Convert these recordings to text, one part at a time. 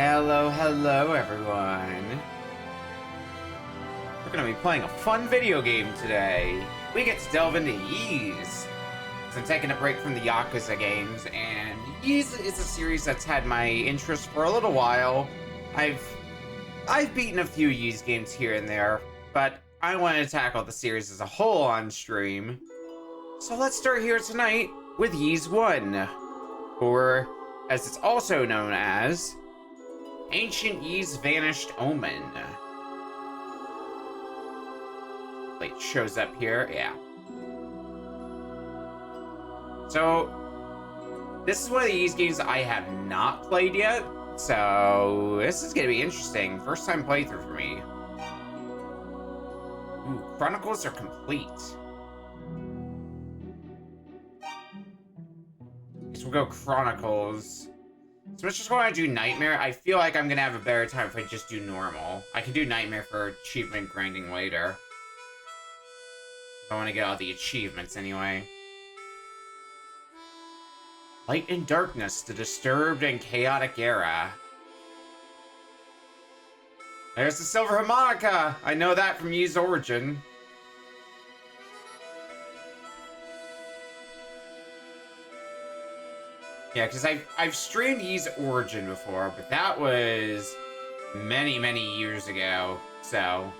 Hello everyone. We're gonna be playing a fun video game today. We get to delve into Ys. So I'm taking a break from the Yakuza games, and Ys is a series that's had my interest for a little while. I've beaten a few Ys games here and there, but I wanted to tackle the series as a whole on stream. So let's start here tonight with Ys 1, or as it's also known as, Ancient Ys Vanished Omen. Like, shows up here, yeah. So, this is one of the Ys games I have not played yet, so this is gonna be interesting. First time playthrough for me. Ooh, Chronicles are complete. Guess we'll go Chronicles. So let's just go ahead and do Nightmare. I feel like I'm gonna have a better time if I just do normal. I can do Nightmare for achievement grinding later. I want to get all the achievements anyway. Light and darkness, the disturbed and chaotic era. There's the silver harmonica! I know that from Ys Origin. Yeah, because I've streamed Ys Origin before, but that was many years ago, so.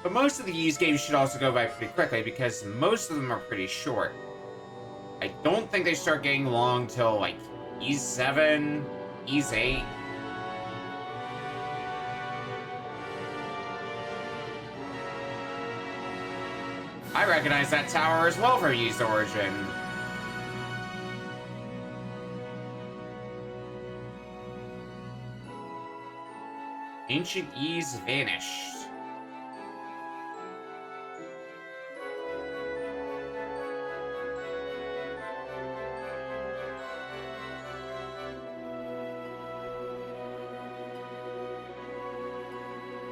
But most of the Ys games should also go by pretty quickly, because most of them are pretty short. I don't think they start getting long till, like, Ys 7, Ys 8. I recognize that tower as well from Ys Origin. Ancient Ys Vanished.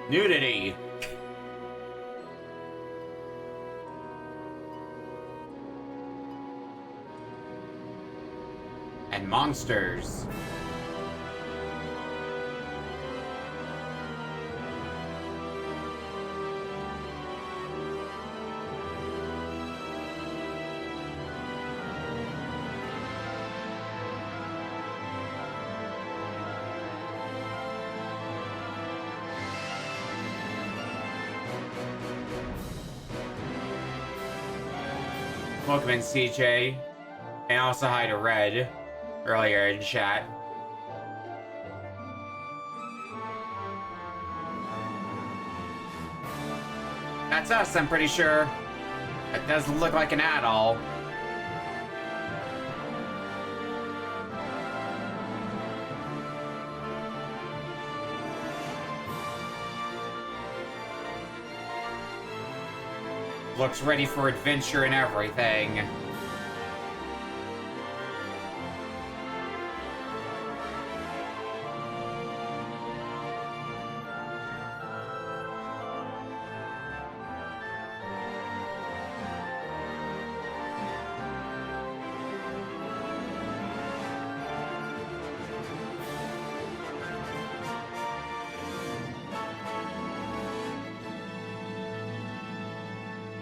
Nudity. And monsters. Welcome in, CJ. And also hi to Red earlier in chat. That's us, I'm pretty sure. It doesn't look like an at-all. Looks ready for adventure and everything.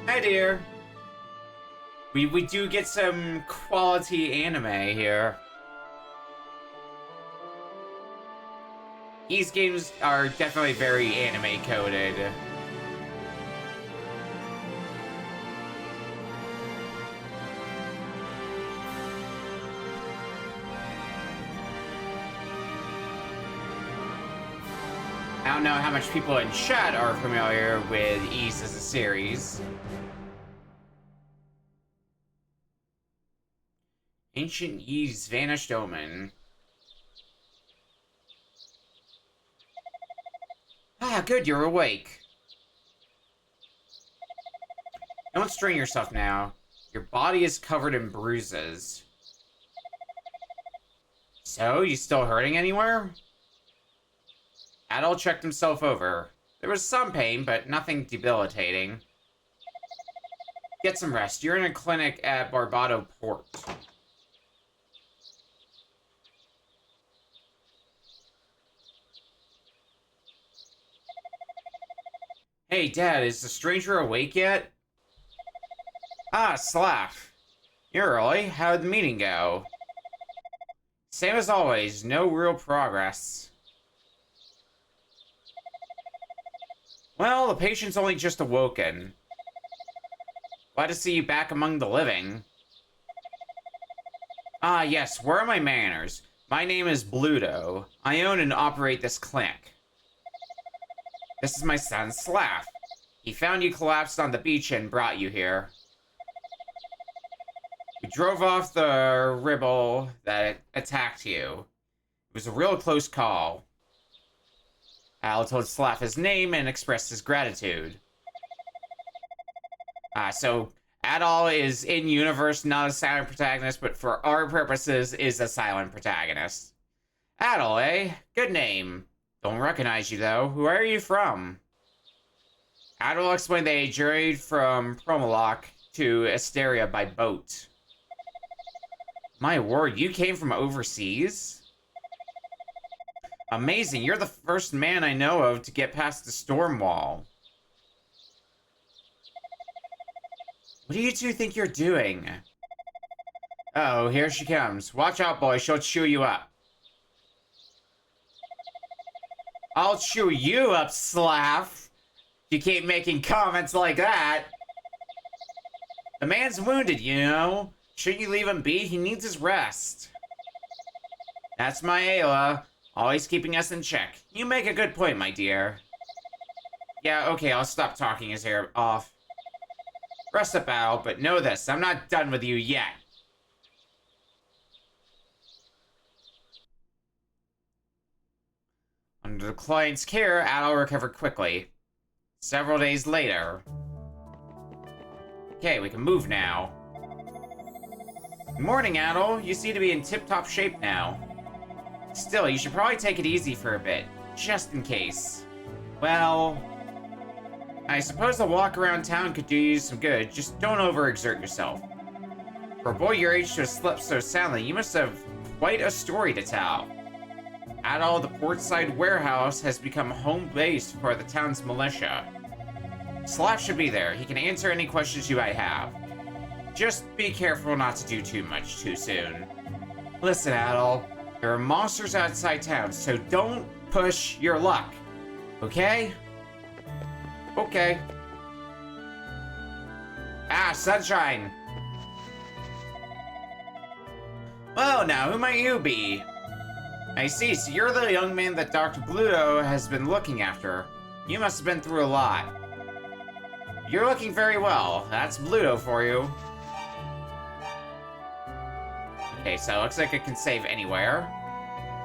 Hi, dear. We do get some quality anime here. These games are definitely very anime coded. I don't know how much people in chat are familiar with Ys as a series. Ancient Ys Vanished Omen. Ah, good, you're awake. Don't strain yourself now. Your body is covered in bruises. So, you still hurting anywhere? Adol checked himself over. There was some pain, but nothing debilitating. Get some rest. You're in a clinic at Barbado Port. Hey, Dad, is the stranger awake yet? Ah, Slav. You're early. How'd the meeting go? Same as always, no real progress. Well, the patient's only just awoken. Glad to see you back among the living. Ah, yes, where are my manners? My name is Bluto. I own and operate this clinic. This is my son, Slav. He found you collapsed on the beach and brought you here. We drove off the rebel that attacked you. It was a real close call. Al told Slav his name and expressed his gratitude. So Adol is in-universe, not a silent protagonist, but for our purposes is a silent protagonist. Adol, eh? Good name. Don't recognize you, though. Where are you from? Adol explained they journeyed from Promolok to Asteria by boat. My word, you came from overseas? Amazing, you're the first man I know of to get past the storm wall. What do you two think you're doing? Oh, here she comes. Watch out, boy, she'll chew you up. I'll chew you up, Slav. You keep making comments like that. The man's wounded, you know. Shouldn't you leave him be? He needs his rest. That's my Ayla, always keeping us in check. You make a good point, my dear. Yeah, okay, I'll stop talking his hair off. Rest up, Al, but know this, I'm not done with you yet. Under the client's care, Al recovered quickly. Several days later. Okay, we can move now. Good morning, Adol. You seem to be in tip-top shape now. Still, you should probably take it easy for a bit, just in case. Well, I suppose a walk around town could do you some good, just don't overexert yourself. For a boy your age to have slept so soundly, you must have quite a story to tell. Adol, the portside warehouse has become home base for the town's militia. Slav should be there. He can answer any questions you might have. Just be careful not to do too much too soon. Listen, Adol, there are monsters outside town, so don't push your luck. Okay? Okay. Ah, Sunshine! Well, now, who might you be? I see, so you're the young man that Dr. Bluto has been looking after. You must have been through a lot. You're looking very well. That's Bluto for you. Okay, so it looks like I can save anywhere.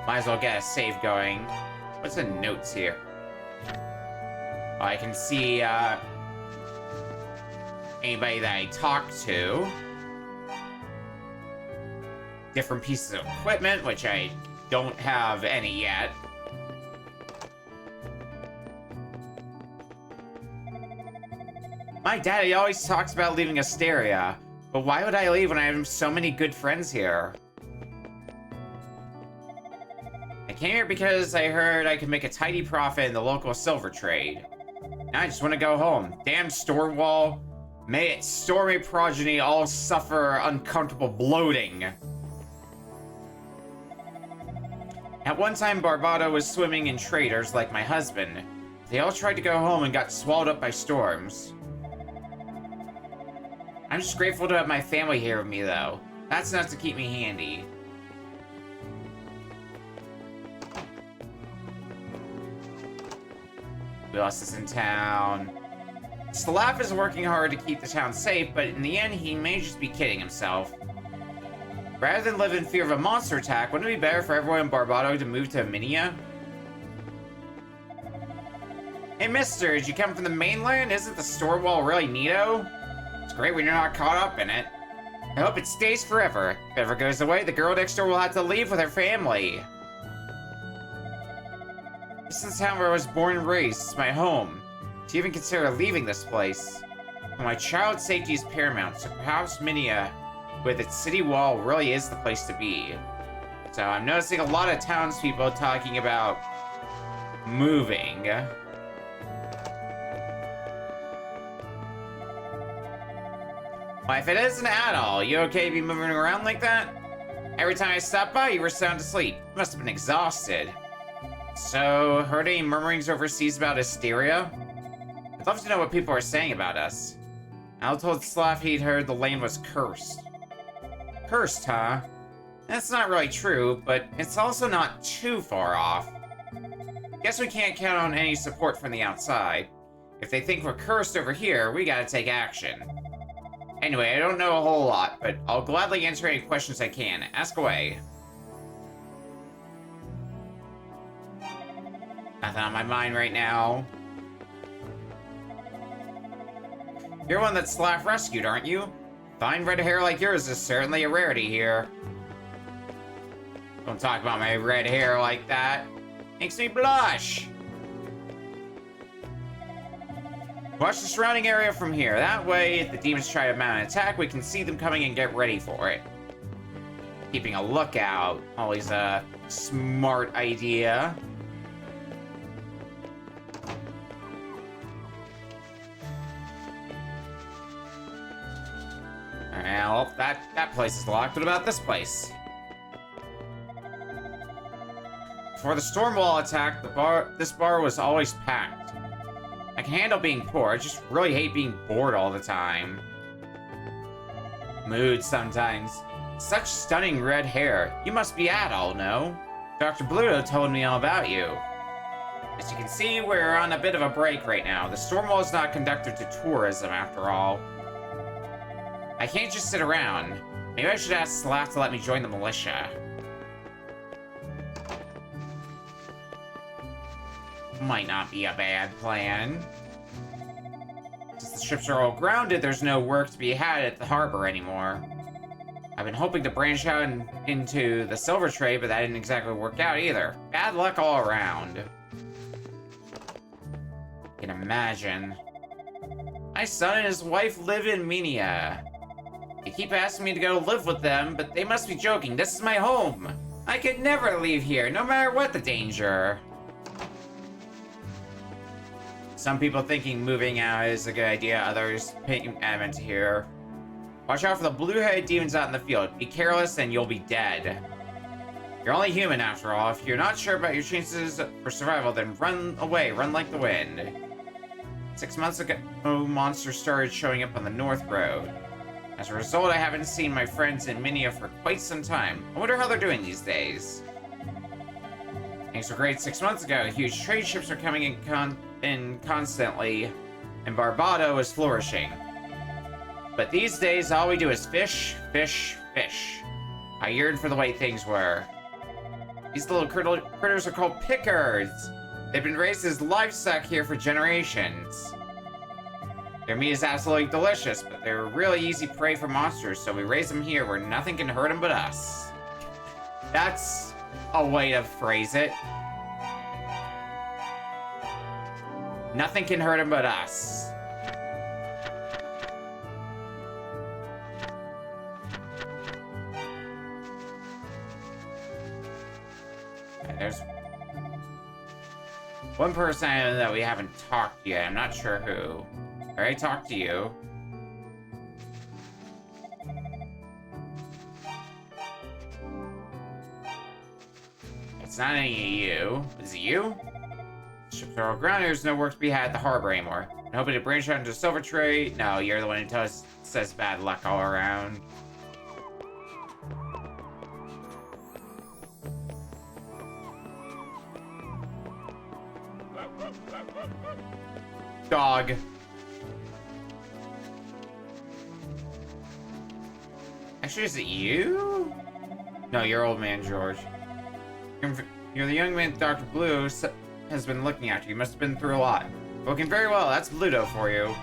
Might as well get a save going. What's the notes here? Oh, I can see, anybody that I talked to. Different pieces of equipment, which I don't have any yet. My daddy always talks about leaving Asteria, but why would I leave when I have so many good friends here? I came here because I heard I could make a tidy profit in the local silver trade. Now I just want to go home. Damn Stormwall. May its stormy progeny all suffer uncomfortable bloating. At one time, Barbado was swimming in traders like my husband. They all tried to go home and got swallowed up by storms. I'm just grateful to have my family here with me, though. That's enough to keep me handy. Who else is in town? Slav is working hard to keep the town safe, but in the end, he may just be kidding himself. Rather than live in fear of a monster attack, wouldn't it be better for everyone in Barbado to move to Minia? Hey, mister, did you come from the mainland? Isn't the store wall really neato? It's great when you're not caught up in it. I hope it stays forever. If it ever goes away, the girl next door will have to leave with her family. This is the town where I was born and raised. It's my home. To even consider leaving this place. But my child's safety is paramount, so perhaps Minia, with its city wall, really is the place to be. So I'm noticing a lot of townspeople talking about moving. Why, if it isn't at all, you okay to be moving around like that? Every time I stopped by, you were sound asleep. You must have been exhausted. So, heard any murmurings overseas about hysteria? I'd love to know what people are saying about us. Al told Slav he'd heard the land was cursed. Cursed, huh? That's not really true, but it's also not too far off. Guess we can't count on any support from the outside. If they think we're cursed over here, we gotta take action. Anyway, I don't know a whole lot, but I'll gladly answer any questions I can. Ask away. Nothing on my mind right now. You're one that Slav rescued, aren't you? Fine red hair like yours is certainly a rarity here. Don't talk about my red hair like that. Makes me blush. Watch the surrounding area from here. That way, if the demons try to mount an attack, we can see them coming and get ready for it. Keeping a lookout. Always a smart idea. Well, that place is locked. What about this place? Before the storm wall attack, this bar was always packed. I can handle being poor, I just really hate being bored all the time. Mood sometimes. Such stunning red hair. You must be Adol, no? Dr. Bluto told me all about you. As you can see, we're on a bit of a break right now. The storm wall is not conducive to tourism, after all. I can't just sit around. Maybe I should ask Slav to let me join the militia. Might not be a bad plan. Since the ships are all grounded, there's no work to be had at the harbor anymore. I've been hoping to branch out into the silver trade, but that didn't exactly work out either. Bad luck all around. I can imagine. My son and his wife live in Minia. They keep asking me to go live with them, but they must be joking. This is my home. I could never leave here, no matter what the danger. Some people thinking moving out is a good idea, others paying adamant here. Watch out for the blue-headed demons out in the field. Be careless and you'll be dead. You're only human after all. If you're not sure about your chances for survival, then run away, run like the wind. 6 months ago, monsters started showing up on the North Road. As a result, I haven't seen my friends in Minia for quite some time. I wonder how they're doing these days. Things were great 6 months ago. Huge trade ships are coming in constantly, and Barbado is flourishing. But these days, all we do is fish, fish, fish. I yearn for the way things were. These little critters are called pickers. They've been raised as livestock here for generations. Their meat is absolutely delicious, but they're really easy prey for monsters, so we raise them here where nothing can hurt them but us. That's a way to phrase it. Nothing can hurt them but us. There's one person I know that we haven't talked to yet. I'm not sure who. I already talked to you. It's not any of you. Is it you? Ships are all grounded. There's no work to be had at the harbor anymore. I'm hoping to branch out into silver trade. No, you're the one who says bad luck all around. Dog. Actually, is it you? No, you're old man George. You're the young man Dr. Blue has been looking after. You must have been through a lot. Looking very well. That's Bluto for you.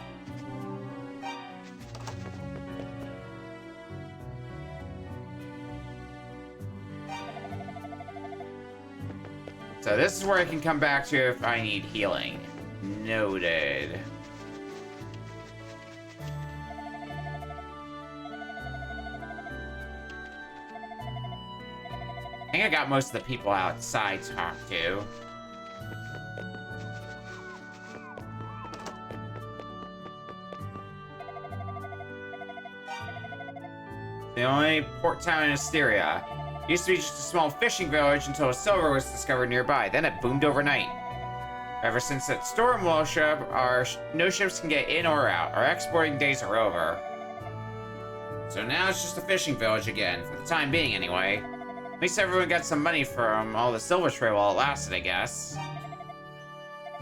So this is where I can come back to if I need healing. Noted. I think I got most of the people outside to talk to. the only port town in Asteria. It used to be just a small fishing village until silver was discovered nearby. Then it boomed overnight. Ever since that Stormwall ship, no ships can get in or out. Our exporting days are over. So now it's just a fishing village again, for the time being anyway. At least everyone got some money from all the silver trade while it lasted, I guess.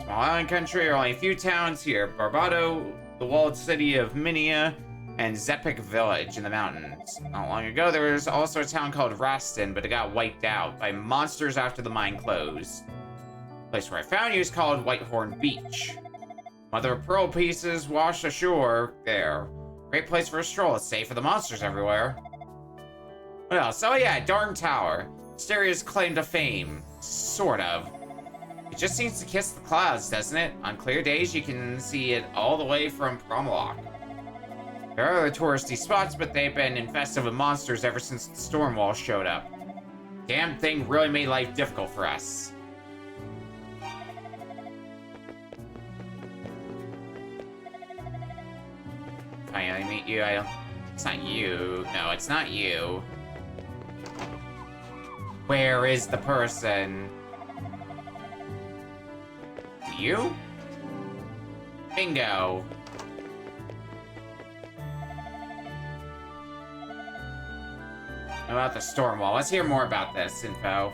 Small island country are only a few towns here. Barbado, the walled city of Minia, and Zepik village in the mountains. Not long ago, there was also a town called Rastin, but it got wiped out by monsters after the mine closed. The place where I found you is called Whitehorn Beach. Mother of pearl pieces washed ashore there. Great place for a stroll. It's safe for the monsters everywhere. What else? Oh yeah, Darn Tower. Asteria's claim to fame. Sort of. It just seems to kiss the clouds, doesn't it? On clear days, you can see it all the way from Promlock. There are other touristy spots, but they've been infested with monsters ever since the Stormwall showed up. Damn thing really made life difficult for us. Finally meet you. It's not you. No, it's not you. Where is the person? You? Bingo. About the Stormwall. Let's hear more about this info.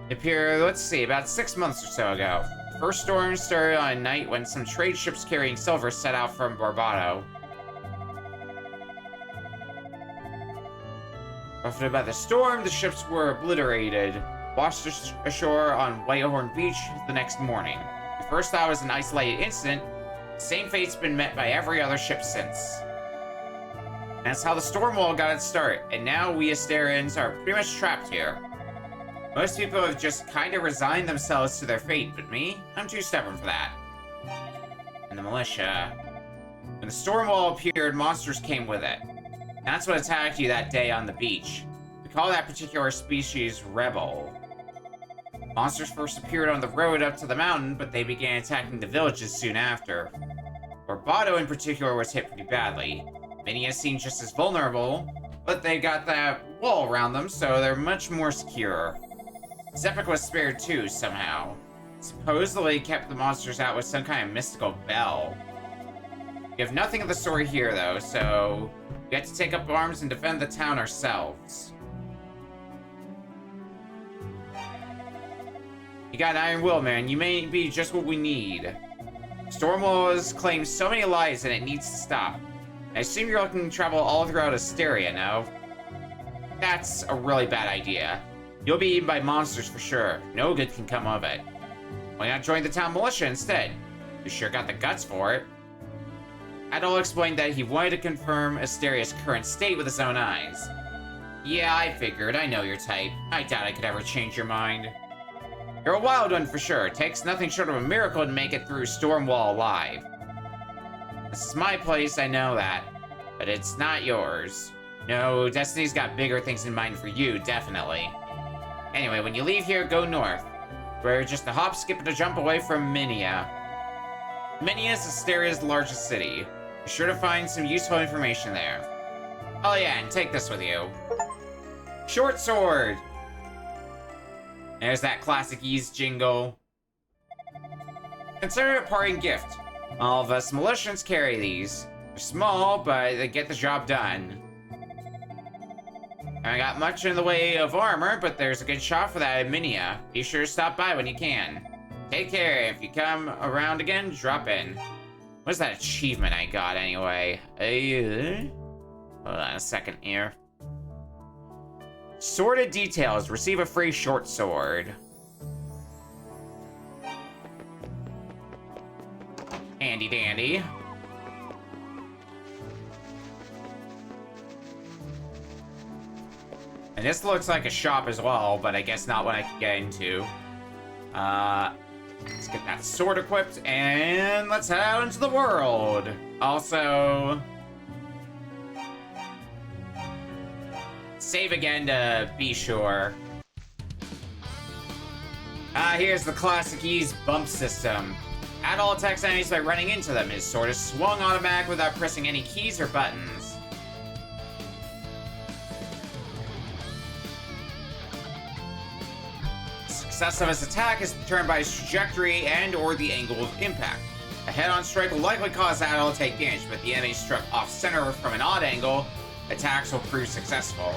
It appeared, let's see, about 6 months or so ago. The first storm started on a night when some trade ships carrying silver set out from Barbado. After about the storm, the ships were obliterated, washed ashore on Whitehorn Beach the next morning. We first thought it was an isolated incident. The same fate's been met by every other ship since. And that's how the Stormwall got its start, and now we Asterians are pretty much trapped here. Most people have just kinda resigned themselves to their fate, but me? I'm too stubborn for that. And the militia. When the Stormwall appeared, monsters came with it. That's what attacked you that day on the beach. We call that particular species Rebel. Monsters first appeared on the road up to the mountain, but they began attacking the villages soon after. Barbado in particular was hit pretty badly. Minia seemed just as vulnerable, but they got that wall around them, so they're much more secure. Zepik was spared too, somehow. Supposedly kept the monsters out with some kind of mystical bell. We have nothing of the story here, though, so we have to take up arms and defend the town ourselves. You got an iron will, man. You may be just what we need. Stormwall has claimed so many lives and it needs to stop. I assume you're looking to travel all throughout Asteria, no? That's a really bad idea. You'll be eaten by monsters for sure. No good can come of it. Why not join the town militia instead? You sure got the guts for it. Adol explained that he wanted to confirm Asteria's current state with his own eyes. Yeah, I figured. I know your type. I doubt I could ever change your mind. You're a wild one for sure. It takes nothing short of a miracle to make it through Stormwall alive. This is my place, I know that. But it's not yours. No, Destiny's got bigger things in mind for you, definitely. Anyway, when you leave here, go north. We're just a hop, skip, and a jump away from Minia. Minia is Asteria's largest city. Be sure to find some useful information there. Oh yeah, and take this with you. Short sword! There's that classic Ys jingle. Consider it a parting gift. All of us militians carry these. They're small, but they get the job done. I haven't got much in the way of armor, but there's a good shop for that in Minia. Be sure to stop by when you can. Take care. If you come around again, drop in. What's that achievement I got anyway? Hold on a second here. Sordid details. Receive a free short sword. Handy dandy. And this looks like a shop as well, but I guess not what I can get into. Let's get that sword equipped, and let's head out into the world. Also, save again to be sure. Here's the classic Ys bump system. Adol attacks enemies by running into them. His sword is swung automatic without pressing any keys or buttons. success of his attack is determined by its trajectory and or the angle of impact. A head-on strike will likely cause Adol to take damage, but the enemy struck off-center from an odd angle, attacks will prove successful.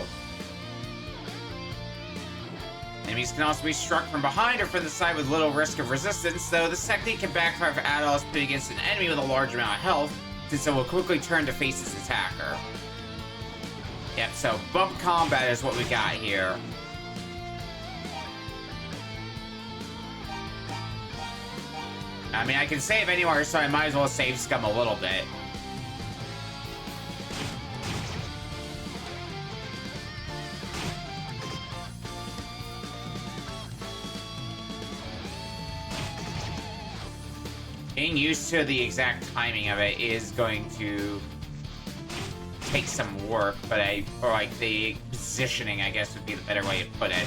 Enemies can also be struck from behind or from the side with little risk of resistance, though this technique can backfire if Adol is put against an enemy with a large amount of health, since it will quickly turn to face its attacker. Yep, so bump combat is what we got here. I mean, I can save anywhere, so I might as well save Scum a little bit. Getting used to the exact timing of it is going to take some work, but or like the positioning, I guess, would be the better way to put it.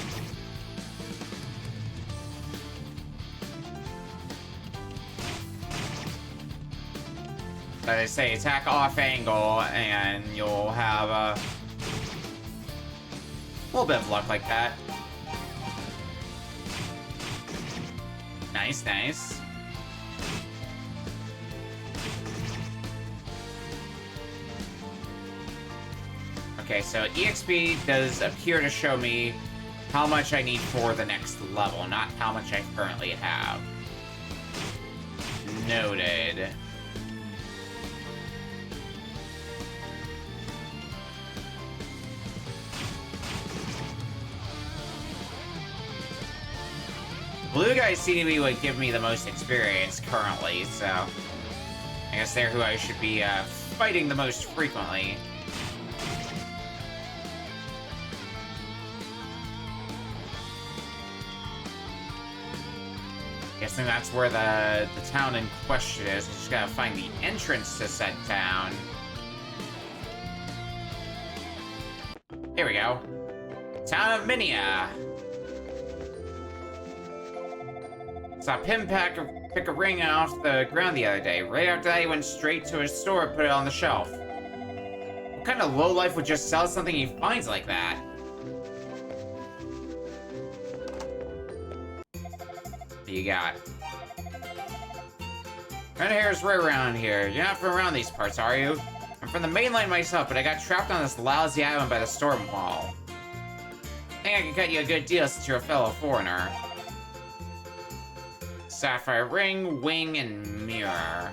Like I say, attack off angle, and you'll have a little bit of luck like that. Nice, nice. Okay, so EXP does appear to show me how much I need for the next level, not how much I currently have. Noted. Blue guys seemingly would give me the most experience currently, so I guess they're who I should be fighting the most frequently. Guessing that's where the town in question is. I just gotta find the entrance to said town. Here we go. Town of Minia. Saw Pim pick a ring off the ground the other day. Right after that, he went straight to his store and put it on the shelf. What kind of lowlife would just sell something he finds like that? What you got? Red hair's right around here. You're not from around these parts, are you? I'm from the mainland myself, but I got trapped on this lousy island by the storm wall. I think I can cut you a good deal since you're a fellow foreigner. Sapphire ring, wing, and mirror.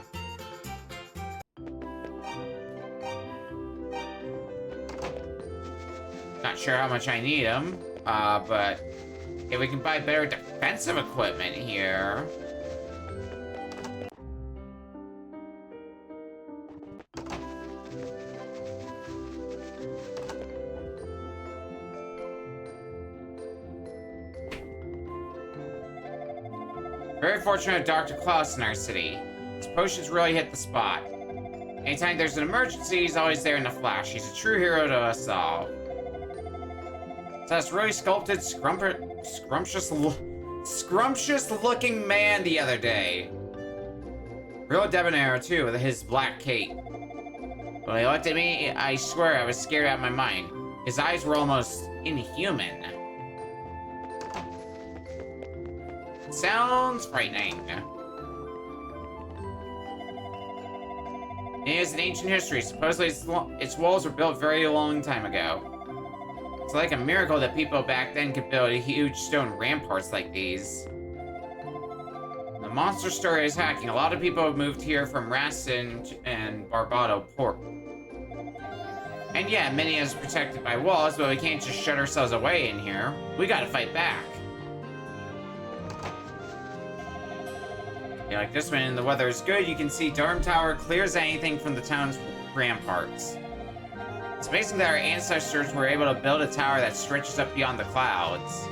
Not sure how much I need them, but if we can buy better defensive equipment here. Very fortunate Dr. Klaus in our city. His potions really hit the spot. Anytime there's an emergency, he's always there in a flash. He's a true hero to us all. So this really sculpted, scrumptious-looking man the other day. Real debonair, too, with his black cape. When he looked at me, I swear I was scared out of my mind. His eyes were almost inhuman. Sounds frightening. It is an ancient history. Supposedly its walls were built very long time ago. It's like a miracle that people back then could build huge stone ramparts like these. The monster story is hacking. A lot of people have moved here from Raston and Barbado Port. And yeah, Minia is protected by walls, but we can't just shut ourselves away in here. We gotta fight back. Yeah, like this one, the weather is good. You can see Durham Tower clear as anything from the town's ramparts. It's amazing that our ancestors were able to build a tower that stretches up beyond the clouds.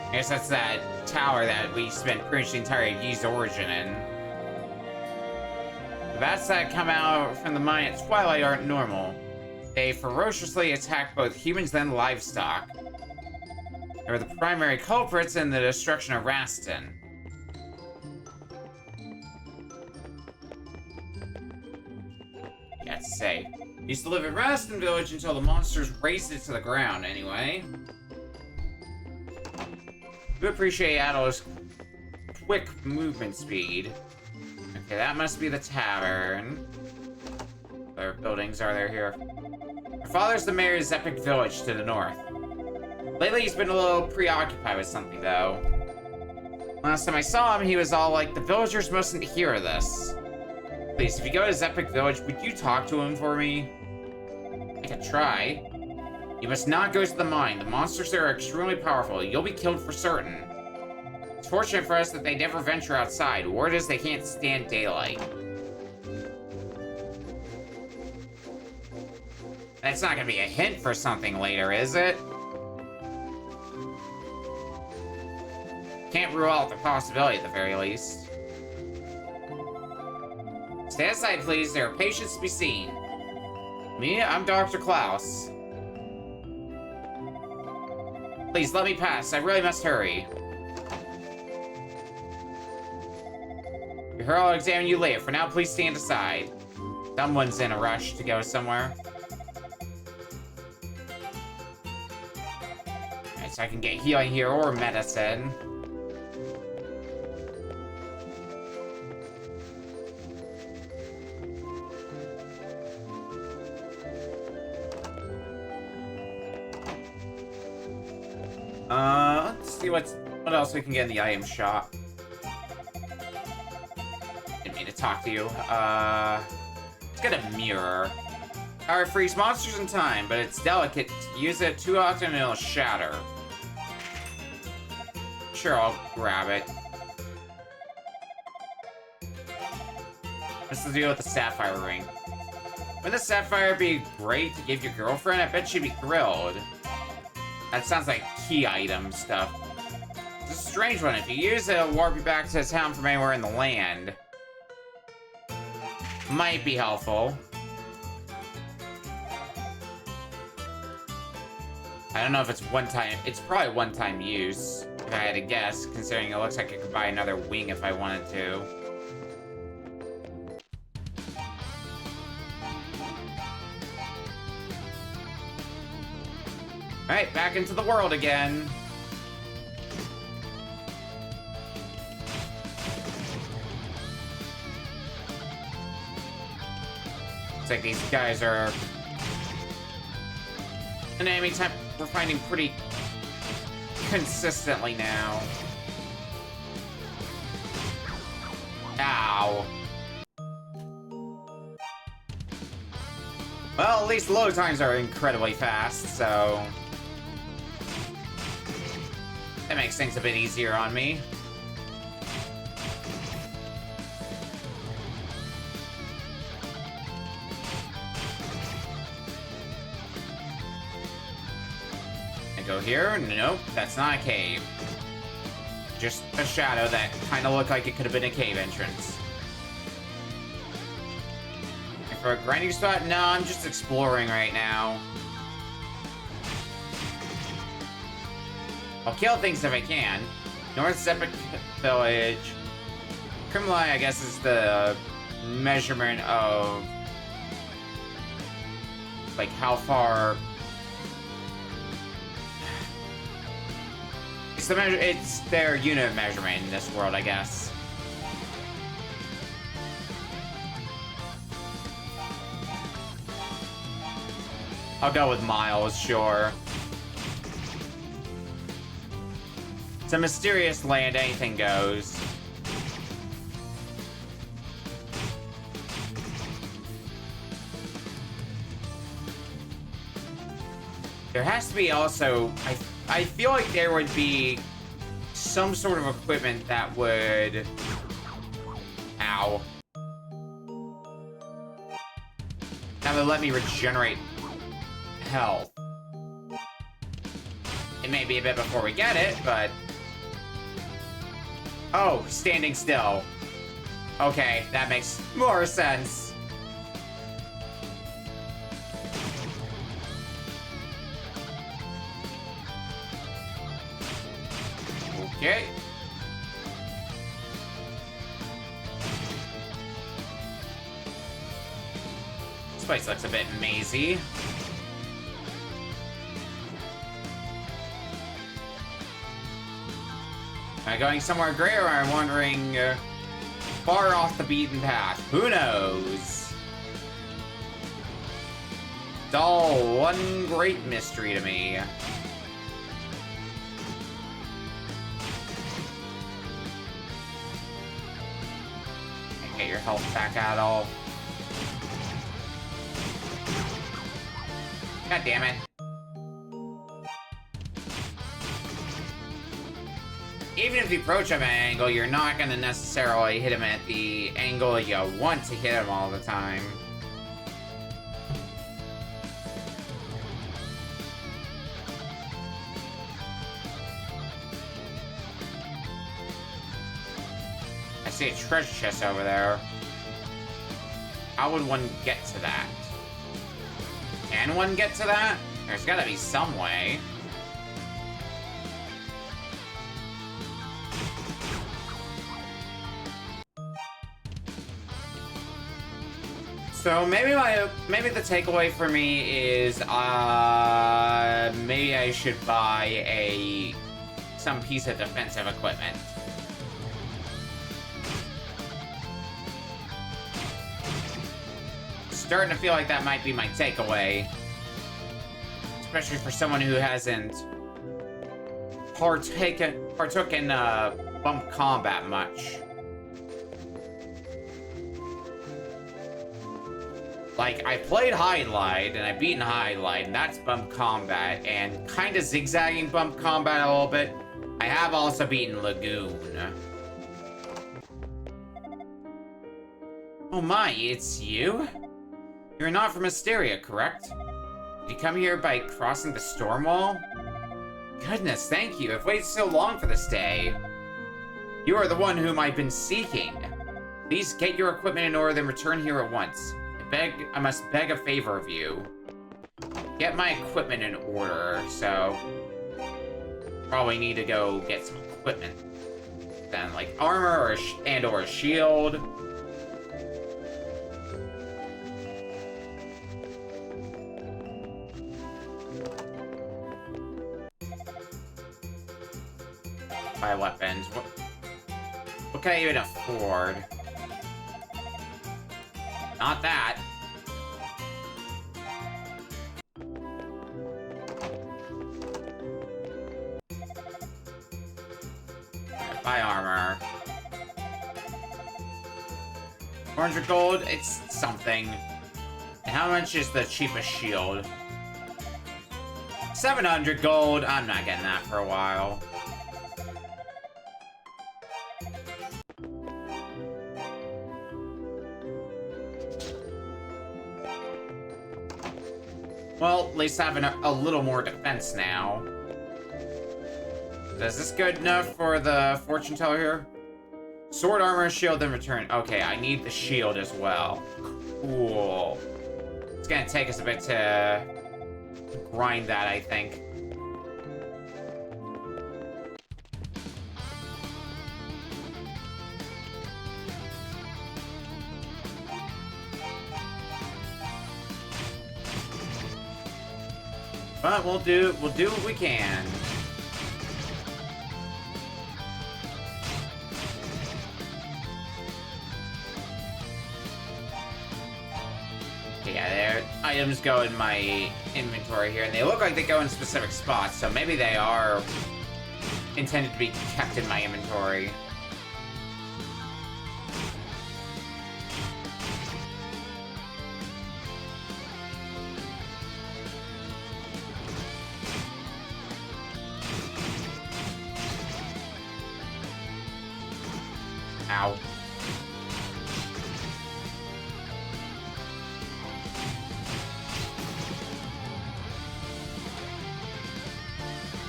I guess that's that tower that we spent pretty much the entire Ys origin in. The bats that come out from the mine at twilight aren't normal. They ferociously attack both humans and livestock. They were the primary culprits in the destruction of Raston. To say. Used to live in Raston Village until the monsters razed it to the ground, anyway. do appreciate Adol's quick movement speed. Okay, that must be the tavern. What other buildings are there here? Your father's the mayor of Zepik Village to the north. Lately, he's been a little preoccupied with something, though. Last time I saw him, he was all like, the villagers mustn't hear this. Please, if you go to Zepik Village, would you talk to him for me? I could try. You must not go to the mine. The monsters there are extremely powerful. You'll be killed for certain. It's fortunate for us that they never venture outside. Word is they can't stand daylight. That's not gonna be a hint for something later, is it? Can't rule out the possibility at the very least. Stay aside, please. There are patients to be seen. Me? I'm Dr. Klaus. Please, let me pass. I really must hurry. Here, I'll examine you later. For now, please stand aside. Someone's in a rush to go somewhere. Alright, so I can get healing here or medicine. Let's see what else we can get in the item shop. Didn't mean to talk to you. Let's get a mirror. Power frees monsters in time, but it's delicate. Use it too often and it'll shatter. Sure, I'll grab it. What's the deal with the sapphire ring? Wouldn't the sapphire be great to give your girlfriend? I bet she'd be thrilled. That sounds like key item stuff. It's a strange one. If you use it, it'll warp you back to a town from anywhere in the land. Might be helpful. I don't know if it's one-time. It's probably one-time use, if I had to guess, considering it looks like I could buy another wing if I wanted to. Alright, back into the world again. Looks like these guys are an enemy type we're finding pretty consistently now. Ow. Well, at least load times are incredibly fast, so that makes things a bit easier on me. I go here? Nope, that's not a cave. Just a shadow that kind of looked like it could have been a cave entrance. And for a grinding spot? No, I'm just exploring right now. I'll kill things if I can. North Zepik Village. Criminal, I guess, is the measurement of like how far. It's their unit of measurement in this world, I guess. I'll go with miles, sure. It's a mysterious land, anything goes. There has to be also, I feel like there would be some sort of equipment that would... Ow. That would let me regenerate health. It may be a bit before we get it, but... Oh, standing still. Okay, that makes more sense. Okay. This place looks a bit mazy. Am I going somewhere great, or am I wandering far off the beaten path? Who knows? It's all one great mystery to me. Can't get your health back at all. God damn it. Even if you approach him at an angle, you're not going to necessarily hit him at the angle you want to hit him all the time. I see a treasure chest over there. How would one get to that? Can one get to that? There's got to be some way. So maybe the takeaway for me is maybe I should buy some piece of defensive equipment. Starting to feel like that might be my takeaway, especially for someone who hasn't partook in bump combat much. Like, I played Highlight, and I've beaten Highlight, and that's bump combat, and kind of zigzagging bump combat a little bit. I have also beaten Lagoon. Oh my, it's you? You're not from Asteria, correct? Did you come here by crossing the storm wall? Goodness, thank you. I've waited so long for this day. You are the one whom I've been seeking. Please get your equipment in order, then return here at once. I must beg a favor of you. Get my equipment in order, so probably need to go get some equipment. Then, like armor or or a shield. Buy weapons. What can I even afford? Not that. Buy armor. 400 gold, it's something. And how much is the cheapest shield? 700 gold, I'm not getting that for a while. Well, at least having a little more defense now. Is this good enough for the fortune teller here? Sword, armor, shield, then return. Okay, I need the shield as well. Cool. It's gonna take us a bit to grind that, I think. But we'll do what we can. Yeah, their items go in my inventory here, and they look like they go in specific spots, so maybe they are intended to be kept in my inventory. Ow.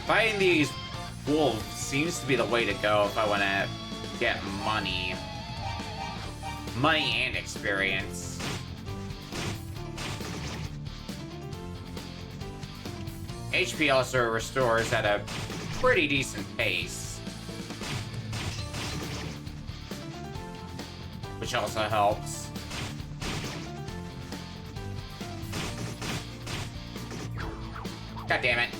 Fighting these wolves seems to be the way to go if I want to get money. Money and experience. HP also restores at a pretty decent pace. Which also helps. God damn it.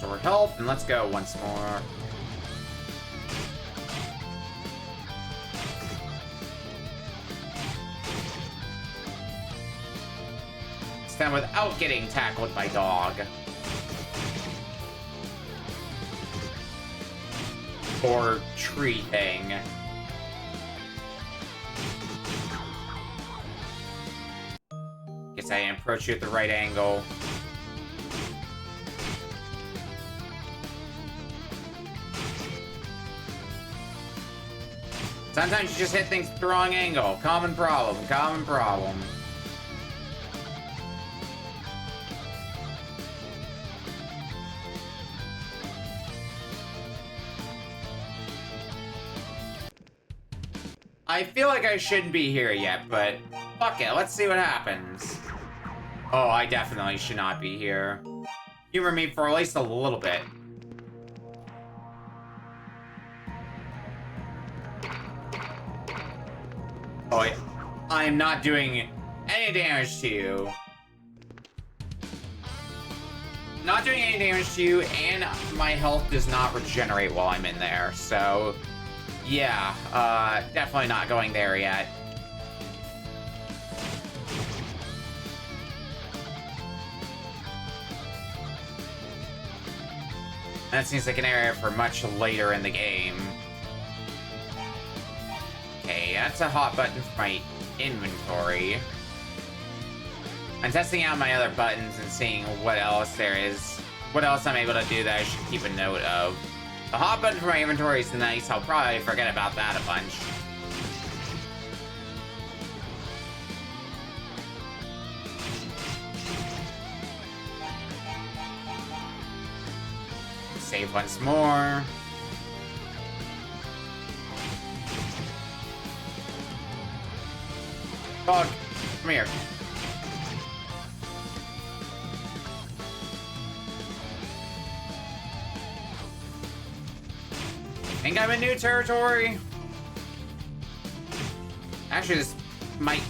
restore health, and let's go once more. This time without getting tackled by dog. Or tree thing. Guess I didn't approach you at the right angle. Sometimes you just hit things at the wrong angle. Common problem, common problem. I feel like I shouldn't be here yet, but fuck it, let's see what happens. Oh, I definitely should not be here. Humor me for at least a little bit. Oh, I am not doing any damage to you. Not doing any damage to you, and my health does not regenerate while I'm in there, so... yeah, definitely not going there yet. That seems like an area for much later in the game. Okay, that's a hot button for my inventory. I'm testing out my other buttons and seeing what else there is. What else I'm able to do that I should keep a note of. The hot button for my inventory is nice. I'll probably forget about that a bunch. Save once more. Dog, come here. Think I'm in new territory? Actually, this might...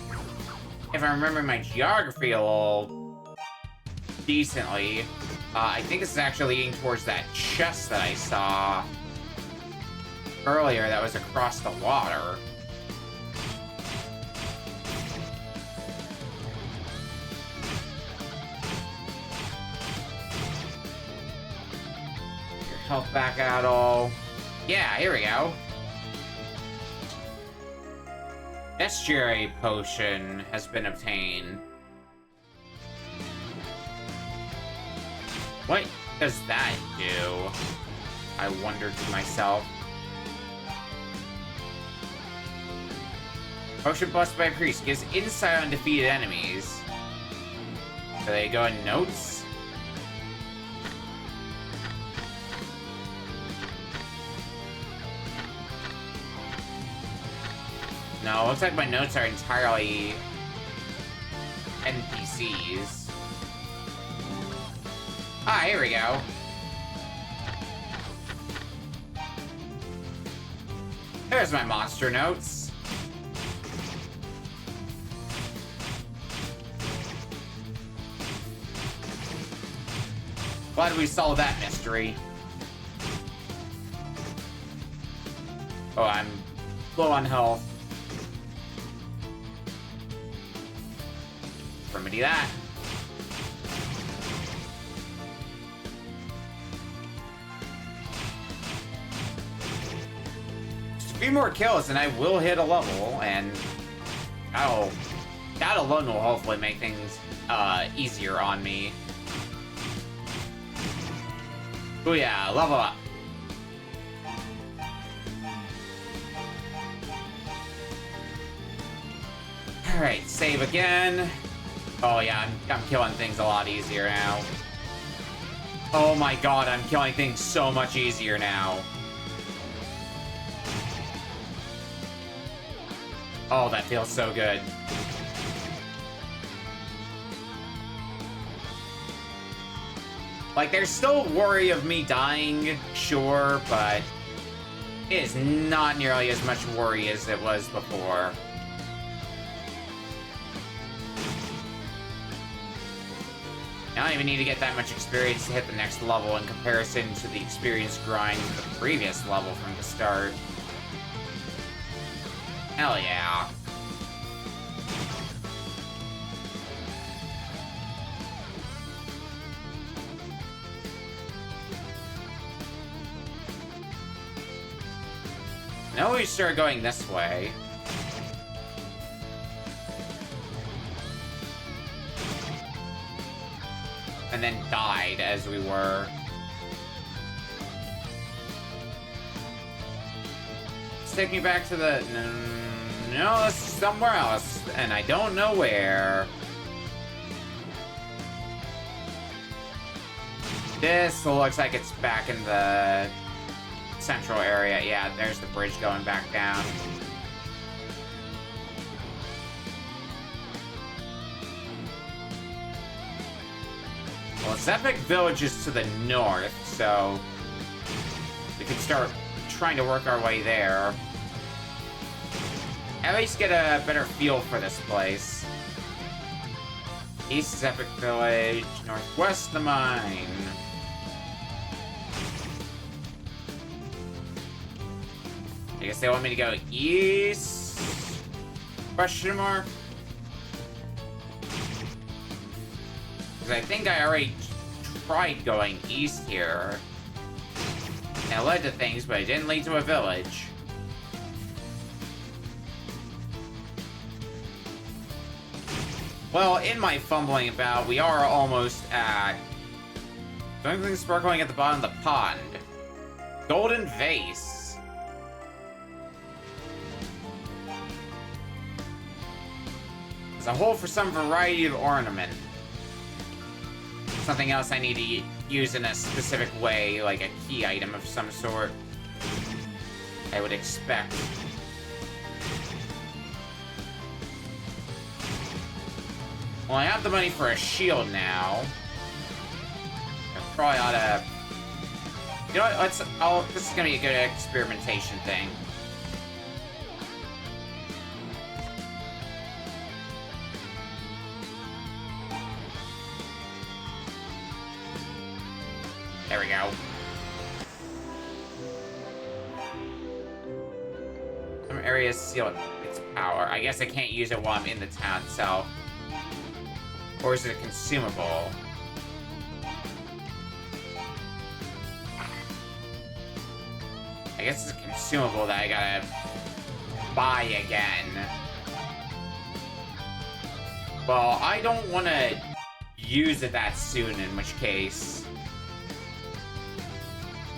if I remember my geography a little... decently... I think this is actually leading towards that chest that I saw... earlier that was across the water. Your health back at all. Yeah, here we go. Estuary potion has been obtained. What does that do? I wondered to myself. Potion busted by priest gives insight on defeated enemies. Do they go in notes? No, it looks like my notes are entirely NPCs. Ah, here we go. There's my monster notes. Glad we solved that mystery. Oh, I'm low on health. Remedy that. Just a few more kills and I will hit a level, and that alone will hopefully make things easier on me. Oh yeah, level up. Alright, save again. Oh yeah, I'm killing things a lot easier now. Oh my god, I'm killing things so much easier now. Oh, that feels so good. Like, there's still worry of me dying, sure, but it is not nearly as much worry as it was before. I don't even need to get that much experience to hit the next level in comparison to the experience grind of the previous level from the start. Hell yeah. Now we start going this way. And then died as we were. Let's take me back to the... No, this is somewhere else, and I don't know where. This looks like it's back in the central area. Yeah, there's the bridge going back down. Well, Zephyr Village is to the north, so we can start trying to work our way there. At least get a better feel for this place. East is Epic Village, northwest the mine. I guess they want me to go east? Question mark? Because I think I already tried going east here. And it led to things, but it didn't lead to a village. Well, in my fumbling about, we are almost at... something sparkling at the bottom of the pond. Golden vase. There's a hole for some variety of ornament. Something else I need to use in a specific way, like a key item of some sort. I would expect. Well, I have the money for a shield now. I probably ought to... You know what, this is gonna be a good experimentation thing. There we go. Some areas seal its power. I guess I can't use it while I'm in the town itself. Or is it a consumable? I guess it's a consumable that I gotta buy again. Well, I don't want to use it that soon, in which case...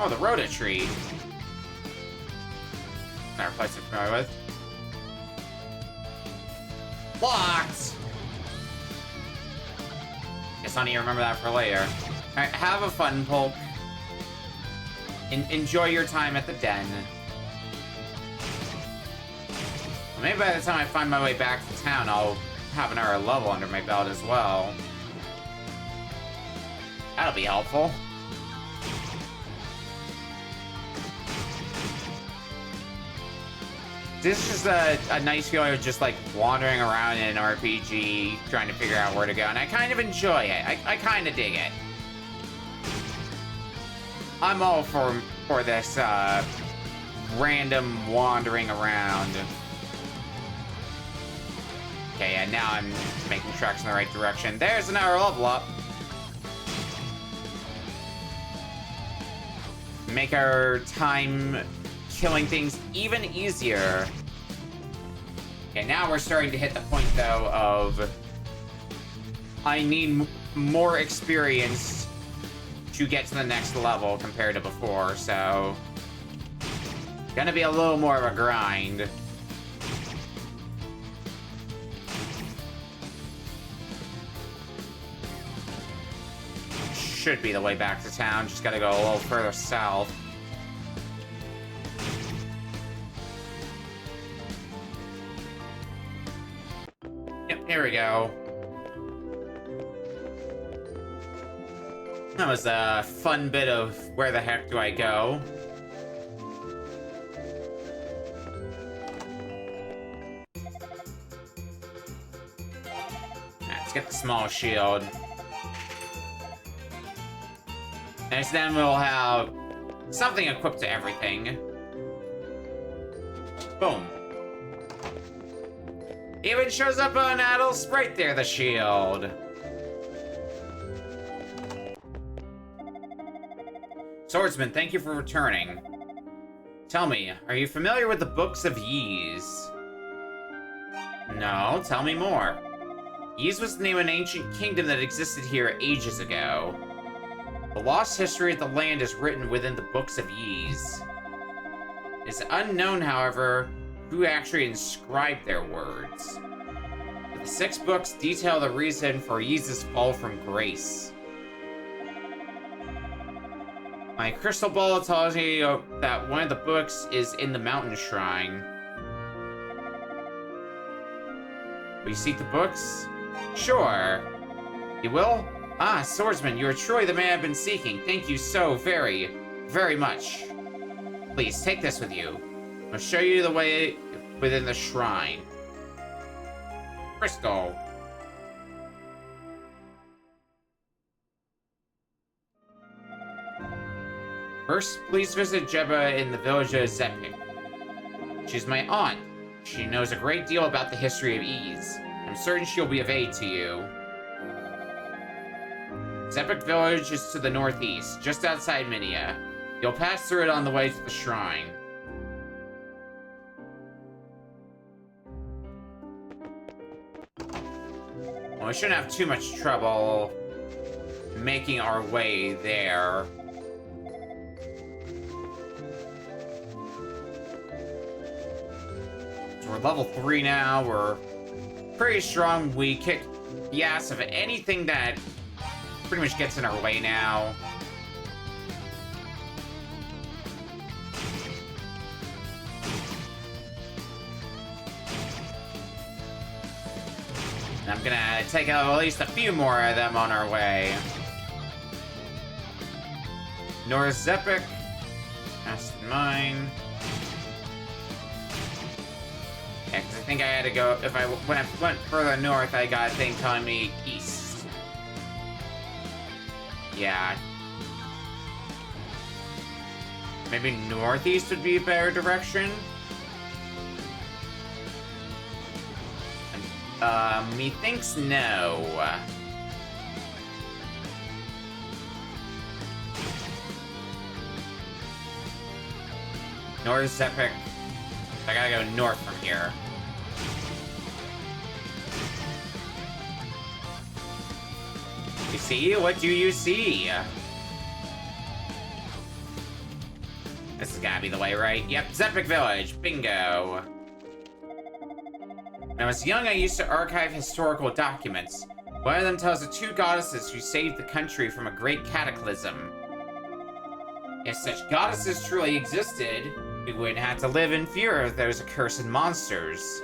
Oh, the Rhoda tree. Another place I'm familiar with. Locked! Guess I need to remember that for later. Alright, have a fun, Polk. Enjoy your time at the den. Well, maybe by the time I find my way back to town, I'll have another level under my belt as well. That'll be helpful. This is a nice feeling of just like wandering around in an RPG, trying to figure out where to go, and I kind of enjoy it. I kind of dig it. I'm all for this random wandering around. Okay, and now I'm making tracks in the right direction. There's another level up. Make our time killing things even easier. Okay, now we're starting to hit the point, though, of I need more experience to get to the next level compared to before, so gonna be a little more of a grind. Should be the way back to town, just gotta go a little further south. Yep, here we go. That was a fun bit of where the heck do I go? Let's get the small shield. And then we'll have something equipped to everything. Boom. Even shows up on Adol's right there, the shield. Swordsman, thank you for returning. Tell me, are you familiar with the Books of Ys? No, tell me more. Ys was the name of an ancient kingdom that existed here ages ago. The lost history of the land is written within the Books of Ys. It is unknown, however, who actually inscribed their words. But the 6 books detail the reason for Ys' fall from grace. My crystal ball tells me that one of the books is in the mountain shrine. Will you seek the books? Sure. You will? Ah, Swordsman, you are truly the man I've been seeking. Thank you so very, very much. Please, take this with you. I'll show you the way within the shrine. Crystal. First, please visit Jeba in the village of Zepik. She's my aunt. She knows a great deal about the history of Ys. I'm certain she'll be of aid to you. Zepik village is to the northeast, just outside Minia. You'll pass through it on the way to the shrine. Well, we shouldn't have too much trouble making our way there. So we're level 3 now. We're pretty strong. We kick the ass of anything that pretty much gets in our way now. And I'm gonna take out at least a few more of them on our way. North Zepik. That's mine. Yeah, because I think I had to go, when I went further north, I got a thing telling me east. Yeah. Maybe northeast would be a better direction? Methinks no. North Zepik. I gotta go north from here. You see? What do you see? This has gotta be the way, right? Yep, Zepik Village. Bingo. When I was young, I used to archive historical documents. One of them tells of 2 goddesses who saved the country from a great cataclysm. If such goddesses truly existed, we wouldn't have to live in fear of those accursed monsters.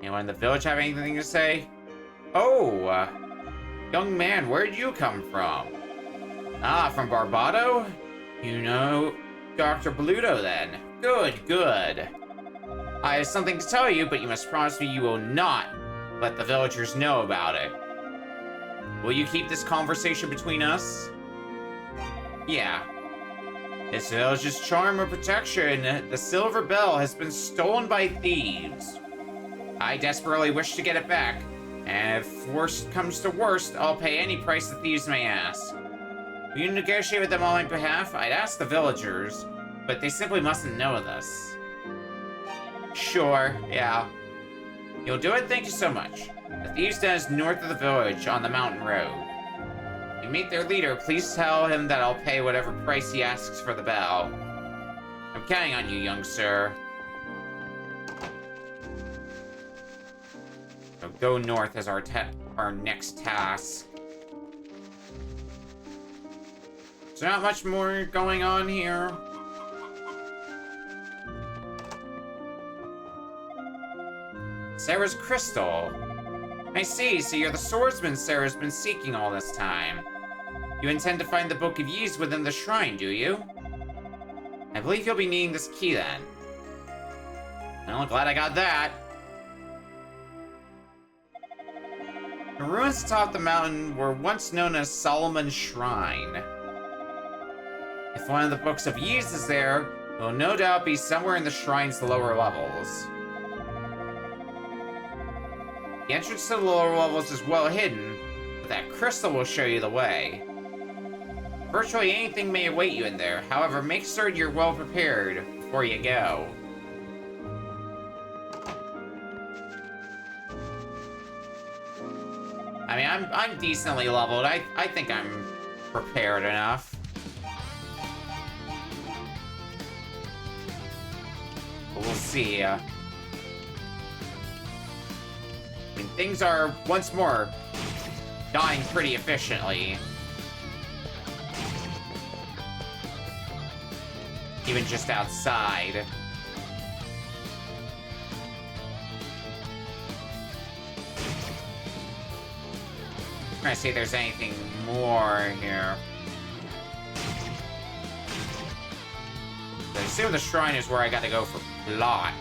Anyone in the village have anything to say? Oh, young man, where'd you come from? Ah, from Barbado? You know Dr. Bluto, then. Good, good. I have something to tell you, but you must promise me you will not let the villagers know about it. Will you keep this conversation between us? Yeah. This village's charm or protection, the silver bell, has been stolen by thieves. I desperately wish to get it back, and if worst comes to worst, I'll pay any price the thieves may ask. Will you negotiate with them on my behalf? I'd ask the villagers, but they simply mustn't know this. Sure, yeah. You'll do it? Thank you so much. The thieves' den is north of the village on the mountain road. If you meet their leader, please tell him that I'll pay whatever price he asks for the bell. I'm counting on you, young sir. So go north as our next task. There's not much more going on here. Sarah's crystal. I see, so you're the swordsman Sarah's been seeking all this time. You intend to find the Book of Ys within the shrine, do you? I believe you'll be needing this key then. Well, glad I got that. The ruins atop the mountain were once known as Solomon's Shrine. If one of the Books of Ys is there, it will no doubt be somewhere in the shrine's lower levels. The entrance to the lower levels is well hidden, but that crystal will show you the way. Virtually anything may await you in there, however, make certain you're well prepared before you go. I mean, I'm decently leveled. I think I'm prepared enough. But we'll see. I mean, things are, once more, dying pretty efficiently. Even just outside. I'm trying to see if there's anything more here. I assume the shrine is where I gotta go for plot.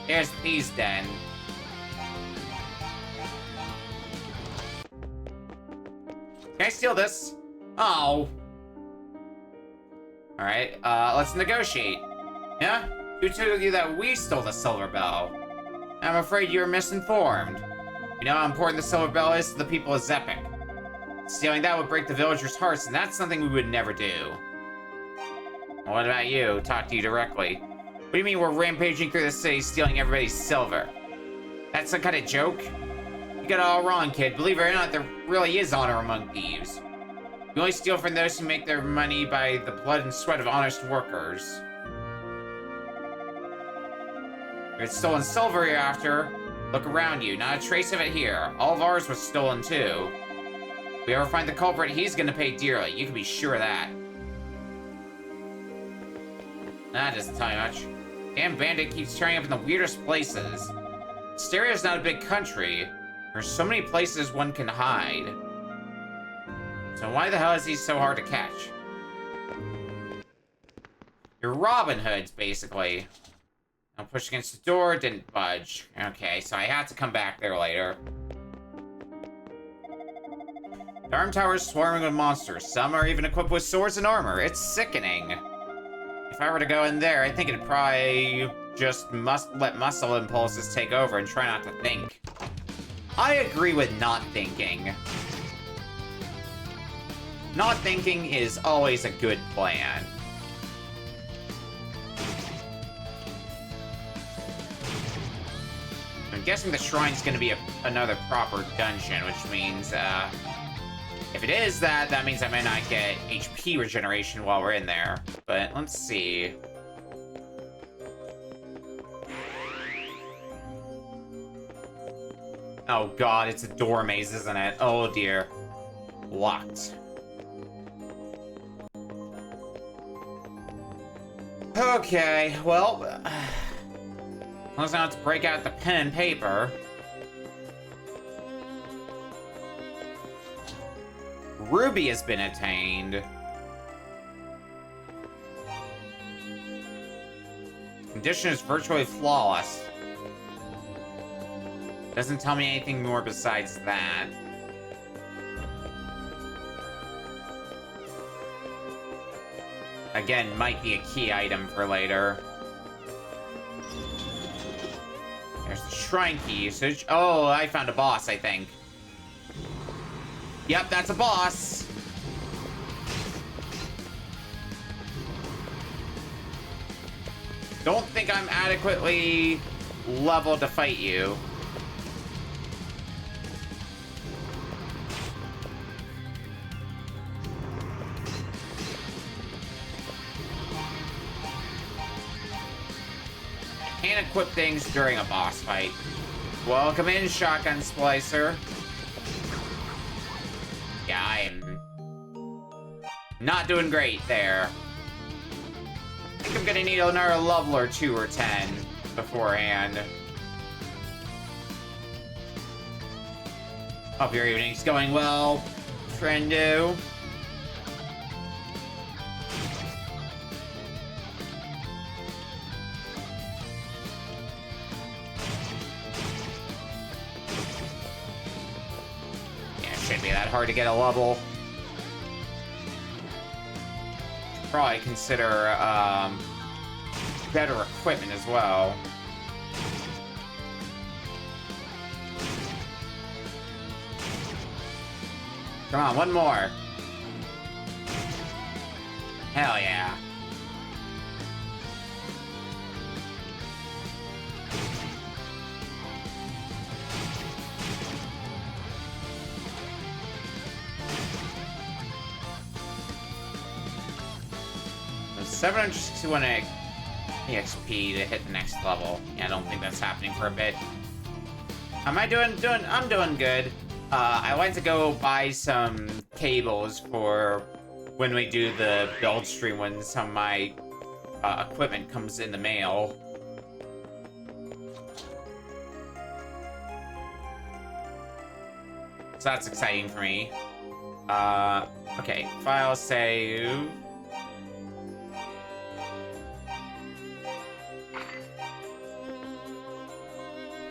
Here's the Thieves' Den. Can I steal this? Oh. Alright, let's negotiate. Yeah? Who told you that we stole the Silver Bell? I'm afraid you're misinformed. You know how important the Silver Bell is to the people of Zepik. Stealing that would break the villagers' hearts, and that's something we would never do. Well, what about you? Talk to you directly. What do you mean we're rampaging through the city stealing everybody's silver? That's some kind of joke? You got it all wrong, kid. Believe it or not, there really is honor among thieves. We only steal from those who make their money by the blood and sweat of honest workers. If it's stolen silver you're after, look around you. Not a trace of it here. All of ours was stolen too. If we ever find the culprit, he's gonna pay dearly. You can be sure of that. That doesn't tell me much. Damn bandit keeps turning up in the weirdest places. Asteria's not a big country. There's so many places one can hide. So why the hell is he so hard to catch? You're Robin Hoods, basically. I pushed against the door, didn't budge. Okay, so I have to come back there later. The arm tower is swarming with monsters. Some are even equipped with swords and armor. It's sickening. If I were to go in there, I think it'd probably just let muscle impulses take over and try not to think. I agree with not thinking. Not thinking is always a good plan. I'm guessing the shrine's gonna be another proper dungeon, which means, if it is that means I may not get HP regeneration while we're in there. But let's see. Oh god, it's a door maze, isn't it? Oh dear. Locked. Okay, well, unless I have to break out the pen and paper. Ruby has been attained. Condition is virtually flawless. Doesn't tell me anything more besides that. Again, might be a key item for later. There's the shrine key usage. Oh, I found a boss, I think. Yep, that's a boss. Don't think I'm adequately leveled to fight you. Can't equip things during a boss fight. Welcome in, Shotgun Splicer. Yeah, I am not doing great there. I think I'm gonna need another level or 2 or 10 beforehand. Hope your evening's going well, friendo. Shouldn't be that hard to get a level. Probably consider better equipment as well. Come on, one more. Hell yeah. So 761 EXP to hit the next level. Yeah, I don't think that's happening for a bit. Am I doing? I'm doing good. I went to go buy some cables for when we do the build stream when some of my equipment comes in the mail. So that's exciting for me. Okay, file save.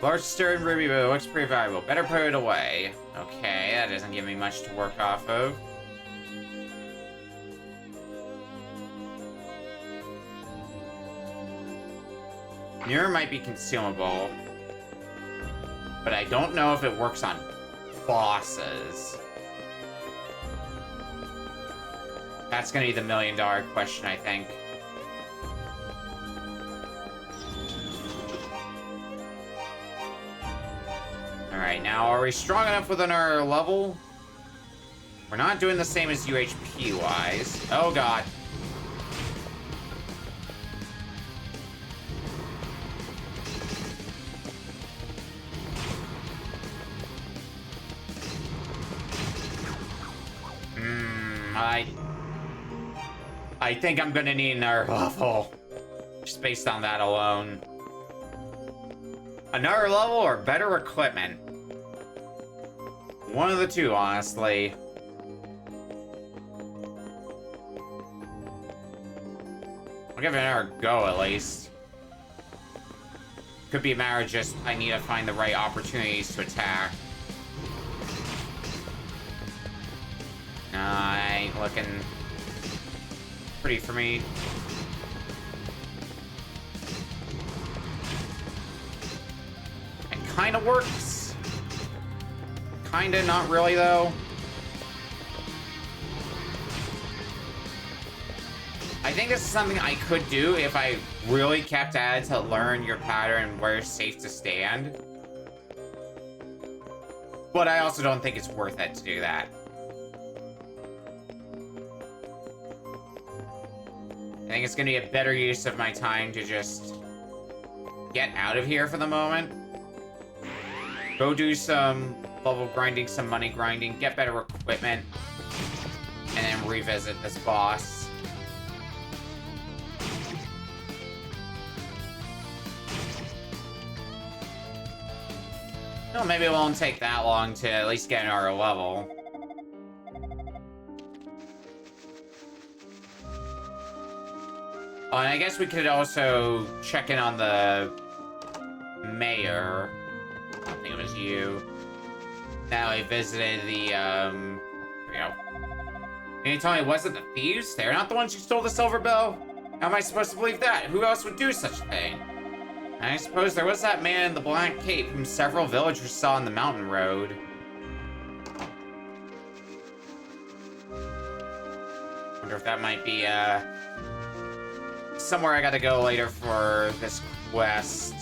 Large stern ruby bow looks pretty valuable. Better put it away. Okay, that doesn't give me much to work off of. Mirror might be consumable, but I don't know if it works on bosses. That's gonna be the million-dollar question, I think. Alright, now are we strong enough within our level? We're not doing the same as UHP-wise. Oh god. I think I'm gonna need another level. Just based on that alone. Another level or better equipment? One of the two, honestly. I'll give it another go, at least. Could be a matter of just, I need to find the right opportunities to attack. Nah, I ain't looking pretty for me. It kinda works. Kinda, not really, though. I think this is something I could do if I really kept at it to learn your pattern and where it's safe to stand. But I also don't think it's worth it to do that. I think it's gonna be a better use of my time to just get out of here for the moment. Go do some level grinding, some money grinding, get better equipment, and then revisit this boss. Well, maybe it won't take that long to at least get our level. Oh, and I guess we could also check in on the mayor. I don't think it was you. Now I visited the, here we go. Can you tell me, was it the thieves? They're not the ones who stole the silver bill? How am I supposed to believe that? Who else would do such a thing? I suppose there was that man in the black cape whom several villagers saw on the mountain road. Wonder if that might be, somewhere I gotta go later for this quest.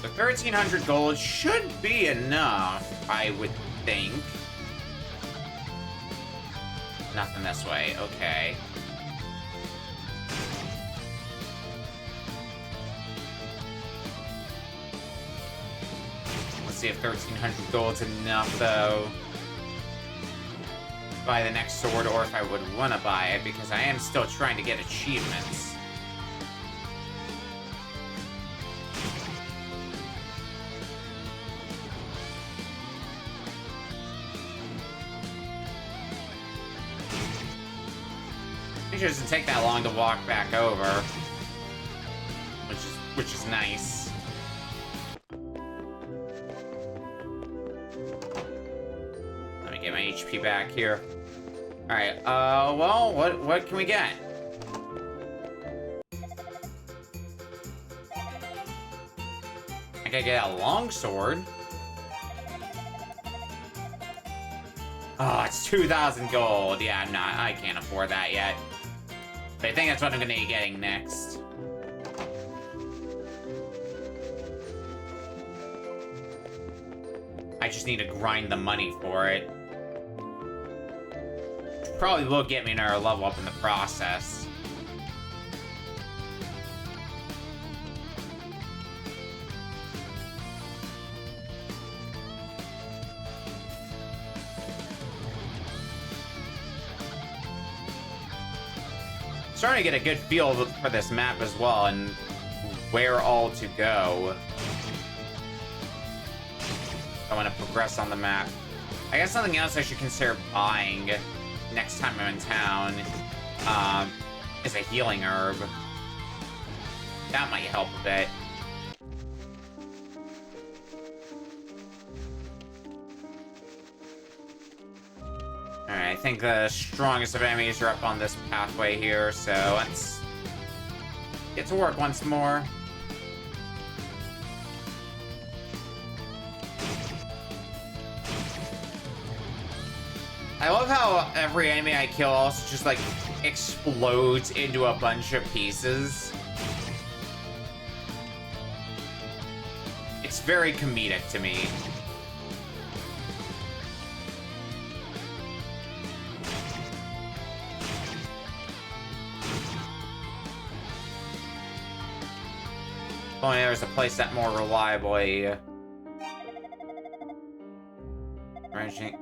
The 1,300 gold should be enough, I would think. Nothing this way, okay. Let's see if 1,300 gold's enough, though. Buy the next sword, or if I would want to buy it, because I am still trying to get achievements. It doesn't take that long to walk back over, which is which is nice. Let me get my HP back here. Alright, well, what can we get? I could get a longsword. Oh, it's 2,000 gold. Yeah, I can't afford that yet. But I think that's what I'm gonna be getting next. I just need to grind the money for it. Probably will get me another level up in the process. Starting to get a good feel for this map as well and where all to go. I want to progress on the map. I guess something else I should consider buying next time I'm in town is a healing herb. That might help a bit. Alright, I think the strongest of enemies are up on this pathway here, so let's get to work once more. I love how every enemy I kill also just, like, explodes into a bunch of pieces. It's very comedic to me. If only there was a place that more reliably...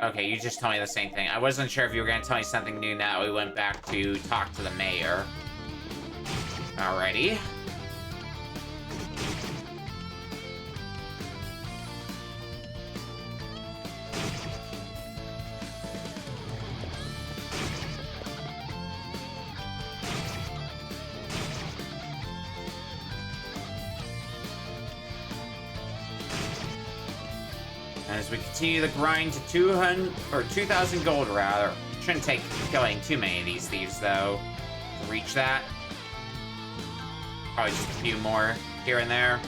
Okay, you just told me the same thing. I wasn't sure if you were going to tell me something new now we went back to talk to the mayor. Alrighty. As we continue the grind to 2,000 gold, rather. Shouldn't take killing too many of these thieves, though, to reach that. Probably just a few more here and there.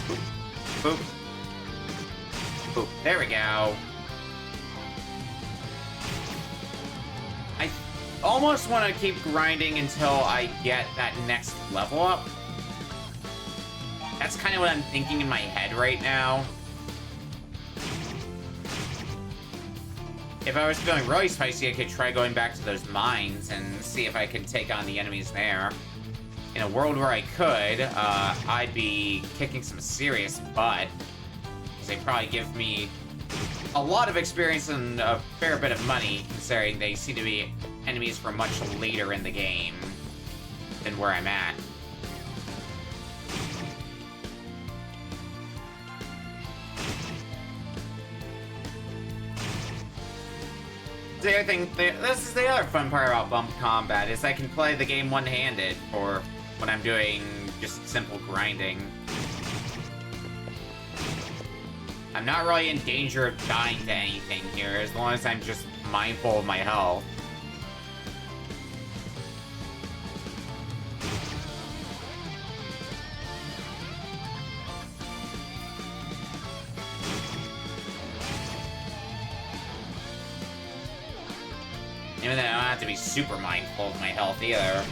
Boop. Boop. Boop. There we go. I almost want to keep grinding until I get that next level up. That's kind of what I'm thinking in my head right now. If I was feeling really spicy, I could try going back to those mines and see if I could take on the enemies there. In a world where I could, I'd be kicking some serious butt. Because they probably give me a lot of experience and a fair bit of money, considering they seem to be enemies from much later in the game than where I'm at. The other thing, this is the other fun part about bump combat, is I can play the game one-handed for when I'm doing just simple grinding. I'm not really in danger of dying to anything here, as long as I'm just mindful of my health. Even though I don't have to be super mindful of my health either.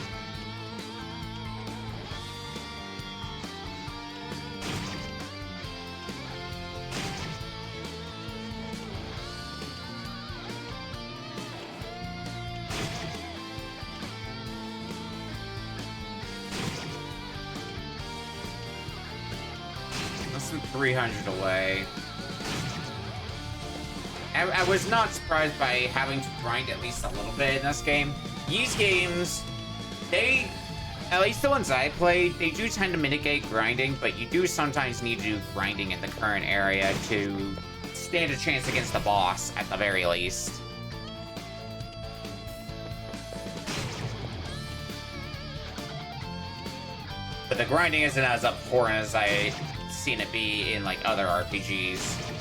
Less than 300 away. I was not surprised by having to grind at least a little bit in this game. These games, they At least the ones I played, they do tend to mitigate grinding, but you do sometimes need to do grinding in the current area to stand a chance against the boss, at the very least. But the grinding isn't as abhorrent as I've seen it be in, like, other RPGs.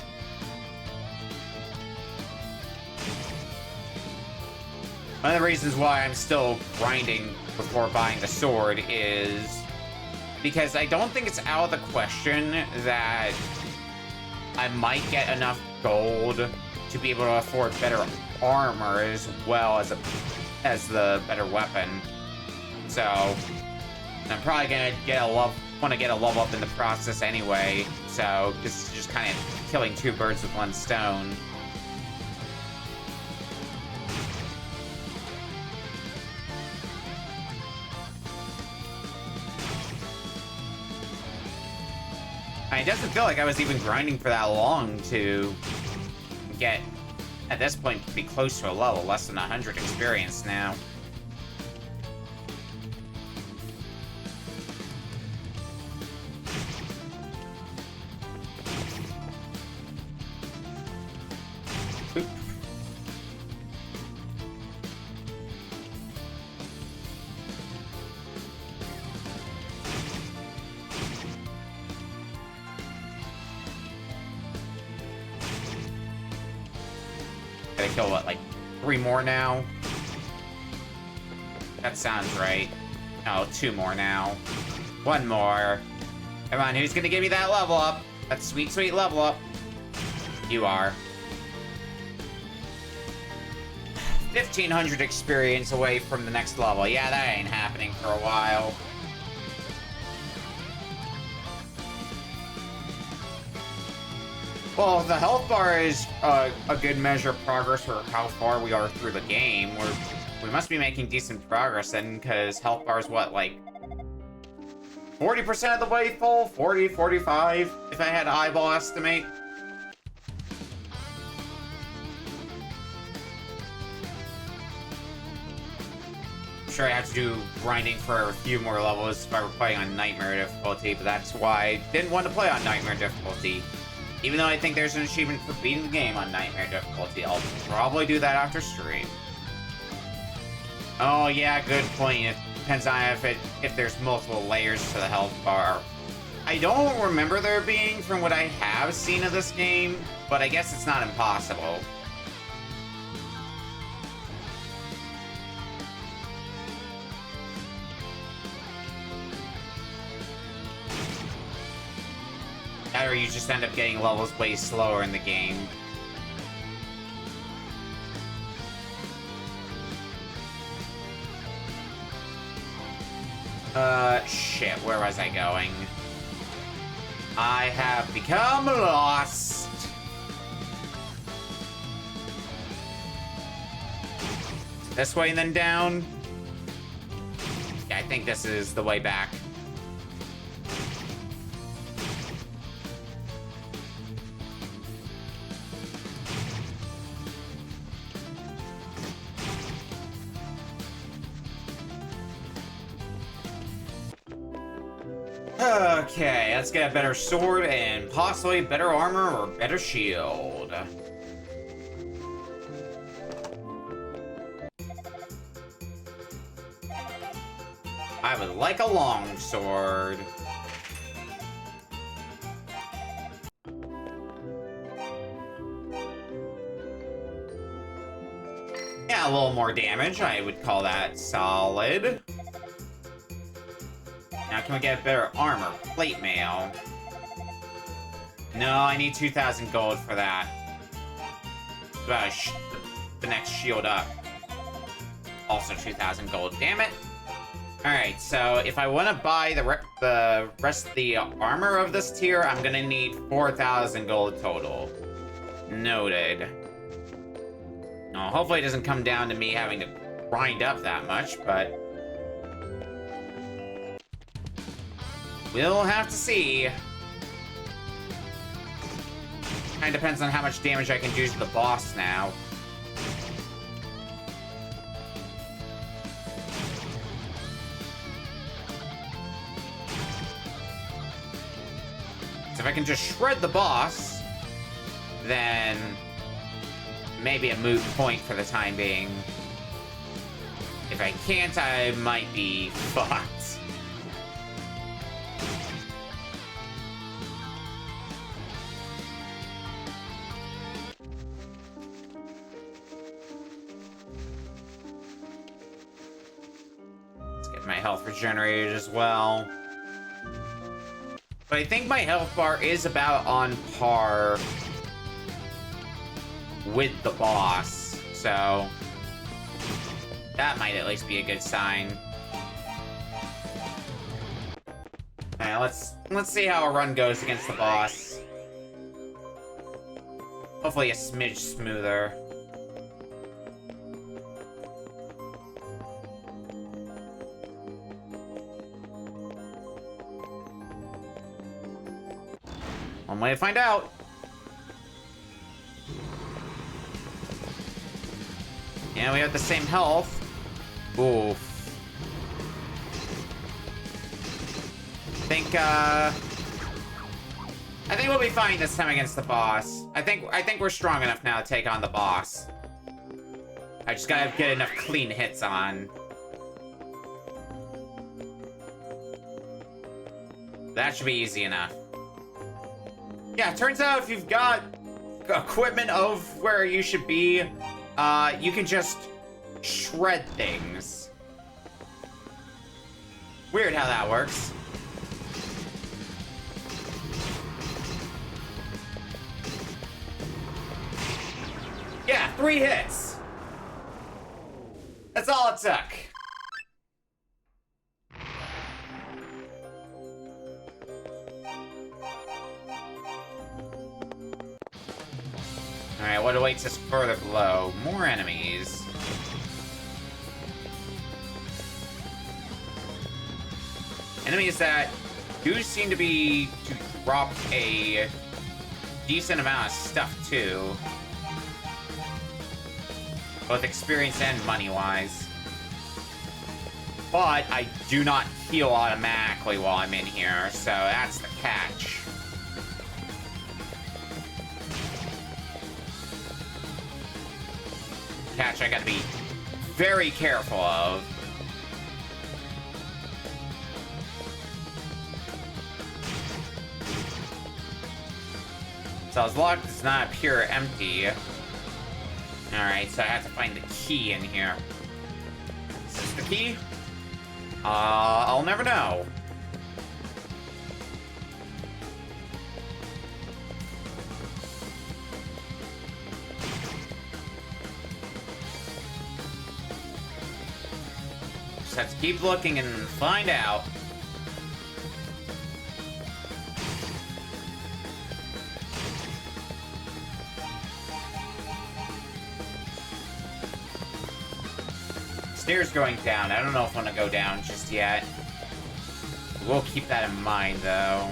One of the reasons why I'm still grinding before buying the sword is because I don't think it's out of the question that I might get enough gold to be able to afford better armor as well as the better weapon. So I'm probably gonna want to get a level up in the process anyway. So this is just kind of killing two birds with one stone. It doesn't feel like I was even grinding for that long to get, at this point, to be close to a level, less than 100 experience now. Oop. Gotta kill, what, like 3 more now? That sounds right. Oh, 2 more now. 1 more. Come on, who's gonna give me that level up? That sweet, sweet level up. You are. 1,500 experience away from the next level. Yeah, that ain't happening for a while. Well, the health bar is a good measure of progress for how far we are through the game. We must be making decent progress then, because health bar is what, like 40% of the way full? 40, 45, if I had to eyeball estimate. I'm sure I have to do grinding for a few more levels if I were playing on Nightmare difficulty, but that's why I didn't want to play on Nightmare difficulty. Even though I think there's an achievement for beating the game on Nightmare difficulty, I'll probably do that after stream. Oh yeah, good point. It depends on if there's multiple layers to the health bar. I don't remember there being from what I have seen of this game, but I guess it's not impossible. Or you just end up getting levels way slower in the game. Shit, where was I going? I have become lost. This way and then down? Yeah, I think this is the way back. Okay, let's get a better sword and possibly better armor or better shield. I would like a long sword. Yeah, a little more damage. I would call that solid. Now, can we get better armor? Plate mail. No, I need 2,000 gold for that. The next shield up. Also 2,000 gold. Damn it. Alright, so if I want to buy the rest of the armor of this tier, I'm going to need 4,000 gold total. Noted. Now, hopefully it doesn't come down to me having to grind up that much, but we'll have to see. Kinda depends on how much damage I can do to the boss now. can just shred the boss, then maybe a moot point for the time being. If I can't, I might be fucked. Let's get my health regenerated as well. But I think my health bar is about on par with the boss, so that might at least be a good sign. Alright, let's see how a run goes against the boss. Hopefully a smidge smoother. One way to find out. Yeah, we have the same health. Oof. I think we'll be fine this time against the boss. I think we're strong enough now to take on the boss. I just gotta get enough clean hits on. That should be easy enough. Yeah, it turns out if you've got equipment of where you should be, you can just shred things. Weird how that works. Yeah, 3 hits. That's all it took. Alright, what awaits us further below? More enemies. Enemies that do seem to drop a decent amount of stuff, too. Both experience and money-wise. But I do not heal automatically while I'm in here, so that's the catch. Catch I gotta be very careful of. So as long as it's not pure empty. Alright, so I have to find the key in here. Is this the key? I'll never know. Just have to keep looking and find out. Stairs going down. I don't know if I want to go down just yet. We'll keep that in mind, though.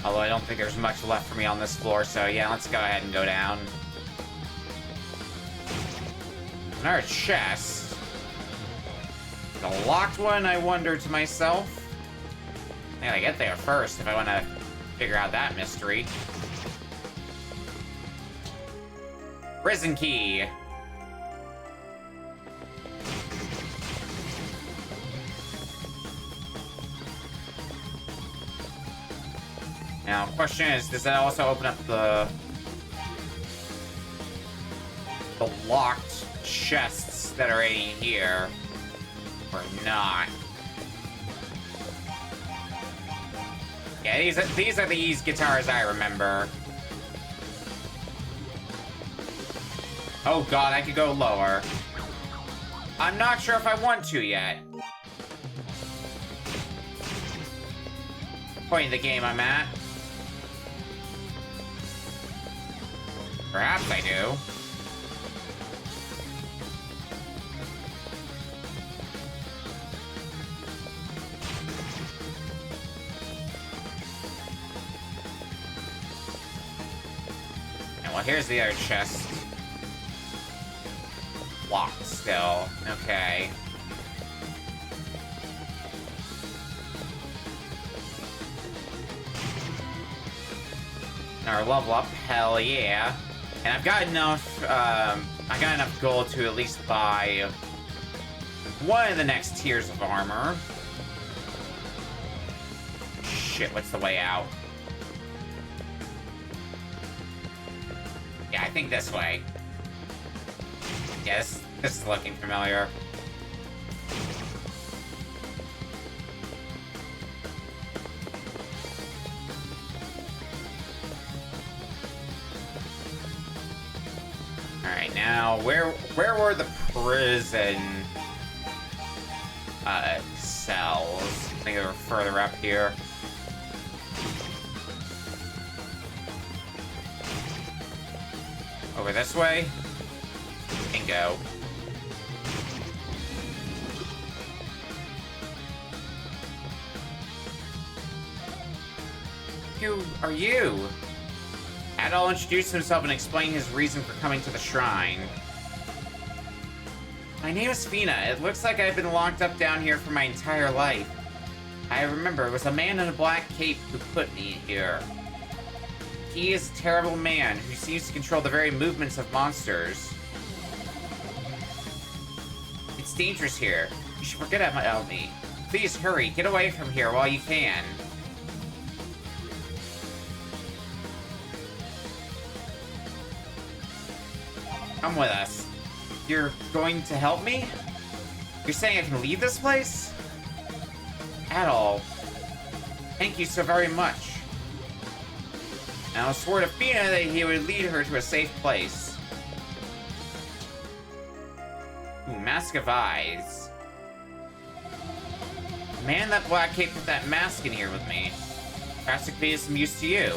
Although I don't think there's much left for me on this floor, so yeah, let's go ahead and go down. Another chest. The locked one, I wonder to myself. I gotta get there first if I want to figure out that mystery. Prison key. Now, question is, does that also open up the locked chests that are in here, or not? Yeah, these are the Ys guitars I remember. Oh god, I could go lower. I'm not sure if I want to yet. Point of the game I'm at. Perhaps I do. And well, here's the other chest. Locked still. Okay. Or level up, hell yeah. And I've got enough, I got enough gold to at least buy one of the next tiers of armor. Shit, what's the way out? Yeah, I think this way. Yes, this is looking familiar. Alright, now, where were the prison cells? I think they were further up here. Over this way? Bingo. Who are you? Adol introduced himself and explained his reason for coming to the shrine. My name is Fina. It looks like I've been locked up down here for my entire life. I remember, it was a man in a black cape who put me here. He is a terrible man who seems to control the very movements of monsters. It's dangerous here. You should forget about me. Please hurry, get away from here while you can. Come with us. You're going to help me? You're saying I can leave this place? Adol. Thank you so very much. Now, I swore to Fina that he would lead her to a safe place. Ooh, Mask of Eyes. Man, that black cape put that mask in here with me. Perhaps it could be of some use to you.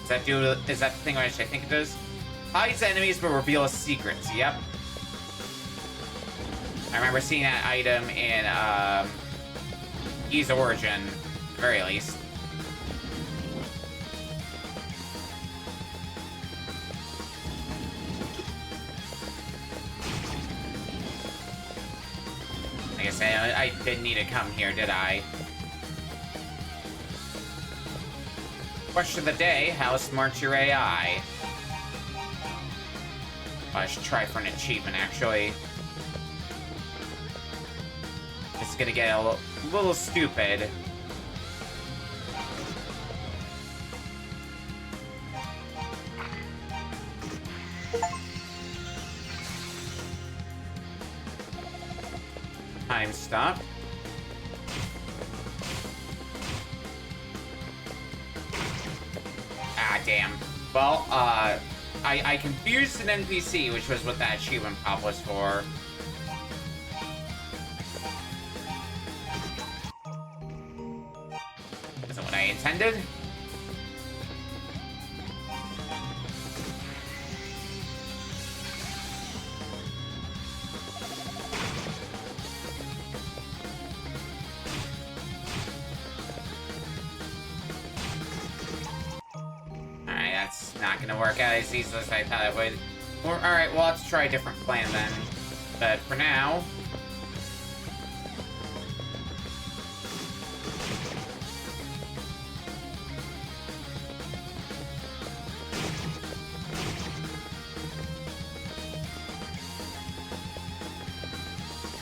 Is that the thing which I think it does? Hides enemies but reveals secrets, yep. I remember seeing that item in, Ys Origin, at the very least. I guess I didn't need to come here, did I? Question of the day, how smart your AI? I should try for an achievement, actually. It's gonna get a little stupid. Time stop. Ah, damn. Well, I confused an NPC, which was what that achievement pop was for. Isn't what I intended. Not gonna work out as easily as I thought it would. Alright, well, let's try a different plan then. But for now...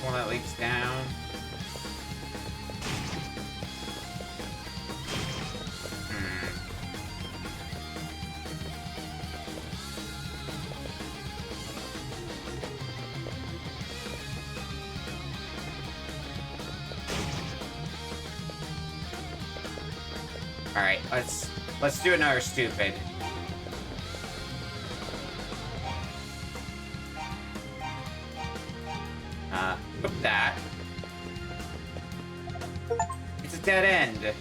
one that leads down. Alright, let's do another stupid. Book that. It's a dead end.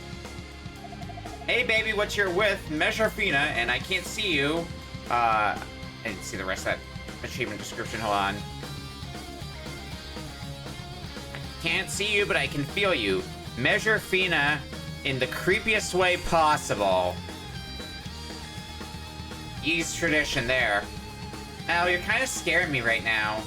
Hey baby, what you're with? Measure Fina, and I can't see you. I didn't see the rest of that achievement description, hold on. I can't see you, but I can feel you. Measure Fina in the creepiest way possible. Ys tradition there. Al, you're kind of scaring me right now.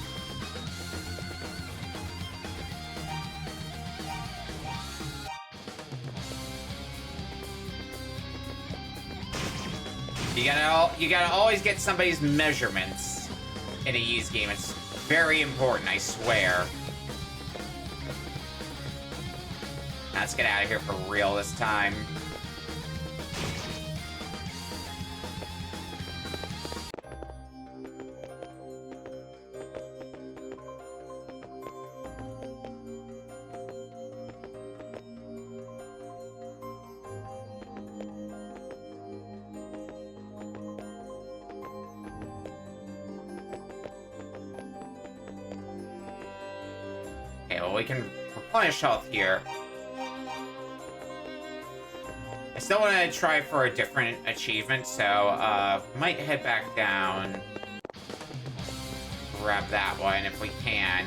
You gotta always get somebody's measurements in a Ys game. It's very important, I swear. Let's get out of here for real this time. Okay, well, we can replenish health here. I still want to try for a different achievement, so might head back down. Grab that one if we can.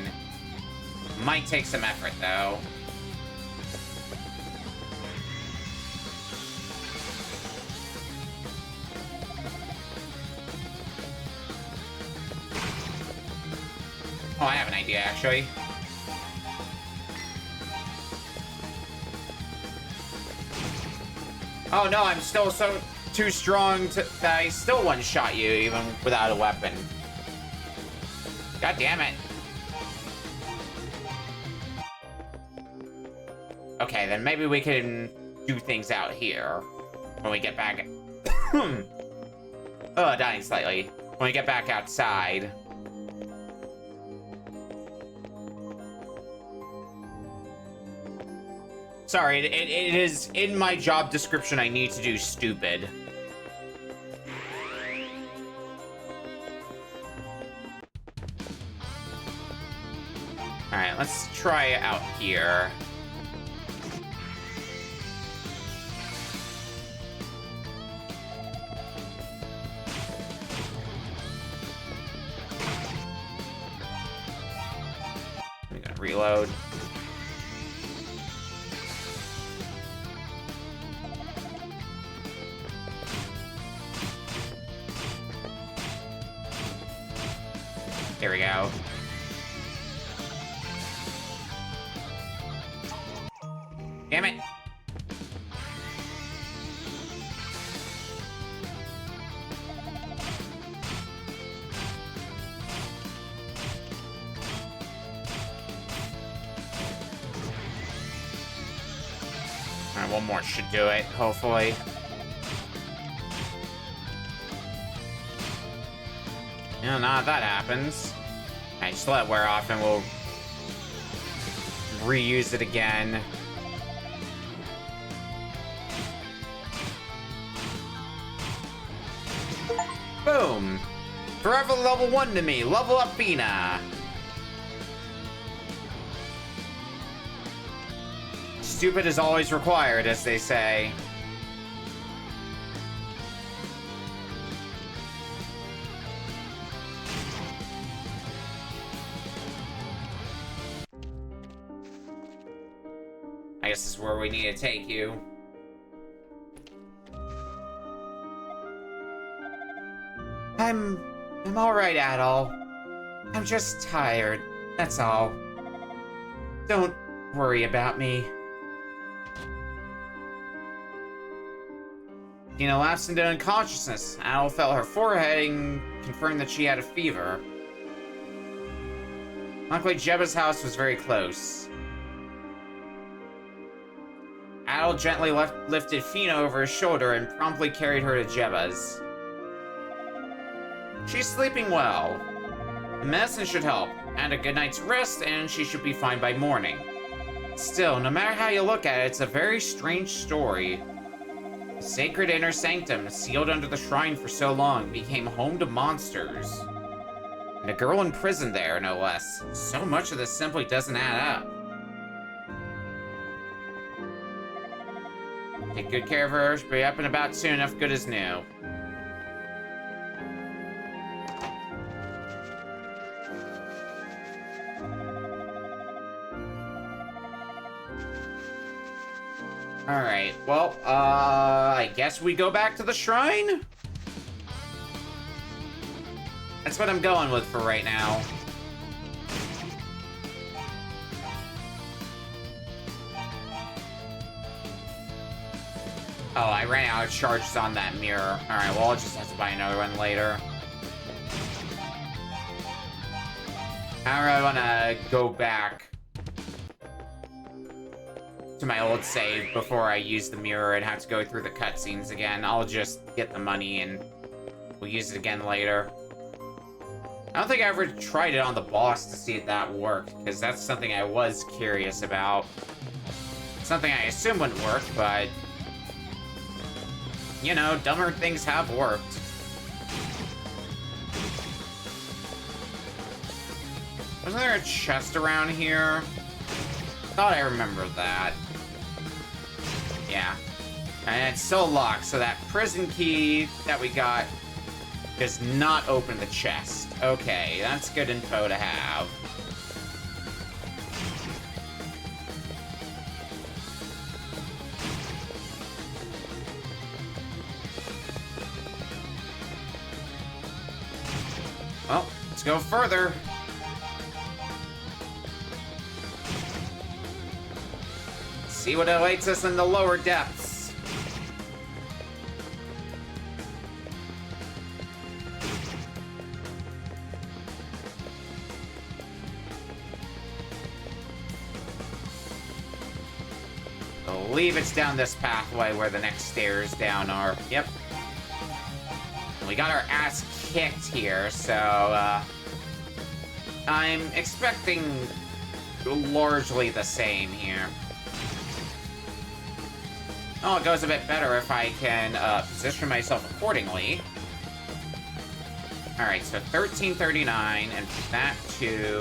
Might take some effort, though. Oh, I have an idea, actually. Oh no, I'm still too strong that I still one-shot you even without a weapon. God damn it. Okay, then maybe we can do things out here when we get back. Dying slightly. When we get back outside. Sorry, it is in my job description I need to do stupid. Alright, let's try it out here. I'm gonna reload. There we go. Damn it. Alright, one more should do it, hopefully. Yeah, nah, that happens. Alright, just let it wear off and we'll reuse it again. Boom! Forever level 1 to me. Level up Fina. Stupid is always required, as they say. I guess this is where we need to take you. I'm alright, Adol. I'm just tired, that's all. Don't worry about me. Tina lapsed into unconsciousness. Adol felt her forehead and confirmed that she had a fever. Luckily, Jeba's house was very close. Adol gently lifted Fina over his shoulder and promptly carried her to Jeba's. She's sleeping well. The medicine should help, and a good night's rest, and she should be fine by morning. Still, no matter how you look at it, it's a very strange story. The sacred inner sanctum, sealed under the shrine for so long, became home to monsters. And a girl imprisoned there, no less. So much of this simply doesn't add up. Take good care of her, she'll be up and about soon enough, good as new. Alright, well, I guess we go back to the shrine? That's what I'm going with for right now. Oh, I ran out of charges on that mirror. Alright, well, I'll just have to buy another one later. How do I want to go back to my old save before I use the mirror and have to go through the cutscenes again? I'll just get the money and we'll use it again later. I don't think I ever tried it on the boss to see if that worked, because that's something I was curious about. Something I assume wouldn't work, but... you know, dumber things have worked. Wasn't there a chest around here? Thought I remembered that. Yeah. And it's still locked, so that prison key that we got does not open the chest. Okay, that's good info to have. Well, let's go further. See what awaits us in the lower depths. I believe it's down this pathway where the next stairs down are. Yep. We got our ass kicked here, so, I'm expecting largely the same here. Oh, it goes a bit better if I can, position myself accordingly. Alright, so 1339, and that to...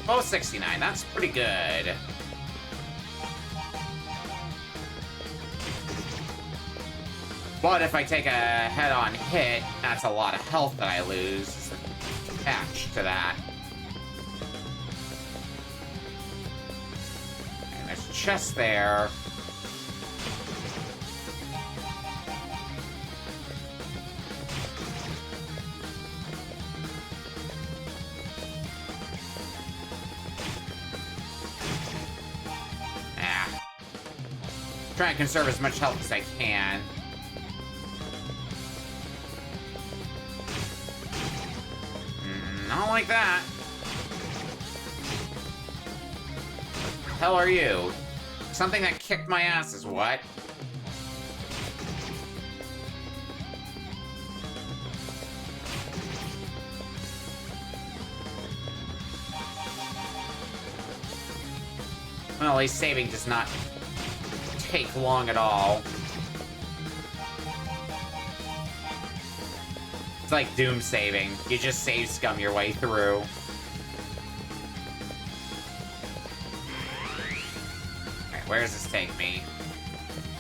1269, that's pretty good. But if I take a head-on hit, that's a lot of health that I lose attached to that. And there's a chest there. Try and conserve as much health as I can. Not like that. What the hell are you? Something that kicked my ass is what? Well, at least saving does not take long at all. It's like Doom saving. You just save scum your way through. Alright, where does this take me?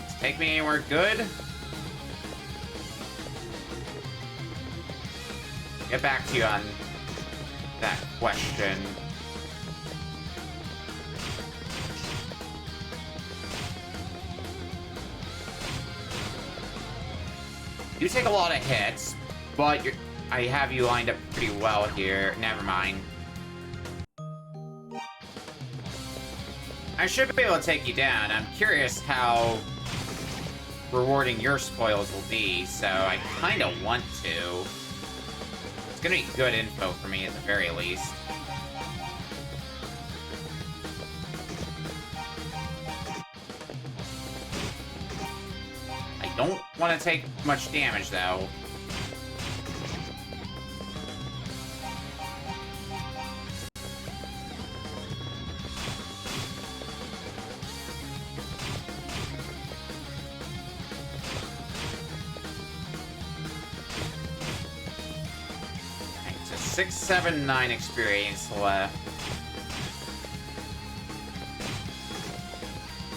Does it take me anywhere good? Get back to you on that question. You take a lot of hits, but I have you lined up pretty well here. Never mind. I should be able to take you down. I'm curious how rewarding your spoils will be, so I kind of want to. It's gonna be good info for me at the very least. I don't want to take much damage, though. Right, so 679 experience left.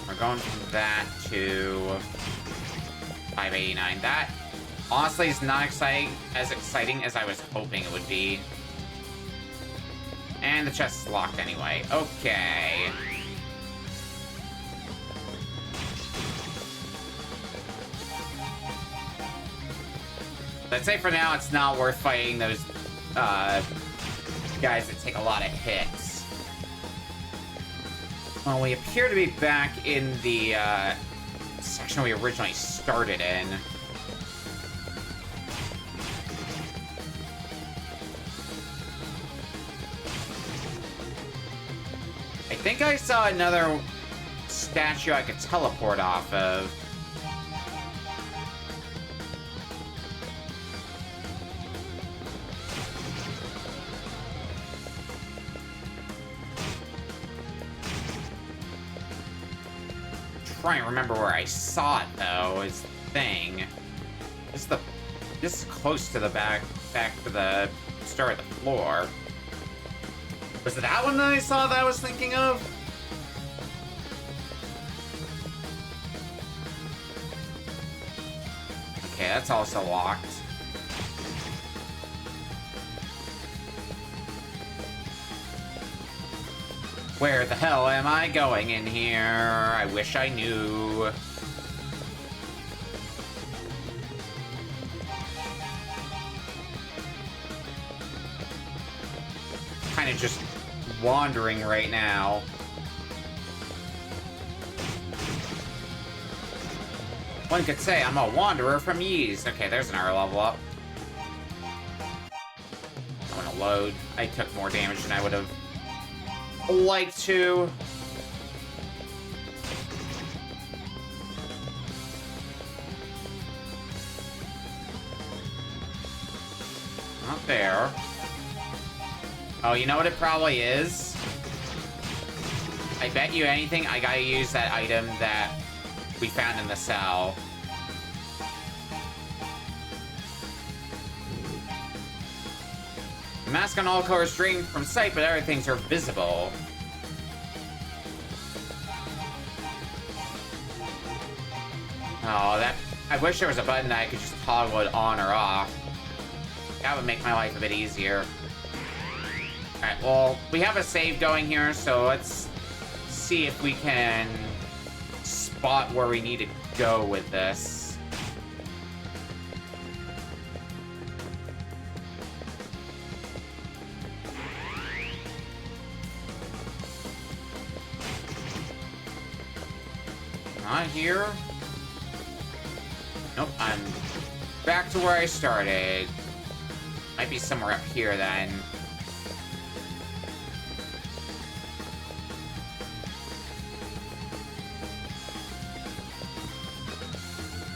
We're going from that to 589. That honestly is not as exciting as I was hoping it would be. And the chest is locked anyway. Okay. I'd say for now it's not worth fighting those guys that take a lot of hits. Well, we appear to be back in the section we originally started in. I think I saw another statue I could teleport off of. Trying to remember where I saw it though is the thing. This is close to the back to the start of the floor. Was it that one that I saw that I was thinking of? Okay, that's also locked. Where the hell am I going in here? I wish I knew. Kind of just wandering right now. One could say I'm a wanderer from Ys. Okay, there's another level up. I want to load. I took more damage than I would have liked to. Not there. Oh, you know what it probably is? I bet you anything I gotta use that item that we found in the cell. The mask on all colors drained from sight, but other things are visible. Oh, I wish there was a button that I could just toggle it on or off. That would make my life a bit easier. Alright, well, we have a save going here, so let's see if we can spot where we need to go with this. Not here. Nope, I'm back to where I started. Might be somewhere up here then.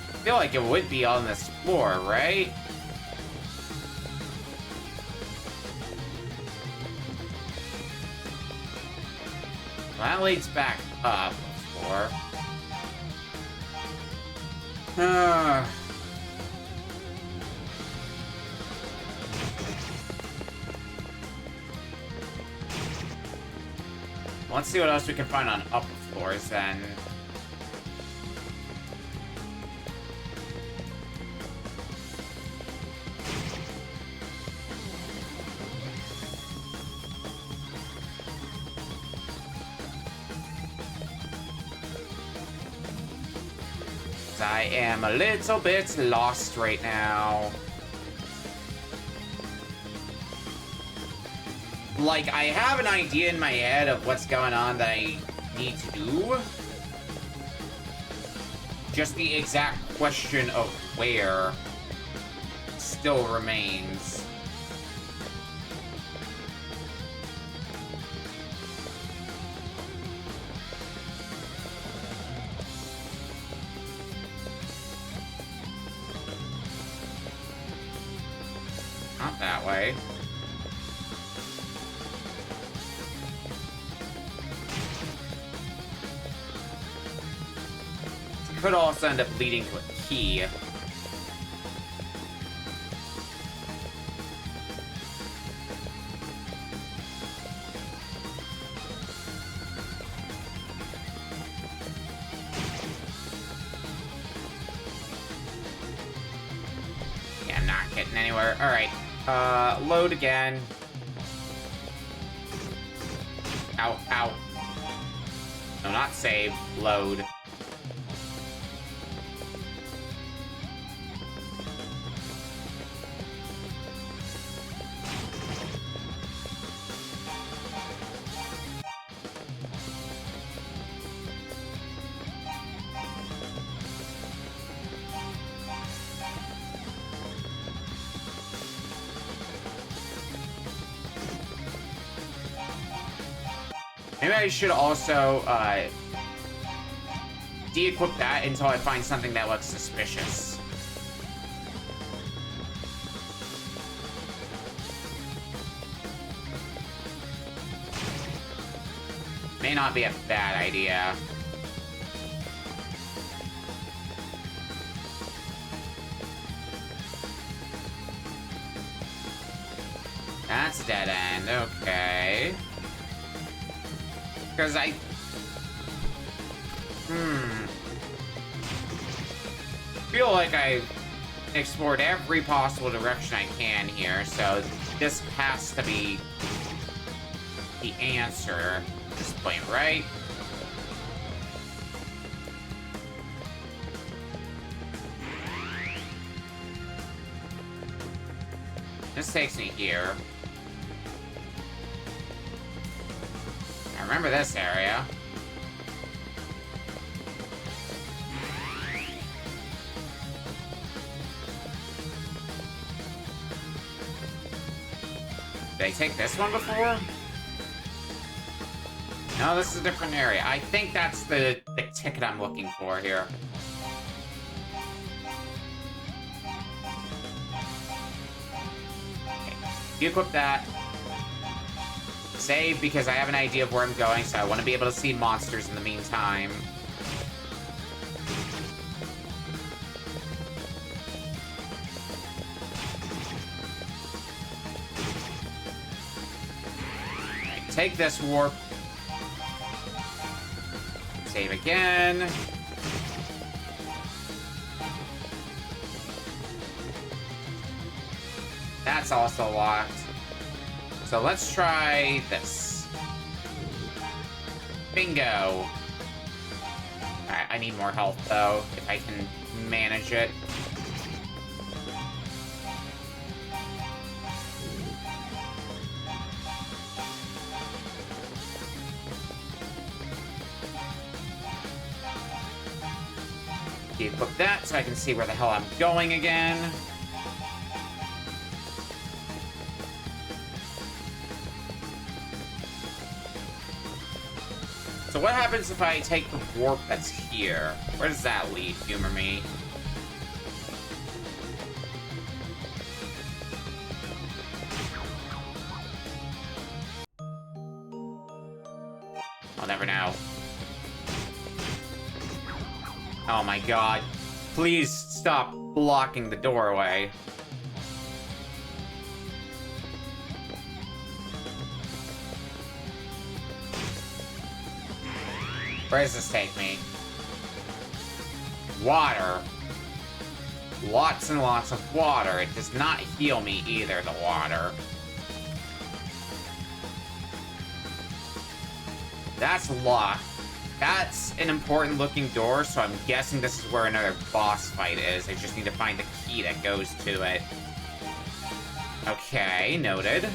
I feel like it would be on this floor, right? Well, that leads back up the floor. Let's see what else we can find on upper floors then. I am a little bit lost right now. Like, I have an idea in my head of what's going on that I need to do. Just the exact question of where still remains. Not that way. Could also end up leading to a key. Yeah, I'm not getting anywhere. Alright. Load again. Ow, ow. No, not save. Load. Maybe I should also, de-equip that until I find something that looks suspicious. May not be a bad idea. That's a dead end, okay. Because I... feel like I've explored every possible direction I can here, so this has to be the answer at this point, right? This takes me here. I remember this area. Did I take this one before? No, this is a different area. I think that's the ticket I'm looking for here. Okay. You equip that. Save, because I have an idea of where I'm going, so I want to be able to see monsters in the meantime. Take this warp. Save again. That's also locked. So let's try this. Bingo. Alright, I need more health though, if I can manage it. Equip that so I can see where the hell I'm going again. So what happens if I take the warp that's here? Where does that lead? Humor me. I'll never know. Oh my god. Please stop blocking the doorway. Where does this take me? Water. Lots and lots of water. It does not heal me either, the water. That's locked. That's an important looking door, so I'm guessing this is where another boss fight is. I just need to find the key that goes to it. Okay, noted.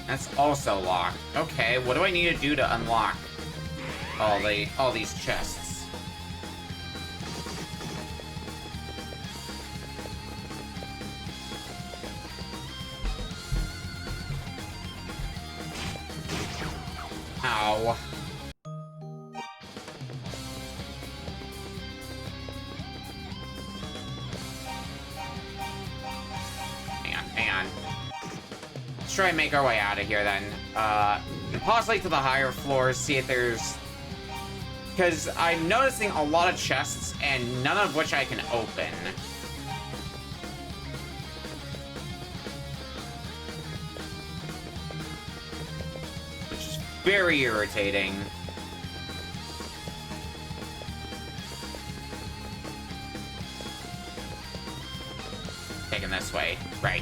That's also locked. Okay, what do I need to do to unlock all these chests? Ow. Hang on. Let's try and make our way out of here then. Possibly to the higher floors, see if there's... Because I'm noticing a lot of chests, and none of which I can open. Very irritating. Taking this way. Right.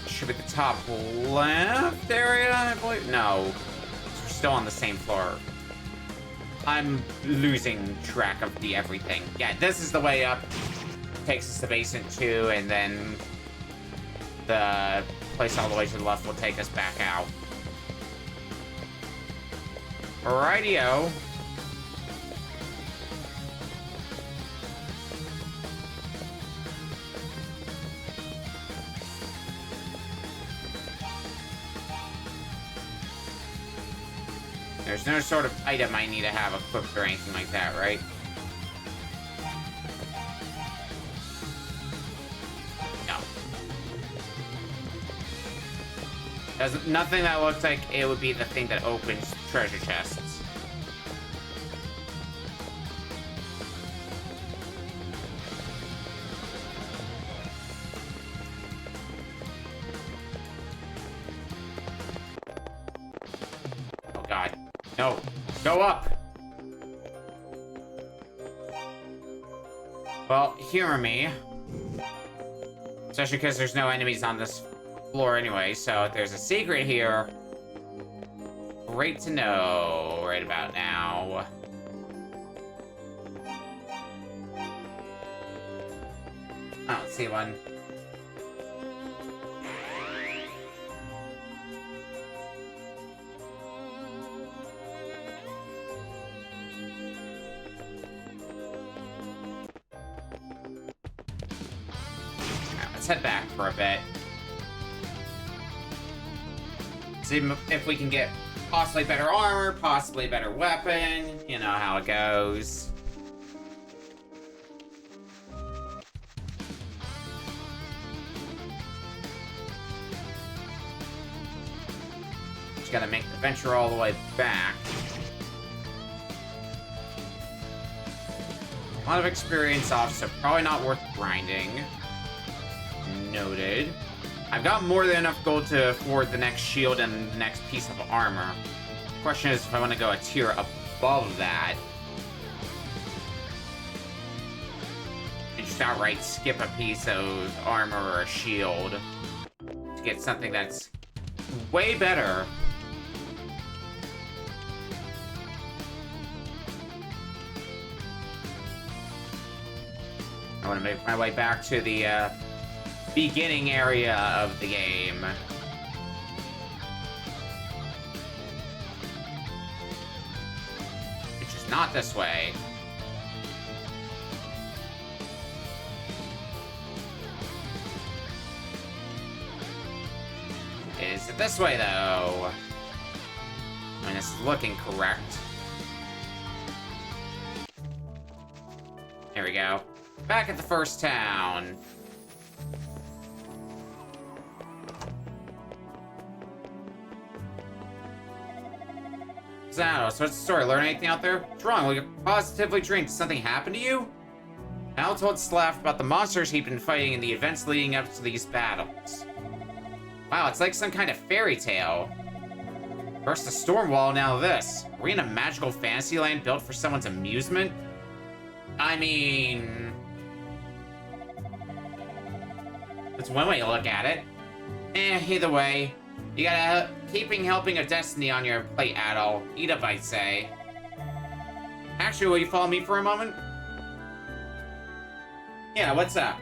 Should be the top left area, I believe? No. We're still on the same floor. I'm losing track of the everything. Yeah, this is the way up. Takes us to Basement 2, and then the place all the way to the left will take us back out. Rightio. There's no sort of item I need to have equipped or anything like that, right? No. Nothing that looks like it would be the thing that opens treasure chests. Oh god. No. Go up! Well, humor me. Especially because there's no enemies on this floor anyway, so if there's a secret here, great to know right about now. I don't see one. Let's head back for a bit. See if we can get possibly better armor, possibly a better weapon. You know how it goes. Just gotta make the venture all the way back. A lot of experience off, so probably not worth grinding. Noted. I've got more than enough gold to afford the next shield and the next piece of armor. Question is if I want to go a tier above that. And just outright skip a piece of armor or a shield to get something that's way better. I want to make my way back to the beginning area of the game. Which is not this way. Is it this way, though? I mean, this is looking correct. There we go. Back at the first town. Zato, so what's the story? Learn anything out there? What's wrong? We positively dreamed. Did something happen to you? Al told Slav about the monsters he'd been fighting in the events leading up to these battles. Wow, it's like some kind of fairy tale. First the storm wall, now this. Are we in a magical fantasy land built for someone's amusement? I mean... that's one way to look at it. Either way. You gotta keeping helping a destiny on your plate, Adol. Eat up, I'd say. Actually, will you follow me for a moment? Yeah, what's up?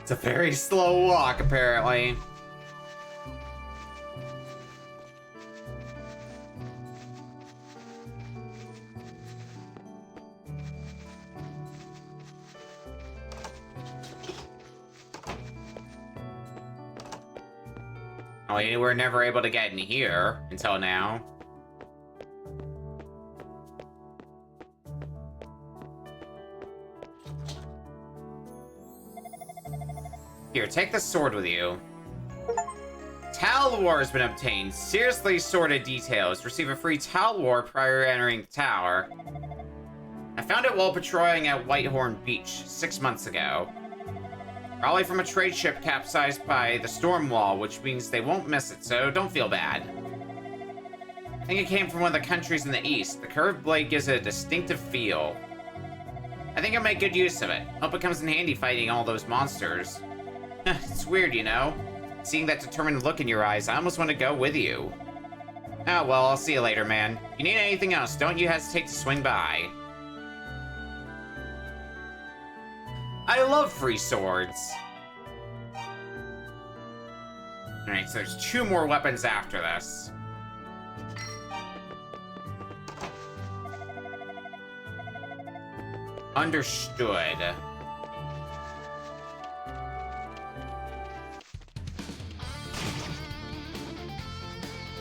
It's a very slow walk, apparently. Oh, we were never able to get in here until now. Here, take the sword with you. Towel War has been obtained. Seriously sorted details. Receive a free Towel War prior to entering the tower. I found it while patrolling at Whitehorn Beach 6 months ago. Probably from a trade ship capsized by the storm wall, which means they won't miss it, so don't feel bad. I think it came from one of the countries in the east. The curved blade gives it a distinctive feel. I think I'll make good use of it. Hope it comes in handy fighting all those monsters. It's weird, you know? Seeing that determined look in your eyes, I almost want to go with you. Oh, well, I'll see you later, man. If you need anything else, don't you hesitate to swing by. I love free swords. Alright, so there's 2 more weapons after this. Understood.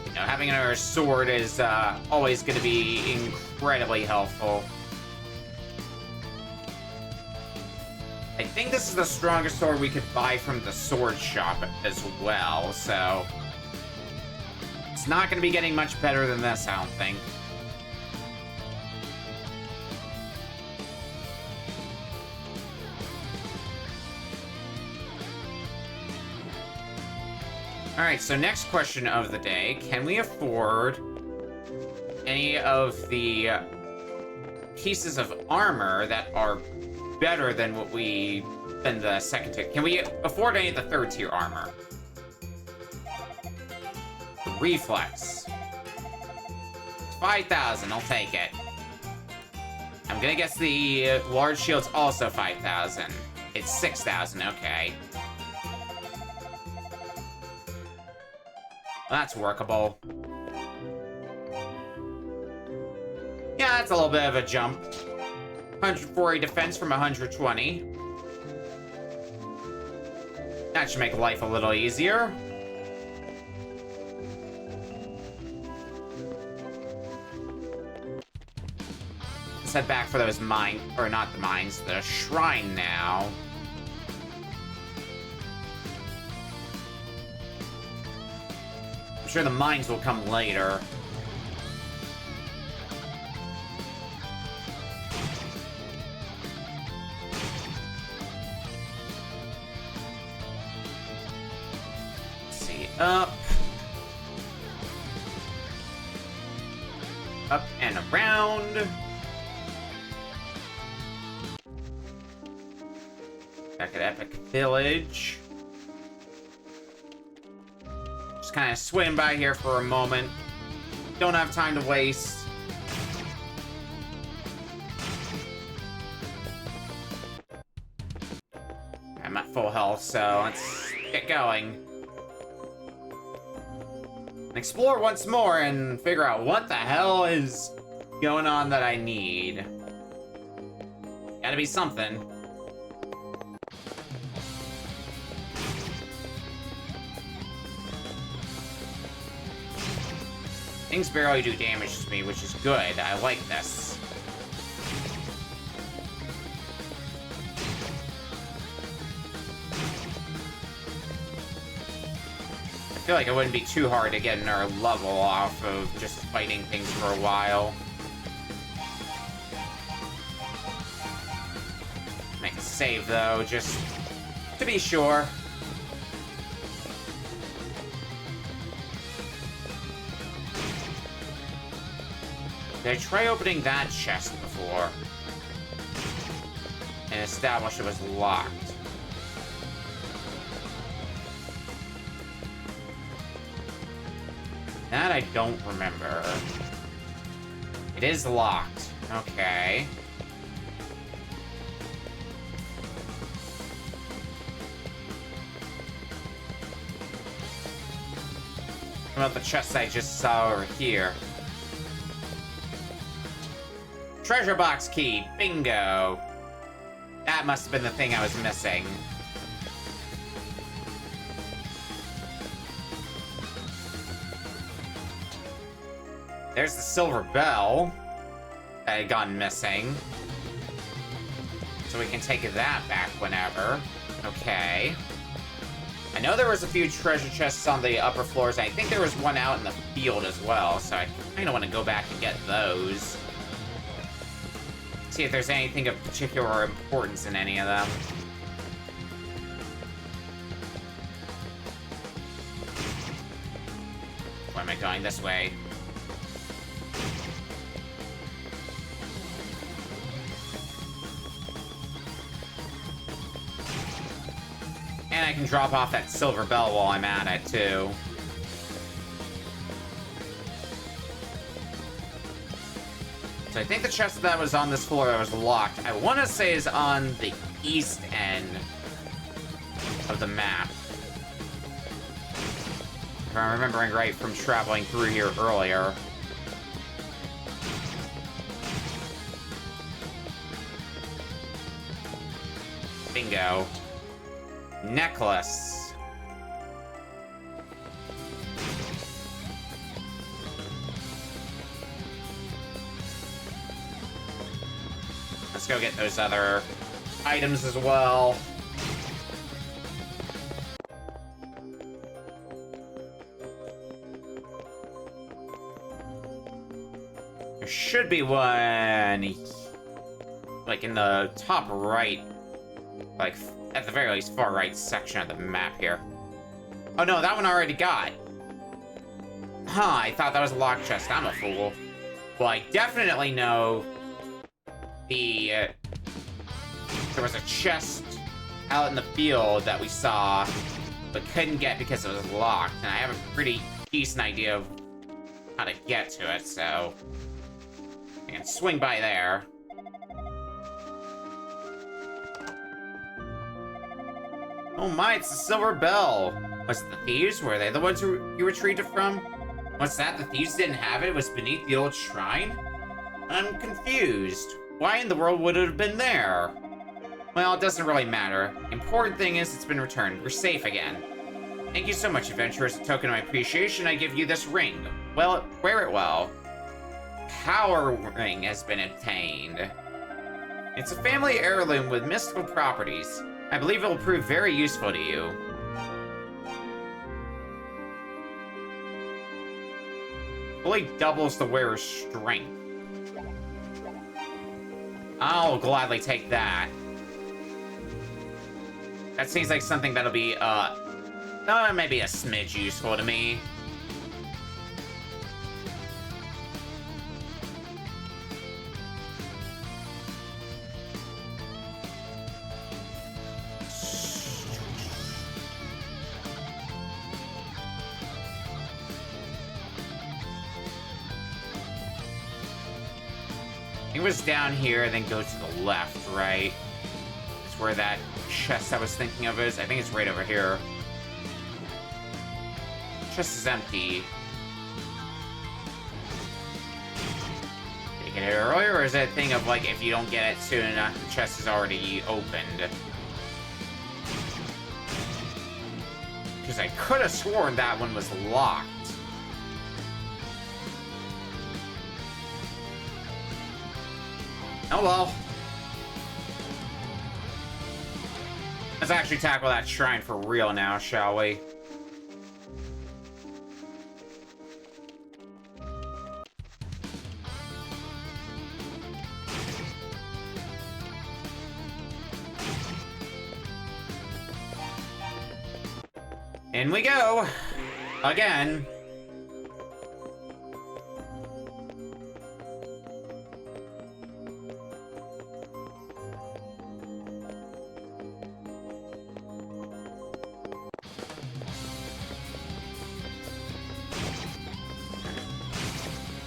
You know, having another sword is always going to be incredibly helpful. I think this is the strongest sword we could buy from the sword shop as well, so... It's not going to be getting much better than this, I don't think. Alright, so next question of the day. Can we afford any of the pieces of armor that are better than than the second tier? Can we afford any of the third tier armor? Reflex. 5,000, I'll take it. I'm gonna guess the large shield's also 5,000. It's 6,000, okay. Well, that's workable. Yeah, that's a little bit of a jump. 140 defense from 120. That should make life a little easier. Let's head back for those mines, or not the mines, the shrine now. I'm sure the mines will come later. Up. Up and around. Back at Epic Village. Just kind of swim by here for a moment. Don't have time to waste. I'm at full health, so let's get going. Explore once more and figure out what the hell is going on that I need. Gotta be something. Things barely do damage to me, which is good. I like this. I feel like it wouldn't be too hard to get another level off of just fighting things for a while. Make a save, though, just to be sure. Did I try opening that chest before? And establish it was locked. That I don't remember. It is locked. Okay. What about the chest I just saw over here? Treasure box key. Bingo. That must have been the thing I was missing. There's the silver bell that had gone missing. So we can take that back whenever. Okay. I know there was a few treasure chests on the upper floors. I think there was one out in the field as well, so I kind of want to go back and get those. See if there's anything of particular importance in any of them. Why am I going this way? And I can drop off that silver bell while I'm at it, too. So I think the chest that was on this floor that was locked, I want to say is on the east end of the map. If I'm remembering right from traveling through here earlier. Bingo. Necklace. Let's go get those other items as well. There should be one, like, in the top right, like, at the very least, far right section of the map here. Oh no, that one I already got. Huh, I thought that was a lock chest. I'm a fool. Well, I definitely know there was a chest out in the field that we saw, but couldn't get because it was locked, and I have a pretty decent idea of how to get to it, so I can swing by there. Oh my, it's the silver bell. Was it the thieves? Were they the ones who you retrieved it from? What's that? The thieves didn't have it? It was beneath the old shrine? I'm confused. Why in the world would it have been there? Well, it doesn't really matter. Important thing is it's been returned. We're safe again. Thank you so much, adventurer. As a token of my appreciation, I give you this ring. Well, wear it well. Power ring has been obtained. It's a family heirloom with mystical properties. I believe it will prove very useful to you. Fully doubles the wearer's strength. I'll gladly take that. That seems like something that'll be, maybe a smidge useful to me. It was down here, then go to the left, right? It's where that chest I was thinking of is. I think it's right over here. Chest is empty. Did you get it earlier, or is it a thing of, like, if you don't get it soon enough, the chest is already opened? Because I could have sworn that one was locked. Oh well. Let's actually tackle that shrine for real now, shall we? In we go! Again.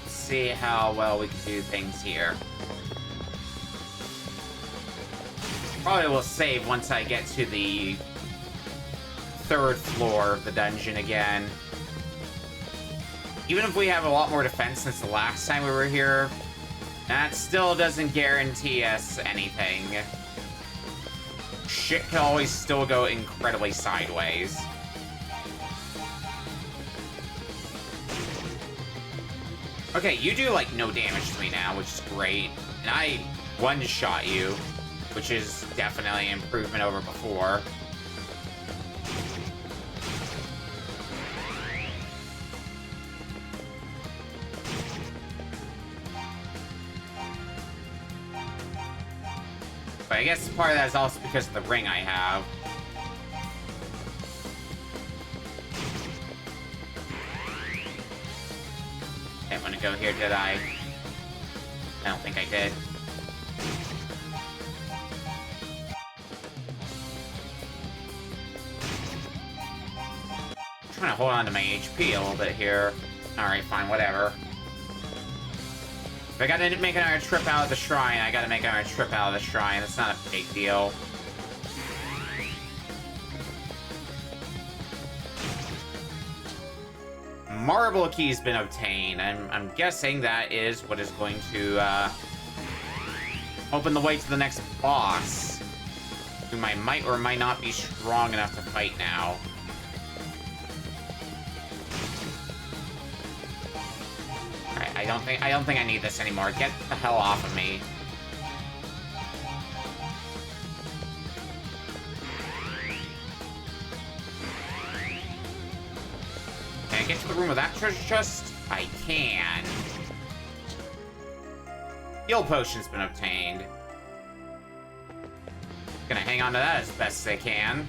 See how well we can do things here. Probably will save once I get to the third floor of the dungeon again. Even if we have a lot more defense since the last time we were here, that still doesn't guarantee us anything. Shit can always still go incredibly sideways. Okay, you do, like, no damage to me now, which is great. And I one-shot you, which is definitely an improvement over before. But I guess part of that is also because of the ring I have. Didn't want to go here, did I? I don't think I did. I'm trying to hold on to my HP a little bit here. Alright, fine, whatever. If I gotta make another trip out of the shrine, I gotta make another trip out of the shrine. That's not a big deal. Marble key's been obtained. I'm guessing that is what is going to open the way to the next boss, whom I might or might not be strong enough to fight now. Alright, I don't think I need this anymore. Get the hell off of me. Can I get to the room with that treasure chest? I can. Heal potion's been obtained. Gonna hang on to that as best as I can.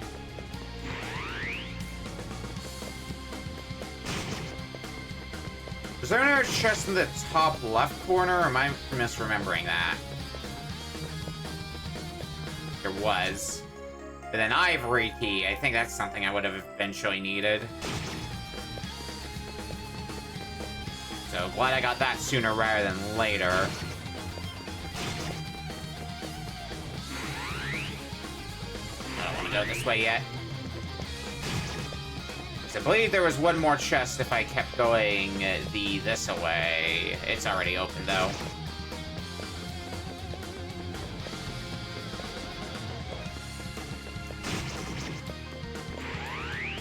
Is there another chest in the top left corner, or am I misremembering that? There was. But an ivory key, I think that's something I would have eventually needed. So glad I got that sooner rather than later. I don't want to go this way yet. I believe there was one more chest if I kept going this way. It's already open though.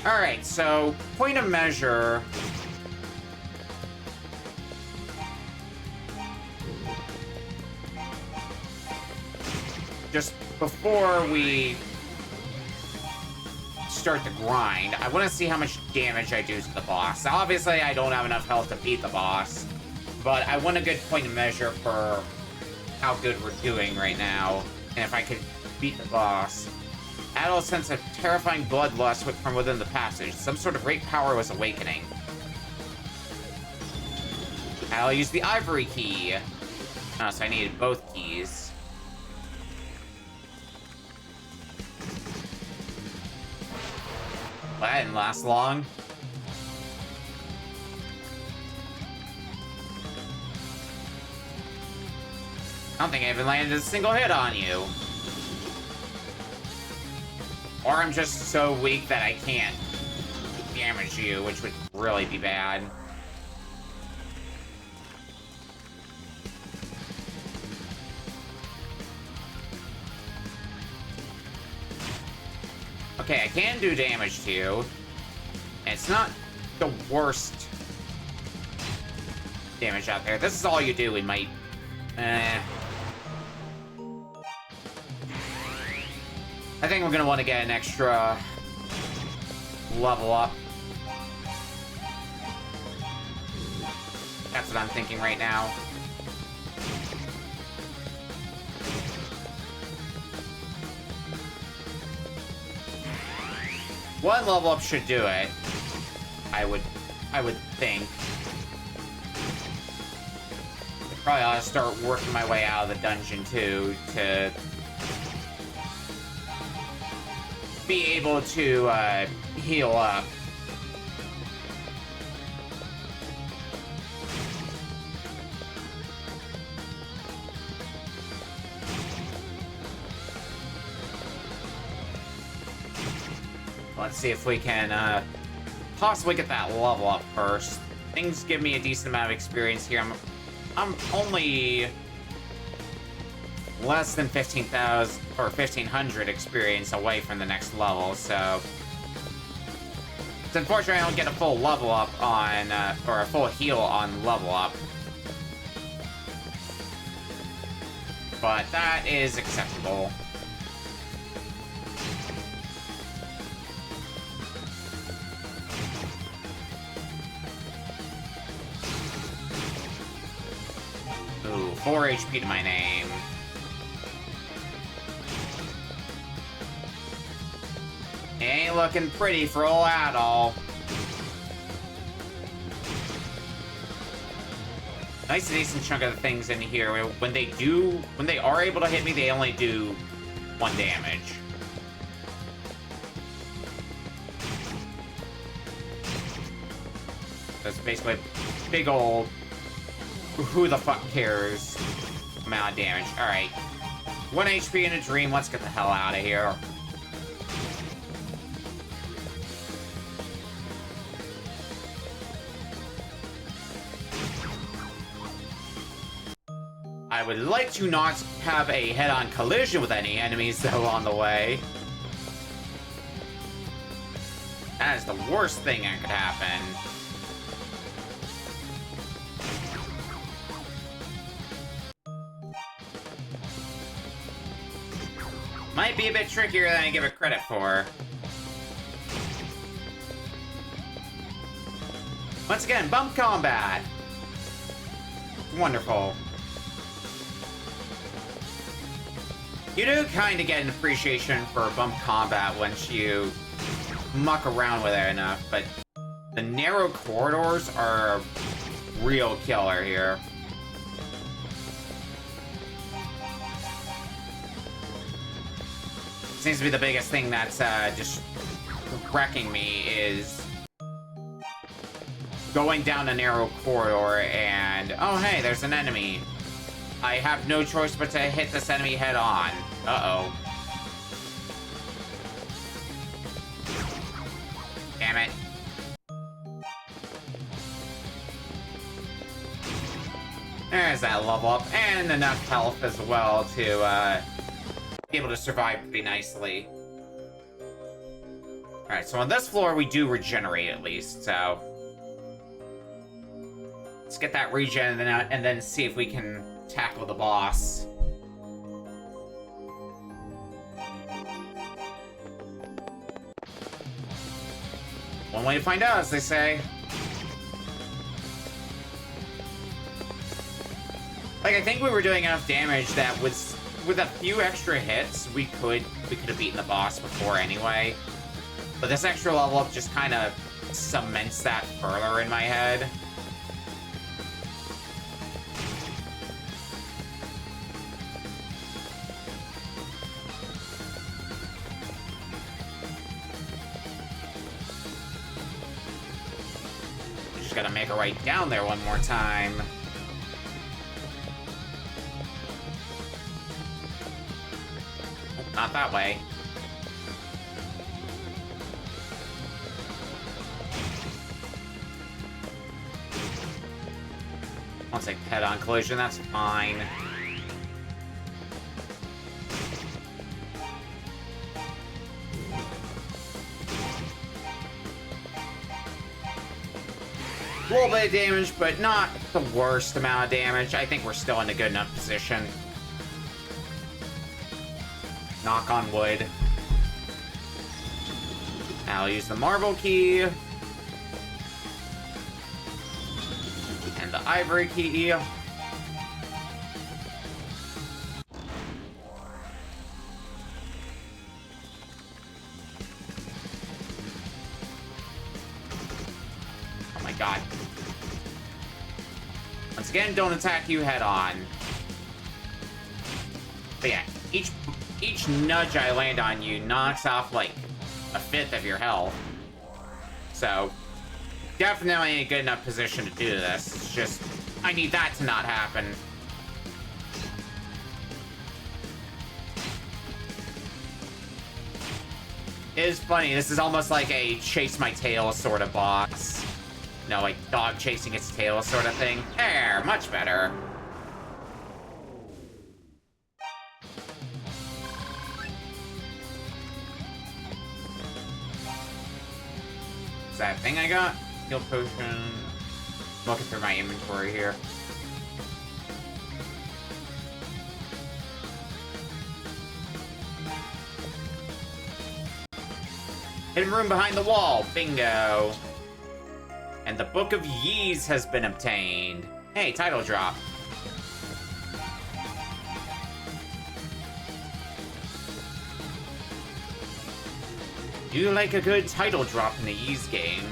Alright, so point of measure. Just before we start the grind, I want to see how much damage I do to the boss. Now, obviously, I don't have enough health to beat the boss, but I want a good point of measure for how good we're doing right now, and if I could beat the boss. Add a sense of terrifying bloodlust from within the passage. Some sort of great power was awakening. I'll use the ivory key. Oh, so I needed both keys. Well, that didn't last long. I don't think I even landed a single hit on you. Or I'm just so weak that I can't damage you, which would really be bad. Okay, I can do damage to you. And it's not the worst damage out there. This is all you do, we might... I think we're gonna want to get an extra level up. That's what I'm thinking right now. One level up should do it. I would think. Probably ought to start working my way out of the dungeon too to be able to heal up. Let's see if we can possibly get that level up first. Things give me a decent amount of experience here. I'm only less than 15,000 or 1,500 experience away from the next level, so it's unfortunate I don't get a full level up on or a full heal on level up, but that is acceptable. Ooh, 4 HP to my name. Ain't looking pretty for ol' Adol. Nice decent chunk of the things in here. When they are able to hit me, they only do 1 damage. That's basically a big old who the fuck cares amount of damage. Alright. 1 HP in a dream. Let's get the hell out of here. I would like to not have a head-on collision with any enemies, though, on the way. That is the worst thing that could happen. Might be a bit trickier than I give it credit for. Once again, bump combat. Wonderful. You do kind of get an appreciation for bump combat once you muck around with it enough, but the narrow corridors are a real killer here. Seems to be the biggest thing that's just wrecking me is going down a narrow corridor and, oh hey, there's an enemy. I have no choice but to hit this enemy head on. Uh-oh. Damn it. There's that level up, and enough health as well to be able to survive pretty nicely. Alright, so on this floor we do regenerate at least, so let's get that regen and then see if we can tackle the boss. One way to find out, as they say. Like, I think we were doing enough damage that with a few extra hits, we could have beaten the boss before anyway. But this extra level up just kind of cements that further in my head. Just gotta make our way down there one more time. Not that way. I'll take head-on collision, that's fine. A little bit of damage, but not the worst amount of damage. I think we're still in a good enough position. Knock on wood. I'll use the marble key. And the ivory key. Oh my god. Once again, don't attack you head on. But yeah, each nudge I land on you knocks off, like, 1/5 of your health. So, definitely in a good enough position to do this. It's just, I need that to not happen. It is funny, this is almost like a chase my tail sort of boss. You know, like dog chasing its tail sort of thing. There, much better. Is that thing I got? Heal potion. I'm looking through my inventory here. Hidden room behind the wall. Bingo. And the Book of Ys has been obtained. Hey, title drop. Do like a good title drop in the Ys game.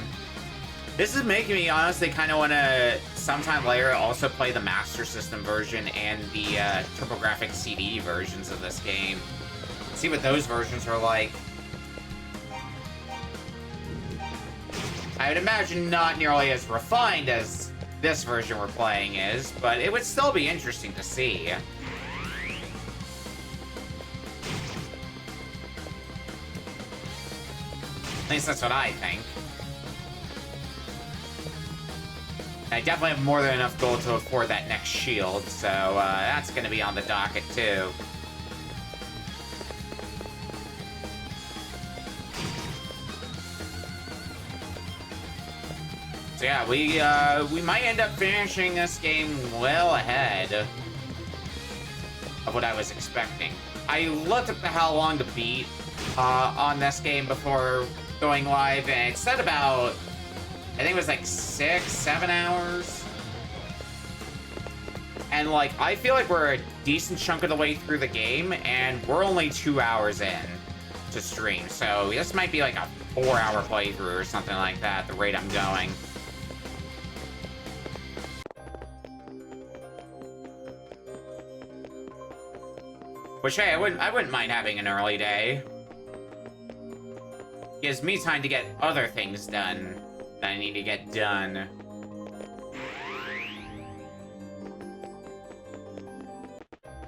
This is making me honestly kind of want to, sometime later, also play the Master System version and the TurboGrafx CD versions of this game. See what those versions are like. I would imagine not nearly as refined as this version we're playing is, but it would still be interesting to see. At least that's what I think. I definitely have more than enough gold to afford that next shield, so that's going to be on the docket too. So yeah, we might end up finishing this game well ahead of what I was expecting. I looked up how long to beat on this game before going live, and it said about, I think it was like 6-7 hours. And like, I feel like we're a decent chunk of the way through the game, and we're only 2 hours in to stream. So this might be like a 4-hour playthrough or something like that, at the rate I'm going. Which, hey, I wouldn't mind having an early day. Gives me time to get other things done that I need to get done.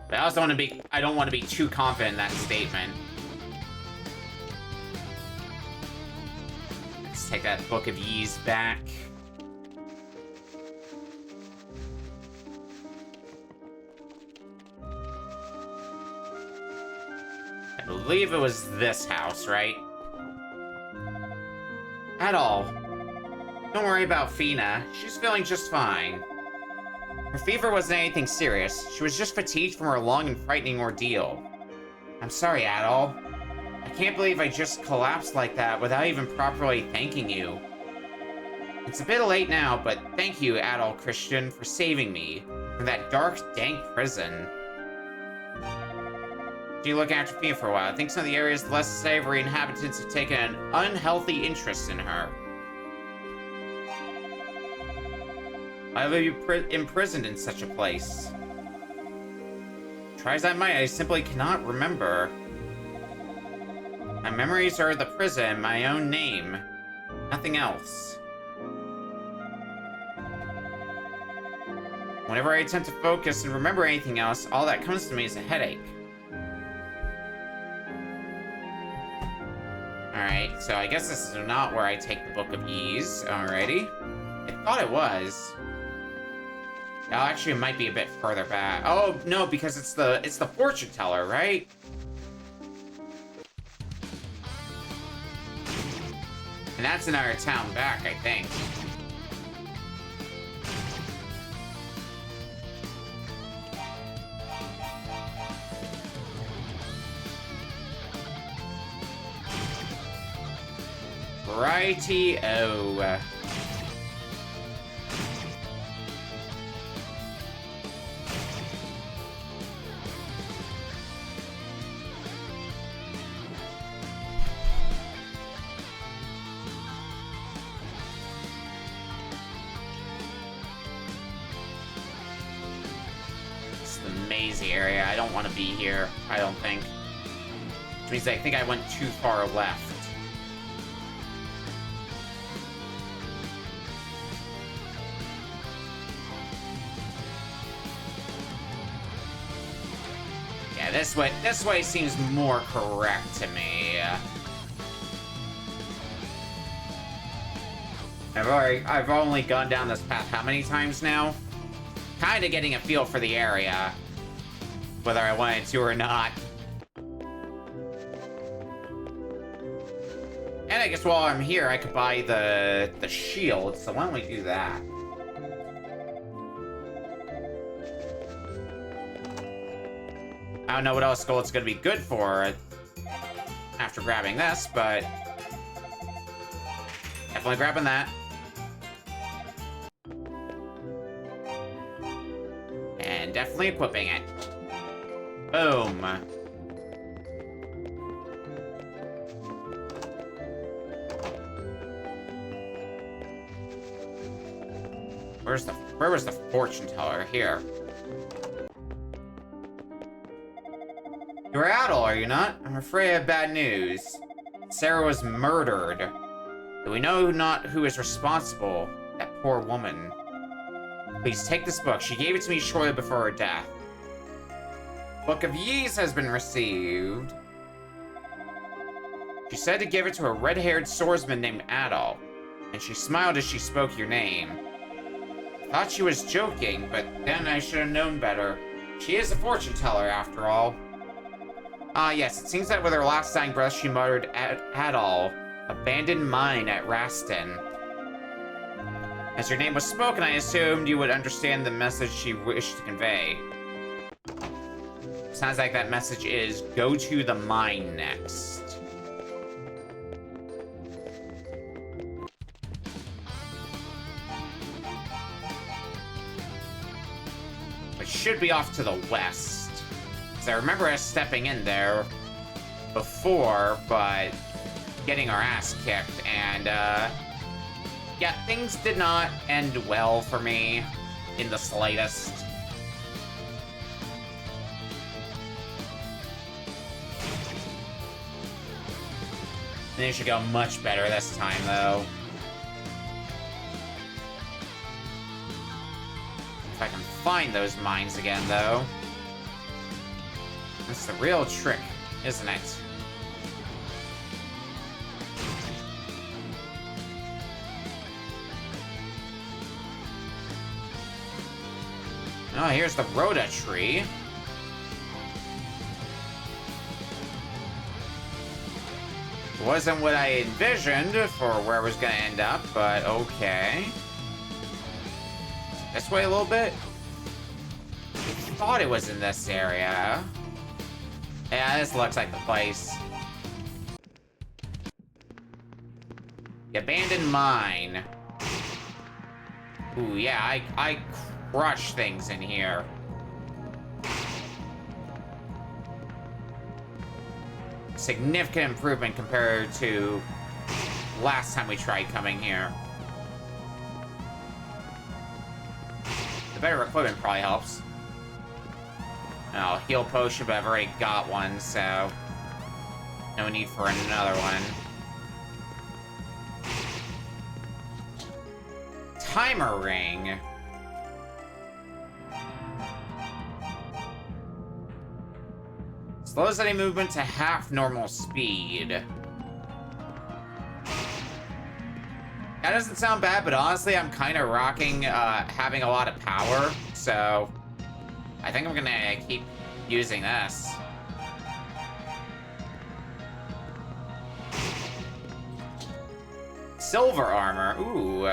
But I also I don't want to be too confident in that statement. Let's take that Book of Ys back. I believe it was this house, right? At all. Don't worry about Fina. She's feeling just fine. Her fever wasn't anything serious. She was just fatigued from her long and frightening ordeal. I'm sorry, Adol. I can't believe I just collapsed like that without even properly thanking you. It's a bit late now, but thank you, Adol Christian, for saving me from that dark, dank prison. You look after Fina for a while. I think some of the area's less savory inhabitants have taken an unhealthy interest in her. Why would you be imprisoned in such a place? Try as I might, I simply cannot remember. My memories are the prison, my own name. Nothing else. Whenever I attempt to focus and remember anything else, all that comes to me is a headache. Alright, so I guess this is not where I take the Book of Ys. Alrighty. I thought it was. Oh, actually, it might be a bit further back. Oh, no, because it's the fortune teller, right? And that's in our town back, I think. Righty-o. It's the mazy area. I don't want to be here, I don't think. Which means I think I went too far left. This way seems more correct to me. I've only gone down this path how many times now? Kinda getting a feel for the area. Whether I wanted to or not. And I guess while I'm here, I could buy the shield, so why don't we do that? I don't know what else gold it's gonna be good for after grabbing this, but definitely grabbing that. And definitely equipping it. Boom. Where was the fortune teller? Here. You're Adol, are you not? I'm afraid I have bad news. Sarah was murdered. Do we know not who is responsible? That poor woman. Please take this book. She gave it to me shortly before her death. Book of Ys has been received. She said to give it to a red-haired swordsman named Adol, and she smiled as she spoke your name. I thought she was joking, but then I should have known better. She is a fortune teller, after all. Ah, yes, it seems that with her last dying breath, she muttered, Adol, abandoned mine at Rastin. As your name was spoken, I assumed you would understand the message she wished to convey. Sounds like that message is, go to the mine next. It should be off to the west. Because I remember us stepping in there before, but getting our ass kicked, and, yeah, things did not end well for me in the slightest. They should go much better this time, though. If I can find those mines again, though. That's the real trick, isn't it? Oh, here's the Rhoda tree. Wasn't what I envisioned for where I was gonna end up, but okay. This way a little bit? I thought it was in this area. Yeah, this looks like the place. The abandoned mine. Ooh, yeah, I crush things in here. Significant improvement compared to last time we tried coming here. The better equipment probably helps. Oh, heal potion, but I've already got one, so no need for another one. Timer ring. Slows any movement to half normal speed. That doesn't sound bad, but honestly, I'm kind of rocking having a lot of power, so I think I'm gonna keep using this. Silver armor, ooh.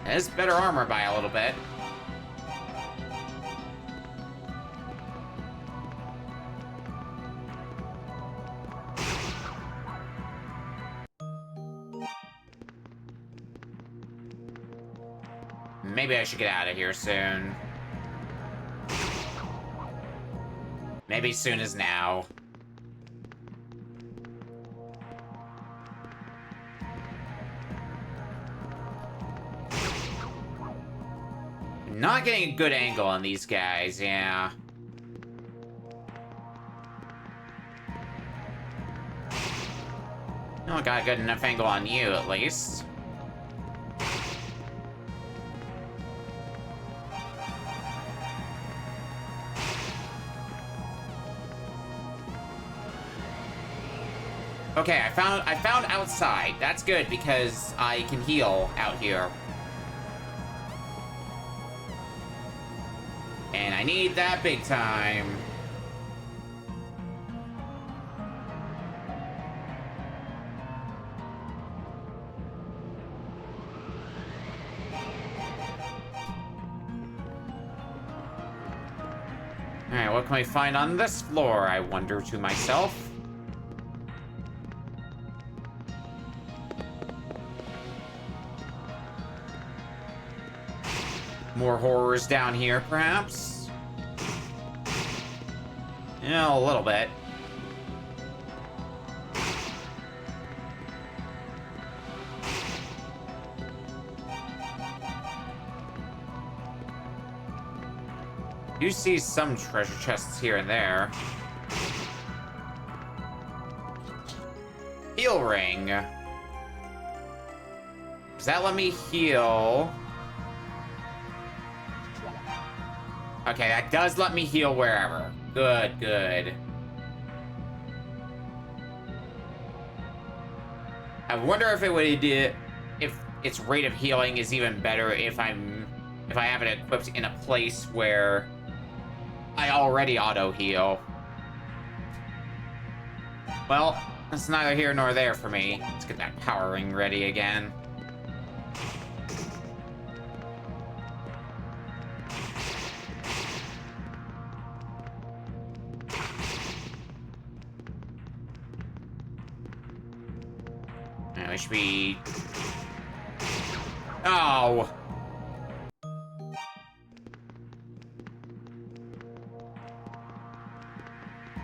That is better armor by a little bit. Maybe I should get out of here soon. Maybe soon as now. Not getting a good angle on these guys, yeah. Oh, got a good enough angle on you, at least. Okay, I found outside. That's good because I can heal out here. And I need that big time. Alright, what can we find on this floor, I wonder to myself? More horrors down here, perhaps? Yeah, a little bit. You see some treasure chests here and there. Heal ring. Does that let me heal? Okay, that does let me heal wherever. Good, good. I wonder if it would if its rate of healing is even better if I have it equipped in a place where I already auto heal. Well, that's neither here nor there for me. Let's get that power ring ready again. I should be... Oh!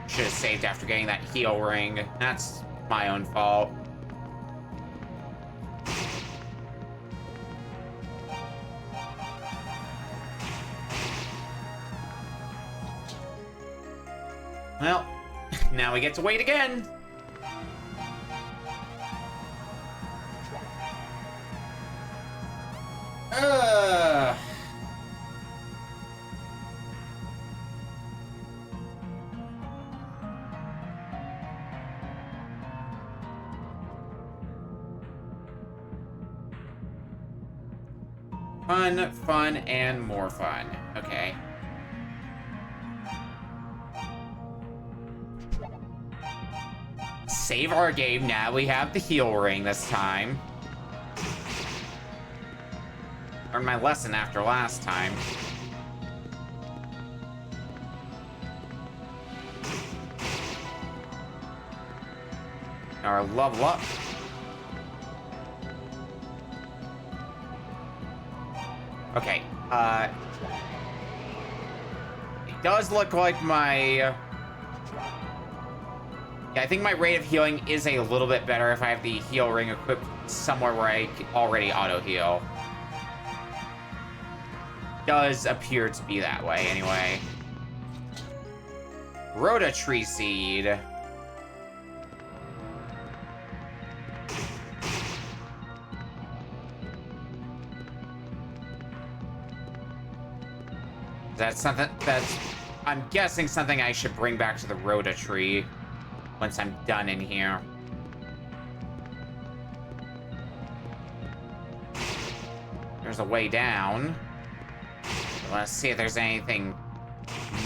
Should have saved after getting that heal ring. That's my own fault. Well, now we get to wait again. Fun, fun, and more fun. Okay. Save our game. Now we have the heal ring this time. Learned my lesson after last time. Our level up. Okay, it does look like my... Yeah, I think my rate of healing is a little bit better if I have the heal ring equipped somewhere where I already auto-heal. Does appear to be that way, anyway. Rhoda Tree Seed. That's something that's... I'm guessing something I should bring back to the Rhoda Tree once I'm done in here. There's a way down. Let's see if there's anything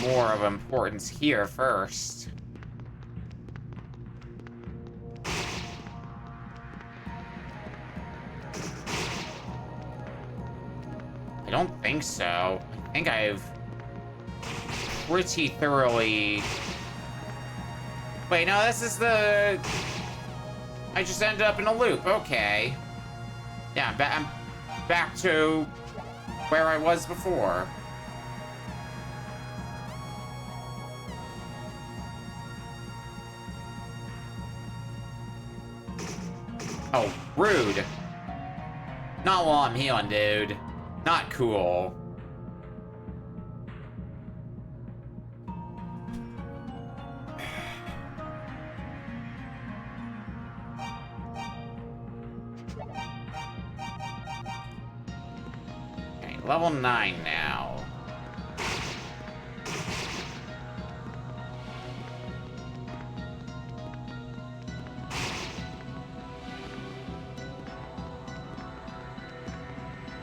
more of importance here first. I don't think so. I think I've pretty thoroughly... Wait, no, this is the... I just ended up in a loop. Okay. Yeah, I'm back to where I was before. Oh, rude. Not while I'm healing, dude. Not cool. Okay, level 9 now.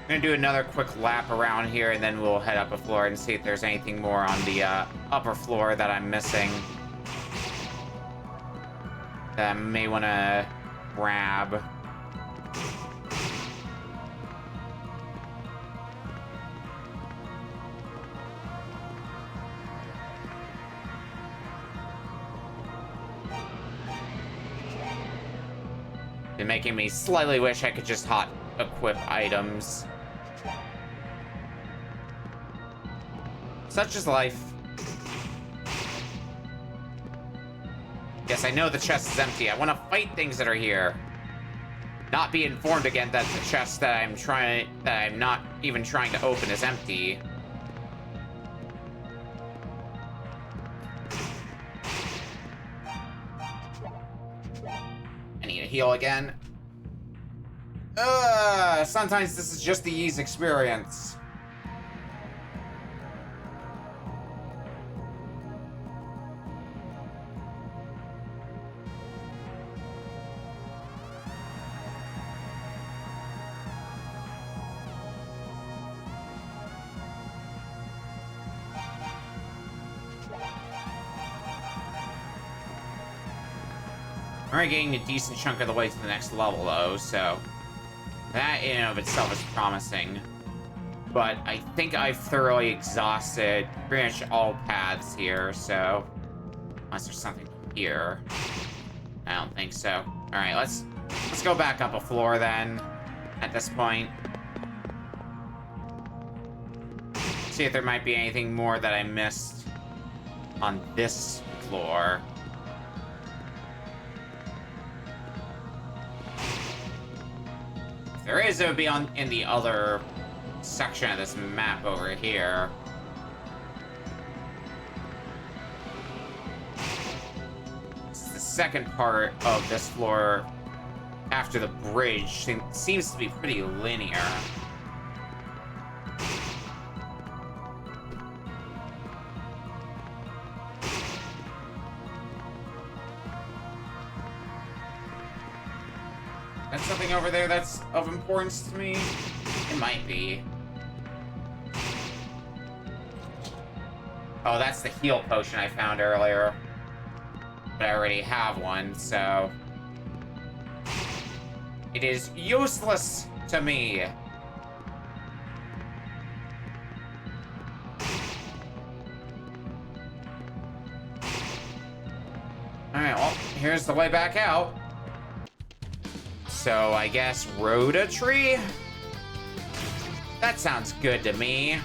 I'm gonna do another quick lap around here, and then we'll head up a floor and see if there's anything more on the upper floor that I'm missing that I may want to grab. It's making me slightly wish I could just hot equip items. Such is life. Yes, I know the chest is empty. I want to fight things that are here. Not be informed again that the chest that I'm not even trying to open is empty. need a heal again. Sometimes this is just the Ys experience. We're getting a decent chunk of the way to the next level, though, so that in and of itself is promising. But I think I've thoroughly exhausted pretty much all paths here, so unless there's something here, I don't think so. All right, let's go back up a floor then. At this point, see if there might be anything more that I missed on this floor. There is, it would be in the other section of this map over here. This is the second part of this floor after the bridge. Seems to be pretty linear. That's something over there that's of importance to me? It might be. Oh, that's the heal potion I found earlier. But I already have one, so it is useless to me. Alright, well, here's the way back out. So, I guess Rhoda Tree? That sounds good to me.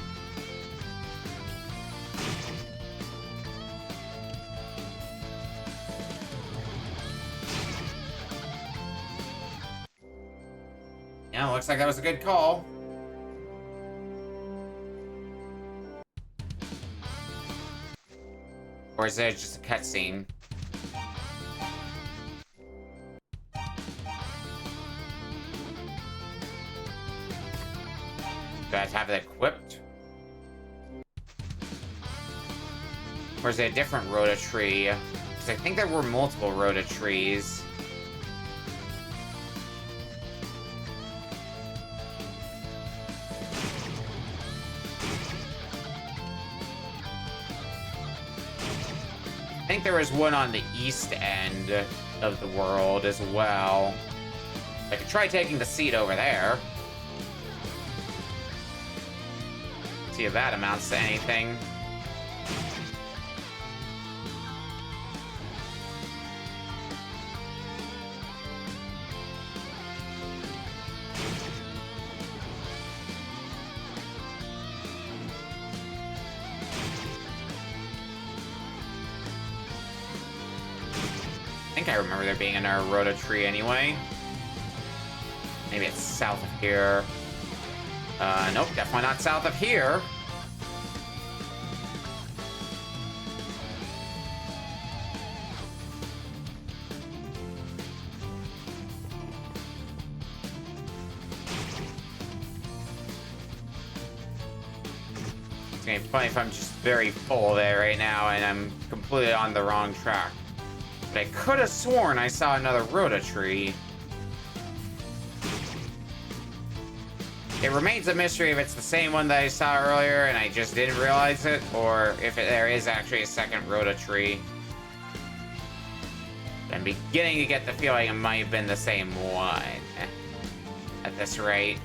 Yeah, looks like that was a good call. Or is it just a cutscene? Do I have it equipped? Or is it a different Rhoda Tree? Because I think there were multiple Rhoda Trees. I think there was one on the east end of the world as well. I could try taking the seat over there. See if that amounts to anything. I think I remember there being another Rhoda Tree anyway. Maybe it's south of here. Nope, definitely not south of here. It's gonna be funny if I'm just very full there right now and I'm completely on the wrong track. But I could have sworn I saw another Rhoda Tree. It remains a mystery if it's the same one that I saw earlier and I just didn't realize it, or if there is actually a second Rhoda Tree. I'm beginning to get the feeling it might have been the same one at this rate.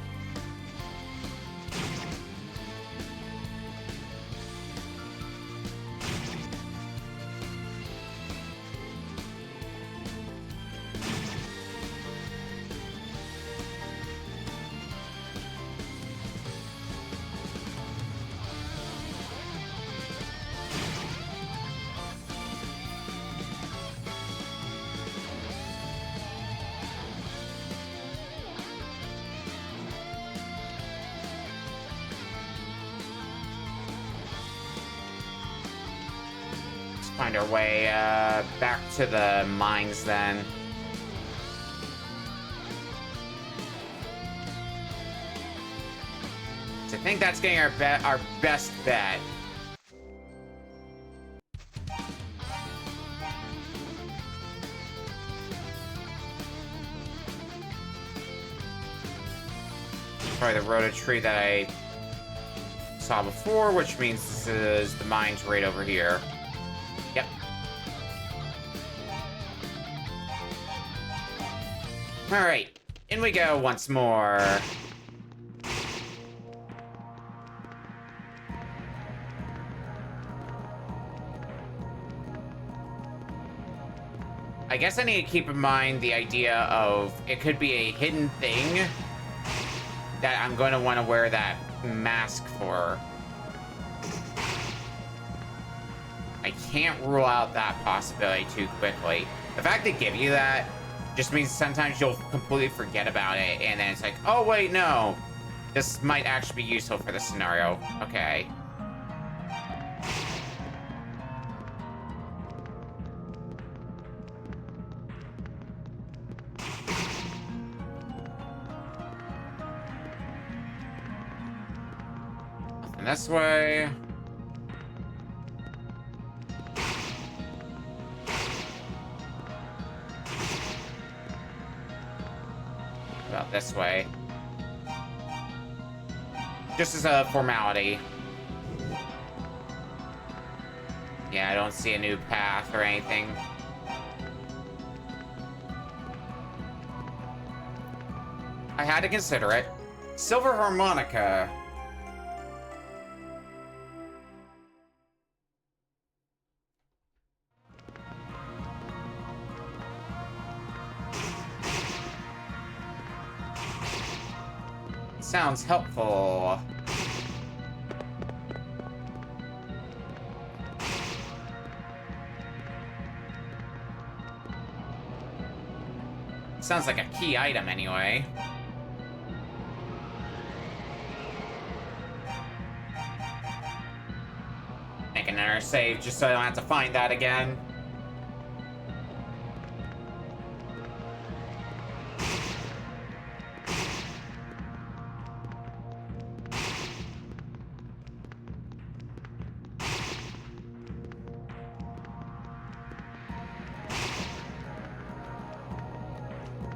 Find our way back to the mines then. So I think that's getting our best bet. Probably the Rota tree that I saw before, which means this is the mines right over here. Yep. Alright, in we go once more. I guess I need to keep in mind the idea of it could be a hidden thing that I'm going to want to wear that mask for. I can't rule out that possibility too quickly. The fact they give you that just means sometimes you'll completely forget about it, and then it's like, oh wait, no. This might actually be useful for this scenario. Okay. Nothing this way. About this way. Just as a formality. Yeah, I don't see a new path or anything. I had to consider it. Silver harmonica. Sounds helpful. Sounds like a key item anyway. Make another save just so I don't have to find that again.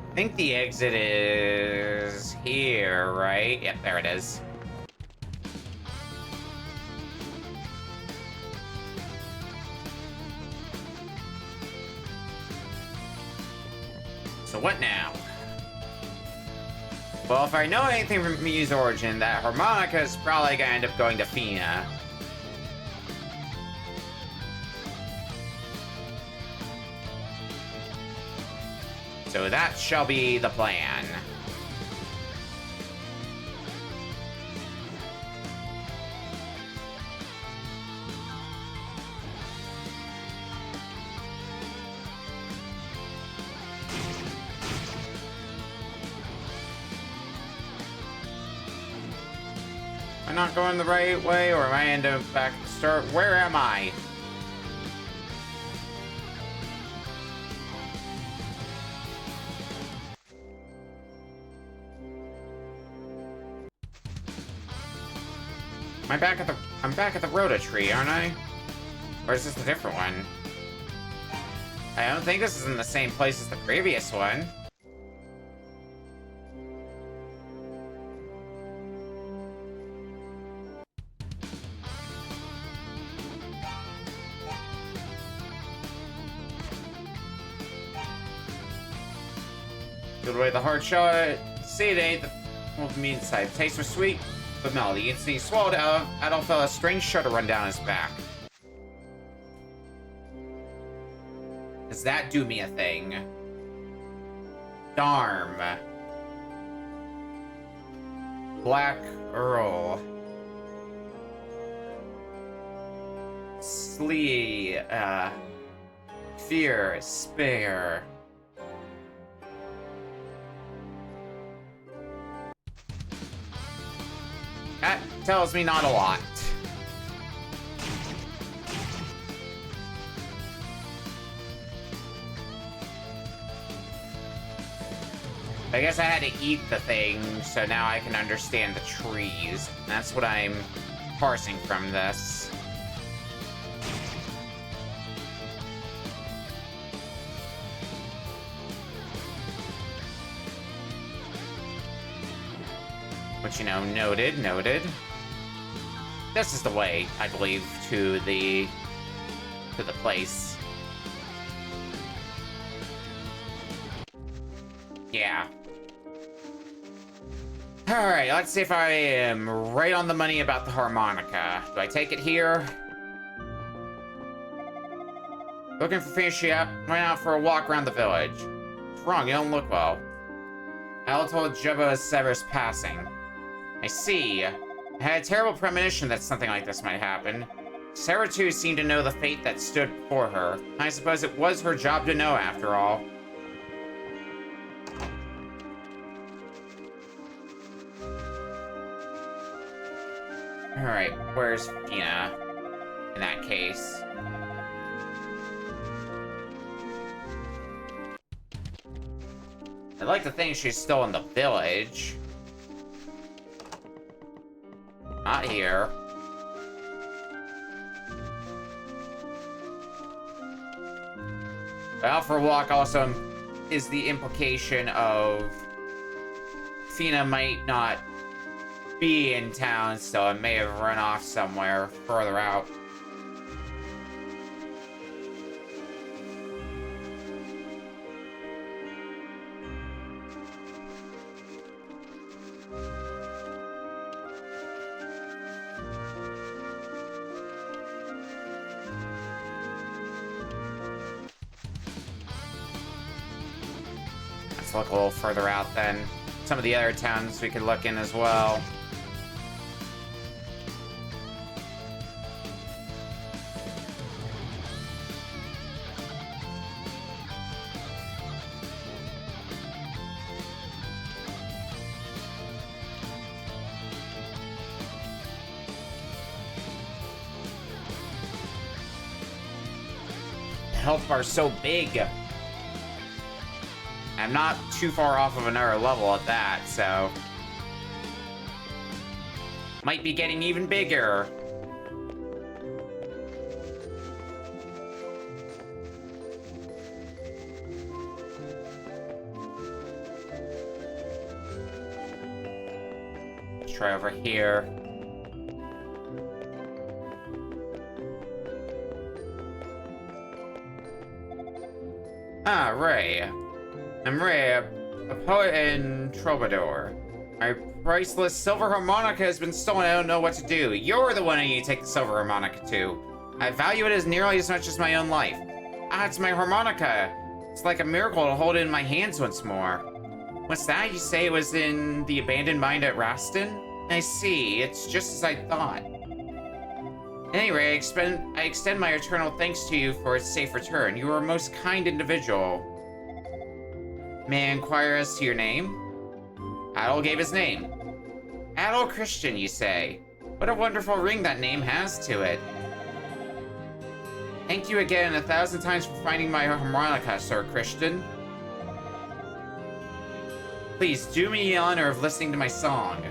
I think the exit is here, right? Yep, there it is. So what now? Well, if I know anything from Miu's origin, that harmonica is probably gonna end up going to Fina. So that shall be the plan. Am I not going the right way, or am I end up back at the start? Where am I? I'm back at the Rota tree, aren't I? Or is this a different one? I don't think this is in the same place as the previous one. Good way the hard shot. See it ain't the mean side. Taste was sweet, but melody. Instantly swallowed Adolf felt a strange shudder run down his back. Does that do me a thing? Darm. Black Earl. Slee. Fear. Spare. That tells me not a lot. I guess I had to eat the thing, so now I can understand the trees. That's what I'm parsing from this. Which, you know, noted, noted. This is the way, I believe, to the place. Yeah. Alright, let's see if I am right on the money about the harmonica. Do I take it here? Looking for Felicia. Went out for a walk around the village. What's wrong? You don't look well. Al told Jebba of Severus passing. I see. I had a terrible premonition that something like this might happen. Sarah, too, seemed to know the fate that stood before her. I suppose it was her job to know, after all. Alright, where's Fina in that case? I'd like to think she's still in the village. Not here. Out for a walk also is the implication of Fina might not be in town, so it may have run off somewhere further out. Let's look a little further out then. Some of the other towns we could look in as well. The health bar's so big. I'm not too far off of another level at that, so... might be getting even bigger. Let's try over here. Ah, Ray. I'm Ray, a poet and troubadour. My priceless silver harmonica has been stolen. I don't know what to do. You're the one I need to take the silver harmonica to. I value it as nearly as much as my own life. Ah, it's my harmonica. It's like a miracle to hold it in my hands once more. What's that? You say it was in the abandoned mine at Raston? I see. It's just as I thought. Anyway, I extend my eternal thanks to you for its safe return. You are a most kind individual. May I inquire as to your name? Adol gave his name. Adol Christian, you say? What a wonderful ring that name has to it. Thank you again 1,000 times for finding my harmonica, Sir Christian. Please do me the honor of listening to my song.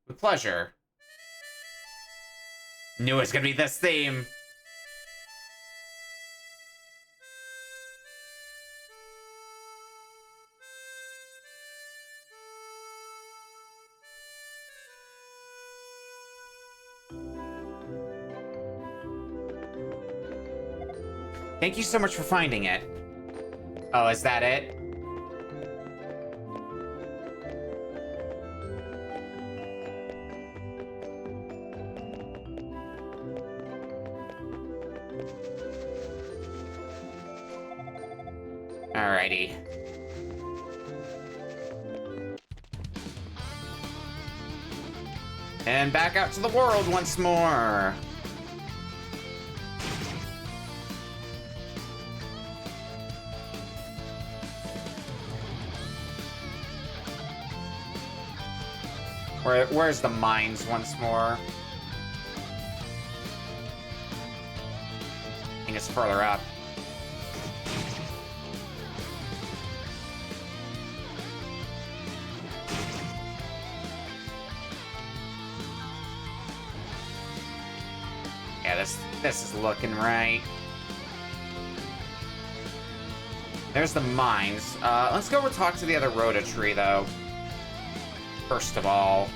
With pleasure. Knew it was gonna be this theme. Thank you so much for finding it. Oh, is that it? Alrighty. And back out to the world once more. Where's the mines once more? I think it's further up. this is looking right. There's the mines. Let's go talk to the other Rhoda tree, though. First of all.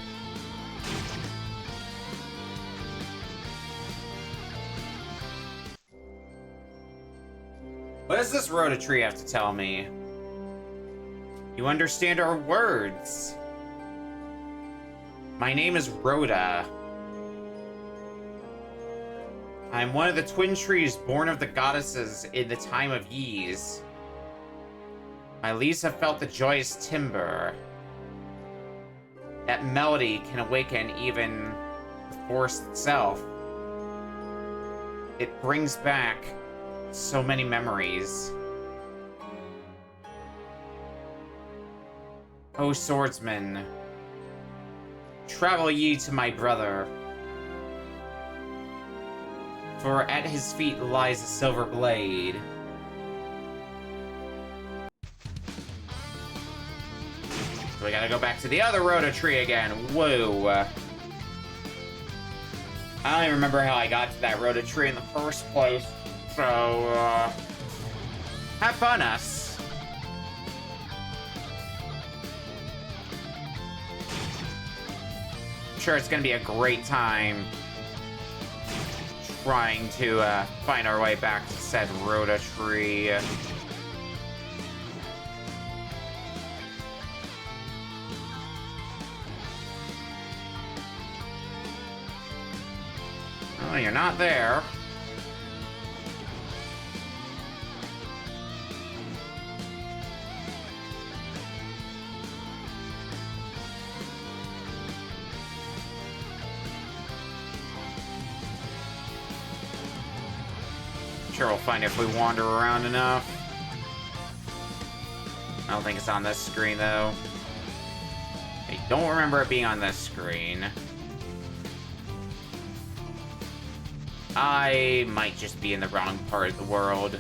What does this Rhoda tree have to tell me? You understand our words. My name is Rhoda. I'm one of the twin trees born of the goddesses in the time of Ys. My leaves have felt the joyous timbre. That melody can awaken even the forest itself. It brings back so many memories. O swordsman, travel ye to my brother, for at his feet lies a silver blade. So we gotta go back to the other Rhoda tree again. Whoa. I don't even remember how I got to that Rhoda tree in the first place. So, have fun, us. I'm sure it's gonna be a great time trying to find our way back to said Rhoda tree. Oh, you're not there. Sure, we'll find if we wander around enough. I don't think it's on this screen, though. I don't remember it being on this screen. I might just be in the wrong part of the world.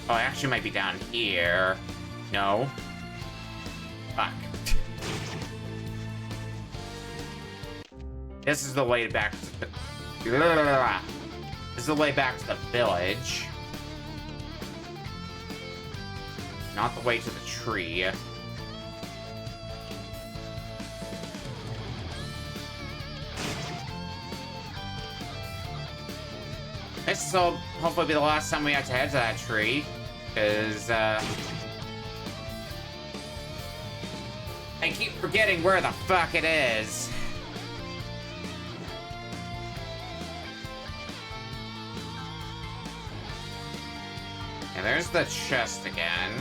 Oh, I actually might be down here. No. Fuck. This is the way back to the... This is the way back to the village. Not the way to the tree. This will hopefully be the last time we have to head to that tree. Because, I keep forgetting where the fuck it is. And there's the chest again.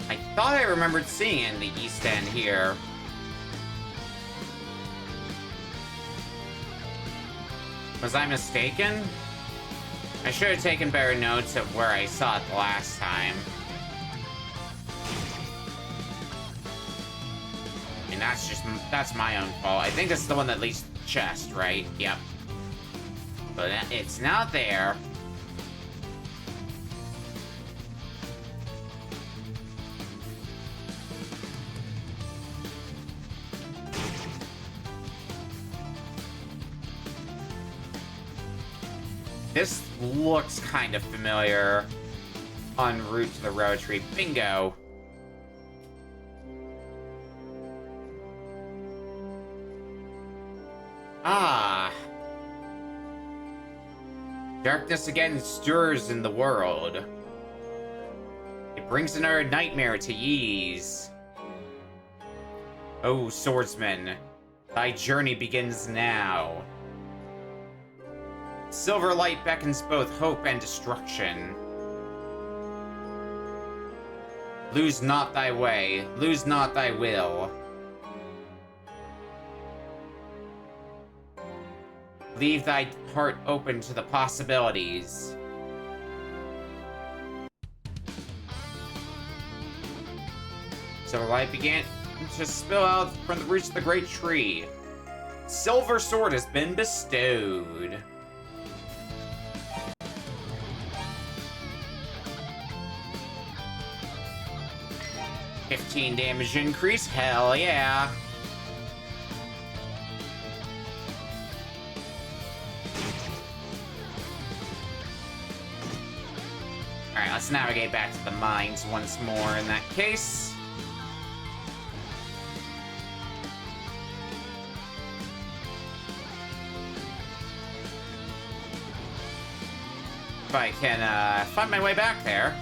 I thought I remembered seeing it in the East End here. Was I mistaken? I should have taken better notes of where I saw it the last time. I mean, that's my own fault. I think this is the one that leads to the chest, right? Yep. But it's not there. This looks kind of familiar. En route to the Rhoda tree. Bingo! Ah! Darkness again stirs in the world. It brings another nightmare to Ys. Oh, swordsman, thy journey begins now. Silver light beckons both hope and destruction. Lose not thy way, lose not thy will. Leave thy heart open to the possibilities. until light began to spill out from the roots of the great tree. Silver sword has been bestowed. $15 damage increase, hell yeah. Alright, let's navigate back to the mines once more in that case. If I can find my way back there.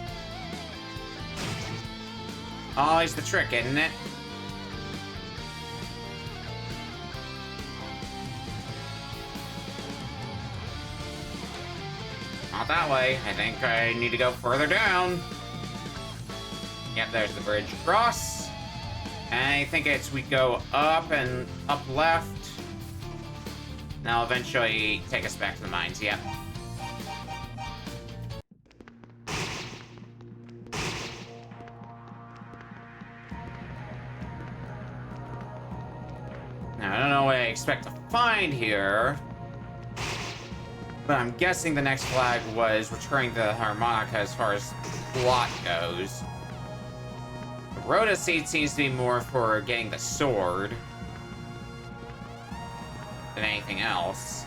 Always the trick, isn't it? Not that way. I think I need to go further down. Yep, there's the bridge across. And I think we go up and up left. Now eventually take us back to the mines, yep. Now, I don't know what I expect to find here, but I'm guessing the next flag was returning the harmonica as far as plot goes. The Rhoda seed seems to be more for getting the sword than anything else.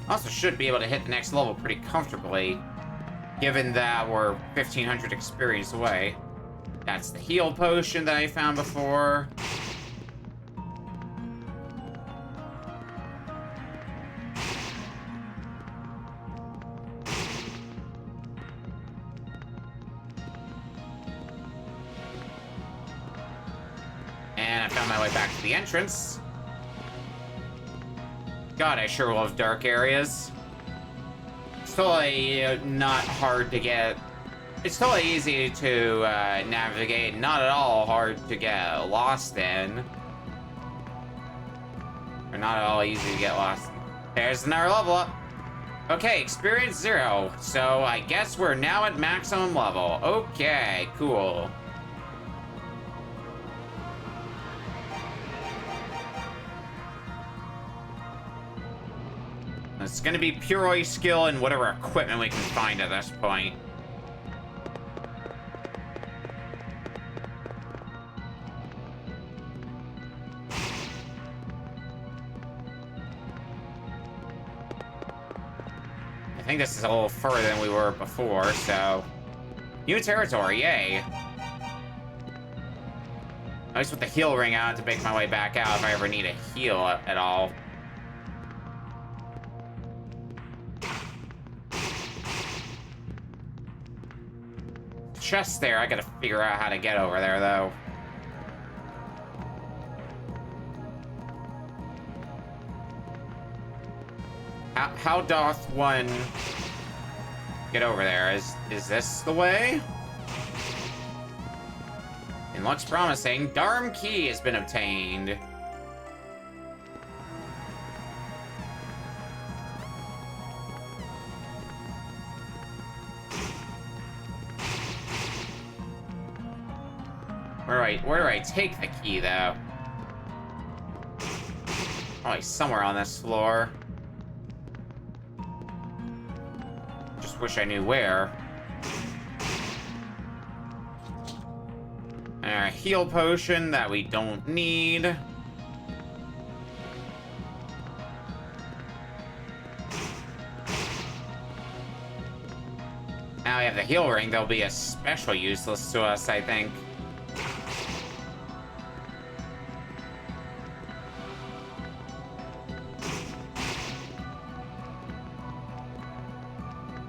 Also should be able to hit the next level pretty comfortably, given that we're 1,500 experience away. That's the heal potion that I found before. And I found my way back to the entrance. God, I sure love dark areas. It's totally not hard to get. It's totally easy to navigate, not at all hard to get lost in. Or not at all easy to get lost in. There's another level up. Okay, experience 0. So I guess we're now at maximum level. Okay, cool. It's gonna be purely skill and whatever equipment we can find at this point. I think this is a little further than we were before, so... New territory, yay! At least with the heal ring out to make my way back out if I ever need a heal at all. Chest there, I gotta figure out how to get over there, though. How doth one get over there? Is this the way? It looks promising. Dharm key has been obtained. Where do I take the key, though? Probably somewhere on this floor. Just wish I knew where. A heal potion that we don't need. Now we have the heal ring, they'll be especially useless to us, I think.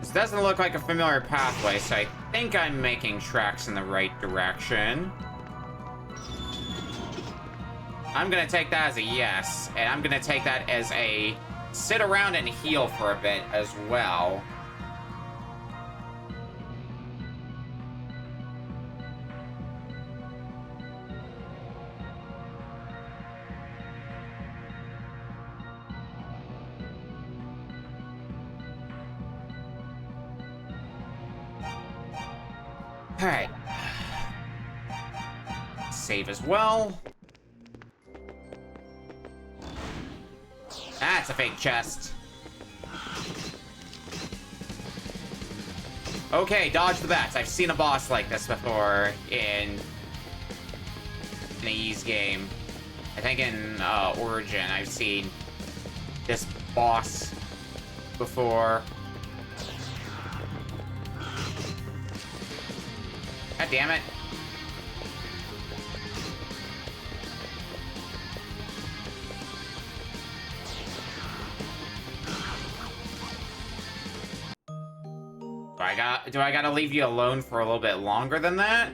This doesn't look like a familiar pathway, so I think I'm making tracks in the right direction. I'm gonna take that as a yes, and I'm gonna take that as a sit around and heal for a bit as well. Alright. Save as well. That's a fake chest. Okay, dodge the bats. I've seen a boss like this before in a Ys game. I think in Origin, I've seen this boss before. God damn it. Do I gotta leave you alone for a little bit longer than that?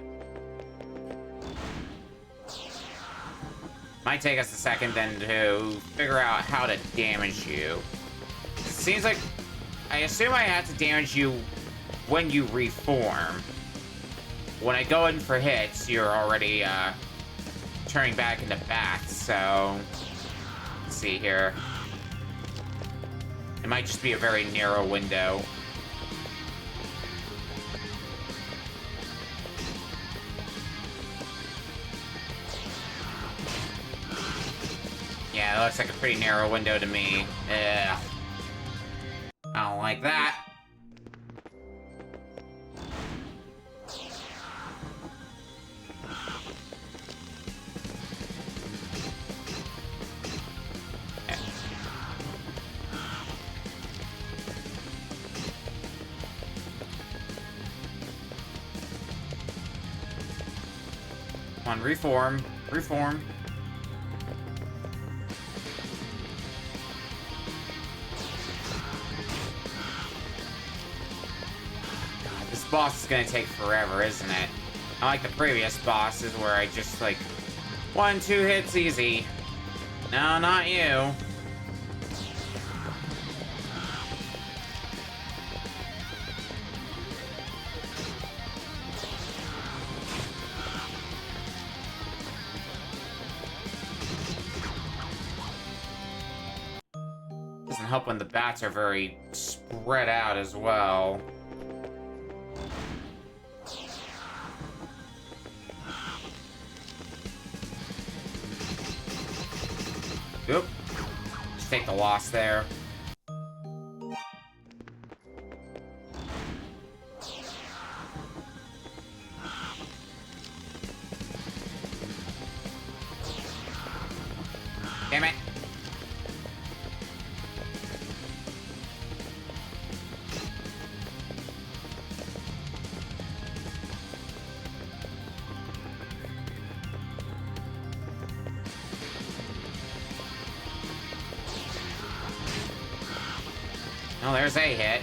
Might take us a second then to figure out how to damage you. It seems like I assume I have to damage you when you reform. When I go in for hits, you're already turning back into bats, so let's see here. It might just be a very narrow window. Yeah, that looks like a pretty narrow window to me. Ugh. I don't like that. Come on, reform. Reform. This boss is gonna take forever, isn't it? Not like the previous bosses where I just like 1-2 hits easy. No, not you. Doesn't help when the bats are very spread out as well. Oop. Just take the loss there. Damn it. Oh, there's a hit.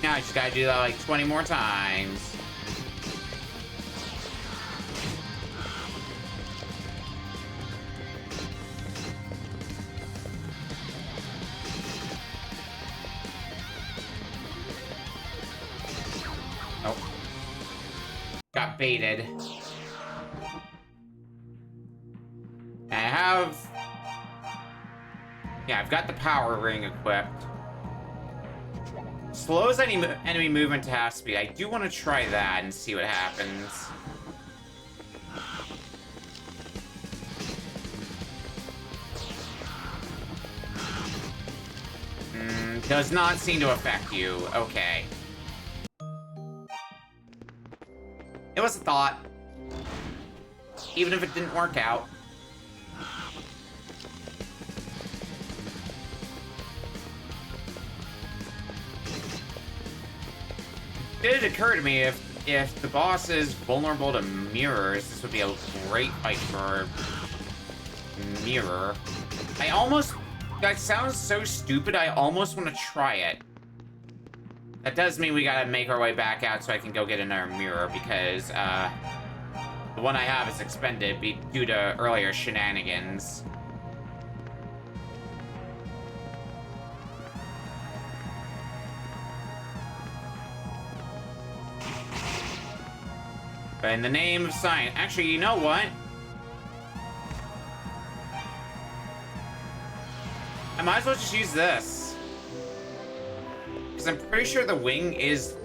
Now I just gotta do that like 20 more times. Oh. Got baited. And I have... Yeah, I've got the power ring equipped. Slows any enemy movement to half speed. I do want to try that and see what happens. Does not seem to affect you. Okay. It was a thought. Even if it didn't work out. It did occur to me if the boss is vulnerable to mirrors, this would be a great fight for mirror. I almost... That sounds so stupid, I almost want to try it. That does mean we gotta make our way back out so I can go get another mirror, because the one I have is expended due to earlier shenanigans. But in the name of science... Actually, you know what? I might as well just use this. Because I'm pretty sure the wing is...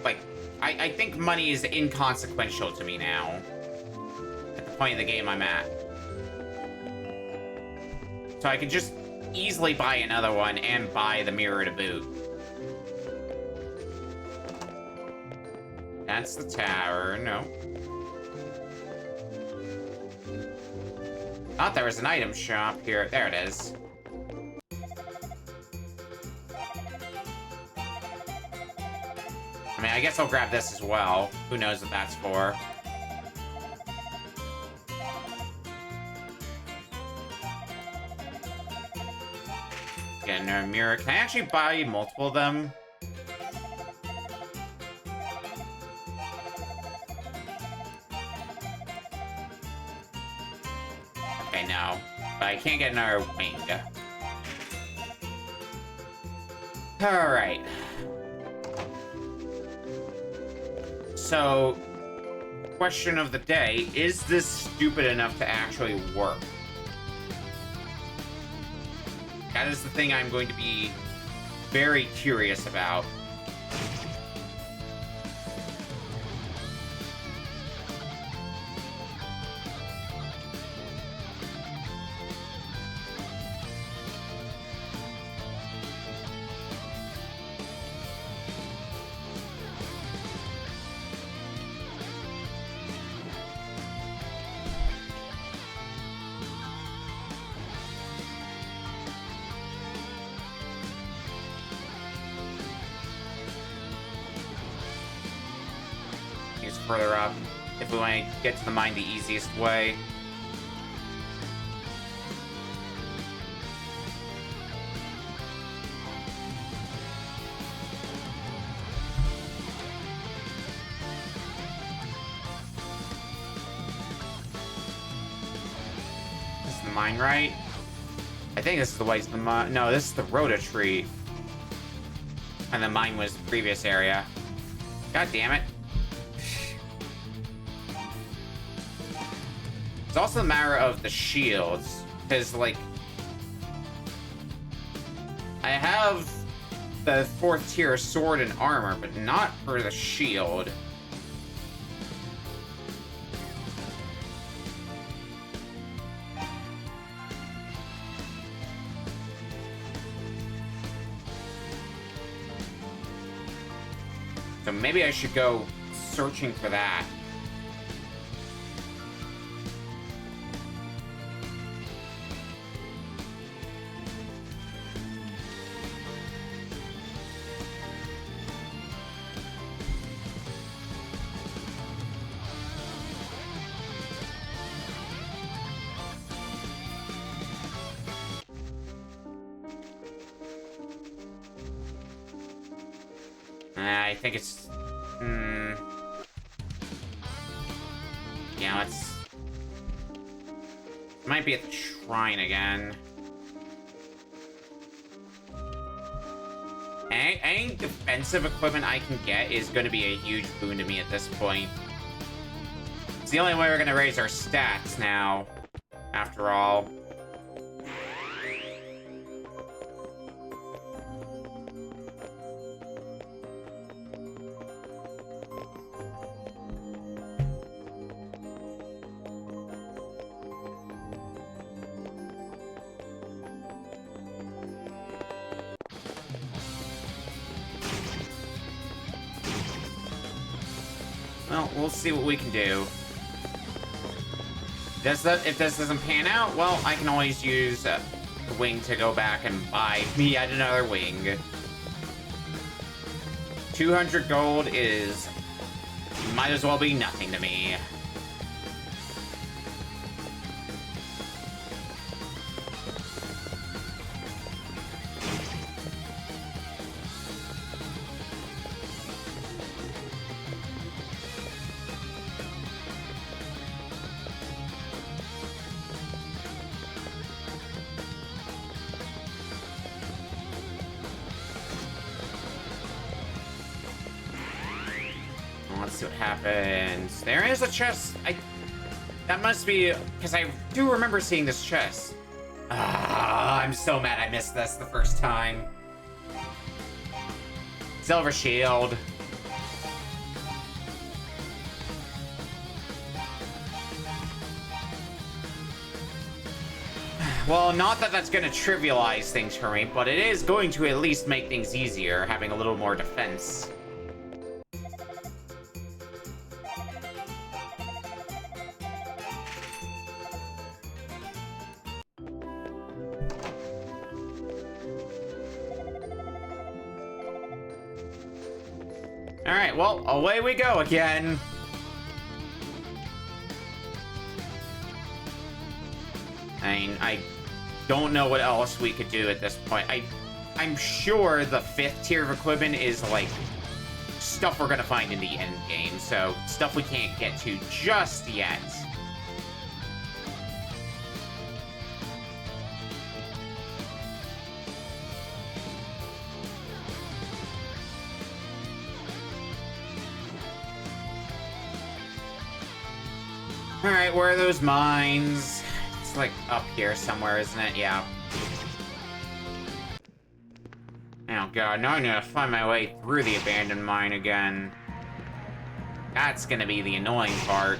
like, I think money is inconsequential to me now. At the point of the game I'm at. So I could just easily buy another one and buy the mirror to boot. That's the tower. No. Thought there was an item shop here. There it is. I mean, I guess I'll grab this as well. Who knows what that's for. Get another mirror. Can I actually buy multiple of them? Okay, no. But I can't get another wing. Alright. So, question of the day, is this stupid enough to actually work? That is the thing I'm going to be very curious about. Further up, if we want to get to the mine the easiest way. This is the mine, right? I think this is the way to the mine. No, this is the Rhoda tree. And the mine was the previous area. God damn it. It's also a matter of the shields, because, like, I have the 4th tier sword and armor, but not for the shield. So maybe I should go searching for that. I think it's... Yeah, let's... Might be at the shrine again. Any defensive equipment I can get is going to be a huge boon to me at this point. It's the only way we're going to raise our stats now, after all. Well, we'll see what we can do. If this doesn't pan out, well, I can always use the wing to go back and buy me yet another wing. 200 gold is... might as well be nothing to me. Let's see what happens. There is a chest. That must be because I do remember seeing this chest. I'm so mad I missed this the first time. Silver shield. Well, not that that's going to trivialize things for me, but it is going to at least make things easier, having a little more defense. Alright, well, away we go again. I mean, I don't know what else we could do at this point. I'm sure the 5th tier of equipment is, like, stuff we're gonna find in the end game, so stuff we can't get to just yet. Alright, where are those mines? It's like up here somewhere, isn't it? Yeah. Oh god, now I'm gonna find my way through the abandoned mine again. That's gonna be the annoying part.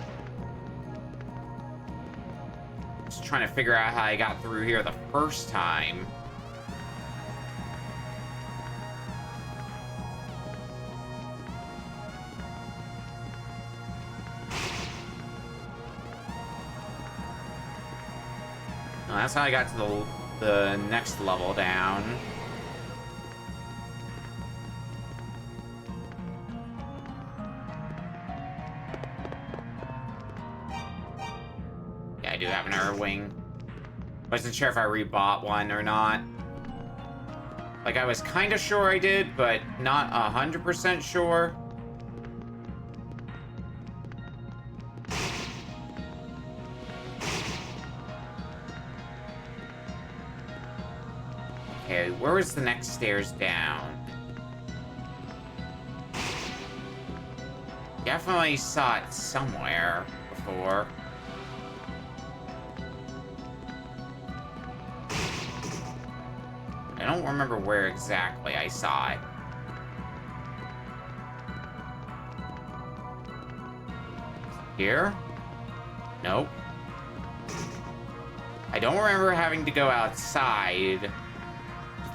Just trying to figure out how I got through here the first time. Well, that's how I got to the next level down. Yeah, I do have an Air Wing. Wasn't sure if I rebought one or not. Like, I was kind of sure I did, but not 100% sure. Okay, where was the next stairs down? Definitely saw it somewhere before. I don't remember where exactly I saw it. Here? Nope. I don't remember having to go outside to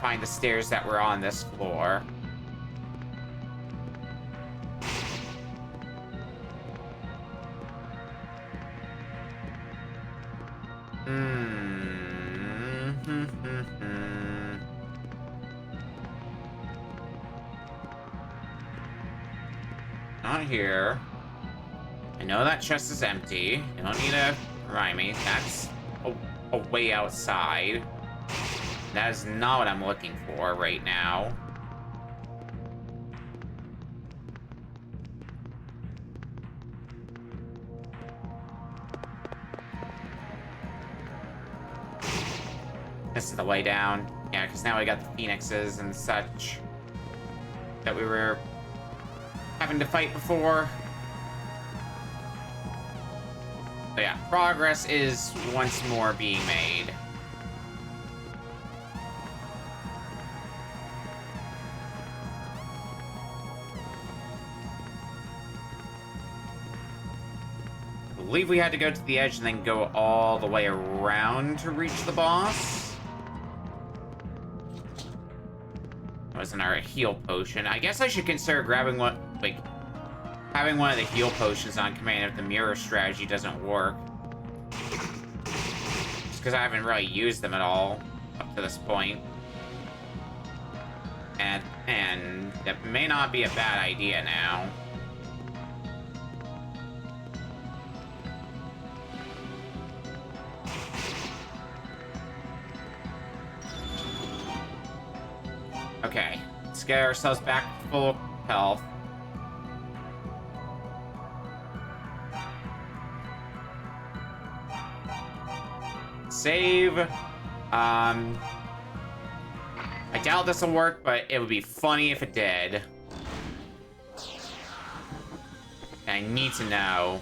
find the stairs that were on this floor. Not here. I know that chest is empty. You don't need to remind me. That's a way outside. That is not what I'm looking for right now. This is the way down. Yeah, because now we got the phoenixes and such that we were having to fight before. So yeah, progress is once more being made. I believe we had to go to the edge and then go all the way around to reach the boss. That wasn't our heal potion. I guess I should consider grabbing one, like, having one of the heal potions on command if the mirror strategy doesn't work. Just because I haven't really used them at all up to this point. And that may not be a bad idea now. Okay, let's get ourselves back to full health. Save. I doubt this will work, but it would be funny if it did. I need to know.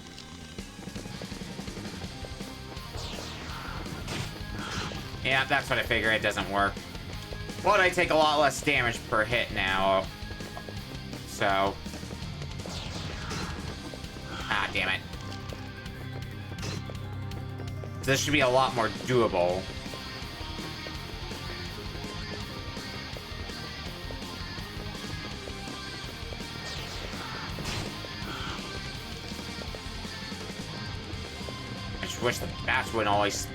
Yeah, that's what I figure. It doesn't work. But I take a lot less damage per hit now. So. Ah, damn it. This should be a lot more doable. wish the bats wouldn't always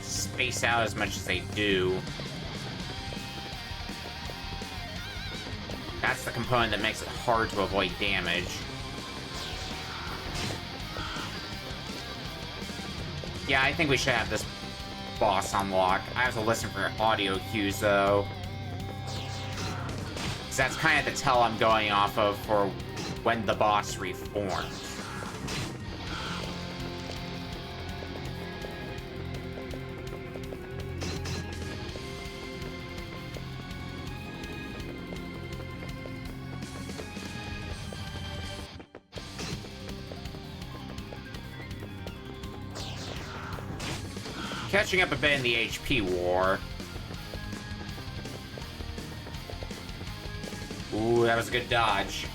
space out as much as they do. That's the component that makes it hard to avoid damage. Yeah, I think we should have this boss unlock. I have to listen for audio cues, though. Because that's kind of the tell I'm going off of for when the boss reforms. Catching up a bit in the HP war. Ooh, that was a good dodge.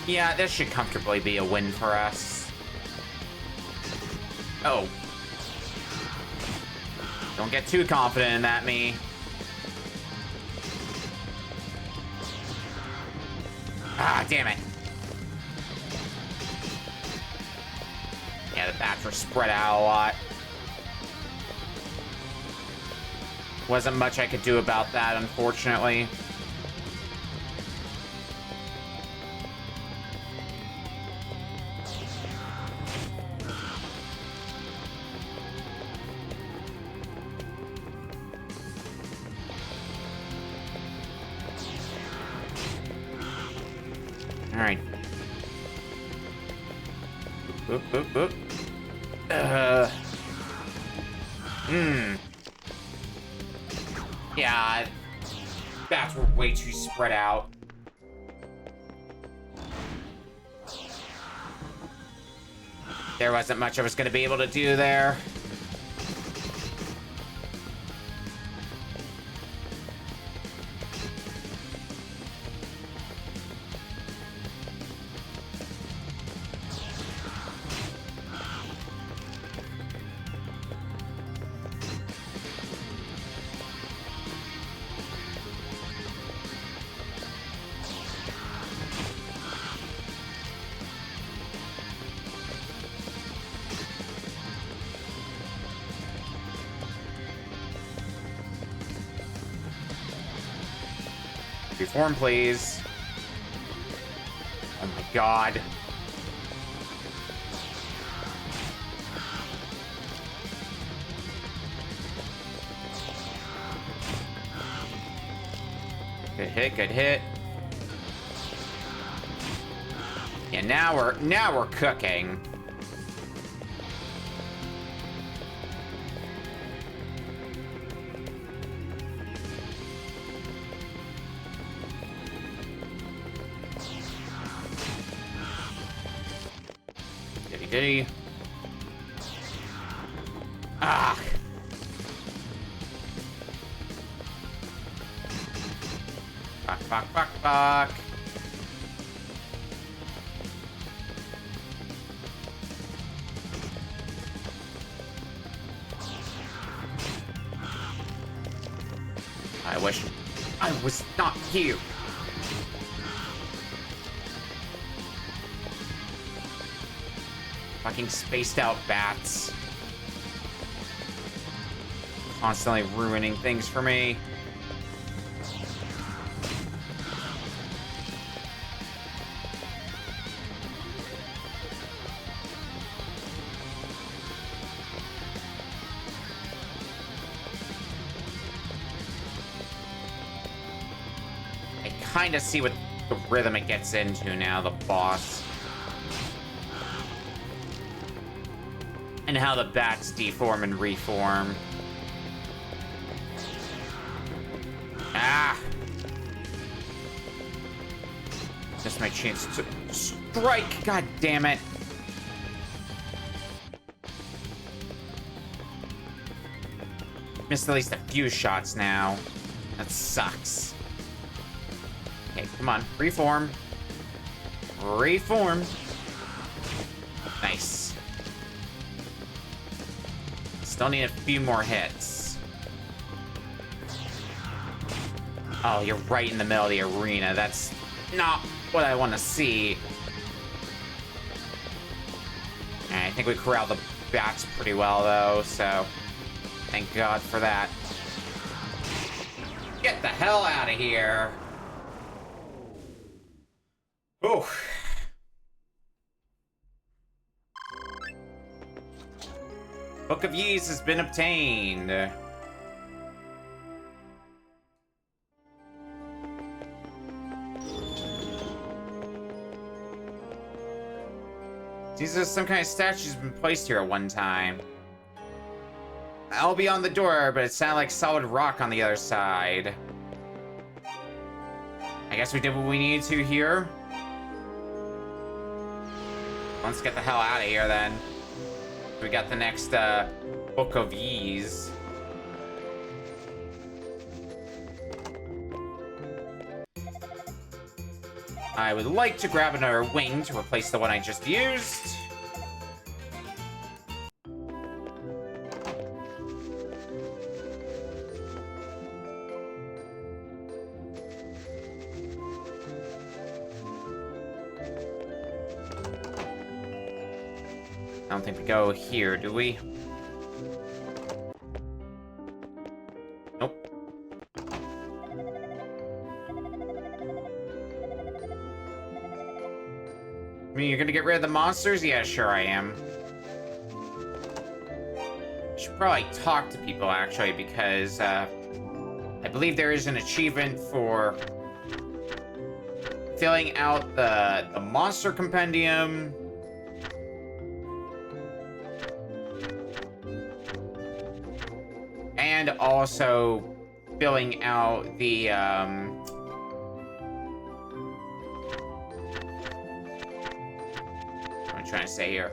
Yeah, this should comfortably be a win for us. Oh. Don't get too confident in that, me. Ah, damn it. Yeah, the bats were spread out a lot. Wasn't much I could do about that, unfortunately. Alright. Boop, boop, boop. Yeah, bats were way too spread out. There wasn't much I was going to be able to do there. Reform, please. Oh my god. Good hit, good hit. Yeah, now we're cooking. Diddy. Ah. Fuck. I wish I was not here. Fucking spaced out bats. Constantly ruining things for me. I kind of see what the rhythm it gets into now, the boss. And how the bats deform and reform. Ah! Just my chance to strike, god damn it. Missed at least a few shots now. That sucks. Okay, come on, reform. Reform. Nice. Still need a few more hits. Oh, you're right in the middle of the arena. That's not what I want to see. I think we corralled the bats pretty well, though, so thank God for that. Get the hell out of here. Ooh. Book of Ys has been obtained. These are some kind of statues been placed here at one time. I'll be on the door, but it sounded like solid rock on the other side. I guess we did what we needed to here. Let's get the hell out of here then. We got the next Book of Ys. I would like to grab another wing to replace the one I just used. I don't think we go here, do we? Nope. I mean, you're gonna get rid of the monsters? Yeah, sure I am. I should probably talk to people, actually, because, I believe there is an achievement for filling out the monster compendium. And also filling out the, what am I trying to say here?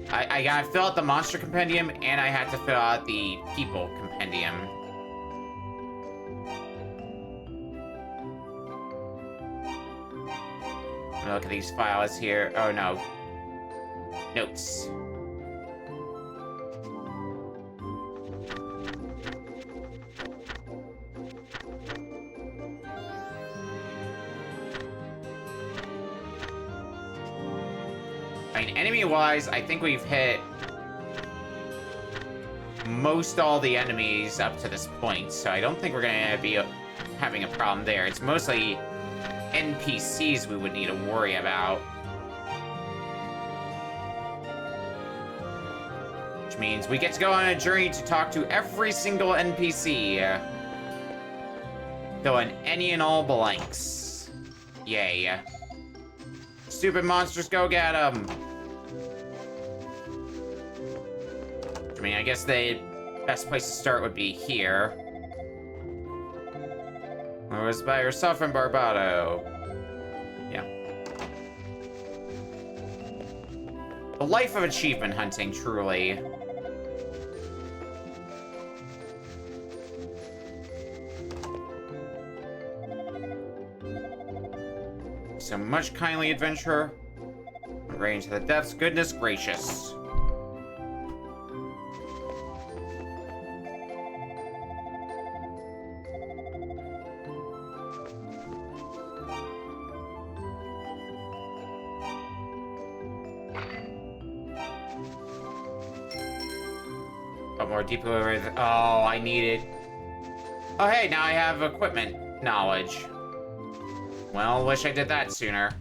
I gotta fill out the monster compendium, and I had to fill out the people compendium. Let me look at these files here. Oh, no. Notes. I mean, enemy-wise, I think we've hit most all the enemies up to this point, so I don't think we're gonna be having a problem there. It's mostly NPCs we would need to worry about. Which means we get to go on a journey to talk to every single NPC. Fill in any and all blanks. Yay. Stupid monsters, go get them! I mean, I guess the best place to start would be here. It was by yourself in Barbado. Yeah. The life of achievement hunting, truly. So much kindly adventure. Right into the depths. Goodness gracious. Oh, more deeply over the... Oh, I need it. Oh, hey, now I have equipment knowledge. Well, wish I did that sooner.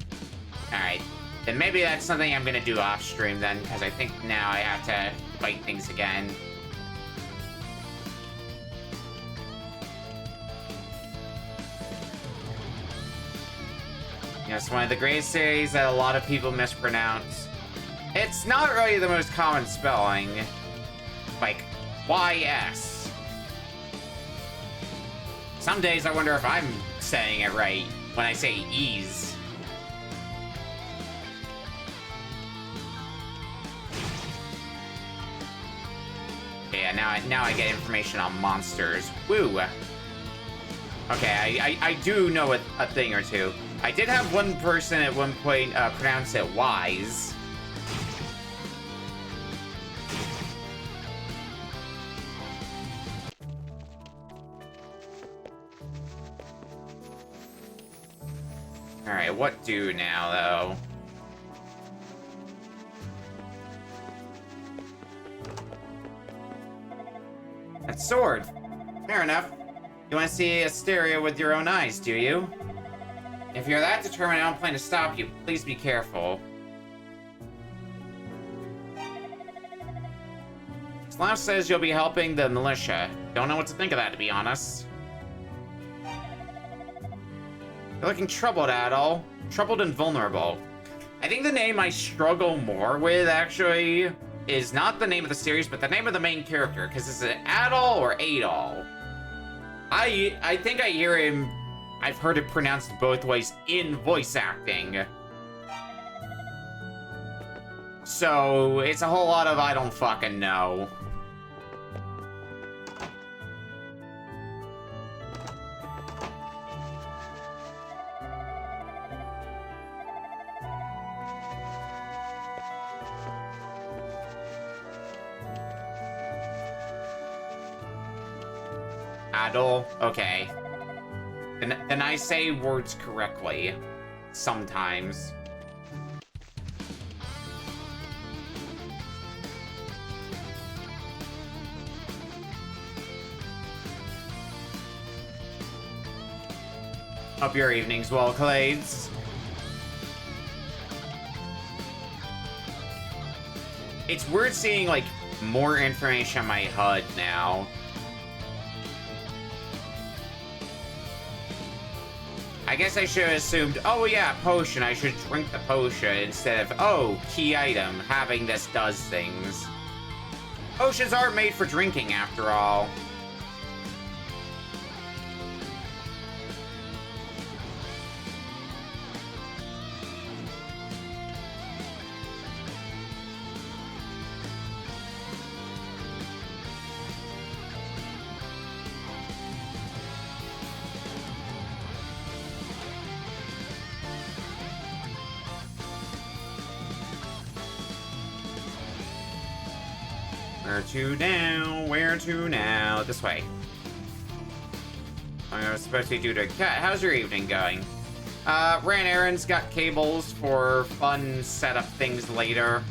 Alright. Then maybe that's something I'm gonna do off stream then, because I think now I have to fight things again. You know, it's one of the great series that a lot of people mispronounce. It's not really the most common spelling. Like, YS. Some days I wonder if I'm saying it right when I say ease. Yeah, now I get information on monsters. Woo! Okay, I do know a thing or two. I did have one person at one point pronounce it wise. Alright, what do now, though? That sword. Fair enough. You want to see Asteria with your own eyes, do you? If you're that determined, I don't plan to stop you. Please be careful. Slav says you'll be helping the militia. Don't know what to think of that, to be honest. You're looking troubled, Adol. Troubled and vulnerable. I think the name I struggle more with, actually, is not the name of the series, but the name of the main character. Because is it Adol or Adol? I think I hear him... I've heard it pronounced both ways in voice acting. So, it's a whole lot of I don't fucking know. Adol? Okay. Then I say words correctly. Sometimes. Hope your evening's well, Clades. It's weird seeing, like, more information on my HUD now. I guess I should have assumed, oh yeah, potion, I should drink the potion instead of, oh, key item, having this does things. Potions aren't made for drinking, after all. Where to now? Where to now? This way. I was supposed to do to Cat. How's your evening going? Ran errands, got cables for fun setup things later.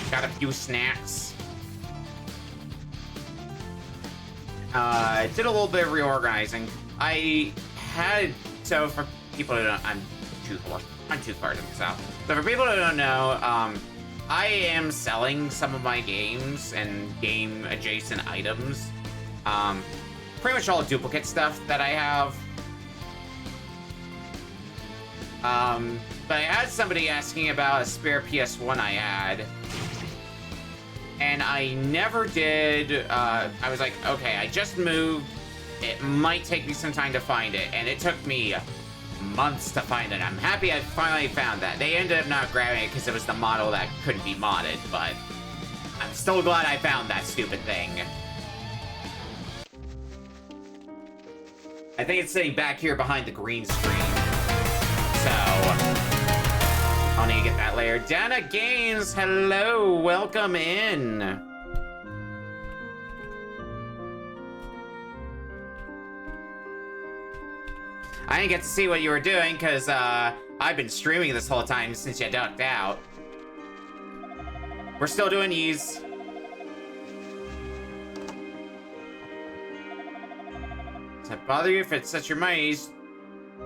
Got a few snacks. Did a little bit of reorganizing. So for people who don't, I'm too far to myself. So for people who don't know, I am selling some of my games and game-adjacent items. Pretty much all duplicate stuff that I have. But I had somebody asking about a spare PS1 I had. And I never did, I was like, okay, I just moved. It might take me some time to find it. And it took me months to find it. I'm happy I finally found that. They ended up not grabbing it because it was the model that couldn't be modded, but I'm still glad I found that stupid thing. I think it's sitting back here behind the green screen. So, I'll need to get that later. Dana Gaines, hello, welcome in. I didn't get to see what you were doing because I've been streaming this whole time since you ducked out. We're still doing these. Does that bother you if it sets your mind?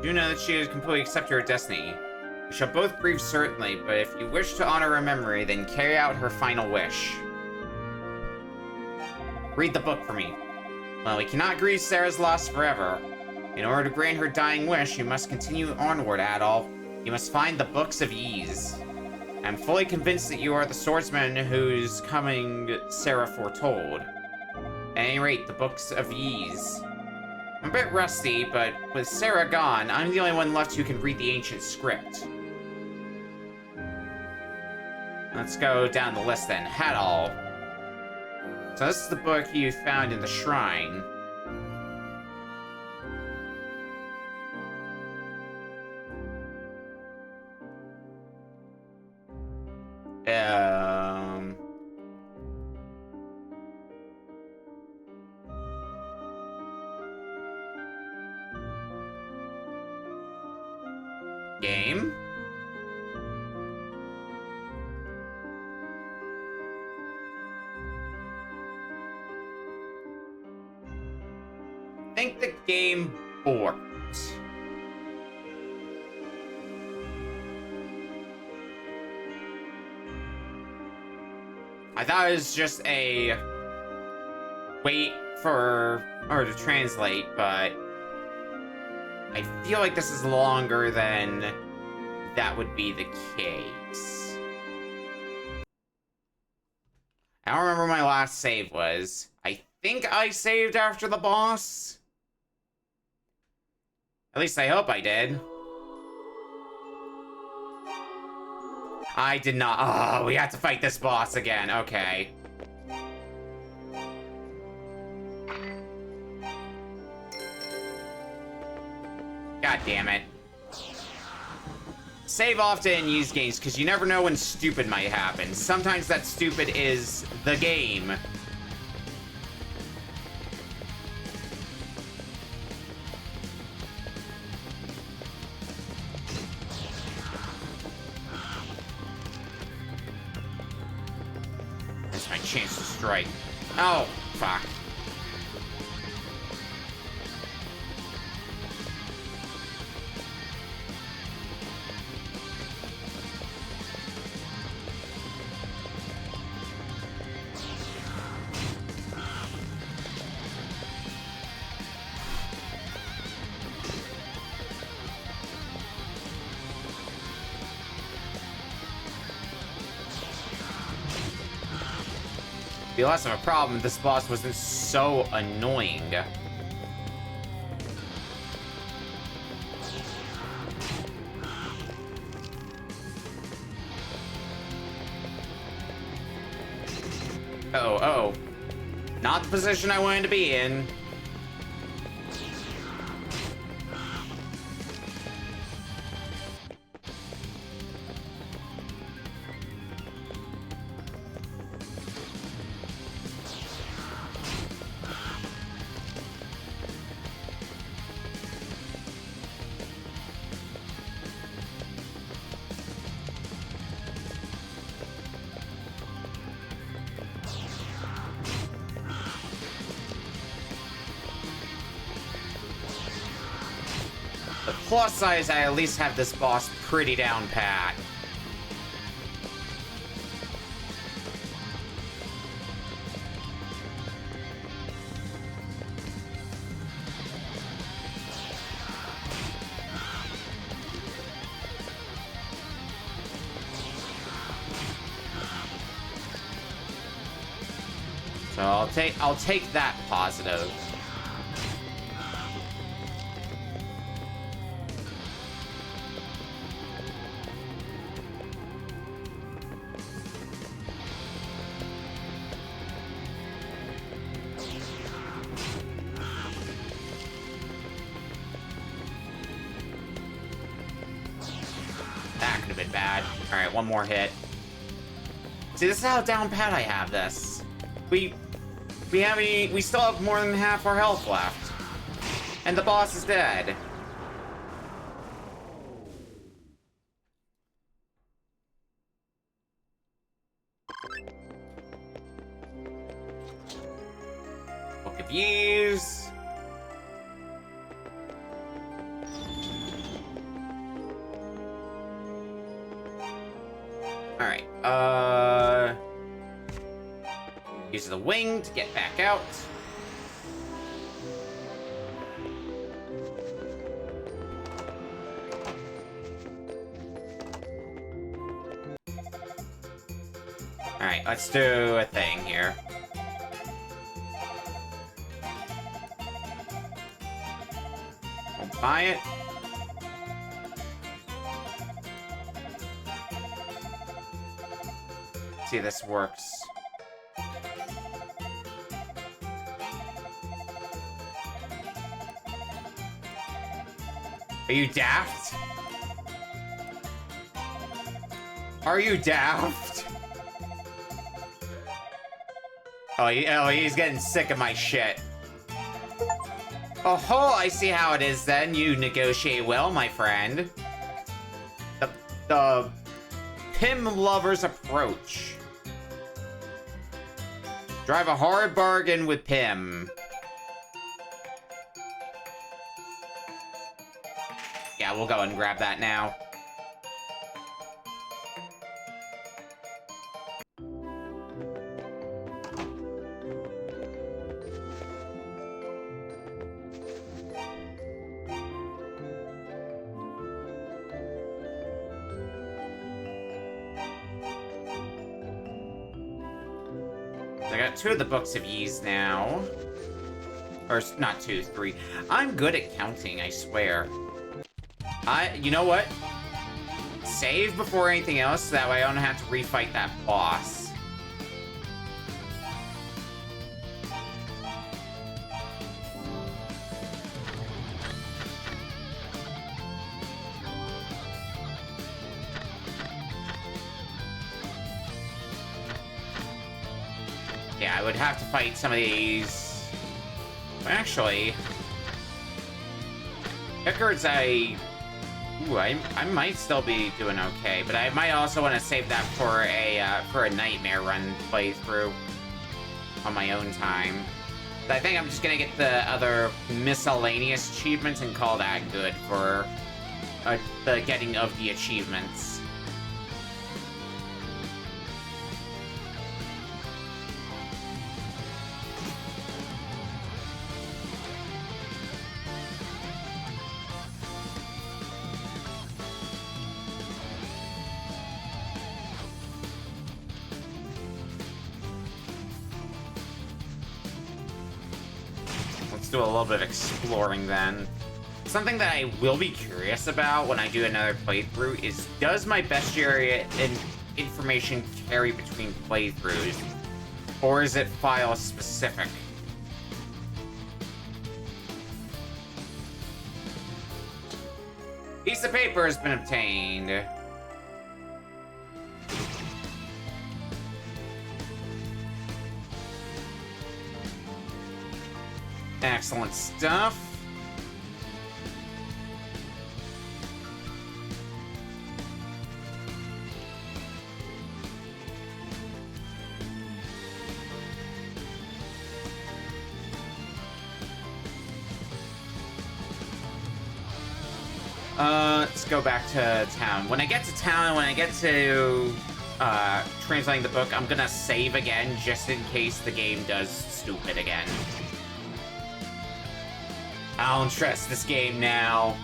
Do know that she has completely accepted her destiny. We shall both grieve certainly, but if you wish to honor her memory, then carry out her final wish. Read the book for me. Well, we cannot grieve Sarah's loss forever. In order to grant her dying wish, you must continue onward, Adol. You must find the Books of Ys. I'm fully convinced that you are the swordsman whose coming Sarah foretold. At any rate, the Books of Ys. I'm a bit rusty, but with Sarah gone, I'm the only one left who can read the ancient script. Let's go down the list then. Adol. So this is the book you found in the shrine. game. I think the game borked. I thought it was just a wait for or to translate, but I feel like this is longer than that would be the case. I don't remember my last save was. I think I saved after the boss. At least I hope I did. I did not. Oh, we have to fight this boss again. Okay. God damn it. Save often in used games, because you never know when stupid might happen. Sometimes that stupid is the game. That's my chance to strike. Oh, fuck. Be less of a problem if this boss wasn't so annoying. Oh. Not the position I wanted to be in. The plus side is I at least have this boss pretty down pat. So I'll take that positive. That could have been bad. Alright, one more hit. See, this is how down pat I have this. We still have more than half our health left. And the boss is dead. Book of Views. Alright, use the wing to get back out. Alright, let's do a thing here. We'll buy it. See if this works. Are you daft? Are you daft? Oh, he's getting sick of my shit. Oh, I see how it is then. You negotiate well, my friend. the Pym Lover's Approach. Drive a hard bargain with Pym. Yeah, we'll go and grab that now. I got 2 of the Books of Ys now. Or, not 2, 3. I'm good at counting, I swear. You know what? Save before anything else, so that way I don't have to refight that boss. Yeah, I would have to fight some of these. Actually, Pickard's I might still be doing okay, but I might also want to save that for a Nightmare Run playthrough on my own time. But I think I'm just gonna get the other miscellaneous achievements and call that good for the getting of the achievements. Let's do a little bit of exploring then. Something that I will be curious about when I do another playthrough is, does my bestiary information carry between playthroughs? Or is it file specific? Piece of paper has been obtained. Excellent stuff. Let's go back to town. When I get to town, when I get to translating the book, I'm gonna save again just in case the game does stupid again. I don't trust this game now.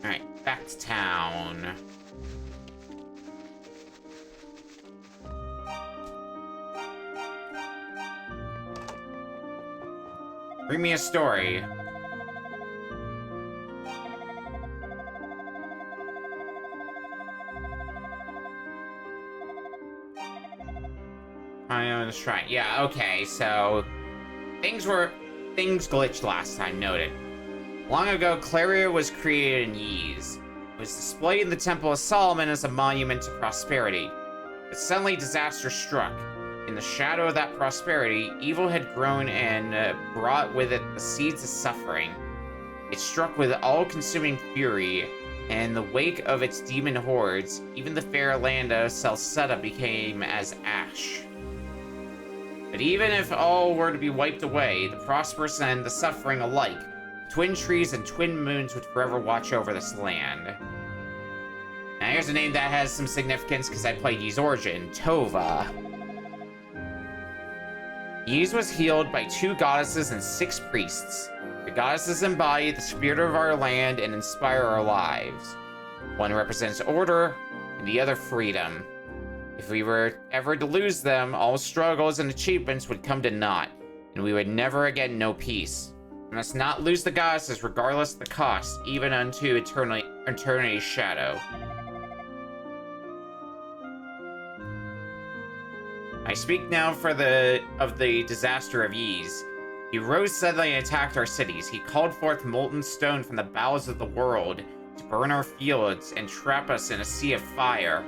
Alright, back to town. Bring me a story. I am in the shrine. Yeah, okay, so things glitched last time, noted. Long ago, Claria was created in Ys. It was displayed in the Temple of Solomon as a monument to prosperity. But suddenly disaster struck. In the shadow of that prosperity, evil had grown and brought with it the seeds of suffering. It struck with all-consuming fury, and in the wake of its demon hordes, even the fair land of Celceta became as ash. But even if all were to be wiped away, the prosperous and the suffering alike, twin trees and twin moons would forever watch over this land. Now here's a name that has some significance because I played Ys Origin, Tova. Ys was healed by 2 goddesses and 6 priests. The goddesses embody the spirit of our land and inspire our lives. One represents order, and the other freedom. If we were ever to lose them, all struggles and achievements would come to naught, and we would never again know peace. We must not lose the goddesses regardless of the cost, even unto eternity's shadow. I speak now of the disaster of Ys. He rose suddenly and attacked our cities. He called forth molten stone from the bowels of the world, to burn our fields and trap us in a sea of fire.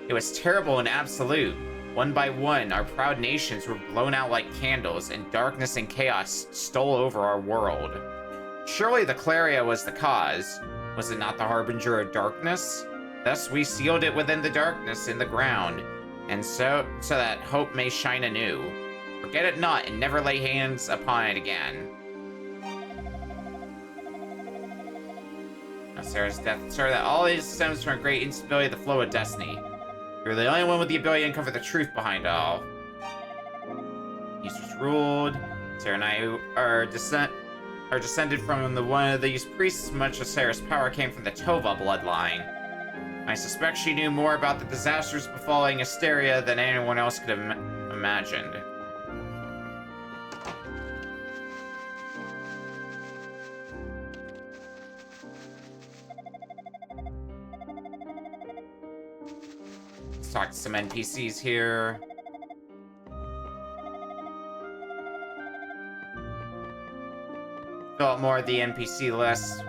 It was terrible and absolute. One by one, our proud nations were blown out like candles, and darkness and chaos stole over our world. Surely the Claria was the cause. Was it not the harbinger of darkness? Thus we sealed it within the darkness in the ground, and so that hope may shine anew. Forget it not, and never lay hands upon it again. Now Sarah's death, sir, that all this stems from a great instability of the flow of destiny. You're the only one with the ability to uncover the truth behind it all. East was ruled. Sarah and I are descended from one of these priests. Much of Sarah's power came from the Tova bloodline. I suspect she knew more about the disasters befalling Asteria than anyone else could have imagined. Let's talk to some NPCs here. Fill out more of the NPC list.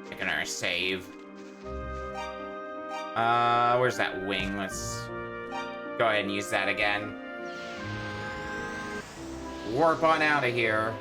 Making our save. Where's that wing? Let's go ahead and use that again. Warp on out of here.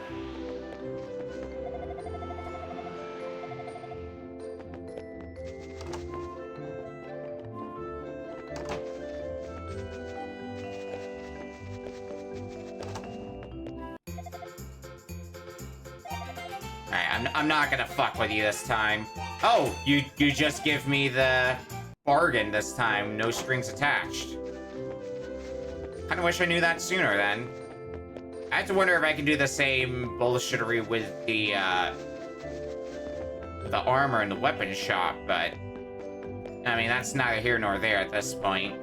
Alright, I'm not gonna fuck with you this time. Oh, you just give me the bargain this time, no strings attached. Kinda wish I knew that sooner then. I have to wonder if I can do the same bullshittery with the armor in the weapon shop, but I mean, that's neither here nor there at this point.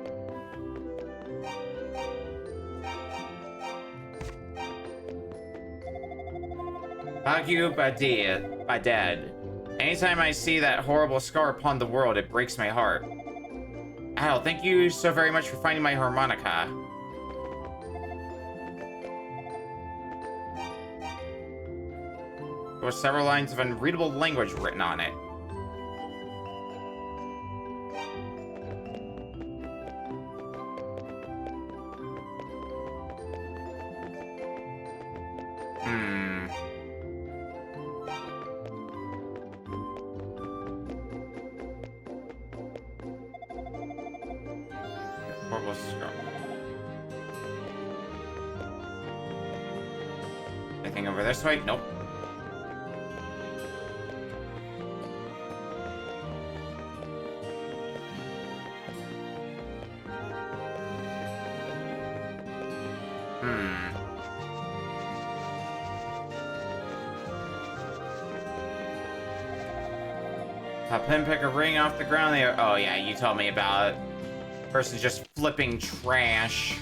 Bagu Baded. Anytime I see that horrible scar upon the world, it breaks my heart. Al, thank you so very much for finding my harmonica. There were several lines of unreadable language written on it. Horrible scar. Anything over this way? Nope. Pop him, pick a ring off the ground there. Oh yeah, you told me about it. Person's just flipping trash.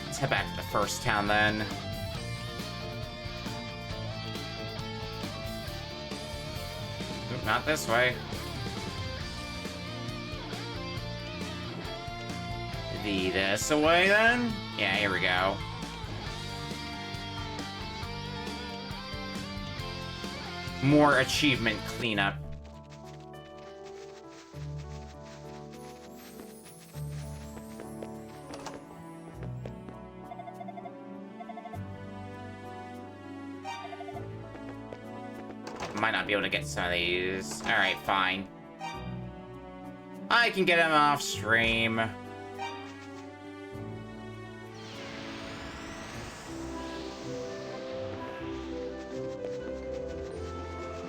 Let's head back to the first town then. Oop, not this way. This away then? Yeah, here we go. More achievement cleanup. Might not be able to get some of these. Alright, fine. I can get him off stream.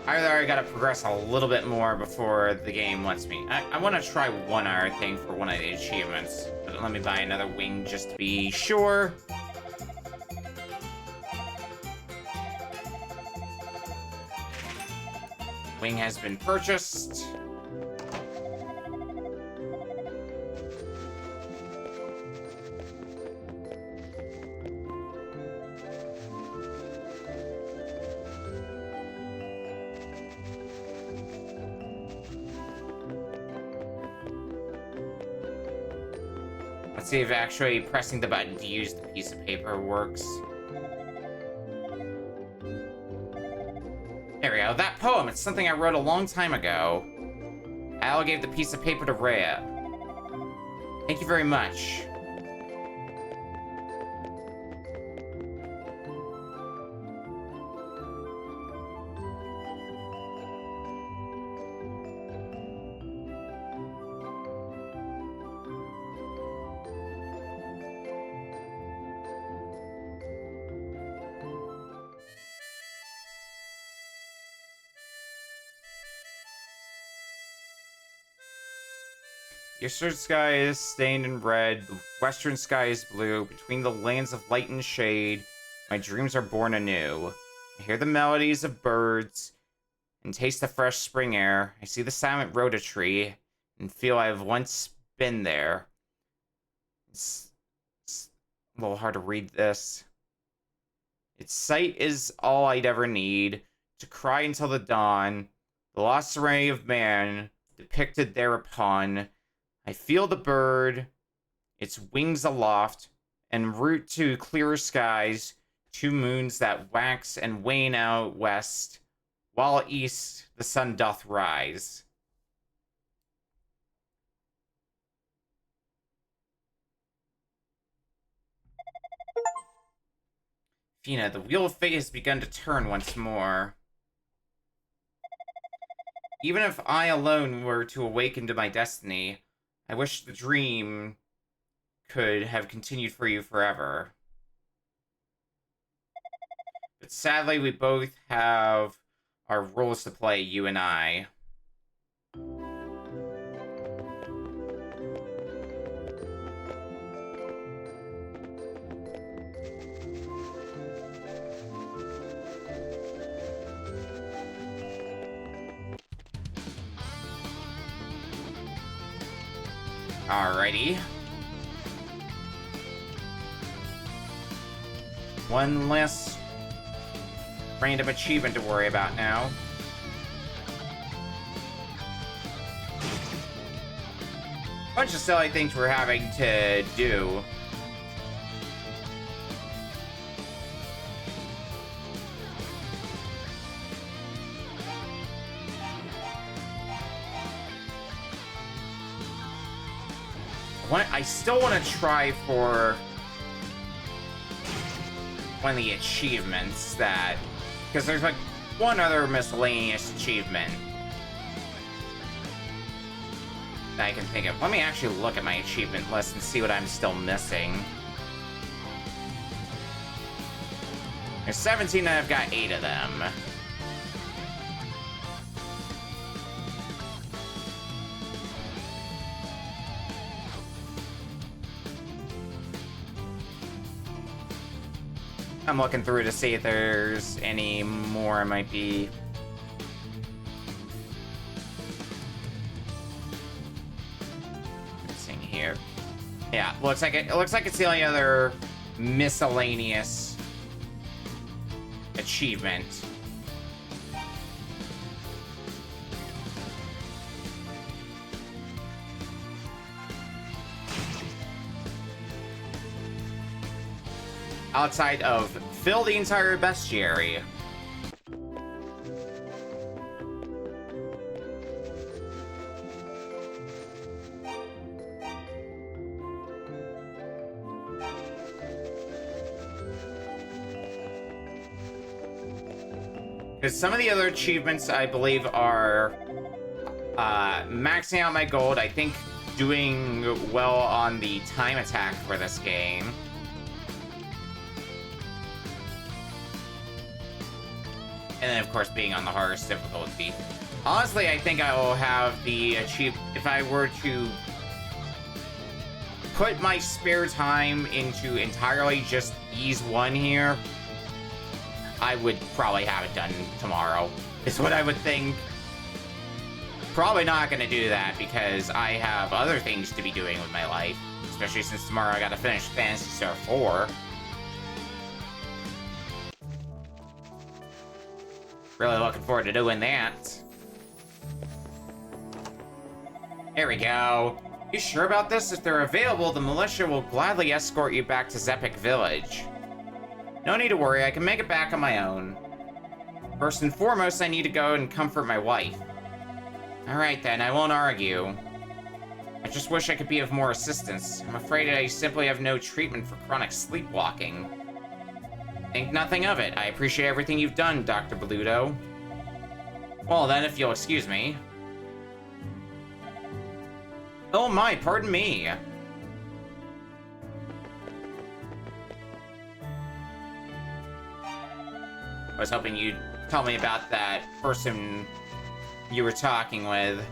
I gotta progress a little bit more before the game lets me. I want to try one other thing for one of the achievements. But let me buy another wing just to be sure. Wing has been purchased. Let's see if actually pressing the button to use the piece of paper works. There we go. That poem, it's something I wrote a long time ago. Al gave the piece of paper to Rhea. Thank you very much. The eastern sky is stained in red, the western sky is blue. Between the lands of light and shade, my dreams are born anew. I hear the melodies of birds and taste the fresh spring air. I see the silent rhoda tree and feel I have once been there. It's a little hard to read this. Its sight is all I'd ever need to cry until the dawn. The lost serenity of man depicted thereupon. I feel the bird, its wings aloft, en route to clearer skies, 2 moons that wax and wane out west, while east the sun doth rise. Fina, the wheel of fate has begun to turn once more. Even if I alone were to awaken to my destiny, I wish the dream could have continued for you forever. But sadly, we both have our roles to play, you and I. Alrighty. One less random achievement to worry about now. Bunch of silly things we're having to do. I still want to try for one of the achievements that... Because there's like one other miscellaneous achievement that I can think of. Let me actually look at my achievement list and see what I'm still missing. There's 17 and I've got 8 of them. I'm looking through to see if there's any more I might be missing here. Yeah, it looks like it's the only other miscellaneous achievement. Outside of fill the entire bestiary. Because some of the other achievements, I believe, are maxing out my gold. I think doing well on the time attack for this game. And then, of course, being on the hardest difficulty. Honestly, I think I will have the if I were to put my spare time into entirely just Ys 1 here, I would probably have it done tomorrow, is what I would think. Probably not gonna do that because I have other things to be doing with my life. Especially since tomorrow I gotta finish Phantasy Star 4. Really looking forward to doing that. There we go. You sure about this? If they're available, the militia will gladly escort you back to Zepik Village. No need to worry, I can make it back on my own. First and foremost, I need to go and comfort my wife. Alright then, I won't argue. I just wish I could be of more assistance. I'm afraid I simply have no treatment for chronic sleepwalking. Think nothing of it. I appreciate everything you've done, Dr. Bluto. Well then, if you'll excuse me. Oh my, pardon me. I was hoping you'd tell me about that person you were talking with.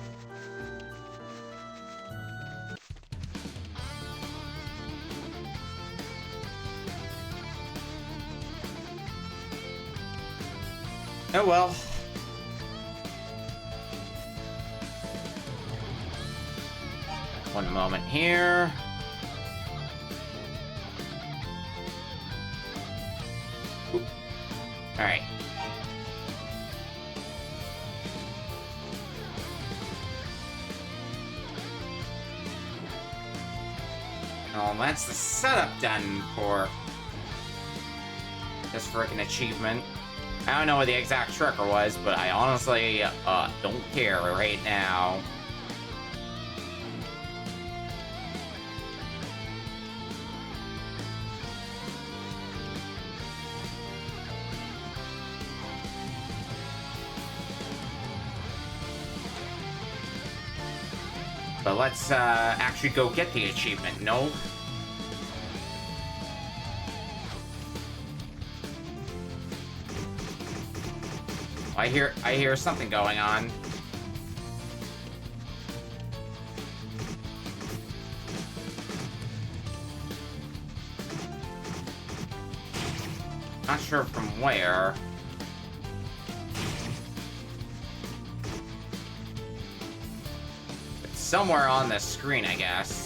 Oh well. One moment here. Alright. Oh, that's the setup done for this frickin' achievement. I don't know what the exact trigger was, but I honestly don't care right now. But let's actually go get the achievement, no? I hear something going on. Not sure from where. It's somewhere on the screen, I guess.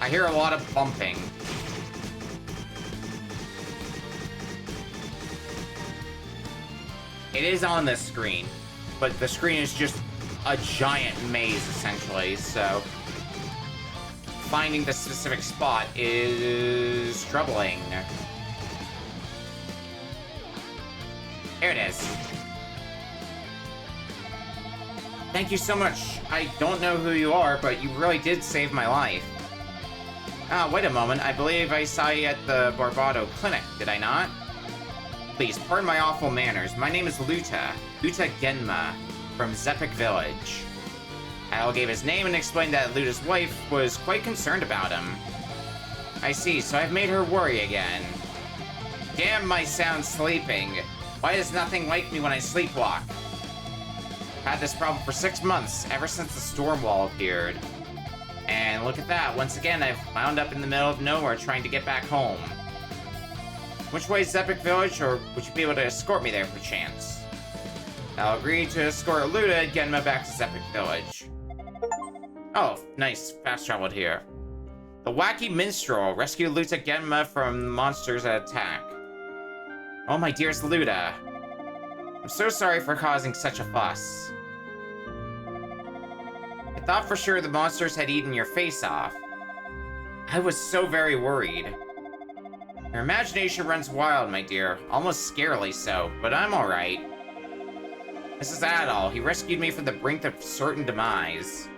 I hear a lot of bumping. It is on the screen, but the screen is just a giant maze, essentially, so finding the specific spot is troubling. There it is. Thank you so much. I don't know who you are, but you really did save my life. Ah, wait a moment. I believe I saw you at the Barbado Clinic, did I not? Please, pardon my awful manners. My name is Luta Genma, from Zepik Village. Al gave his name and explained that Luta's wife was quite concerned about him. I see, so I've made her worry again. Damn my sound sleeping. Why does nothing wake me when I sleepwalk? I've had this problem for 6 months, ever since the storm wall appeared. And look at that, once again I've wound up in the middle of nowhere trying to get back home. Which way is Zepik Village, or would you be able to escort me there perchance? I'll agree to escort Luta Genma back to Zepik Village. Oh, nice, fast traveled here. The Wacky Minstrel rescued Luta Genma from monsters that attack. Oh my dearest Luta. I'm so sorry for causing such a fuss. I thought for sure the monsters had eaten your face off. I was so very worried. Your imagination runs wild, my dear. Almost scarily so, but I'm alright. This is Adol. He rescued me from the brink of certain demise.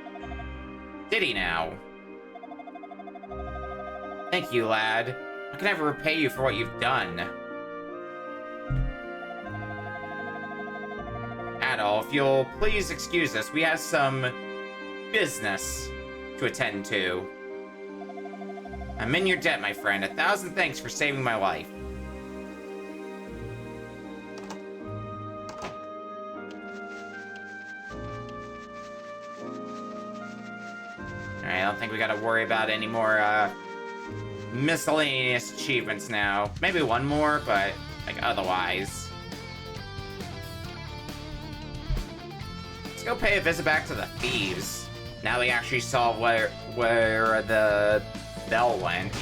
Did he now? Thank you, lad. How can I ever repay you for what you've done? Adol, if you'll please excuse us, we have some business to attend to. I'm in your debt, my friend. 1,000 thanks for saving my life. don't think we gotta worry about any more, miscellaneous achievements now. Maybe one more, but, like, otherwise. Let's go pay a visit back to the thieves. Now we actually saw where the bell went.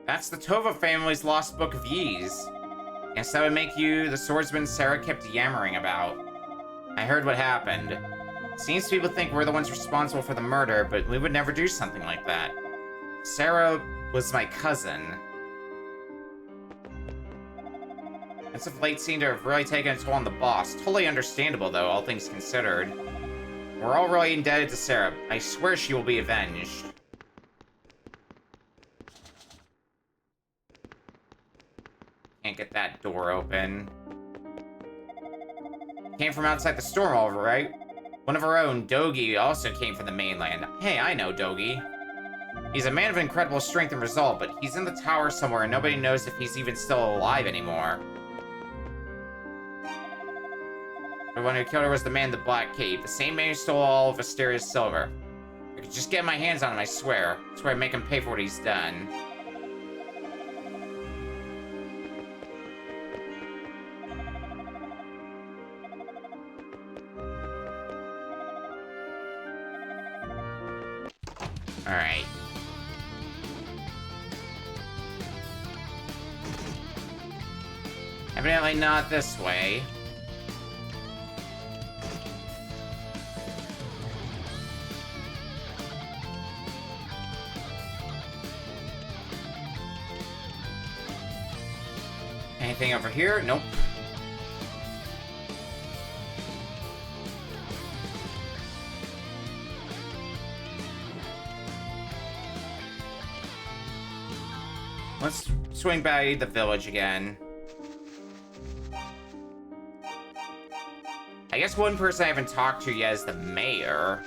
That's the Tova family's lost book of Ys. Guess that would make you the swordsman Sarah kept yammering about. I heard what happened. Seems people think we're the ones responsible for the murder, but we would never do something like that. Sarah was my cousin. As of late seemed to have really taken a toll on the boss. Totally understandable, though, all things considered. We're all really indebted to Sarah. I swear she will be avenged. Can't get that door open. Came from outside the storm, all right? One of our own, Dogi, also came from the mainland. Hey, I know Dogi. He's a man of incredible strength and resolve, but he's in the tower somewhere and nobody knows if he's even still alive anymore. The one who killed her was the man in the Black Cave, the same man who stole all of Asteria's silver. If I could just get my hands on him, I swear. I swear I'd make him pay for what he's done. Alright. Evidently not this way. Anything over here? Nope. Let's swing by the village again. I guess one person I haven't talked to yet is the mayor.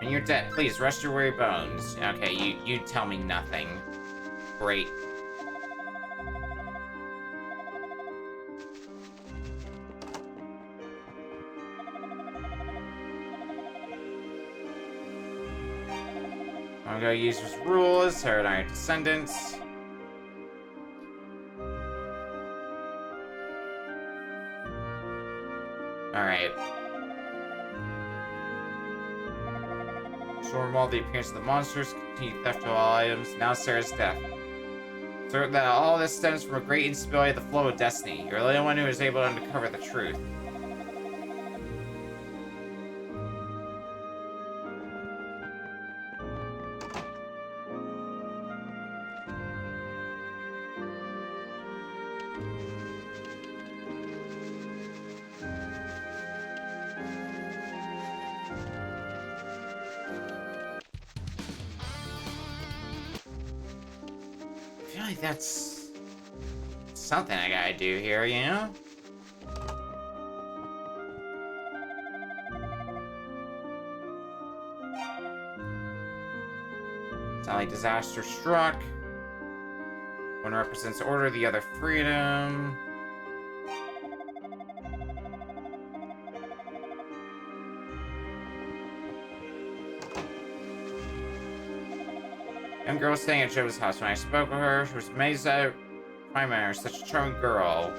When you're dead, please rest your weary bones. Okay, you tell me nothing. Great. I'm gonna use his rules, Sarah and I are descendants. Alright. Storm all the appearance of the monsters, continue theft of all items, now Sarah's death. So that all this stems from a great instability of the flow of destiny. You're the only one who is able to uncover the truth. I feel like that's something I gotta do here, you know? It's not like disaster struck. One represents order, the other freedom. Young girl was staying at Joe's house. When I spoke with her, she was amazed at my manners. Such a charming girl.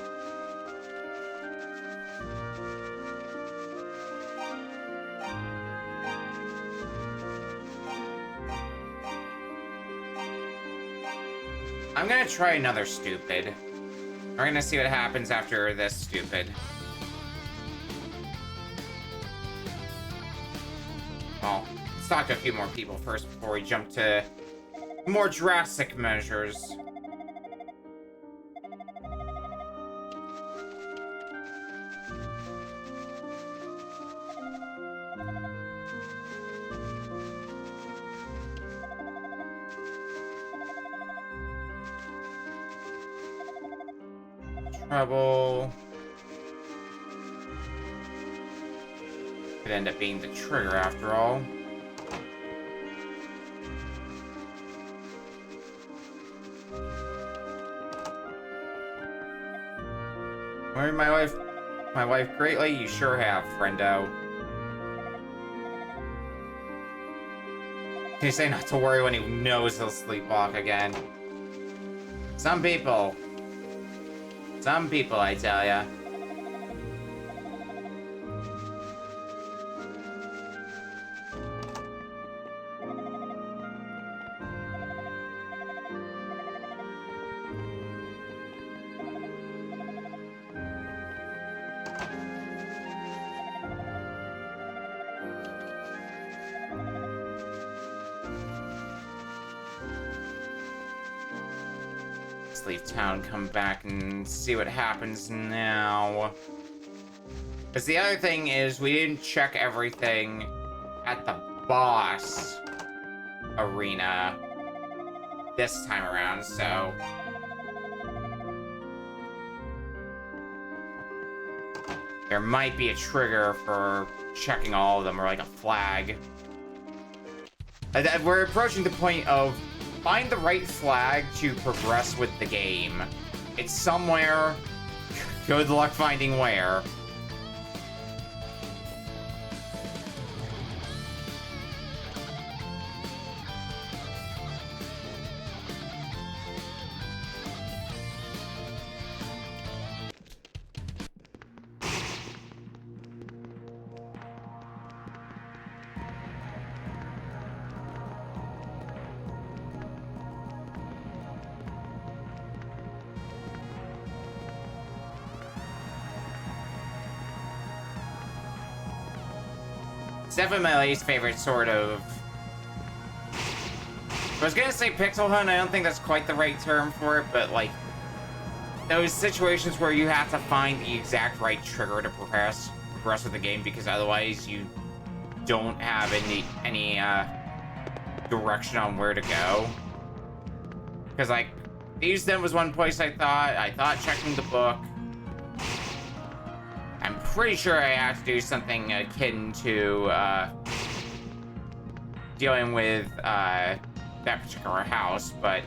I'm gonna try another stupid. We're gonna see what happens after this stupid. Well, let's talk to a few more people first before we jump to more drastic measures. Trouble. Could end up being the trigger after all. Worried my wife greatly? You sure have, friendo. Can you say not to worry when he knows he'll sleepwalk again? Some people, I tell ya. Let's leave town, come back, and see what happens now. Because the other thing is, we didn't check everything at the boss arena this time around, so... there might be a trigger for checking all of them, or like a flag. We're approaching the point of find the right flag to progress with the game. It's somewhere. Good luck finding where. It's definitely my least favorite sort of... I was gonna say pixel hunt, I don't think that's quite the right term for it, but like... those situations where you have to find the exact right trigger to progress with the game, because otherwise you don't have any direction on where to go. Because like, Thieves' Den was one place I thought checking the book. I'm pretty sure I have to do something akin to dealing with that particular house, but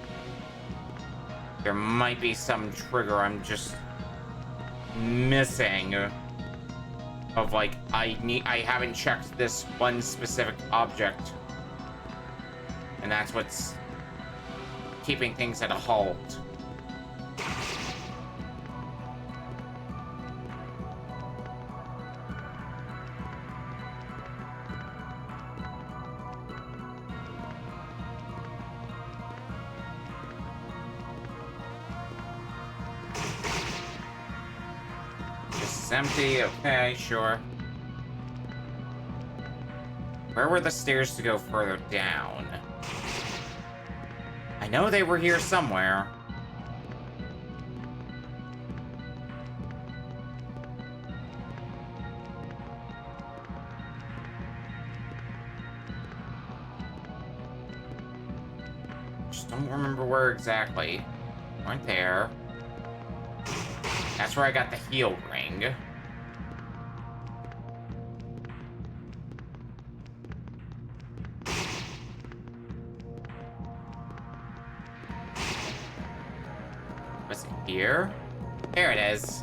there might be some trigger I'm just missing of like I haven't checked this one specific object, and that's what's keeping things at a halt. Empty, okay, sure. Where were the stairs to go further down? I know they were here somewhere. Just don't remember where exactly. Weren't there. That's where I got the heal ring. Was it here? There it is.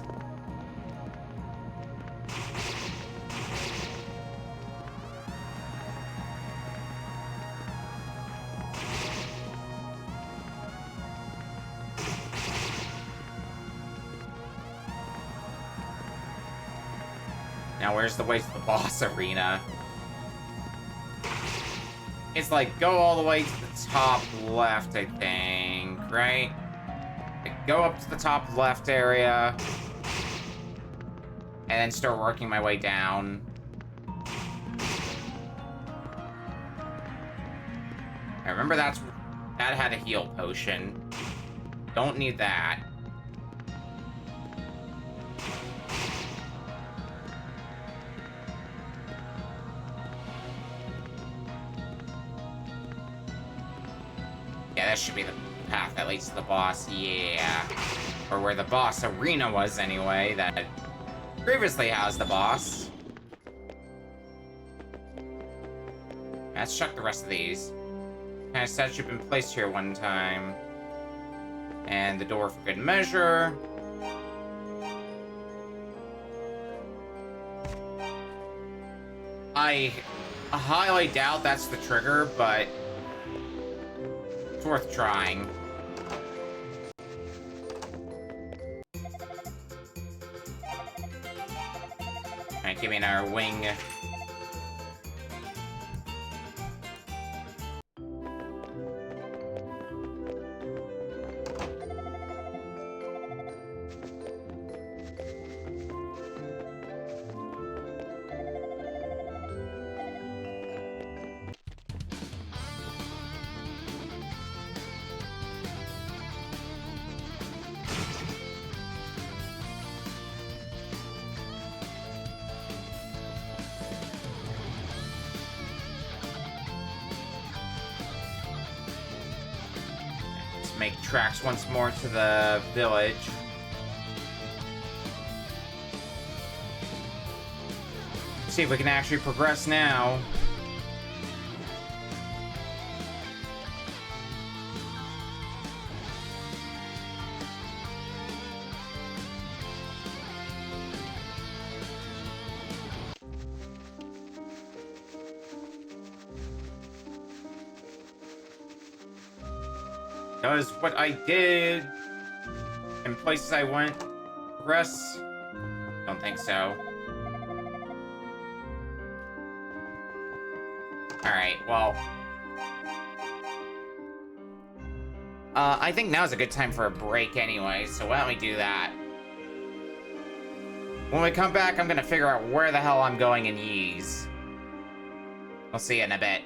Now where's the way to the boss arena? It's like, go all the way to the top left, I think, right? Like, go up to the top left area, and then start working my way down. I remember that had a heal potion. Don't need that. Yeah, that should be the path that leads to the boss, yeah. Or where the boss arena was, anyway, that previously housed the boss. Let's check the rest of these. Kind of said you've been placed here one time. And the door for good measure. I highly doubt that's the trigger, but it's worth trying. Alright, give me another wing. Make tracks once more to the village. See if we can actually progress now. Does what I did in places I went progress? Don't think so. Alright, well. I think now's a good time for a break anyway, so why don't we do that? When we come back, I'm gonna figure out where the hell I'm going in Ys. I'll see you in a bit.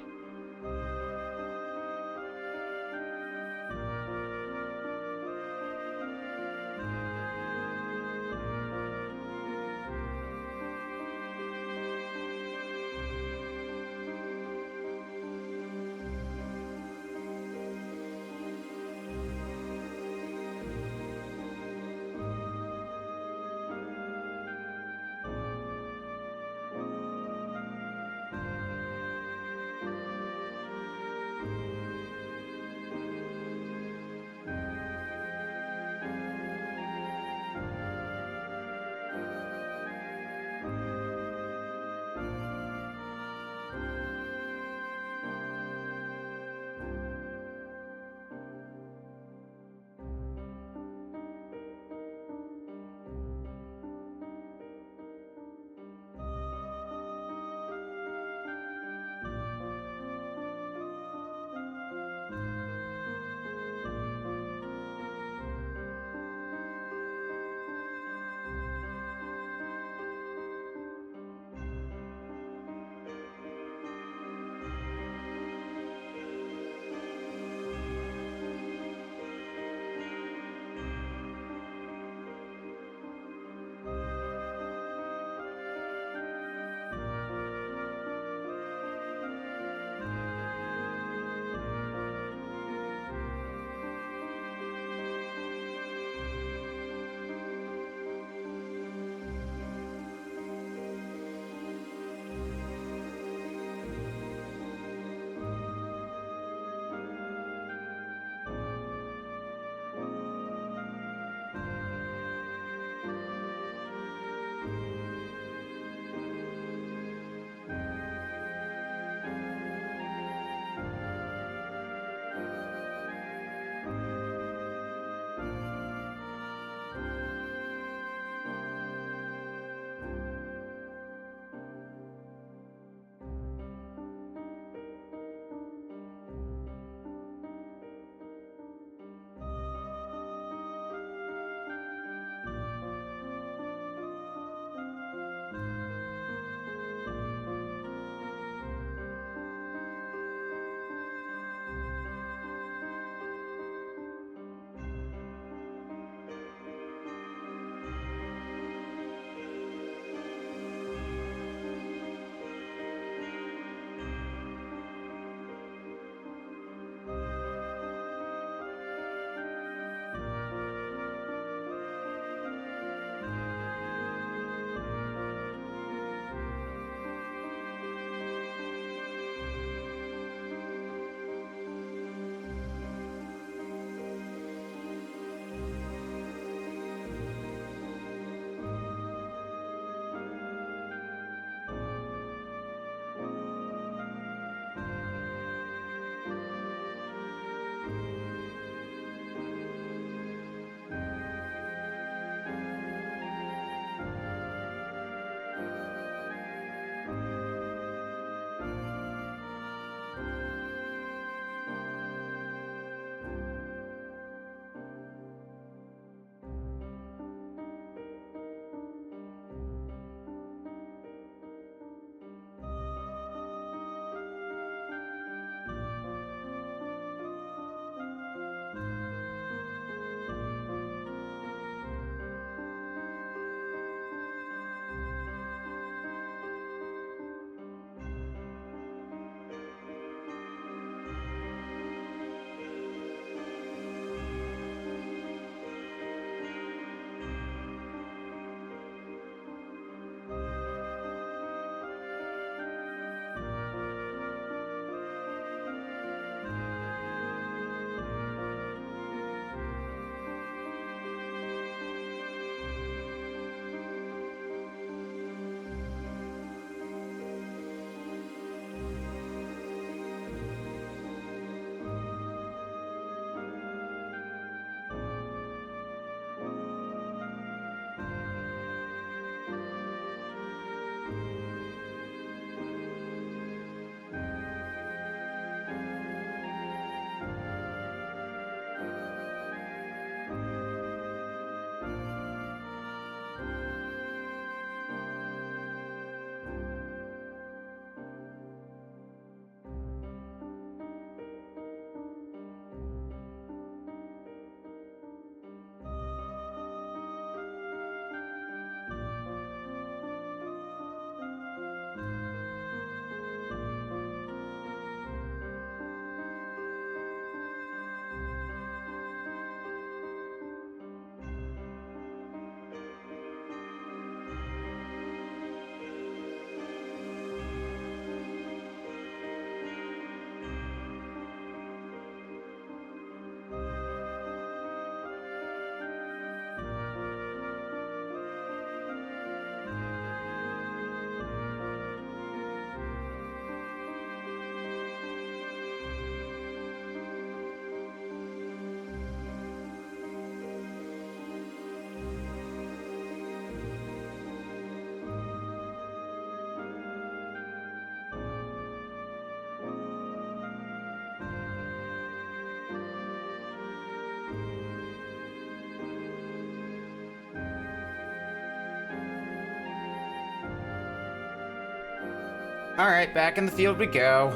Alright, back in the field we go.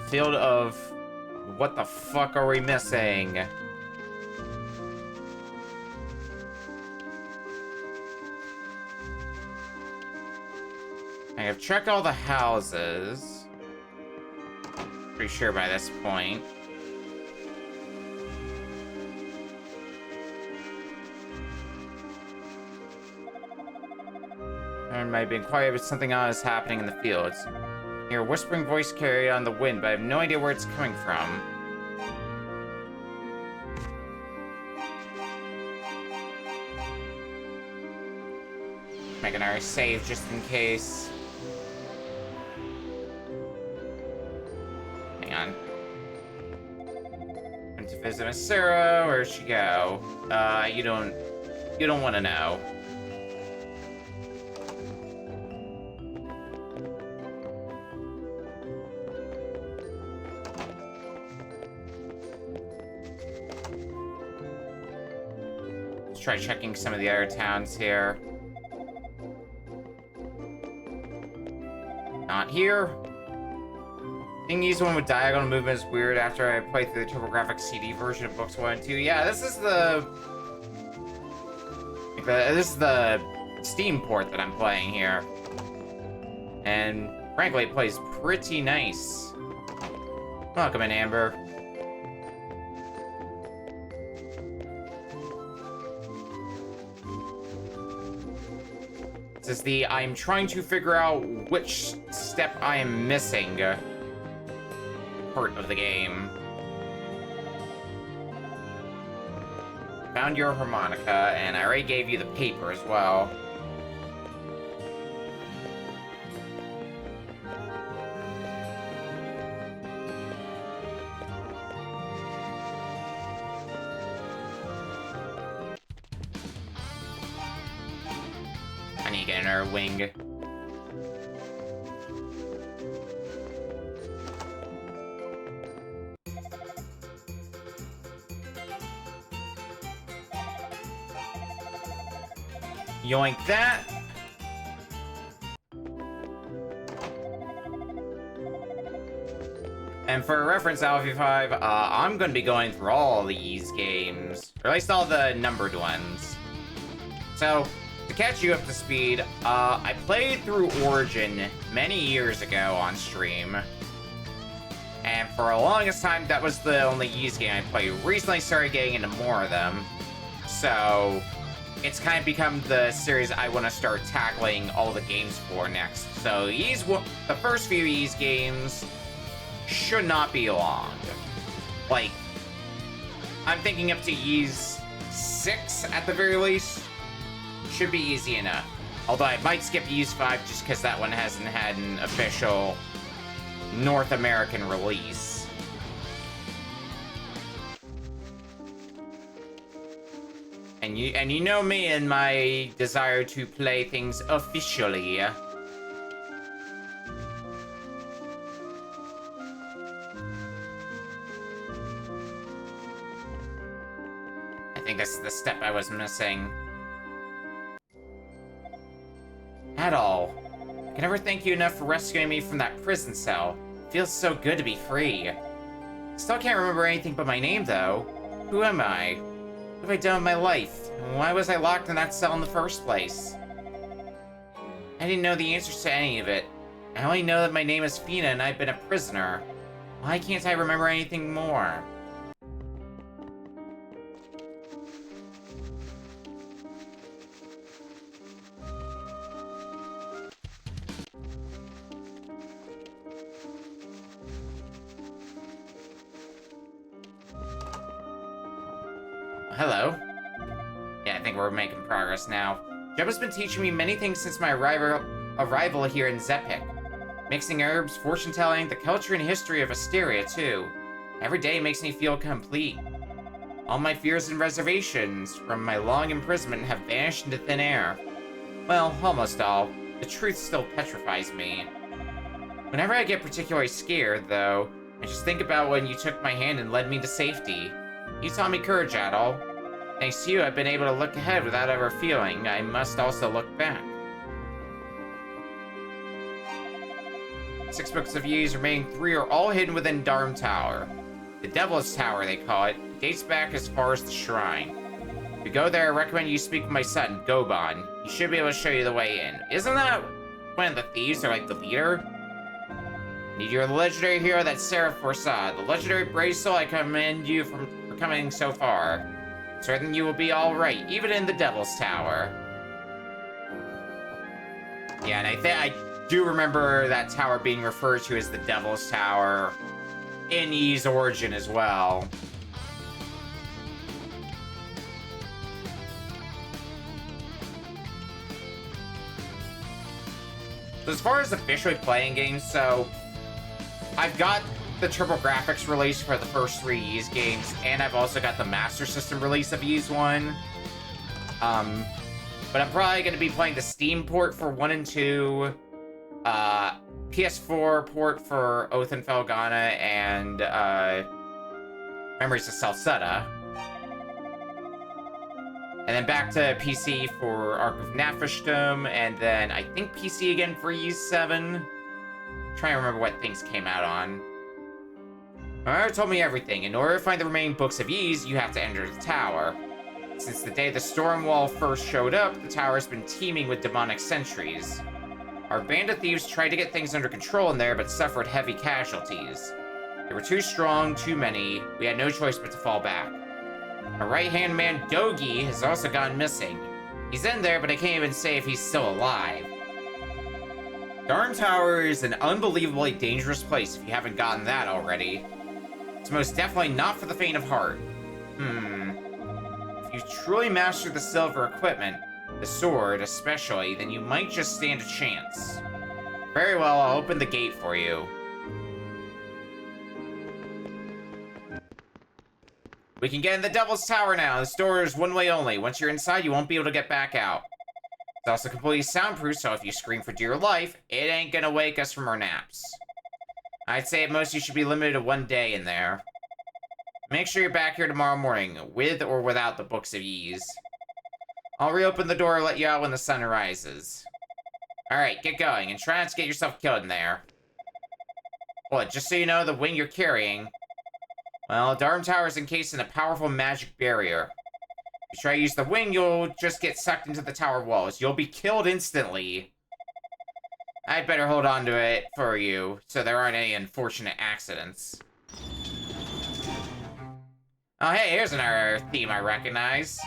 Field of... What the fuck are we missing? I've checked all the houses. Pretty sure by this point. There might be inquired if something odd is happening in the fields. I hear a whispering voice carried on the wind, but I have no idea where it's coming from. Making our save just in case. Hang on. Went to visit Miss Sarah. Where'd she go? You don't want to know. Let's try checking some of the other towns here. Not here. Thingy's one with diagonal movement is weird after I played through the TurboGrafx CD version of books 1 and 2. Yeah, this is the Steam port that I'm playing here. And frankly, it plays pretty nice. Welcome in, Amber. This is the I'm trying to figure out which step I am missing part of the game. Found your harmonica, and I already gave you the paper as well. I need to get another wing. Yoink that. And for reference, Alpha 5, I'm going to be going through all these games, or at least all the numbered ones. So, to catch you up to speed, I played through Origin many years ago on stream. And for the longest time, that was the only Ys game I played. Recently started getting into more of them. So, it's kind of become the series I want to start tackling all the games for next. So, the first few Ys games should not be long. Like, I'm thinking up to Ys 6 at the very least. Should be easy enough. Although I might skip Ys 5 just because that one hasn't had an official North American release. And you know me and my desire to play things officially. I think that's the step I was missing. At all. I can never thank you enough for rescuing me from that prison cell. It feels so good to be free. Still can't remember anything but my name, though. Who am I? What have I done with my life? And why was I locked in that cell in the first place? I didn't know the answers to any of it. I only know that my name is Fina and I've been a prisoner. Why can't I remember anything more? Hello. Yeah, I think we're making progress now. Jebba's been teaching me many things since my arrival here in Zepik. Mixing herbs, fortune-telling, the culture and history of Asteria, too. Every day makes me feel complete. All my fears and reservations from my long imprisonment have vanished into thin air. Well, almost all. The truth still petrifies me. Whenever I get particularly scared, though, I just think about when you took my hand and led me to safety. You taught me courage, Adol. Thanks to you, I've been able to look ahead without ever feeling I must also look back. 6 books of Ys, remaining 3 are all hidden within Darm Tower. The Devil's Tower, they call it, dates back as far as the shrine. If you go there, I recommend you speak with my son, Goban. He should be able to show you the way in. Isn't that one of the thieves, or like the leader? Need your legendary hero, that's Seraph Forsad. The legendary brave soul, I commend you for coming so far. Certain you will be alright, even in the Devil's Tower. Yeah, and I do remember that tower being referred to as the Devil's Tower in Ys Origin as well. So as far as officially playing games, so I've got the TurboGrafx release for the first 3 Ys games, and I've also got the Master System release of Ys 1. But I'm probably going to be playing the Steam port for 1 and 2, PS4 port for Oath and Felghana, and Memories of Celceta. And then back to PC for Ark of Naphistum, and then I think PC again for Ys 7. I'm trying to remember what things came out on. Mara told me everything. In order to find the remaining books of Ys, you have to enter the tower. Since the day the Stormwall first showed up, the tower has been teeming with demonic sentries. Our band of thieves tried to get things under control in there, but suffered heavy casualties. They were too strong, too many. We had no choice but to fall back. Our right-hand man, Dogi, has also gone missing. He's in there, but I can't even say if he's still alive. Darm Tower is an unbelievably dangerous place if you haven't gotten that already. It's most definitely not for the faint of heart. If you truly master the silver equipment, the sword especially, then you might just stand a chance. Very well, I'll open the gate for you. We can get in the Devil's Tower now. This door is one way only. Once you're inside, you won't be able to get back out. It's also completely soundproof, so if you scream for dear life, it ain't gonna wake us from our naps. I'd say at most you should be limited to 1 day in there. Make sure you're back here tomorrow morning, with or without the books of Ys. I'll reopen the door and let you out when the sun rises. Alright, get going, and try not to get yourself killed in there. Well, just so you know, the wing you're carrying... Well, Darm Tower is encased in a powerful magic barrier. If you try to use the wing, you'll just get sucked into the tower walls. You'll be killed instantly. I'd better hold on to it for you, so there aren't any unfortunate accidents. Oh, hey, here's another theme I recognize.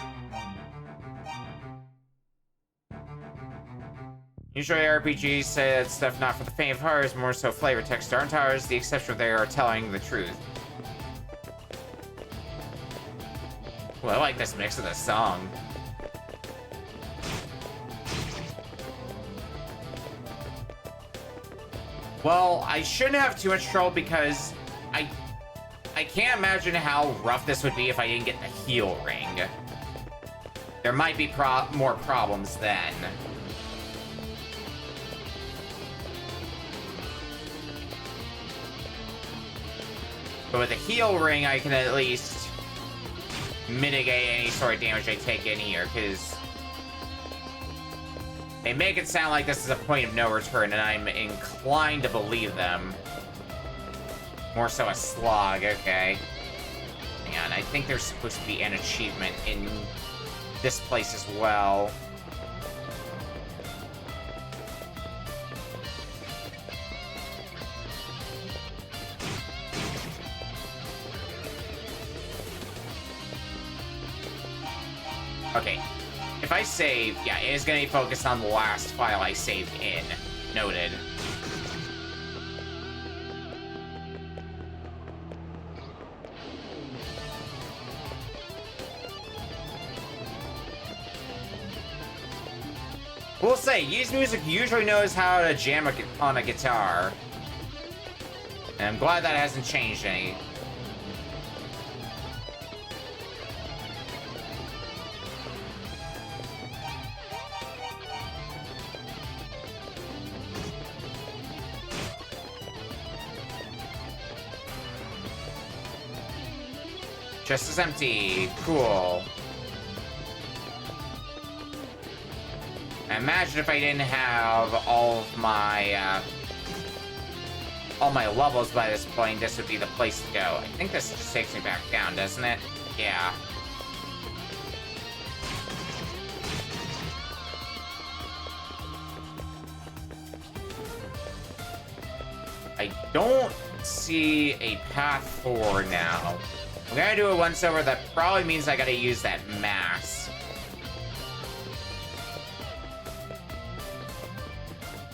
Usually RPGs say that stuff not for the faint of heart is more so flavor text. Darm Tower is the exception where they are telling the truth. Well, I like this mix of the song. Well, I shouldn't have too much trouble because I can't imagine how rough this would be if I didn't get the heal ring. There might be more problems then. But with the heal ring, I can at least mitigate any sort of damage I take in here, because they make it sound like this is a point of no return, and I'm inclined to believe them. More so a slog, okay. Hang on, I think there's supposed to be an achievement in this place as well. Okay, if I save, yeah, it is going to be focused on the last file I saved in. Noted. We'll say, Ys Music usually knows how to jam on a guitar. And I'm glad that hasn't changed any. Chest is empty. Cool. Imagine if I didn't have all my levels by this point, this would be the place to go. I think this just takes me back down, doesn't it? Yeah. I don't see a path forward now. I'm gonna do it once over. That probably means I gotta use that mask.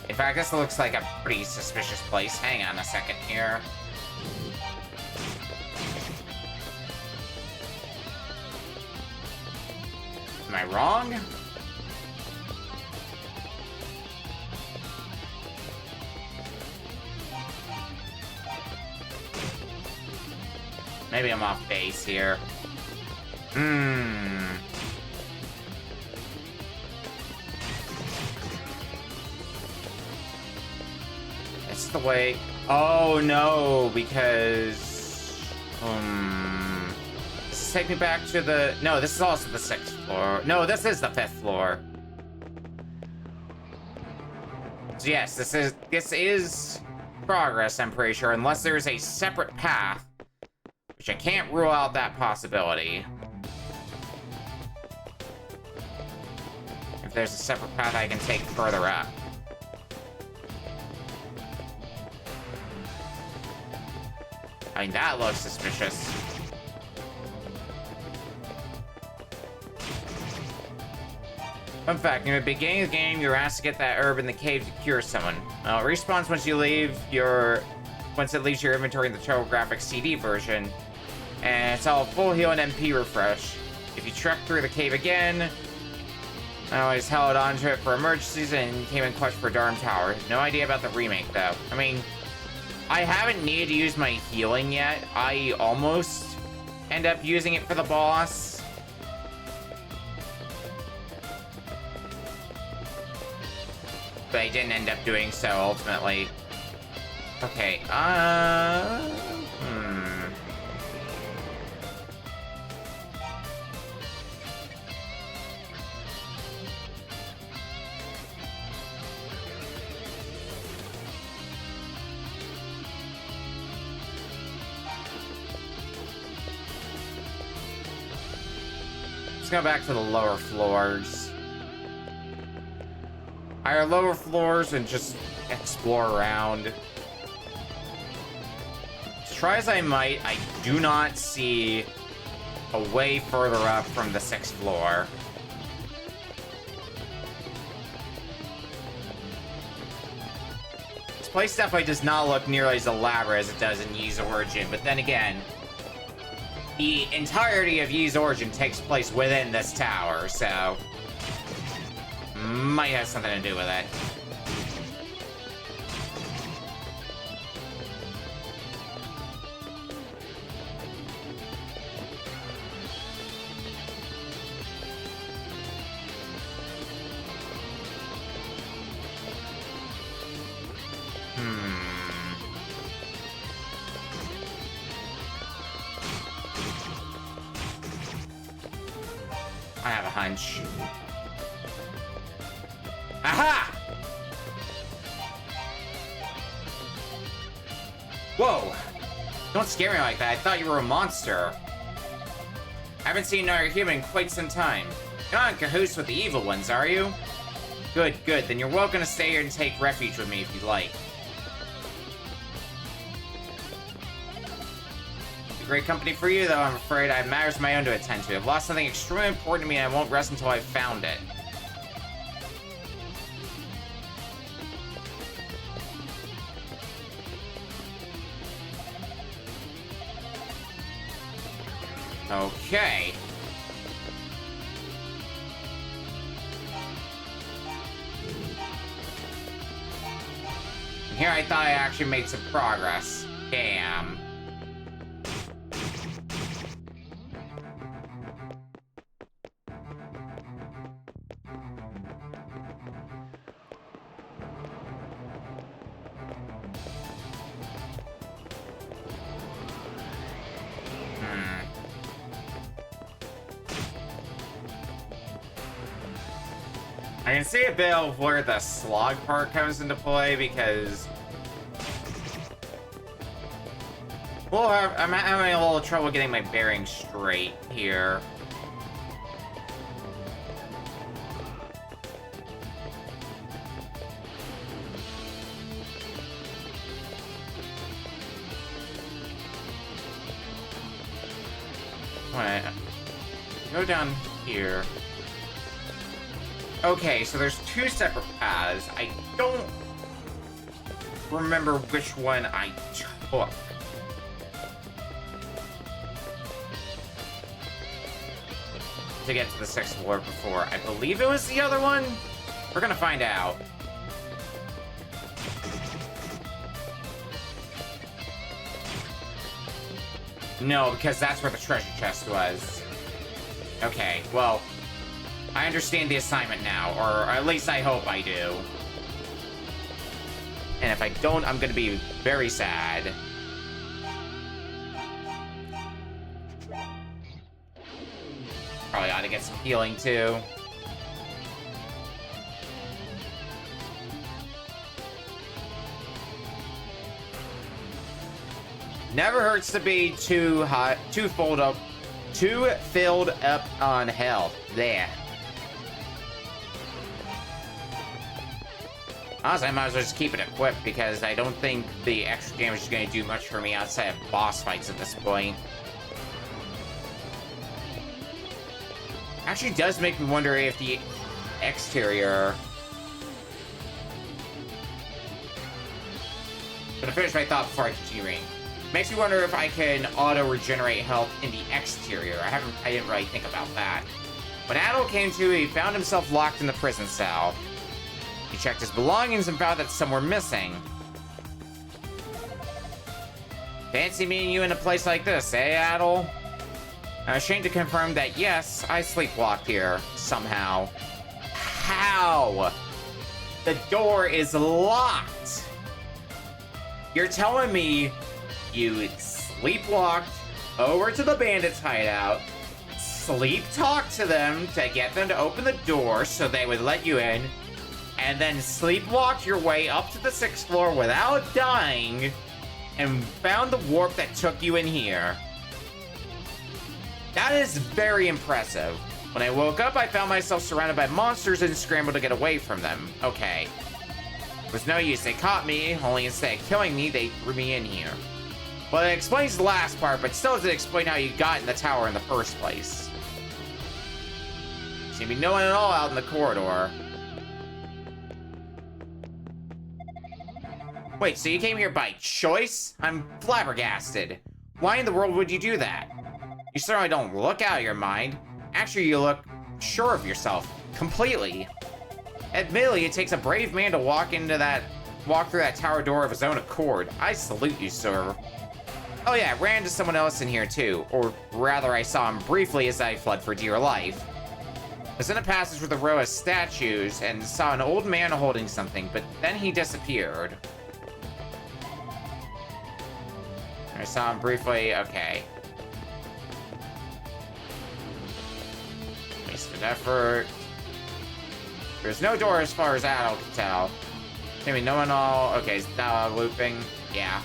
In fact, this looks like a pretty suspicious place. Hang on a second here. Am I wrong? Maybe I'm off base here. It's the way... Oh, no, because... Does this take me back to the... No, this is also the 6th floor. No, this is the 5th floor. So yes, this is progress, I'm pretty sure, unless there's a separate path, which I can't rule out that possibility. If there's a separate path I can take further up. I mean, that looks suspicious. Fun fact, in the beginning of the game, you're asked to get that herb in the cave to cure someone. It respawns once it leaves your inventory in the TurboGrafx CD version. And it's all full heal and MP refresh. If you trek through the cave again, I always held onto it for emergencies and came in clutch for Darm Tower. No idea about the remake, though. I mean, I haven't needed to use my healing yet. I almost end up using it for the boss. But I didn't end up doing so, ultimately. Okay, Let's go back to the lower floors. Higher lower floors and just explore around. Try as I might, I do not see a way further up from the 6th floor. This place definitely does not look nearly as elaborate as it does in Ys Origin, but then again, the entirety of Ys Origin takes place within this tower, so might have something to do with it. I have a hunch. Aha! Whoa! Don't scare me like that. I thought you were a monster. I haven't seen another human in quite some time. You're not in cahoots with the evil ones, are you? Good, good. Then you're welcome to stay here and take refuge with me if you'd like. Great company for you, though. I'm afraid I have matters of my own to attend to. I've lost something extremely important to me and I won't rest until I've found it. Okay. Here I thought I actually made some progress. Damn. I can see a bit of where the slog part comes into play because... well, I'm having a little trouble getting my bearings straight here. Go down here. Okay, so there's two separate paths. I don't remember which one I took. To get to the 6th floor before. I believe it was the other one? We're gonna find out. No, because that's where the treasure chest was. Okay, well, I understand the assignment now, or at least I hope I do. And if I don't, I'm gonna be very sad. Probably ought to get some healing, too. Never hurts to be too filled up on health. There. Honestly, I might as well just keep it equipped because I don't think the extra damage is going to do much for me outside of boss fights at this point. Actually does make me wonder if the exterior... I'm gonna finish my thought before I continue reading. Makes me wonder if I can auto-regenerate health in the exterior. I didn't really think about that. When Adol came to, he found himself locked in the prison cell. He checked his belongings and found that some were missing. Fancy meeting you in a place like this, eh, Adol? I'm ashamed to confirm that, yes, I sleepwalked here, somehow. How? The door is locked! You're telling me you sleepwalked over to the bandits' hideout, sleep-talked to them to get them to open the door so they would let you in, and then sleepwalked your way up to the 6th floor without dying, and found the warp that took you in here. That is very impressive. When I woke up, I found myself surrounded by monsters and scrambled to get away from them. Okay. It was no use. They caught me, only instead of killing me, they threw me in here. Well, it explains the last part, but still doesn't explain how you got in the tower in the first place. Seems to be no one at all out in the corridor. Wait, so you came here by choice? I'm flabbergasted. Why in the world would you do that? You certainly don't look out of your mind. Actually, you look sure of yourself. Completely. Admittedly, it takes a brave man to walk through that tower door of his own accord. I salute you, sir. Oh yeah, I ran into someone else in here too. Or rather, I saw him briefly as I fled for dear life. I was in a passage with a row of statues and saw an old man holding something, but then he disappeared. I saw him briefly, okay. Wasted effort. There's no door as far as Adol can tell. Maybe no one all... okay, is that looping? Yeah.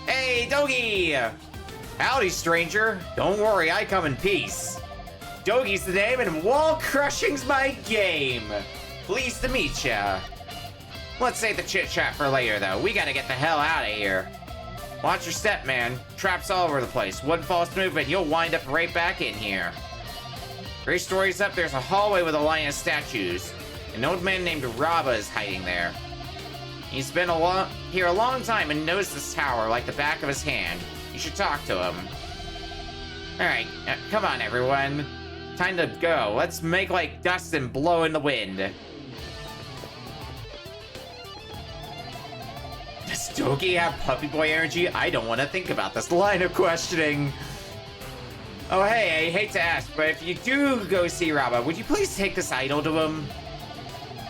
Hey, Dogi! Howdy, stranger. Don't worry, I come in peace. Dogi's the name and wall crushing's my game. Pleased to meet ya. Let's save the chit-chat for later, though. We gotta get the hell out of here. Watch your step, man. Traps all over the place. One false move and you'll wind up right back in here. 3 stories up, there's a hallway with a line of statues. An old man named Raba is hiding there. He's been here a long time and knows this tower like the back of his hand. You should talk to him. Alright, come on, everyone. Time to go. Let's make like dust and blow in the wind. Does Dogi have puppy boy energy? I don't want to think about this line of questioning. Oh, hey, I hate to ask, but if you do go see Raba, would you please take this idol to him?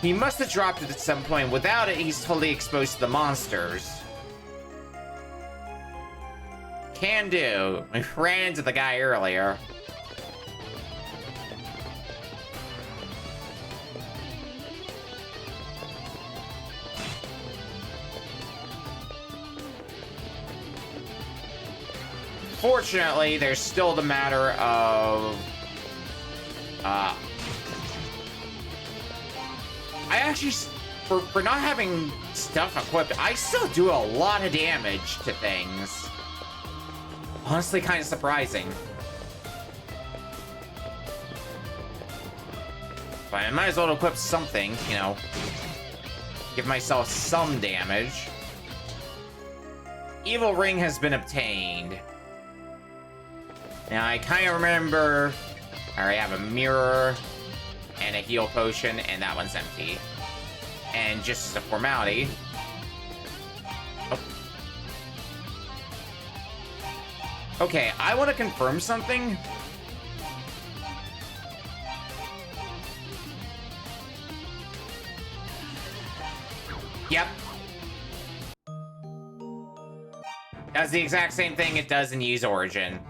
He must have dropped it at some point. Without it, he's totally exposed to the monsters. Can do. I ran into the guy earlier. Unfortunately, there's still the matter of... I actually... For not having stuff equipped, I still do a lot of damage to things. Honestly, kind of surprising. But I might as well equip something, you know. Give myself some damage. Evil Ring has been obtained. Now, I kind of remember... I already have a mirror and a heal potion, and that one's empty. And just as a formality... Oh. Okay, I want to confirm something. Yep. Does the exact same thing it does in Ys Origin.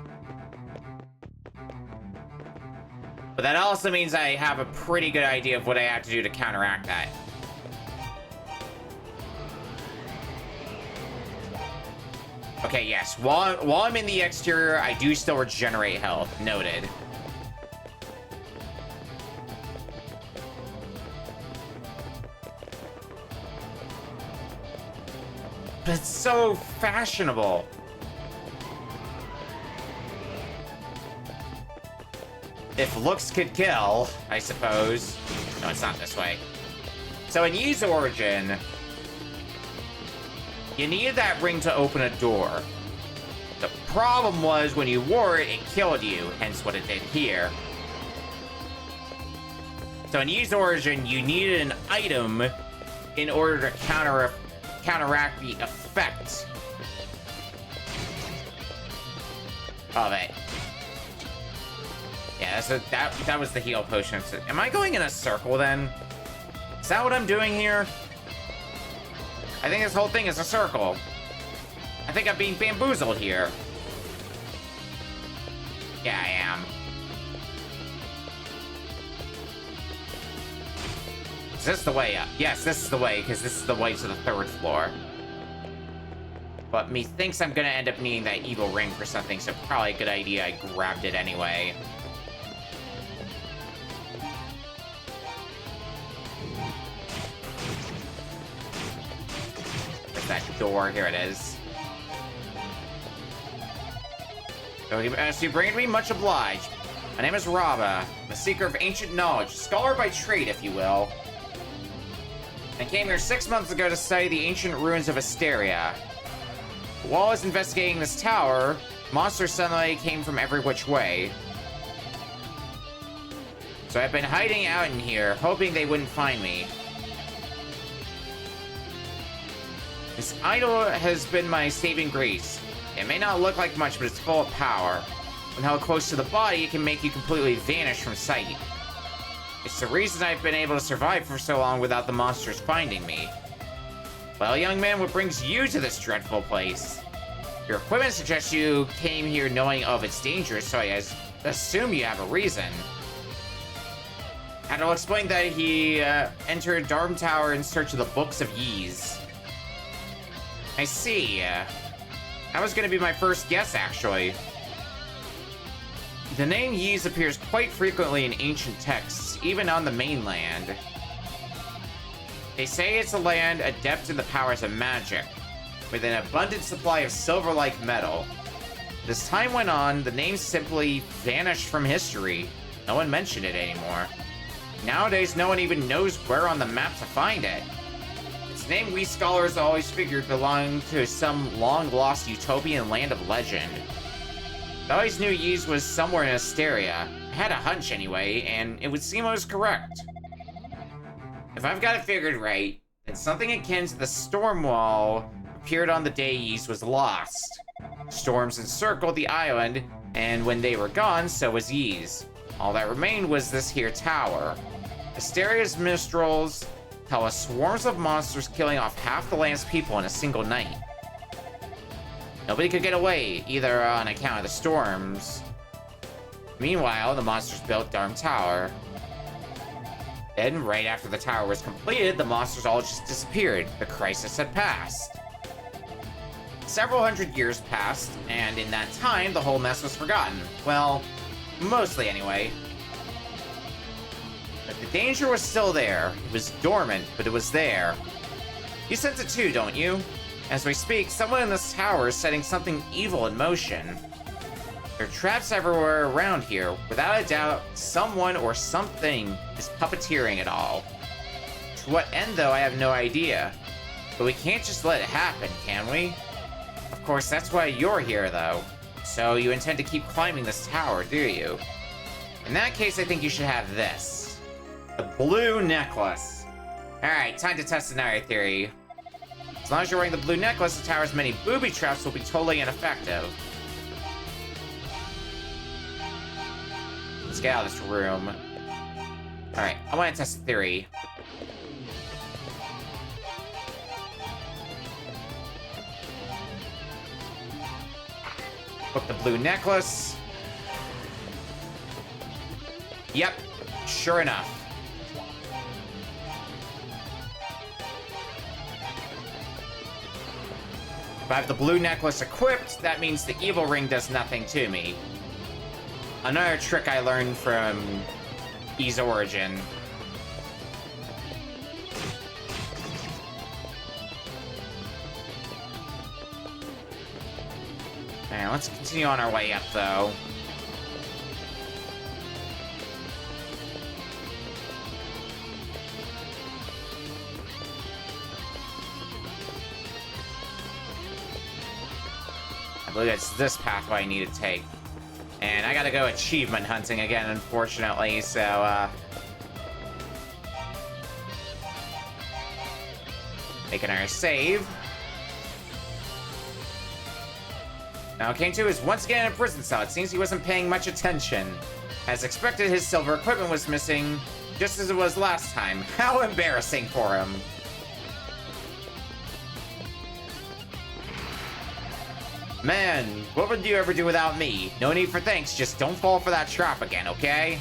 But that also means I have a pretty good idea of what I have to do to counteract that. Okay, yes. While I'm in the exterior, I do still regenerate health. Noted. But it's so fashionable. If looks could kill, I suppose. No, it's not this way. So in Ys Origin, you needed that ring to open a door. The problem was when you wore it, it killed you, hence what it did here. So in Ys Origin, you needed an item in order to counteract the effect of it. Yeah, so that was the heal potion. So, am I going in a circle then? Is that what I'm doing here? I think this whole thing is a circle. I think I'm being bamboozled here. Yeah, I am. Is this the way up? Yes, this is the way, because this is the way to the 3rd floor. But methinks I'm gonna end up needing that evil ring for something, so probably a good idea I grabbed it anyway. There's that door, here it is. So you bring it to me, much obliged. My name is Rava, I'm a seeker of ancient knowledge, scholar by trade, if you will. I came here 6 months ago to study the ancient ruins of Asteria. While I was investigating this tower, monsters suddenly came from every which way. So I've been hiding out in here, hoping they wouldn't find me. This idol has been my saving grace. It may not look like much, but it's full of power. When held close to the body, it can make you completely vanish from sight. It's the reason I've been able to survive for so long without the monsters finding me. Well, young man, what brings you to this dreadful place? Your equipment suggests you came here knowing of its dangers, so I assume you have a reason. And I'll explain that he entered Darm Tower in search of the Books of Ys. I see. That was going to be my first guess, actually. The name Ys appears quite frequently in ancient texts, even on the mainland. They say it's a land adept in the powers of magic, with an abundant supply of silver-like metal. As time went on, the name simply vanished from history. No one mentioned it anymore. Nowadays, no one even knows where on the map to find it. Its name we scholars always figured belonged to some long-lost utopian land of legend. I always knew Ys was somewhere in Asteria. I had a hunch anyway, and it would seem I was correct. If I've got it figured right, then something akin to the storm wall appeared on the day Ys was lost. Storms encircled the island, and when they were gone, so was Ys. All that remained was this here tower. Asteria's minstrels tell us swarms of monsters killing off half the land's people in a single night. Nobody could get away, either on account of the storms. Meanwhile, the monsters built Darm Tower. Then, right after the tower was completed, the monsters all just disappeared. The crisis had passed. Several hundred years passed, and in that time, the whole mess was forgotten. Well, mostly anyway. But the danger was still there. It was dormant, but it was there. You sense it too, don't you? As we speak, someone in this tower is setting something evil in motion. There are traps everywhere around here. Without a doubt, someone or something is puppeteering it all. To what end, though, I have no idea. But we can't just let it happen, can we? Of course, that's why you're here, though. So you intend to keep climbing this tower, do you? In that case, I think you should have this. The blue necklace. Alright, time to test another theory. As long as you're wearing the blue necklace, the tower's many booby traps will be totally ineffective. Let's get out of this room. Alright, I want to test the theory. Book the blue necklace. Yep, sure enough. If I have the blue necklace equipped, that means the evil ring does nothing to me. Another trick I learned from Ys Origin. Alright, let's continue on our way up, though. I believe it's this pathway I need to take. And I gotta go achievement hunting again, unfortunately, so, making our save. Now, Kain-2 is once again in a prison cell. It seems he wasn't paying much attention. As expected, his silver equipment was missing, just as it was last time. How embarrassing for him. Man, what would you ever do without me? No need for thanks, just don't fall for that trap again, okay?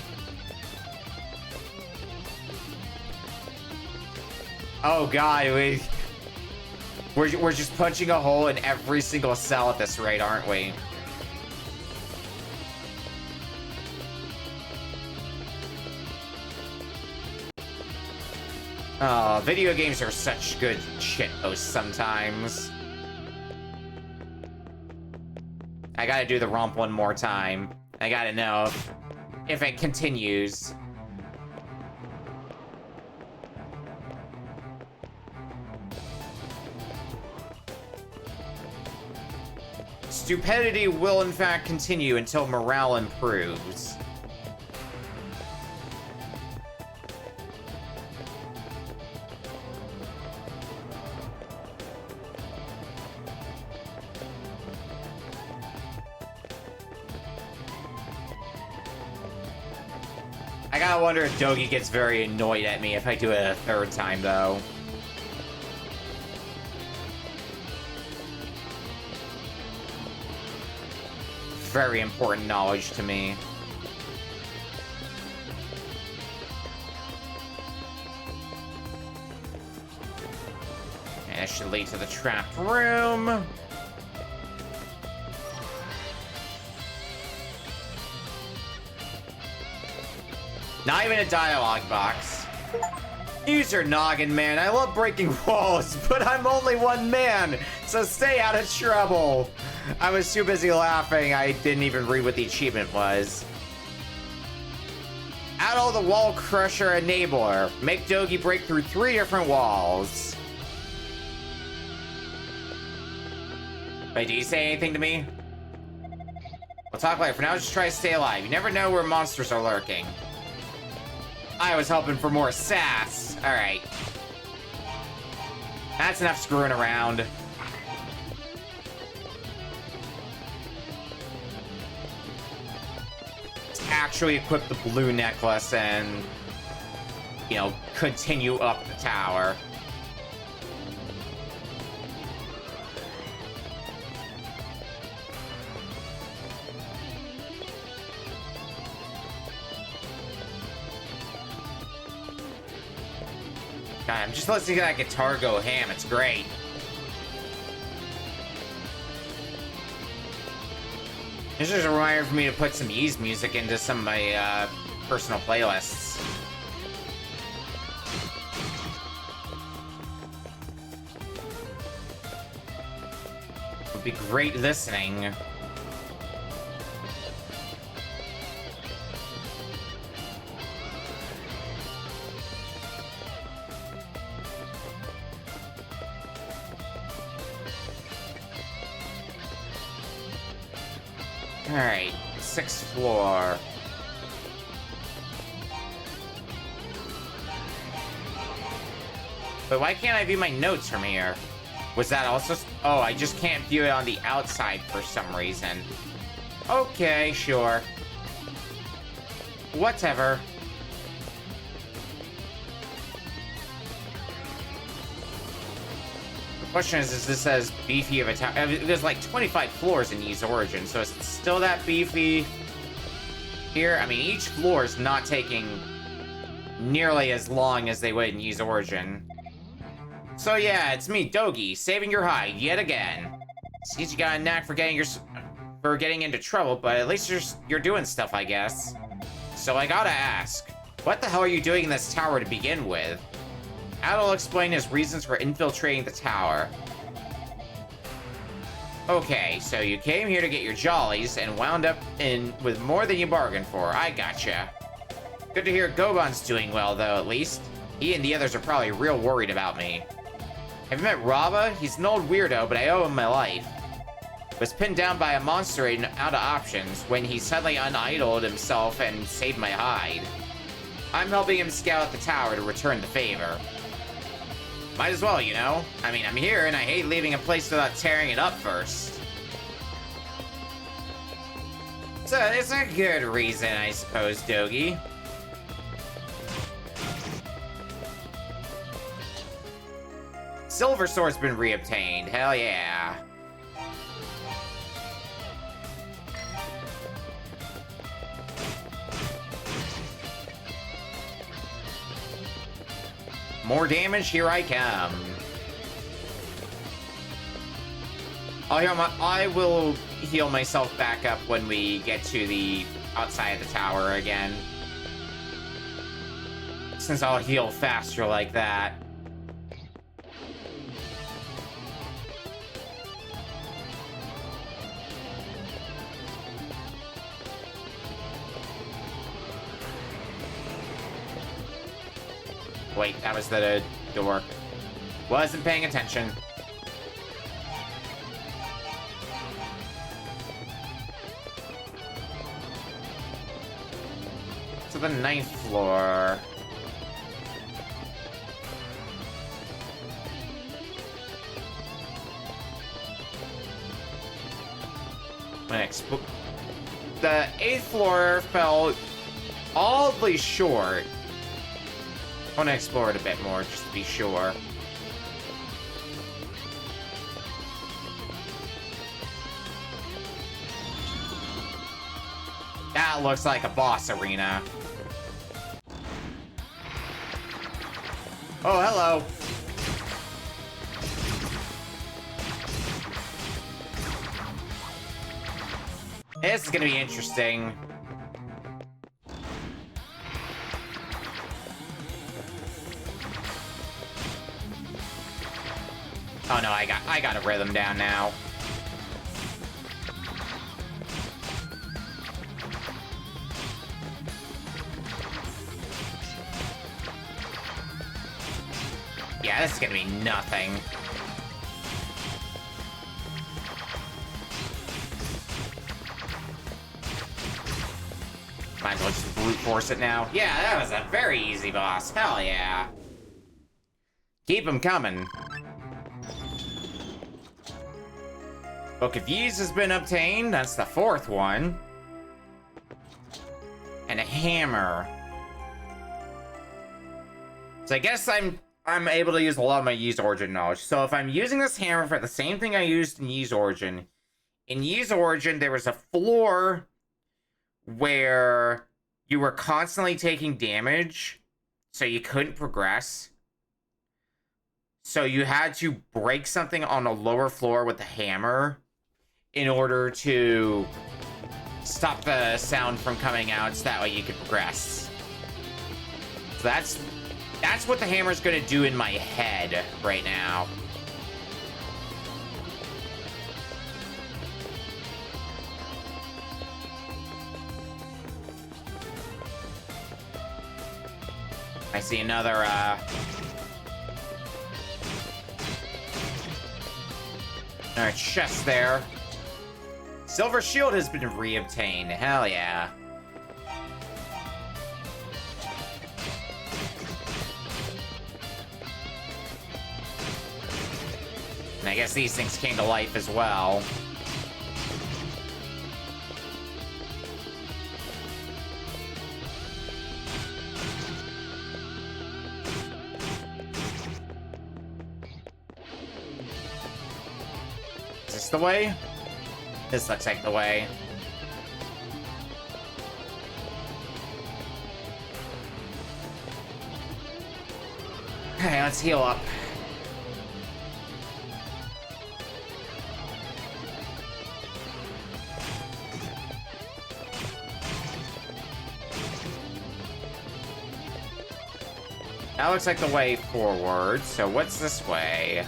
Oh god, we're just punching a hole in every single cell at this rate, aren't we? Oh, video games are such good shitposts sometimes. I gotta do the romp one more time. I gotta know if it continues. Stupidity will in fact continue until morale improves. I gotta wonder if Dogi gets very annoyed at me if I do it a third time, though. Very important knowledge to me. And that should lead to the trapped room. Not even a dialogue box. Use your noggin, man. I love breaking walls, but I'm only one man, so stay out of trouble. I was too busy laughing, I didn't even read what the achievement was. Add all the Wall Crusher Enabler. Make Dogi break through 3 different walls. Wait, do you say anything to me? We'll talk later. For now, just try to stay alive. You never know where monsters are lurking. I was hoping for more sass. Alright. That's enough screwing around. Let's actually equip the blue necklace and, you know, continue up the tower. God, I'm just listening to that guitar go ham. It's great. This is a reminder for me to put some Ys music into some of my personal playlists. Would be great listening. Alright, 6th floor. But why can't I view my notes from here? Was that also... Oh, I just can't view it on the outside for some reason. Okay, sure. Whatever. The question is this as beefy of a tower? There's like 25 floors in Ys Origin, so is it still that beefy here? I mean, each floor is not taking nearly as long as they would in Ys Origin. So yeah, it's me, Dogi, saving your hide yet again. Seems you got a knack for getting into trouble, but at least you're doing stuff, I guess. So I gotta ask, what the hell are you doing in this tower to begin with? Adol explained his reasons for infiltrating the tower. Okay, so you came here to get your jollies and wound up with more than you bargained for. I gotcha. Good to hear Gogon's doing well, though, at least. He and the others are probably real worried about me. Have you met Raba? He's an old weirdo, but I owe him my life. Was pinned down by a monster and out of options when he suddenly unidled himself and saved my hide. I'm helping him scout the tower to return the favor. Might as well, you know? I mean, I'm here and I hate leaving a place without tearing it up first. So, it's a good reason, I suppose, Dogi. Silver Sword's been reobtained, hell yeah. More damage, here I come. I will heal myself back up when we get to the outside of the tower again. Since I'll heal faster like that. Wait, that was the door. Wasn't paying attention. To the 9th floor. The 8th floor felt oddly short. I want to explore it a bit more, just to be sure. That looks like a boss arena. Oh, hello. This is gonna be interesting. Oh no, I got a rhythm down now. Yeah, this is gonna be nothing. Might as well just brute force it now. Yeah, that was a very easy boss. Hell yeah. Keep them coming. Book of Ys has been obtained. That's the 4th one. And a hammer. So I guess I'm able to use a lot of my Ys Origin knowledge. So if I'm using this hammer for the same thing I used in Ys Origin, there was a floor where you were constantly taking damage, so you couldn't progress. So you had to break something on a lower floor with the hammer in order to stop the sound from coming out so that way you can progress. So that's what the hammer's gonna do in my head right now. I see another, alright, chest there. Silver shield has been re-obtained. Hell yeah. And I guess these things came to life as well. Is this the way? This looks like the way. Okay, let's heal up. That looks like the way forward, so what's this way?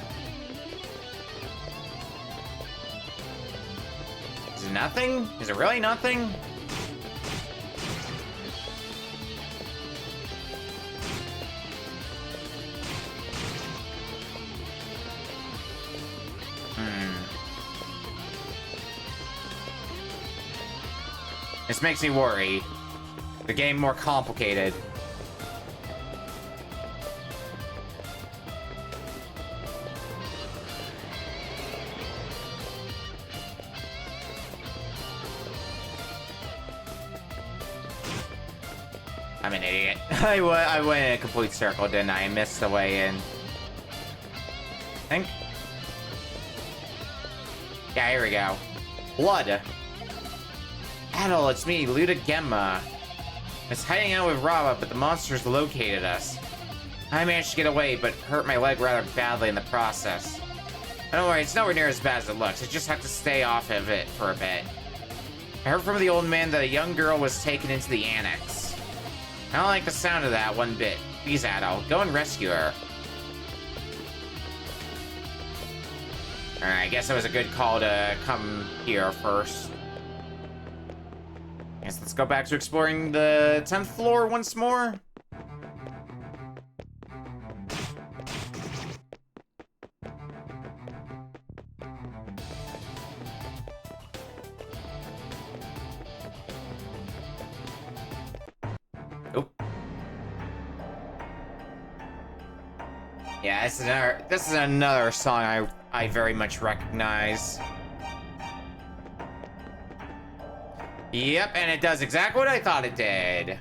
Is it nothing? Is it really nothing? This makes me worry. The game more complicated. I'm an idiot. I went in a complete circle, didn't I? I missed the way in. I think. Yeah, here we go. Blood. Adol, it's me, Luda Gemma. I was hiding out with Rava, but the monsters located us. I managed to get away, but hurt my leg rather badly in the process. But don't worry, it's nowhere near as bad as it looks. I just have to stay off of it for a bit. I heard from the old man that a young girl was taken into the annex. I don't like the sound of that one bit. Please, Adol, go and rescue her. Alright, I guess it was a good call to come here first. Guess let's go back to exploring the 10th floor once more. Oh. Yeah, this is another song I very much recognize. Yep, and it does exactly what I thought it did.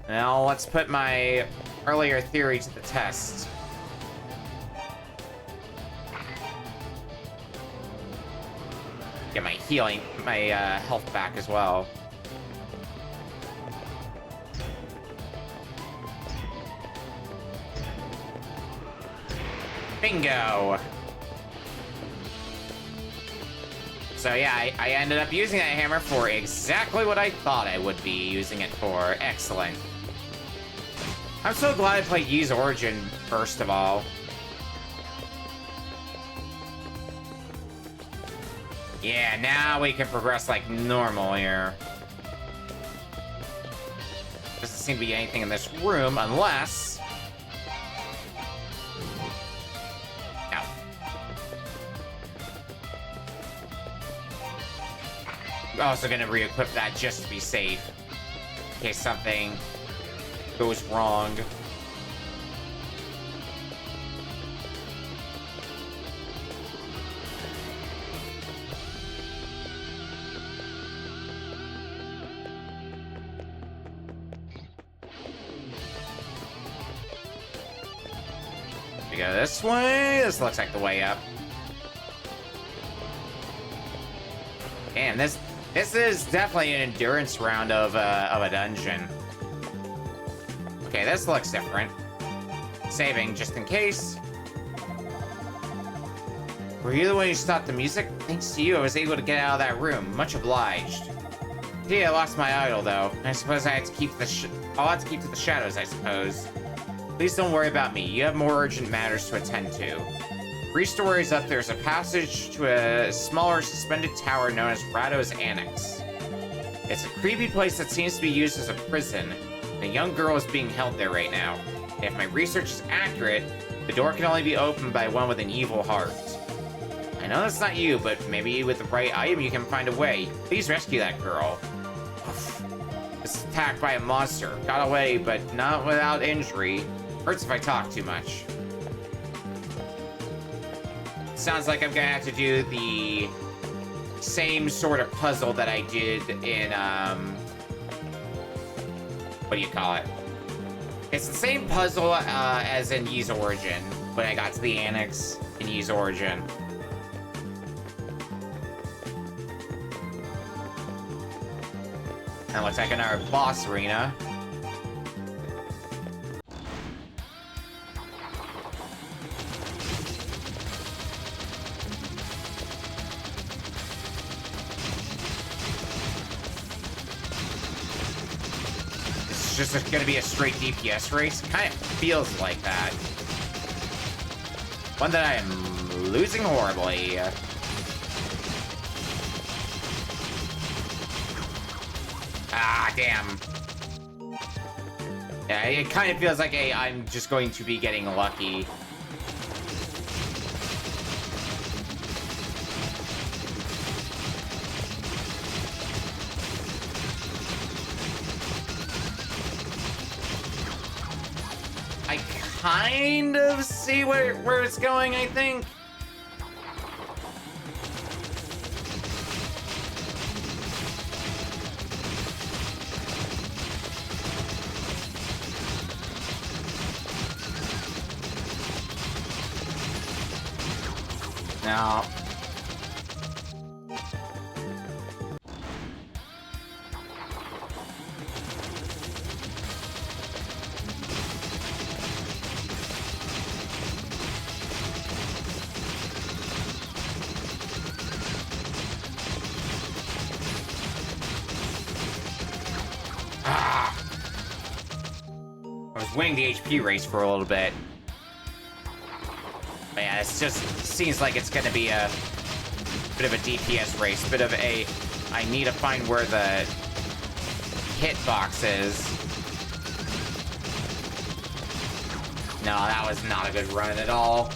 Now, let's put my earlier theory to the test. Get my health back as well. Bingo! So yeah, I ended up using that hammer for exactly what I thought I would be using it for. Excellent. I'm so glad I played Ys Origin first of all. Yeah, now we can progress like normal here. Doesn't seem to be anything in this room unless... Also gonna re-equip that just to be safe in case something goes wrong. We go this way. This looks like the way up. Damn, This is definitely an endurance round of a dungeon. Okay, this looks different. Saving just in case. Were you the one who stopped the music? Thanks to you, I was able to get out of that room. Much obliged. Gee, I lost my idol, though. I suppose I have to keep I'll have to keep to the shadows, I suppose. Please don't worry about me. You have more urgent matters to attend to. 3 stories up, there's a passage to a smaller suspended tower known as Rado's Annex. It's a creepy place that seems to be used as a prison. A young girl is being held there right now. If my research is accurate, the door can only be opened by one with an evil heart. I know that's not you, but maybe with the right item you can find a way. Please rescue that girl. Was attacked by a monster. Got away, but not without injury. Hurts if I talk too much. Sounds like I'm gonna have to do the same sort of puzzle that I did in, what do you call it? It's the same puzzle as in Ys Origin, when I got to the Annex in Ys Origin. That looks like another boss arena. This is just gonna be a straight DPS race? Kind of feels like that. One that I am losing horribly. Ah, damn. Yeah, it kind of feels like I'm just going to be getting lucky. I kind of see where it's going, I think. No. Ah. I was winning the HP race for a little bit. But yeah, it just seems like it's gonna be a bit of a DPS race, bit of a I need to find where the hitbox is. No, that was not a good run at all.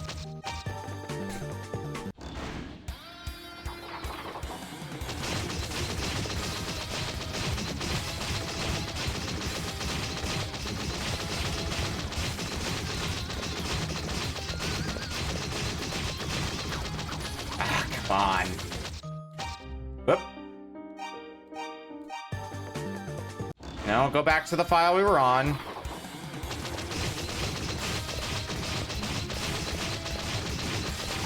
Come on. Whoop. No, go back to the file we were on.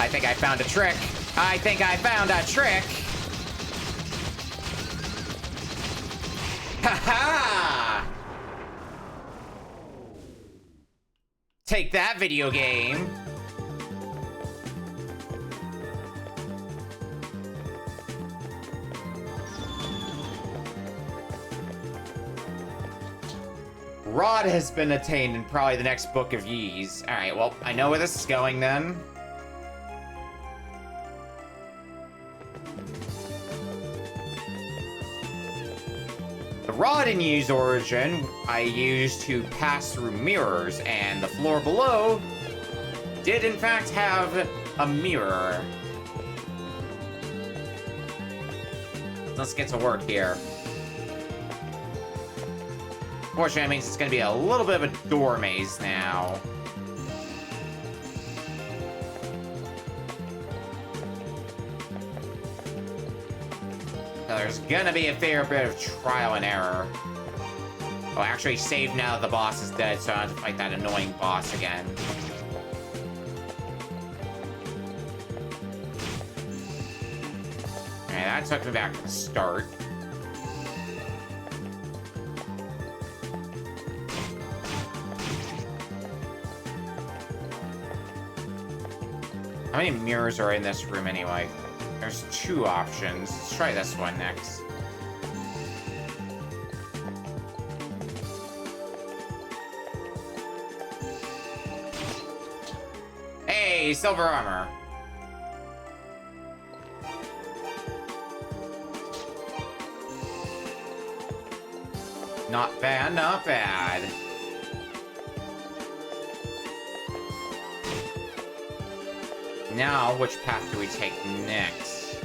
I think I found a trick. I think I found a trick. Ha-ha! Take that, video game. Rod has been attained in probably the next book of Ys. Alright, well, I know where this is going then. The rod in Ys Origin I used to pass through mirrors, and the floor below did in fact have a mirror. Let's get to work here. Fortunately, that means it's going to be a little bit of a door maze now. So there's going to be a fair bit of trial and error. Oh, actually, save now that the boss is dead, so I don't have to fight that annoying boss again. Alright, that took me back to the start. How many mirrors are in this room anyway? There's 2 options. Let's try this one next. Hey, silver armor. Not bad, not bad. Now, which path do we take next?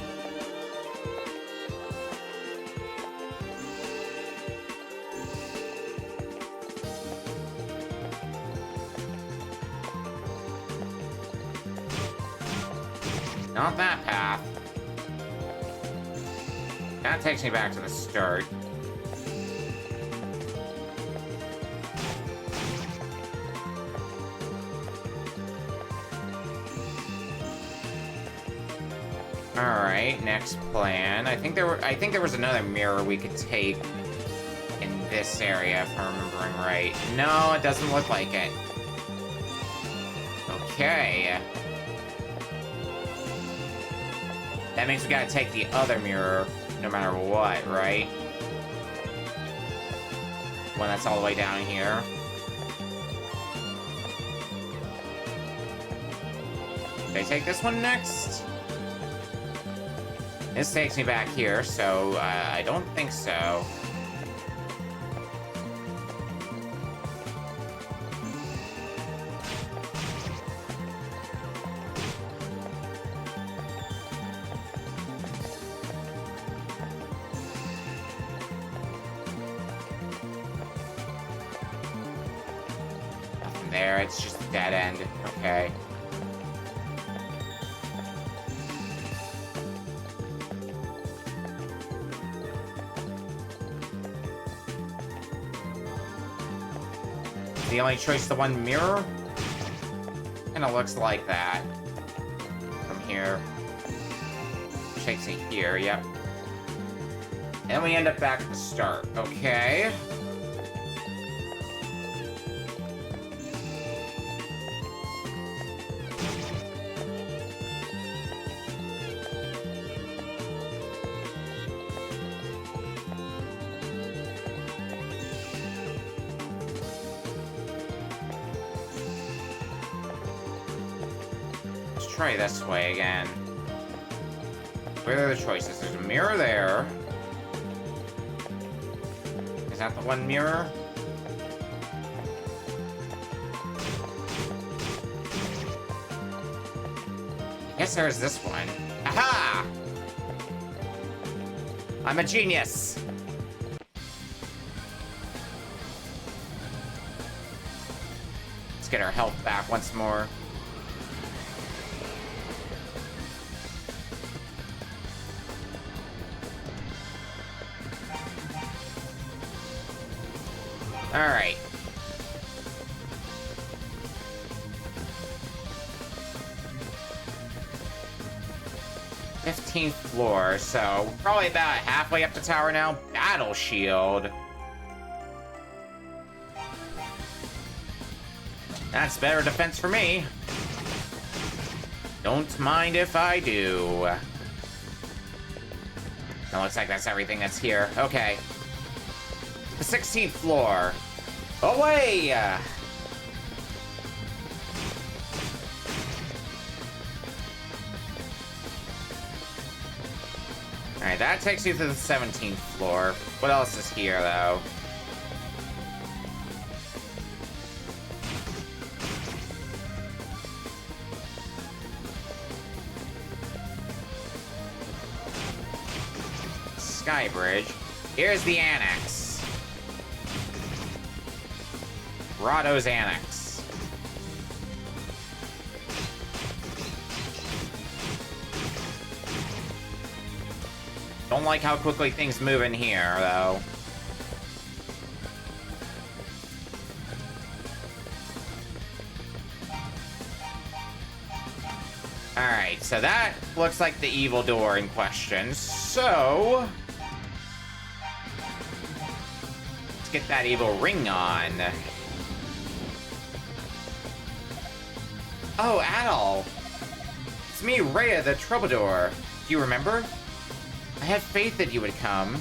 Not that path. That takes me back to the start. Alright, next plan. I think there was another mirror we could take in this area, if I'm remembering right. No, it doesn't look like it. Okay. That means we gotta take the other mirror, no matter what, right? One that's all the way down here. Should I take this one next? This takes me back here, so I don't think so. Nothing there, it's just a dead end. Okay. The only choice, the one mirror? Kinda looks like that. From here. Takes me here, yep. And we end up back at the start. Okay. Try this way again. Where are the choices? There's a mirror there. Is that the one mirror? I guess there's this one. Aha! I'm a genius! Let's get our health back once more. Alright. "15th floor," so probably about halfway up the tower now. Battle shield. That's better defense for me. Don't mind if I do. It looks like that's everything that's here. Okay. The 16th floor. Away! Alright, that takes you to the 17th floor. What else is here, though? Sky Bridge. Here's the annex. Rahdo's Annex. Don't like how quickly things move in here, though. Alright, so that looks like the evil door in question. So... let's get that evil ring on. Oh, Adol. It's me, Rhea, the Troubadour. Do you remember? I had faith that you would come.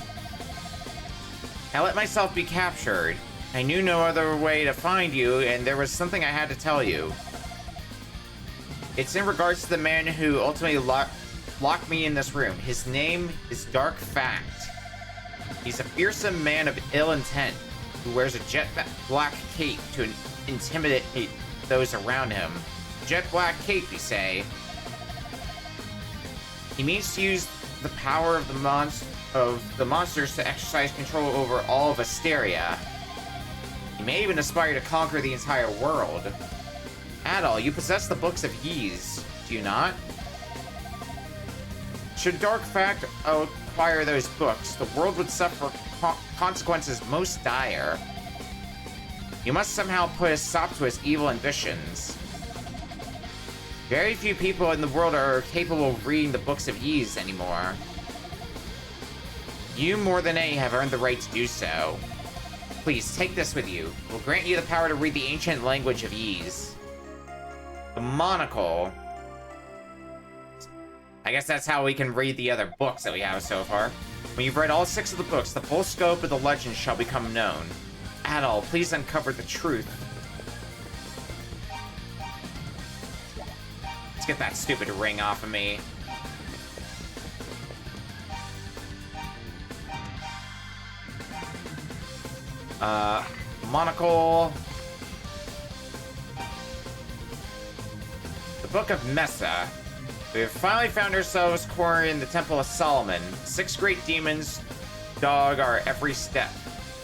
I let myself be captured. I knew no other way to find you, and there was something I had to tell you. It's in regards to the man who ultimately locked me in this room. His name is Dark Fact. He's a fearsome man of ill intent who wears a jet black cape to intimidate those around him. Jet black cape, you say? He means to use the power of the monsters to exercise control over all of Asteria. He may even aspire to conquer the entire world. Adol, you possess the books of Ys, do you not? Should Dark Fact acquire those books, the world would suffer consequences most dire. You must somehow put a stop to his evil ambitions. Very few people in the world are capable of reading the books of Ys anymore. You, more than any, have earned the right to do so. Please, take this with you. We'll grant you the power to read the ancient language of Ys. The monocle. I guess that's how we can read the other books that we have so far. When you've read all 6 of the books, the full scope of the legend shall become known. Adol, please uncover the truth. Let's get that stupid ring off of me. Monocle. The Book of Mesa. We have finally found ourselves cornered in the Temple of Solomon. 6 great demons dog our every step,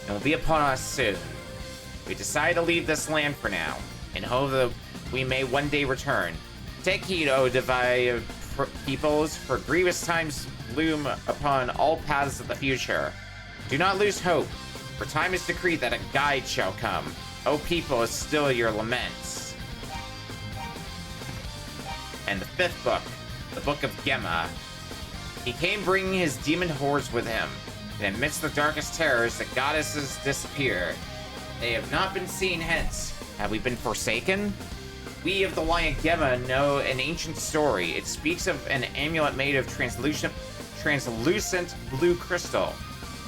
and will be upon us soon. We decide to leave this land for now, in hope that we may one day return. Take heed, O divided peoples, for grievous times loom upon all paths of the future. Do not lose hope, for time is decreed that a guide shall come. O people, still your laments. And the 5th book, the Book of Gemma. He came bringing his demon hordes with him, and amidst the darkest terrors, the goddesses disappeared. They have not been seen hence. Have we been forsaken? We of the Lion Gemma know an ancient story. It speaks of an amulet made of translucent blue crystal.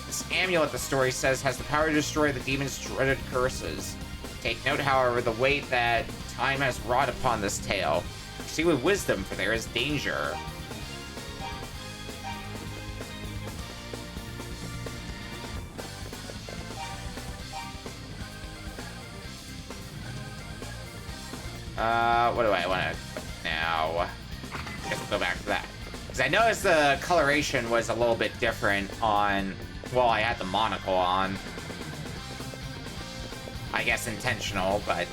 This amulet, the story says, has the power to destroy the demon's dreaded curses. Take note, however, the weight that time has wrought upon this tale. See with wisdom, for there is danger. What do I want to now? I guess we'll go back to that. Because I noticed the coloration was a little bit different on, well, I had the monocle on. I guess intentional, but...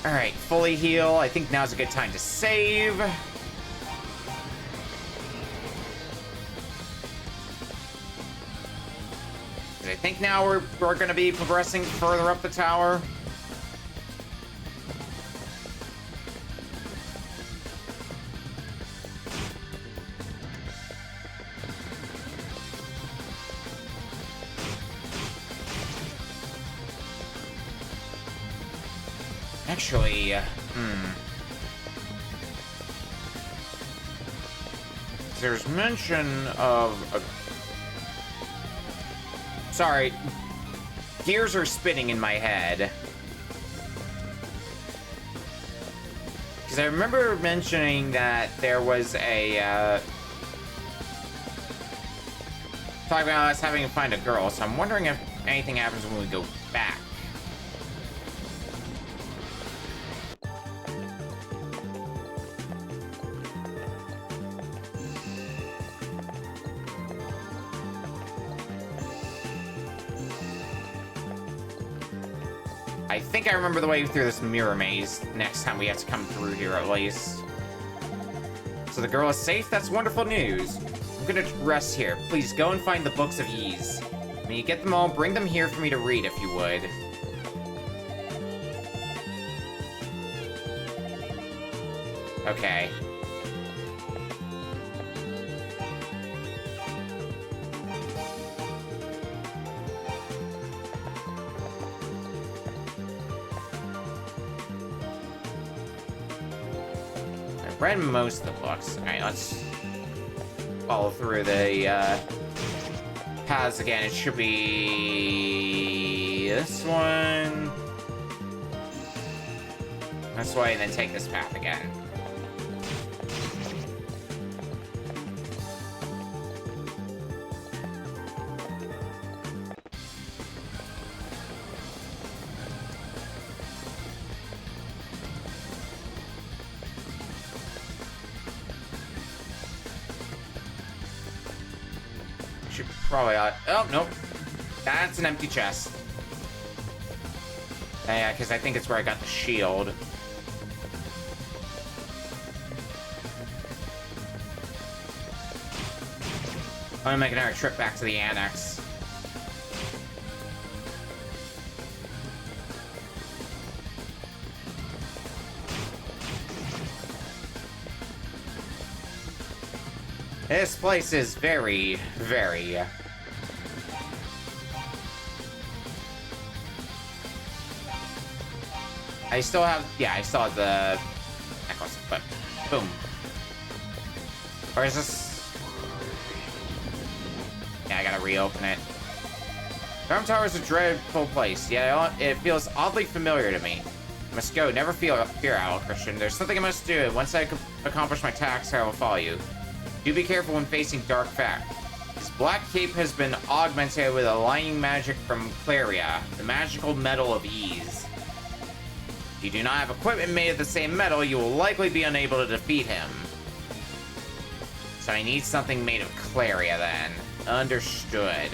Alright, fully heal. I think now's a good time to save. I think now we're going to be progressing further up the tower. Actually, there's mention of a... Sorry, gears are spinning in my head. Because I remember mentioning that there was a, talking about us having to find a girl, so I'm wondering if anything happens when we go back. I think I remember the way through this mirror maze next time we have to come through here, at least. So the girl is safe? That's wonderful news. I'm gonna rest here. Please go and find the books of Ys. When you get them all, bring them here for me to read, if you would. Okay. I've read most of the books. Alright, let's follow through the paths again. It should be this one. This way, and then take this path again. Should probably... oh, nope. That's an empty chest. Yeah, because I think it's where I got the shield. I'm gonna make another trip back to the annex. This place is very, very... I still have... yeah, I still have the necklace, but... boom. Or is this... yeah, I gotta reopen it. Storm Tower is a dreadful place. Yeah, it feels oddly familiar to me. I must go. Never fear, Owl Christian. There's something I must do. Once I accomplish my task, I will follow you. Do be careful when facing Dark Fact. His black cape has been augmented with aligning magic from Claria, the magical metal of ease. If you do not have equipment made of the same metal, you will likely be unable to defeat him. So I need something made of Claria then. Understood.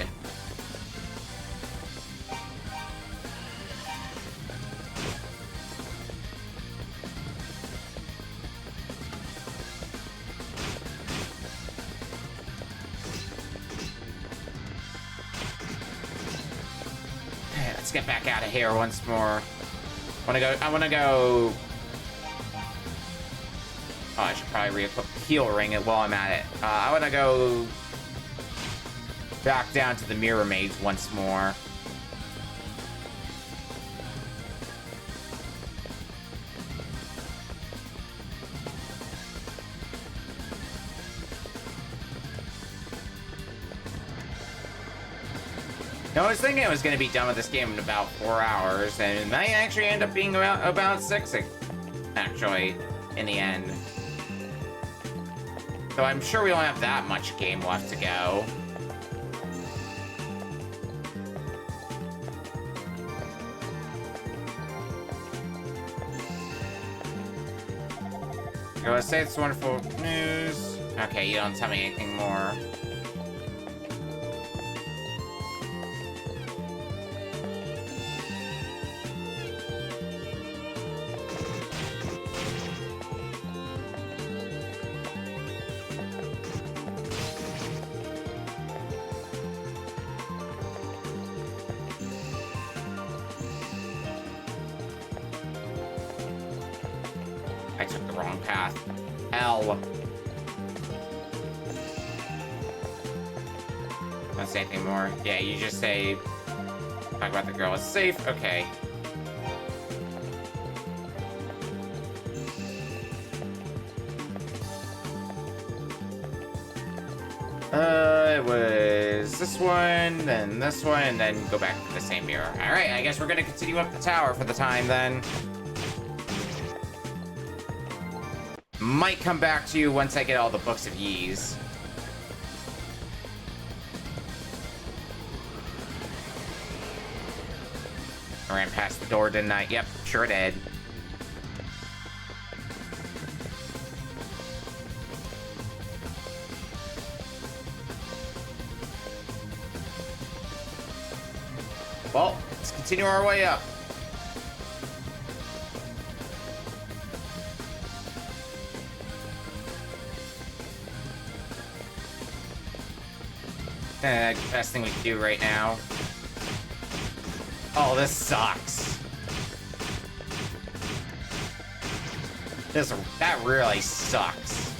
Let's get back out of here once more. I wanna go... oh, I should probably re-equip the heal ring while I'm at it. I wanna go back down to the Mirror Maids once more. No, I was thinking I was going to be done with this game in about 4 hours, and it might actually end up being about 6, actually, in the end. So I'm sure we don't have that much game left to go. I would say it's wonderful news. Okay, you don't tell me anything more. I took the wrong path. Hell. Don't say anything more. Yeah, you just say... talk about the girl is safe. Okay. It was this one, then this one, and then go back to the same mirror. Alright, I guess we're gonna continue up the tower for the time then. Might come back to you once I get all the Books of Ys. I ran past the door, didn't I? Yep, sure did. Well, let's continue our way up. Best thing we can do right now. Oh, this sucks. That really sucks.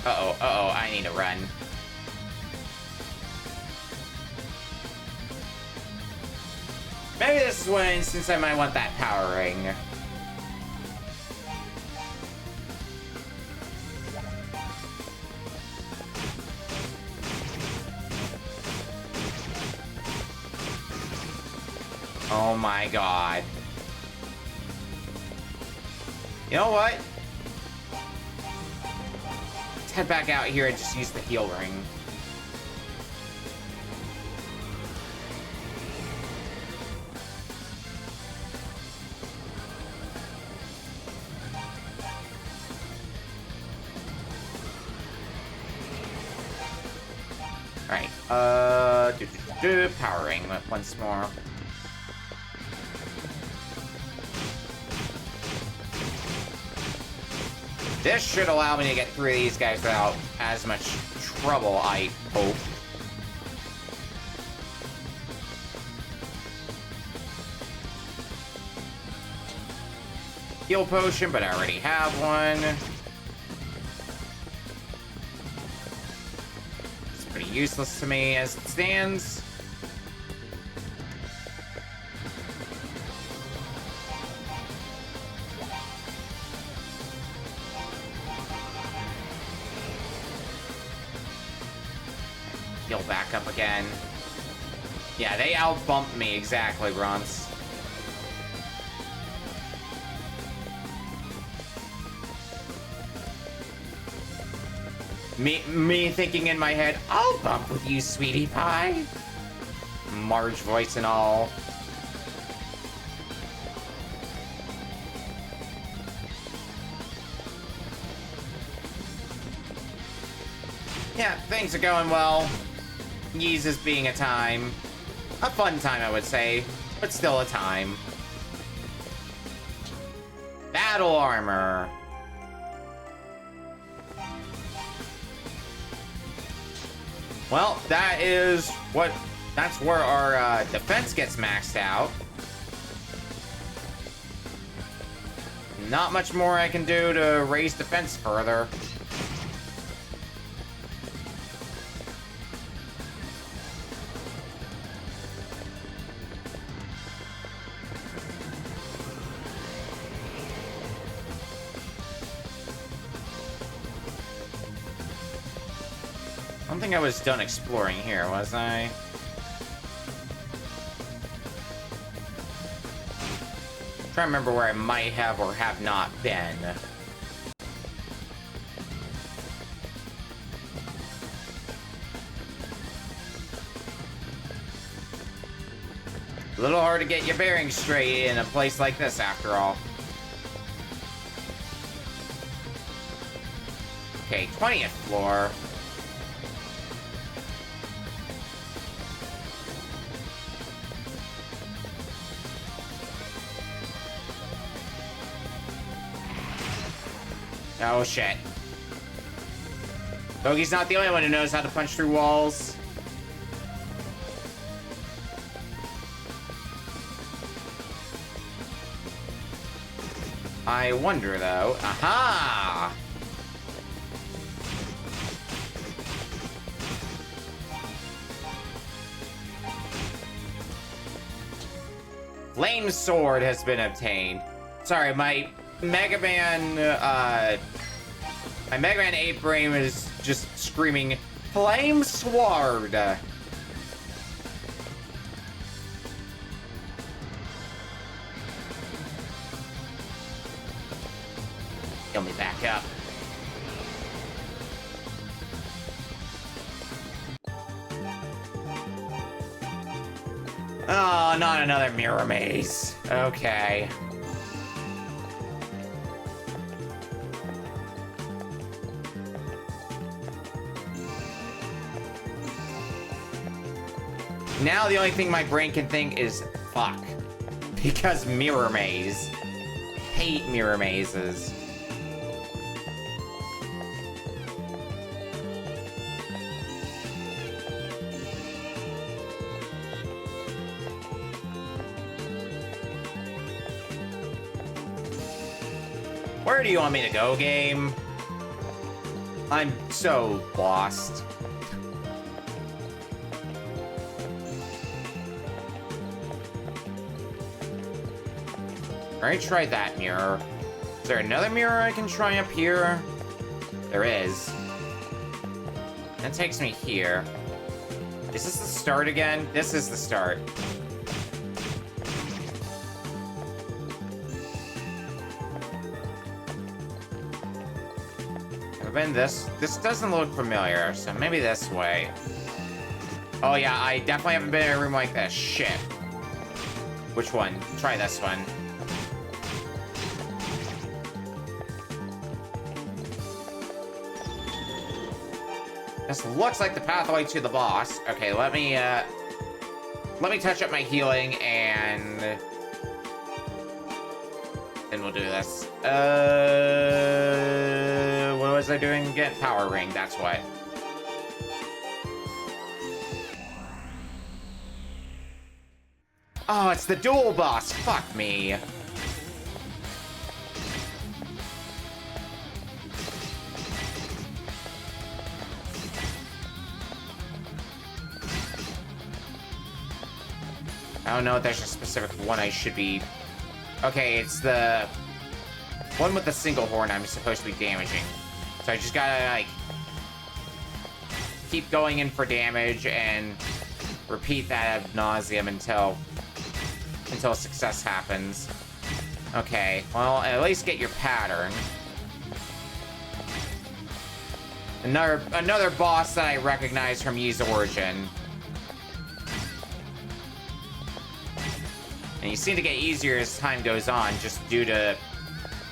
Uh-oh, I need to run. Maybe this is one instance I might want that power ring. Oh my god. You know what? Let's head back out here and just use the heal ring. Alright, power ring once more. This should allow me to get through these guys without as much trouble, I hope. Heal potion, but I already have one. It's pretty useless to me as it stands. Heal back up again. Yeah, they outbumped me exactly, Bronze. Me thinking in my head, I'll bump with you, sweetie pie. Marge voice and all. Yeah, things are going well. Ys is being a time. A fun time, I would say, but still a time. Battle armor. Well, that's where our defense gets maxed out. Not much more I can do to raise defense further. I don't think I was done exploring here, was I? Trying to remember where I might have or have not been. A little hard to get your bearings straight in a place like this, after all. Okay, 20th floor. Oh shit. Bogey's not the only one who knows how to punch through walls. I wonder though. Aha! Flame sword has been obtained. Sorry, my Mega Man 8 brain is just screaming, Flame Sword! Heal me back up. Oh, not another mirror maze. Okay. Now the only thing my brain can think is, fuck. Because mirror maze. Hate mirror mazes. Where do you want me to go, game? I'm so lost. Alright, try that mirror. Is there another mirror I can try up here? There is. That takes me here. Is this the start again? This is the start. Have I been this? This doesn't look familiar, so maybe this way. Oh yeah, I definitely haven't been in a room like this. Shit. Which one? Try this one. This looks like the pathway to the boss. Okay, let me touch up my healing and then we'll do this. What was I doing again? Power ring, that's what. Oh, it's the dual boss. Fuck me. I don't know if there's a specific one I should be... Okay, it's the one with the single horn I'm supposed to be damaging. So I just gotta, like, keep going in for damage and repeat that ad nauseum until success happens. Okay, well, at least get your pattern. Another boss that I recognize from Ys Origin. And you seem to get easier as time goes on, just due to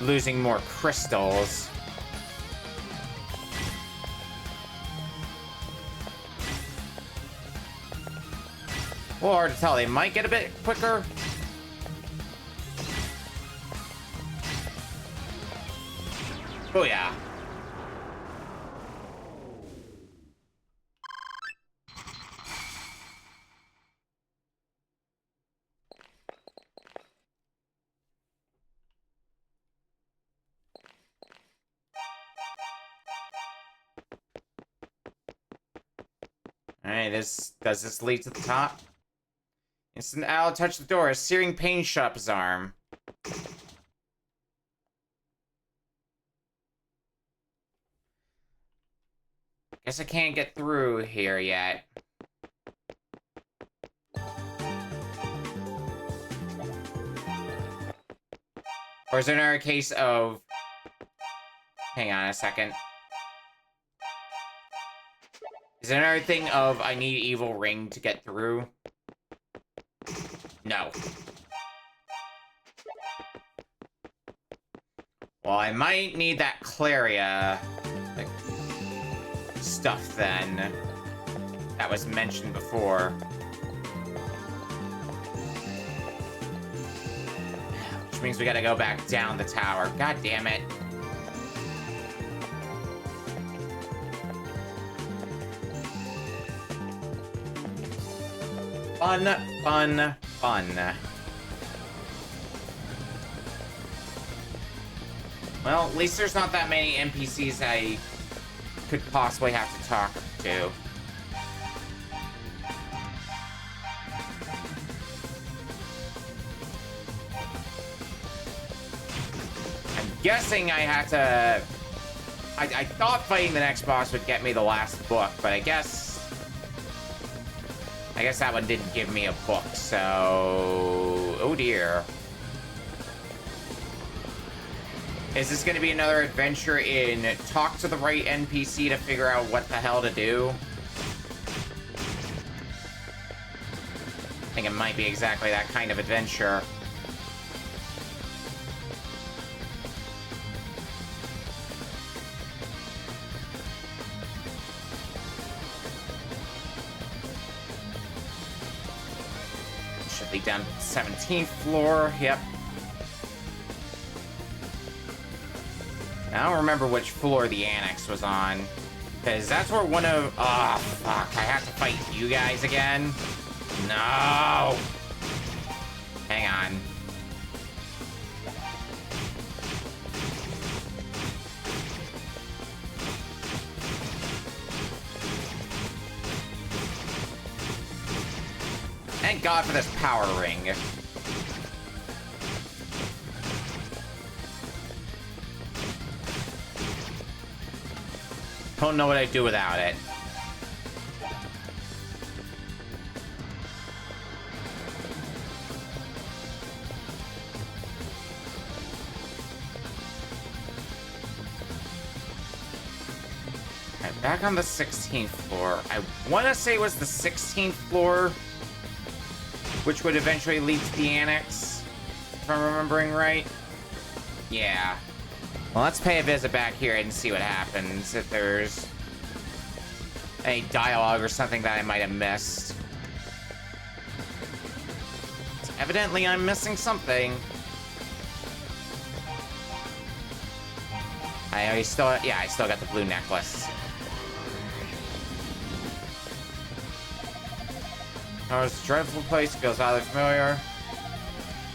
losing more crystals. A little hard to tell. They might get a bit quicker. Oh yeah. Alright, does this lead to the top? Instant owl touched the door. A searing pain shot up his arm. Guess I can't get through here yet. Or is there another case of... Hang on a second. Is there another thing of I need evil ring to get through? No. Well, I might need that Claria like, stuff then. That was mentioned before. Which means we gotta go back down the tower. God damn it. Fun, fun, fun. Well, at least there's not that many NPCs I could possibly have to talk to. I'm guessing I had to... I thought fighting the next boss would get me the last book, but I guess that one didn't give me a book, so... Oh dear. Is this gonna be another adventure in talk to the right NPC to figure out what the hell to do? I think it might be exactly that kind of adventure. Should be down to the 17th floor, yep. I don't remember which floor the annex was on. Because that's where one of... Oh, fuck. I have to fight you guys again? No! Hang on. Thank God for this power ring. Don't know what I'd do without it. Alright, back on the 16th floor. I want to say it was the 16th floor, which would eventually lead to the annex, if I'm remembering right. Yeah. Well, let's pay a visit back here and see what happens, if there's any dialogue or something that I might have missed. Evidently, I'm missing something. I still got the blue necklace. Oh, it's a dreadful place. It feels oddly familiar.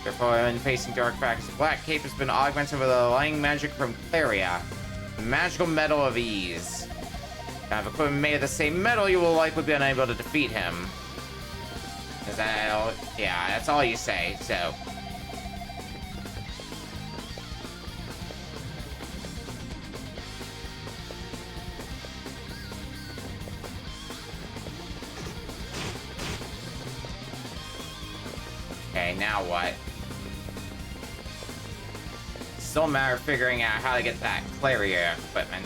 Therefore, when facing dark facts, the Black Cape has been augmented with a lighting magic from Claria, the magical metal of ease. Now, if equipment made of the same metal, you will likely be unable to defeat him. Is that all? Yeah, that's all you say, so. Okay, now what? Still a matter of figuring out how to get that Claria equipment.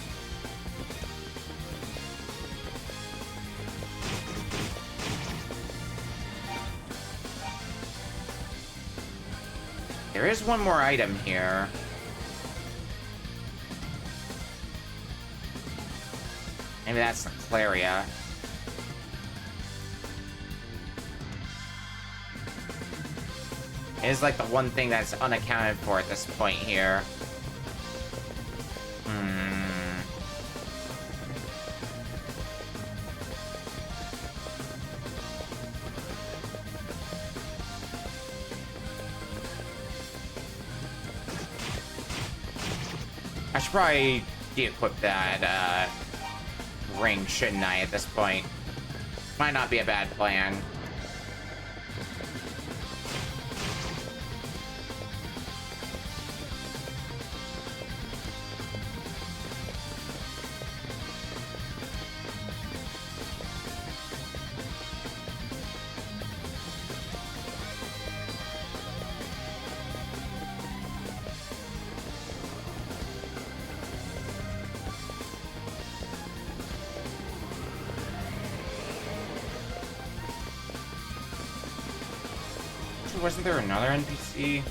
There is one more item here. Maybe that's the Claria. It is like the one thing that's unaccounted for at this point here. I should probably de-equip that ring, shouldn't I, at this point? Might not be a bad plan. Wasn't there another NPC?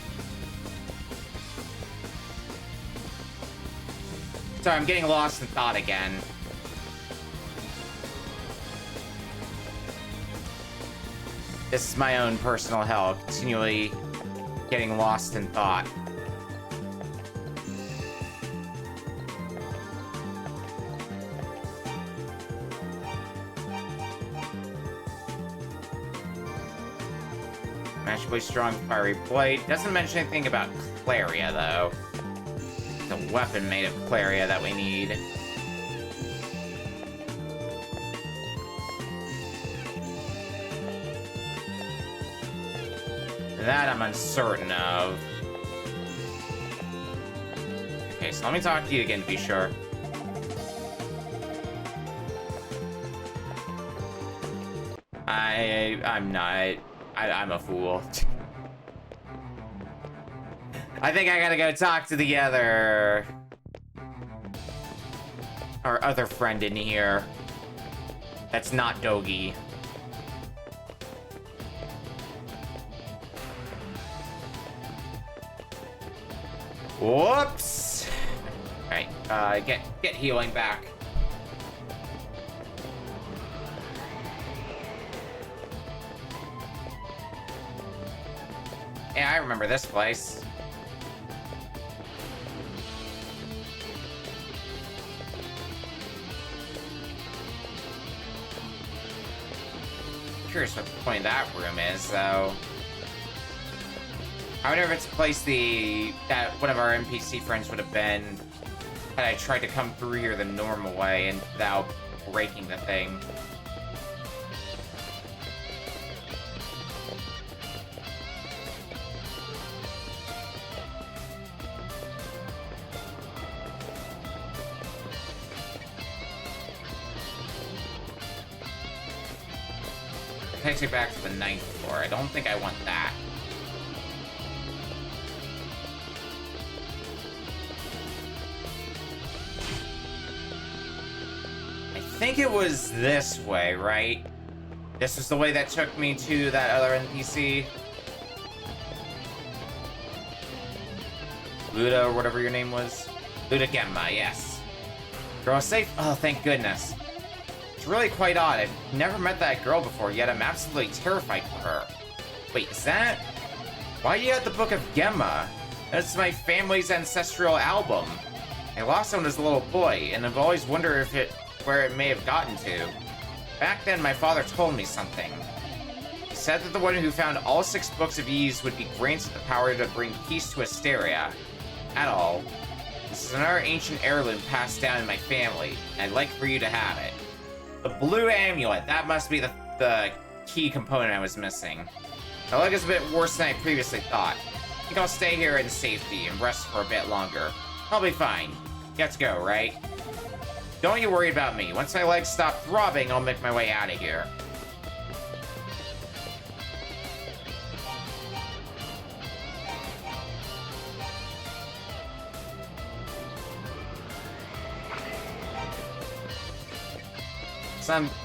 Sorry, I'm getting lost in thought again. This is my own personal hell, continually getting lost in thought. Magically strong fiery blade. Doesn't mention anything about Claria, though. The weapon made of Claria that we need. That I'm uncertain of. Okay, so let me talk to you again to be sure. I'm not... I'm a fool. I think I gotta go talk to the other... our other friend in here. That's not Dogi. Whoops! Alright, get healing back. Yeah, I remember this place. Curious what the point of that room is, though. I wonder if it's a place that one of our NPC friends would have been had I tried to come through here the normal way and without breaking the thing. takes me back to the 9th floor. I don't think I want that. I think it was this way, right? This was the way that took me to that other NPC. Luda, or whatever your name was. Luda Gemma, yes. Girl safe? Oh, thank goodness. It's really quite odd. I've never met that girl before, yet I'm absolutely terrified for her. Wait, is that... Why do you have the Book of Gemma? That's my family's ancestral album. I lost it when I was a little boy, and I've always wondered where it may have gotten to. Back then, my father told me something. He said that the one who found all 6 books of Ys would be granted the power to bring peace to Asteria. At all. This is another ancient heirloom passed down in my family, and I'd like for you to have it. The blue amulet, that must be the key component I was missing. My leg is a bit worse than I previously thought. I think I'll stay here in safety and rest for a bit longer. I'll be fine. You have to go, right? Don't you worry about me. Once my legs stop throbbing, I'll make my way out of here.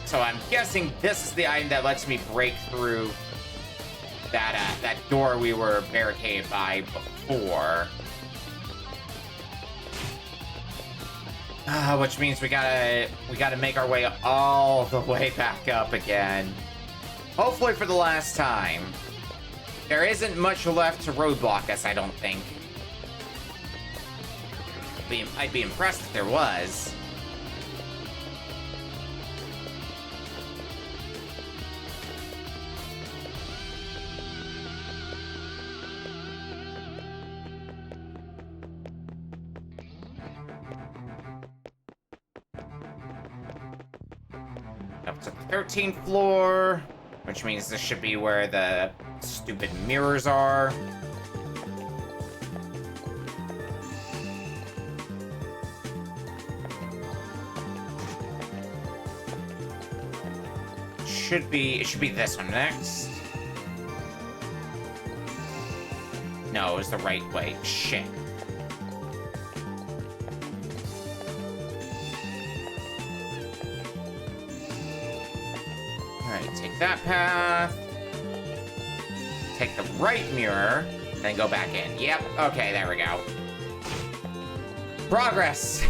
So I'm guessing this is the item that lets me break through that door we were barricaded by before. Which means we gotta make our way all the way back up again. Hopefully for the last time. There isn't much left to roadblock us, I don't think. I'd be impressed if there was. Up to the 13th floor, which means this should be where the stupid mirrors are. It should be this one next. No, it was the right way. Shit. Alright, take that path. Take the right mirror, then go back in. Yep, okay, there we go. Progress!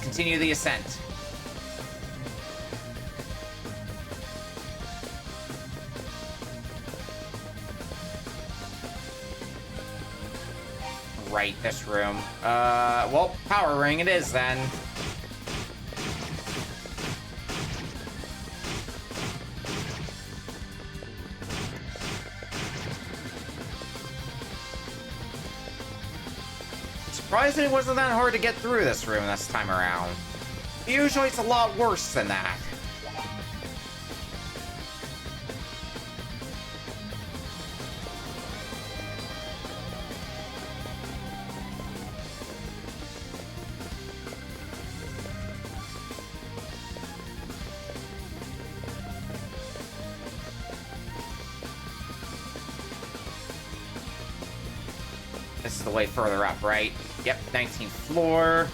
Continue the ascent. Right, this room. Well, power ring it is then. Surprisingly, it wasn't that hard to get through this room this time around. Usually it's a lot worse than that. This is the way further up, right? Yep, 19th floor.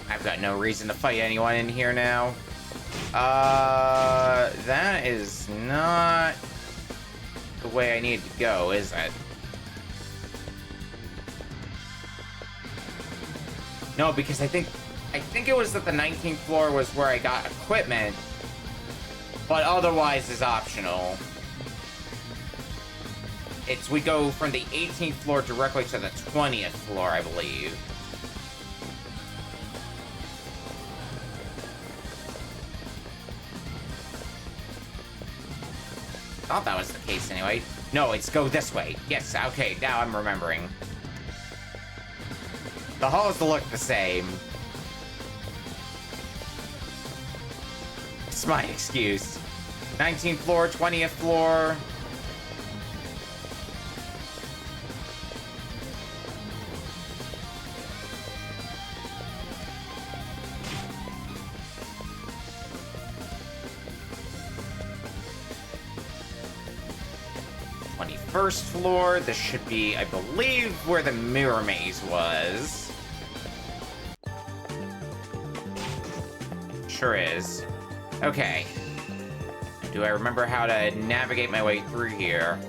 I've got no reason to fight anyone in here now. That is not the way I need to go, is it? No, because I think it was that the 19th floor was where I got equipment, but otherwise is optional. We go from the 18th floor directly to the 20th floor, I believe. thought that was the case anyway. No, it's go this way. Yes, okay, now I'm remembering. The halls look the same. It's my excuse. 19th floor, 20th floor. First floor. This should be, I believe, where the mirror maze was. Sure is. Okay. Do I remember how to navigate my way through here?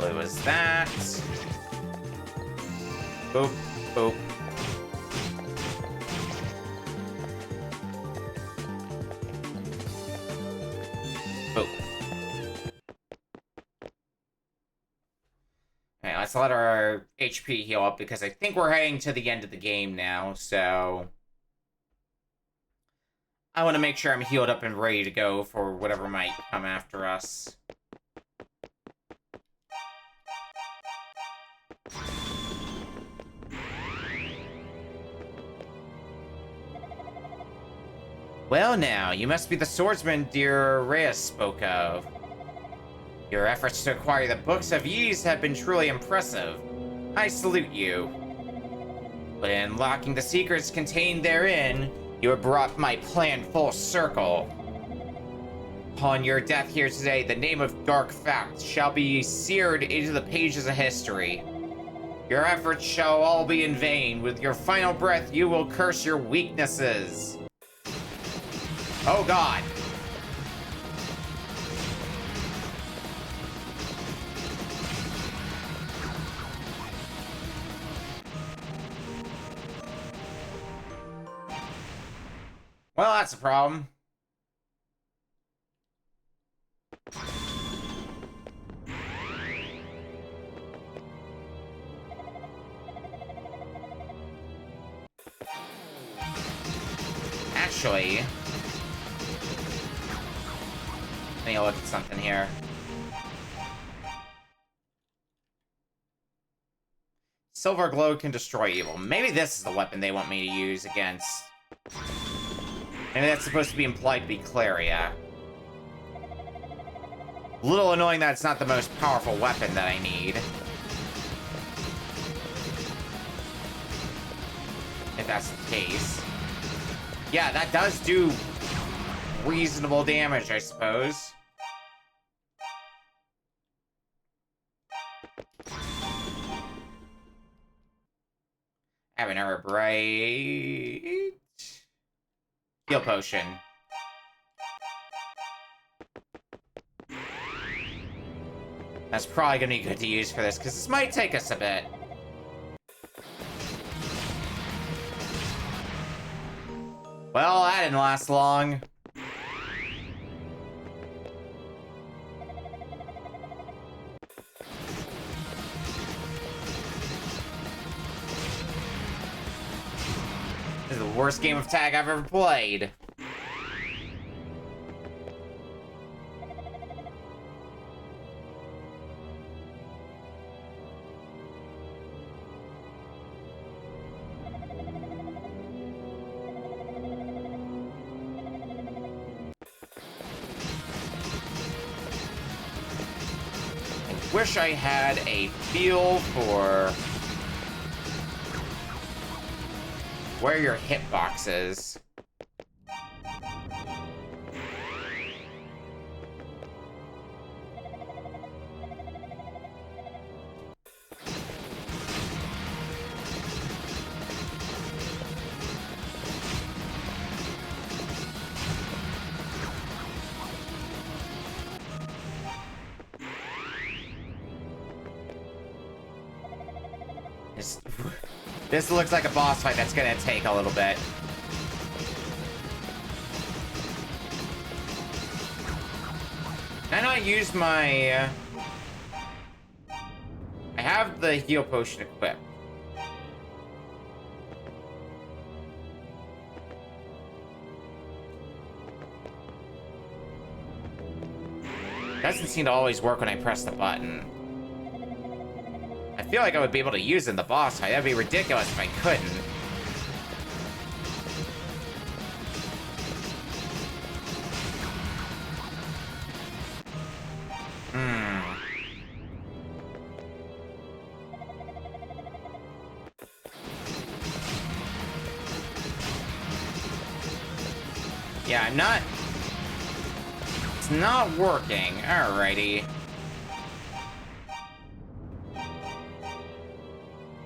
Well, it was that. Boop, boop. Boop. Okay, let's let our HP heal up because I think we're heading to the end of the game now, so I want to make sure I'm healed up and ready to go for whatever might come after us. Well now, you must be the swordsman dear Reyes spoke of. Your efforts to acquire the Books of Ys have been truly impressive. I salute you. But in unlocking the secrets contained therein, you have brought my plan full circle. Upon your death here today, the name of Dark Fact shall be seared into the pages of history. Your efforts shall all be in vain. With your final breath, you will curse your weaknesses. Oh God. Well, that's a problem. Actually, let me look at something here. Silver glow can destroy evil. Maybe this is the weapon they want me to use against. Maybe that's supposed to be implied to be Claria. A little annoying that it's not the most powerful weapon that I need. If that's the case. Yeah, that does do reasonable damage, I suppose. Have an Ever Bright heal potion. That's probably gonna be good to use for this, because this might take us a bit. Well, that didn't last long. This is the worst game of tag I've ever played. Wish I had a feel for where your hitbox is. This looks like a boss fight that's gonna take a little bit. I know I used my... I have the heal potion equipped. Doesn't seem to always work when I press the button. I feel like I would be able to use it in the boss fight. That'd be ridiculous if I couldn't. Yeah, I'm not... It's not working. Alrighty.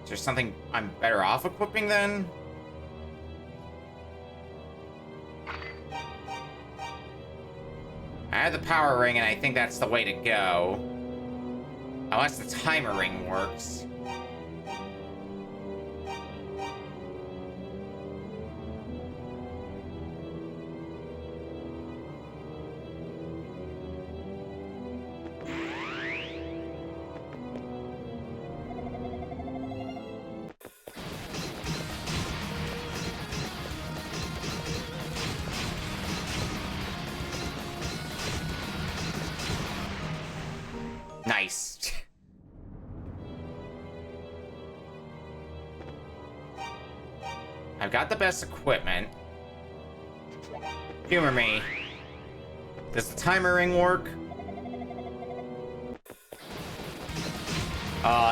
Is there something I'm better off equipping then? I have the power ring, and I think that's the way to go. Unless the timer ring works. Nice. I've got the best equipment. Humor me. Does the timer ring work?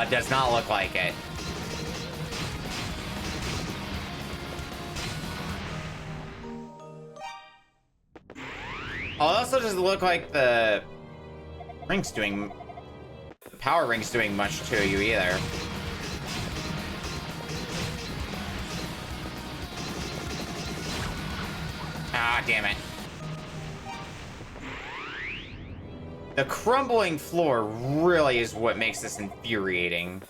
It does not look like it. Oh, it also doesn't look like the ring's doing... The power ring's doing much to you either. Ah, damn it. The crumbling floor really is what makes this infuriating.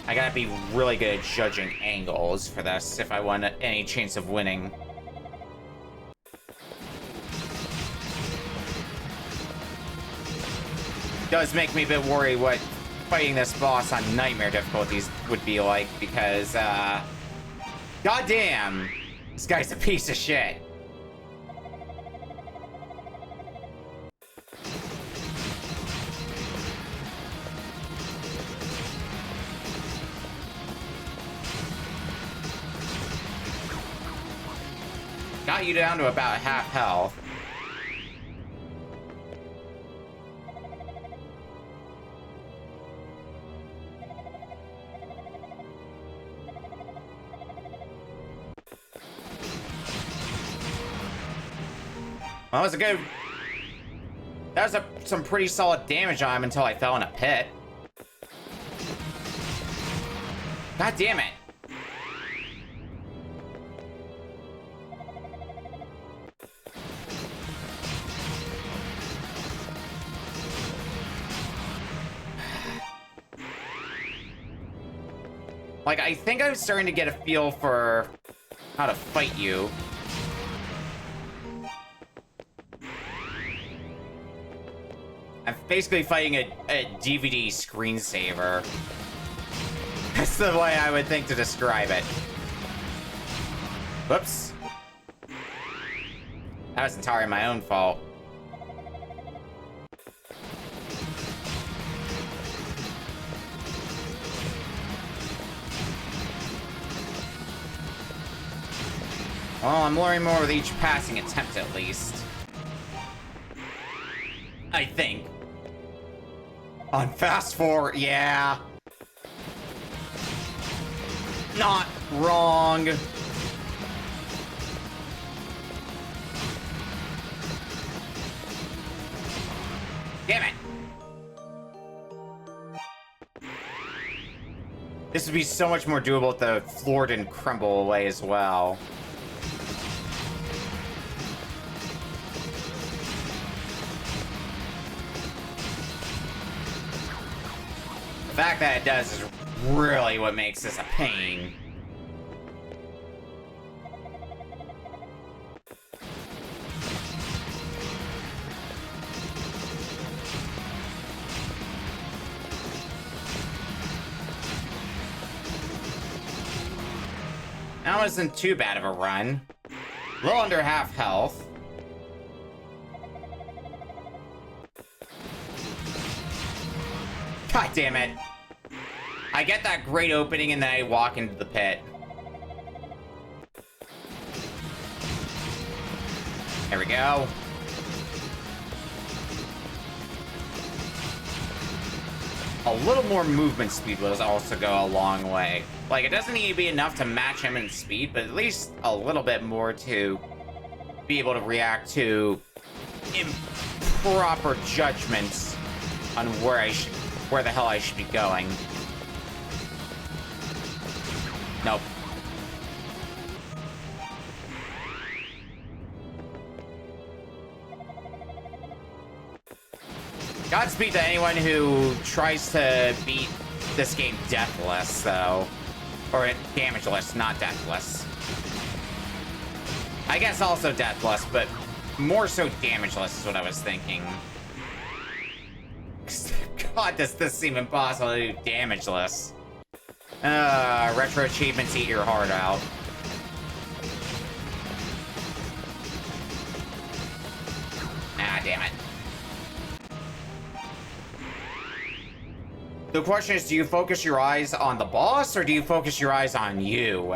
I gotta be really good at judging angles for this if I want any chance of winning. Does make me a bit worried what fighting this boss on nightmare difficulties would be like, because, goddamn, this guy's a piece of shit. Got you down to about half health. Well, that was a good... That was some pretty solid damage on him until I fell in a pit. God damn it. Like, I think I'm starting to get a feel for how to fight you. I'm basically fighting a DVD screensaver. That's the way I would think to describe it. Whoops. That was entirely my own fault. Well, I'm learning more with each passing attempt, at least. I think. On fast forward, yeah. Not wrong. Damn it. This would be so much more doable if the floor didn't crumble away as well. The fact that it does is really what makes this a pain. That wasn't too bad of a run. A little under half health. God damn it. I get that great opening and then I walk into the pit. There we go. A little more movement speed will also go a long way. Like, it doesn't need to be enough to match him in speed, but at least a little bit more to be able to react to improper judgments on where the hell I should be going. Nope. Godspeed to anyone who tries to beat this game deathless, though. Or damageless, not deathless. I guess also deathless, but more so damageless is what I was thinking. God, does this seem impossible to do damageless. Retro achievements eat your heart out. Ah, damn it. The question is, do you focus your eyes on the boss, or do you focus your eyes on you?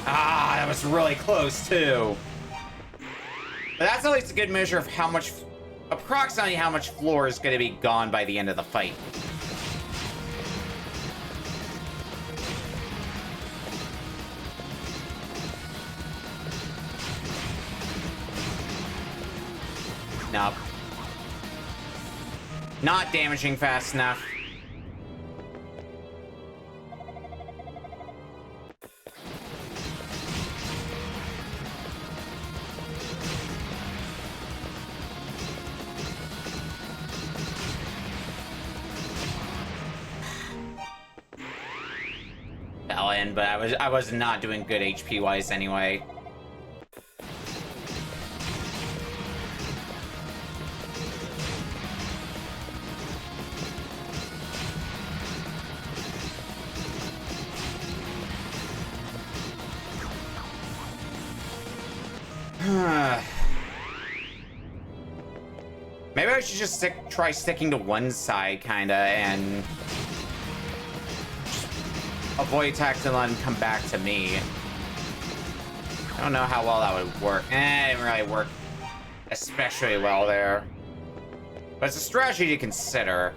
Ah, that was really close, too. But that's at least a good measure of how much, approximately how much floor is going to be gone by the end of the fight. Nope. Not damaging fast enough. Fell in, but I was not doing good HP wise anyway. Maybe I should just try sticking to one side, kinda, and avoid attacks and let him come back to me. I don't know how well that would work. It didn't really work especially well there. But it's a strategy to consider.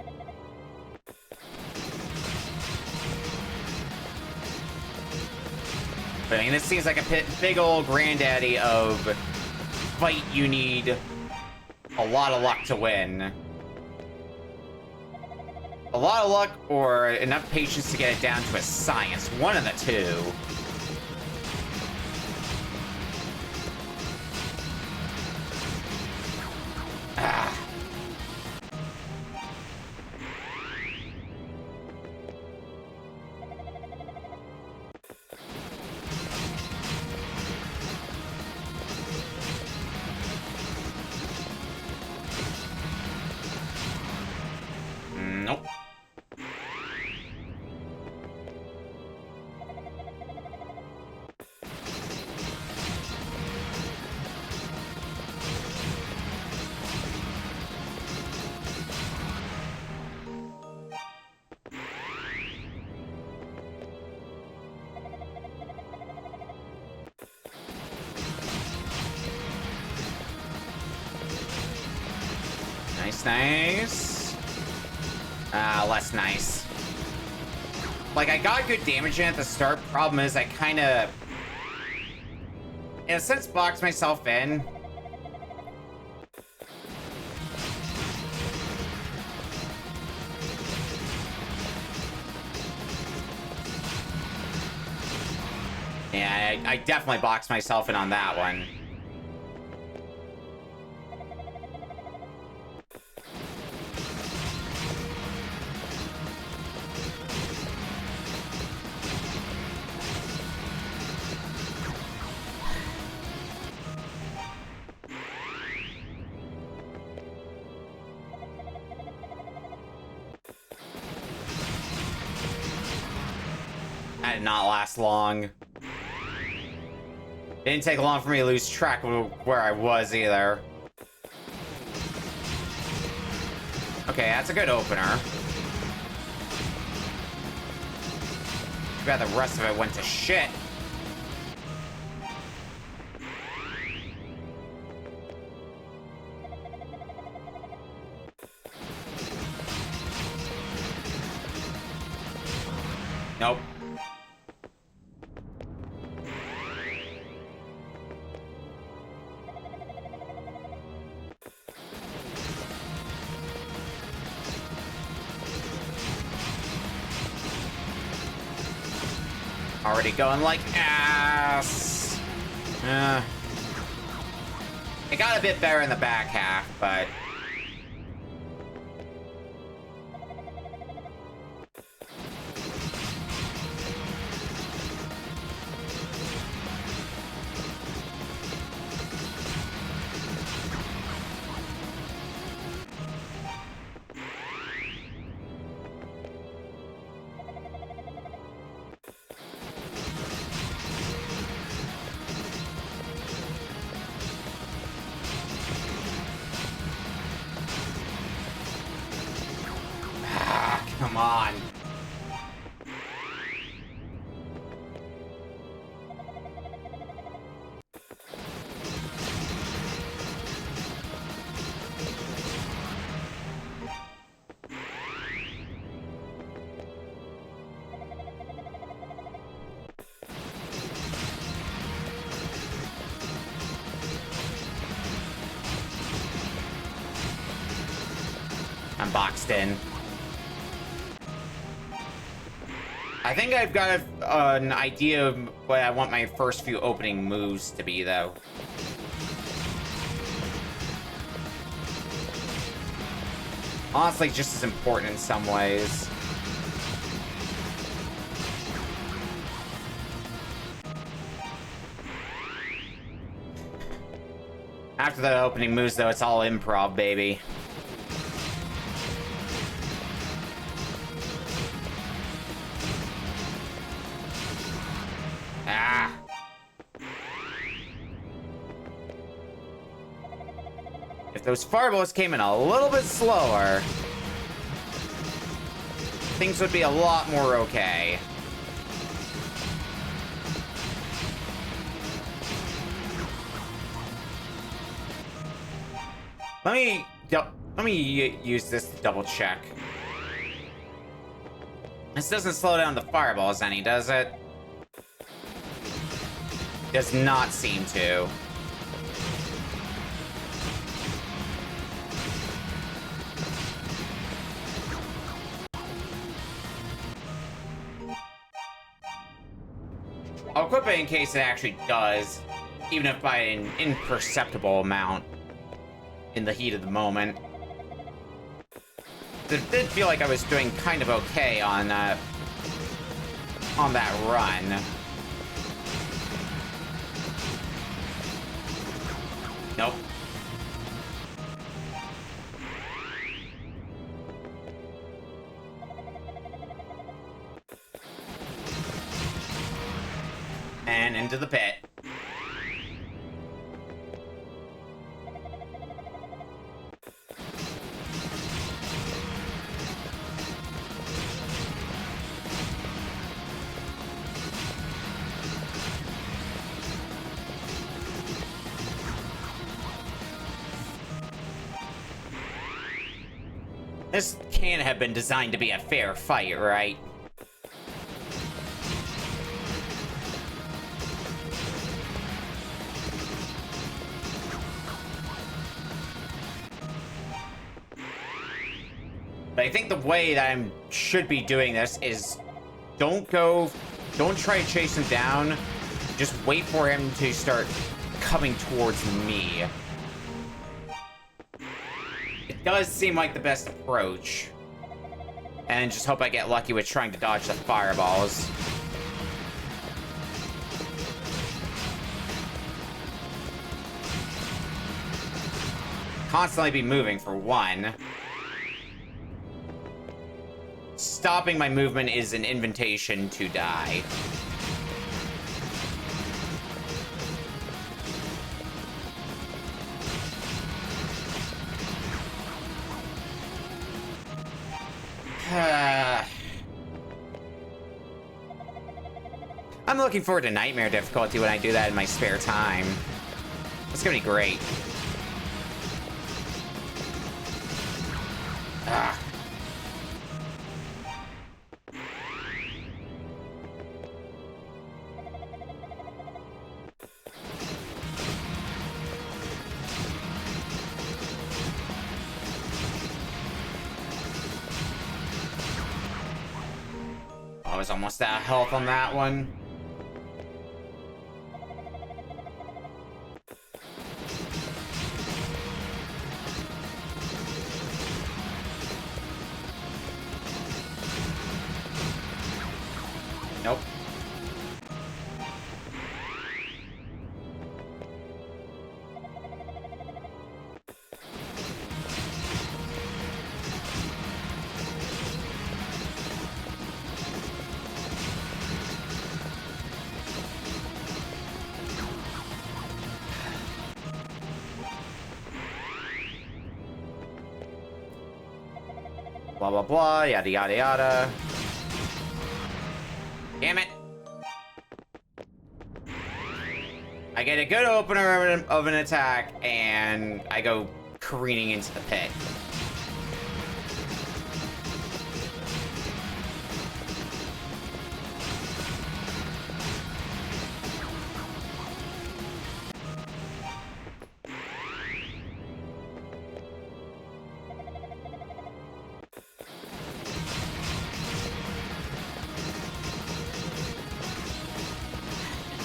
But I mean, this seems like a big old granddaddy of fight you need a lot of luck to win. A lot of luck or enough patience to get it down to a science. One of the two. Ah. Nope. Nice, nice. Less nice. Like, I got good damage in at the start. Problem is, I kind of, in a sense, boxed myself in. Yeah, I definitely boxed myself in on that one. did not last long. It didn't take long for me to lose track of where I was either. Okay, that's a good opener. Too bad the rest of it went to shit. Nope. Already going like ass. It got a bit better in the back half, but... Come on. I'm boxed in. I think I've got an idea of what I want my first few opening moves to be, though. Honestly, just as important in some ways. After the opening moves, though, it's all improv, baby. If those fireballs came in a little bit slower, things would be a lot more okay. Let me use this to double check. This doesn't slow down the fireballs any, does it? Does not seem to. I'll equip it in case it actually does, even if by an imperceptible amount in the heat of the moment. It did feel like I was doing kind of okay on that run. Nope. And into the pit. This can't have been designed to be a fair fight, right? But I think the way that I should be doing this is don't try to chase him down. Just wait for him to start coming towards me. It does seem like the best approach. And just hope I get lucky with trying to dodge the fireballs. Constantly be moving for one. stopping my movement is an invitation to die. I'm looking forward to Nightmare difficulty when I do that in my spare time. It's gonna be great. Ah. I was almost out of health on that one. Nope. Blah, blah, blah, yada, yada, yada. Damn it. I get a good opener of an attack, and I go careening into the pit.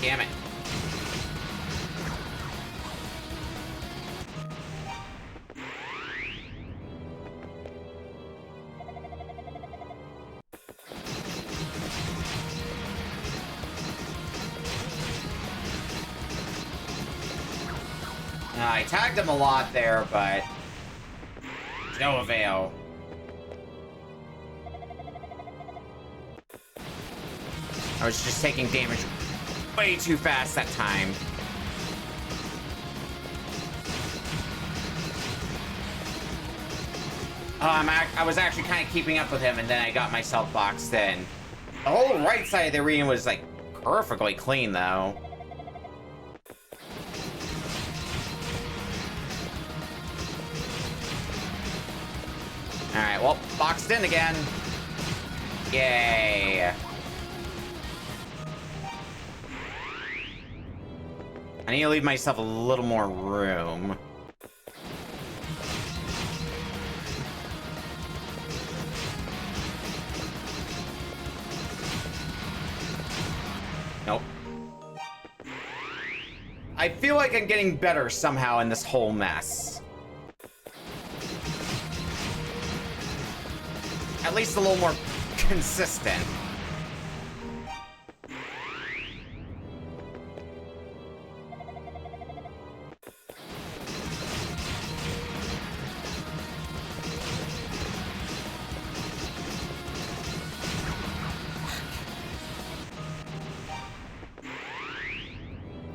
Damn it. I tagged him a lot there, but no avail. I was just taking damage way too fast that time. I was actually kind of keeping up with him, and then I got myself boxed in. The whole right side of the arena was, like, perfectly clean, though. Alright, well, boxed in again. Yay. I need to leave myself a little more room. Nope. I feel like I'm getting better somehow in this whole mess. At least a little more consistent.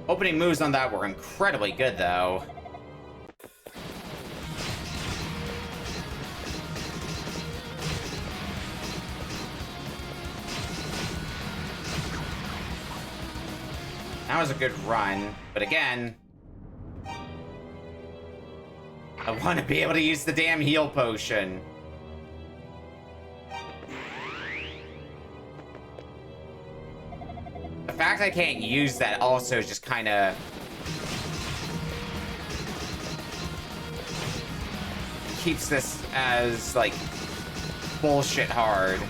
Opening moves on that were incredibly good, though. That was a good run, but again, I want to be able to use the damn heal potion. The fact I can't use that also just kind of keeps this as, like, bullshit hard.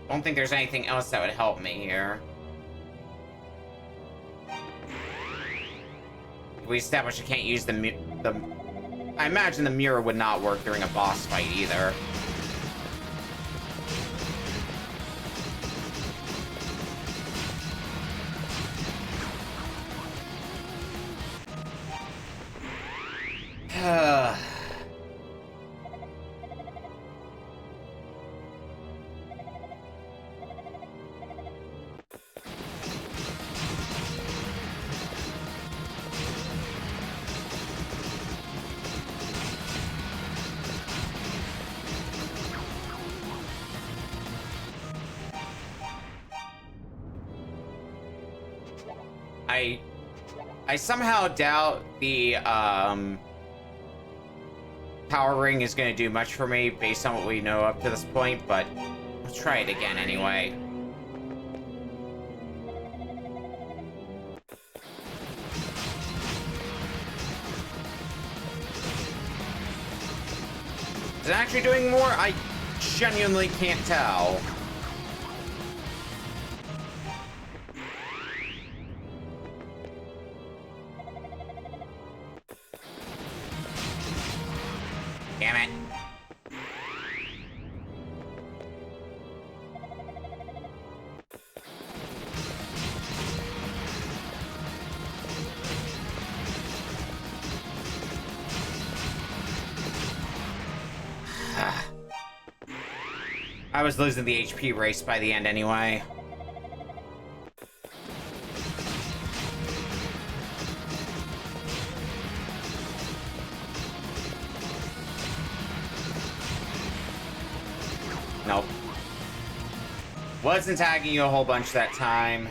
I don't think there's anything else that would help me here. We established I can't use the I imagine the mirror would not work during a boss fight either. I somehow doubt the power ring is going to do much for me based on what we know up to this point, but let's try it again anyway. Is it actually doing more? I genuinely can't tell. Damn it. I was losing the HP race by the end anyway. Nope. Wasn't tagging you a whole bunch that time.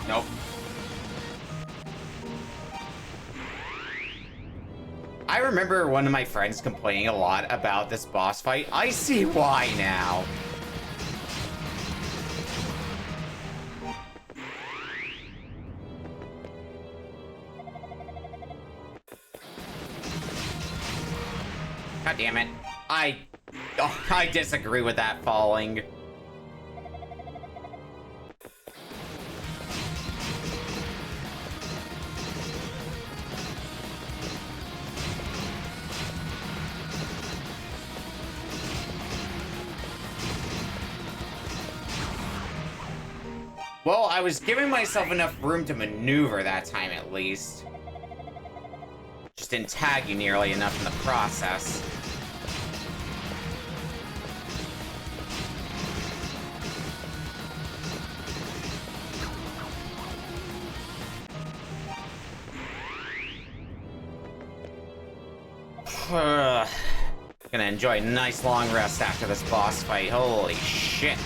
Nope. I remember one of my friends complaining a lot about this boss fight. I see why now. God damn it. I disagree with that falling. Well, I was giving myself enough room to maneuver that time at least. Just didn't tag you nearly enough in the process. Gonna enjoy a nice long rest after this boss fight. Holy shit.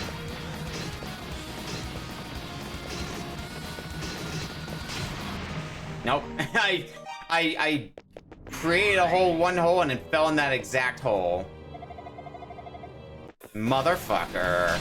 Nope. I created a hole, one hole, and then fell in that exact hole. Motherfucker.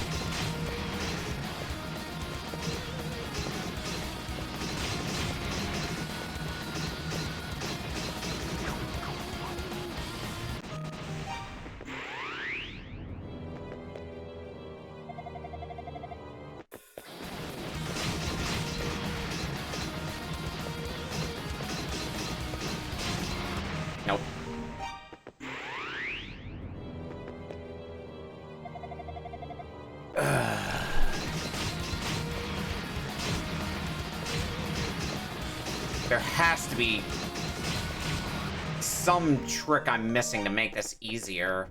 Nope. There has to be some trick I'm missing to make this easier.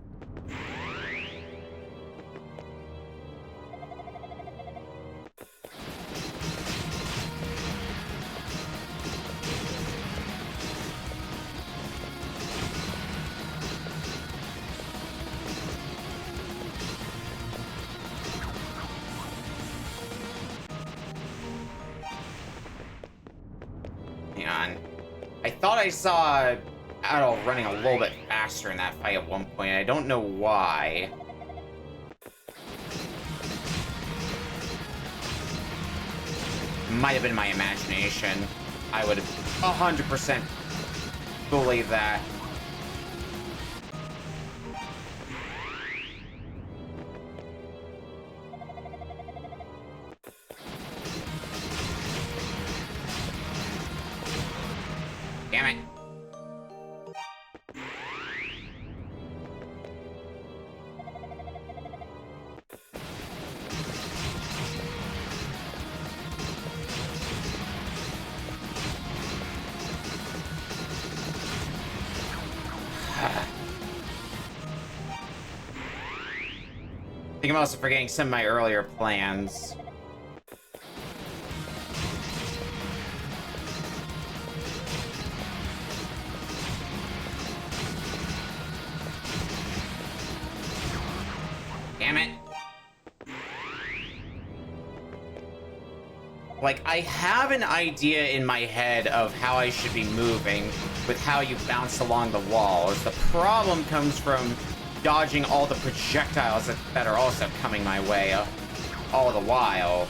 I thought I saw Adol running a little bit faster in that fight at one point. I don't know why. Might have been my imagination. I would 100% believe that. Damn it. I think I'm also forgetting some of my earlier plans. Damn it. Like, I have an idea in my head of how I should be moving with how you bounce along the walls. The problem comes from dodging all the projectiles that are also coming my way all the while.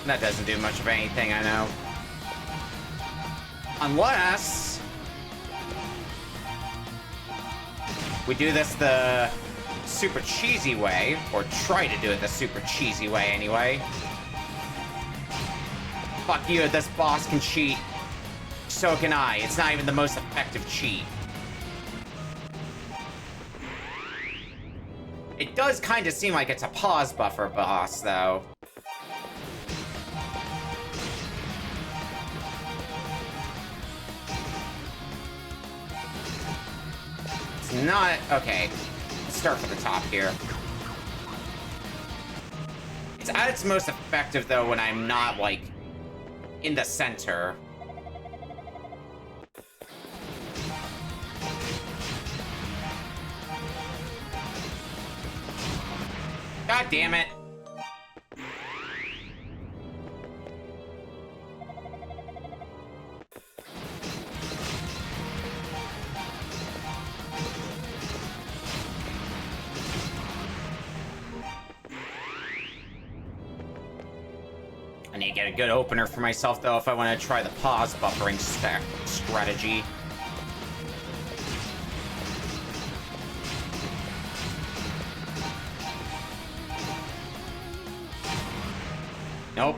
That doesn't do much of anything, I know. Unless we do this the super cheesy way, or try to do it the super cheesy way anyway. Fuck you, this boss can cheat. So can I. It's not even the most effective cheat. It does kind of seem like it's a pause buffer boss, though. Not okay. Let's start from the top here. It's at its most effective though when I'm not like in the center. God damn it. I need to get a good opener for myself, though, if I want to try the pause buffering strategy. Nope.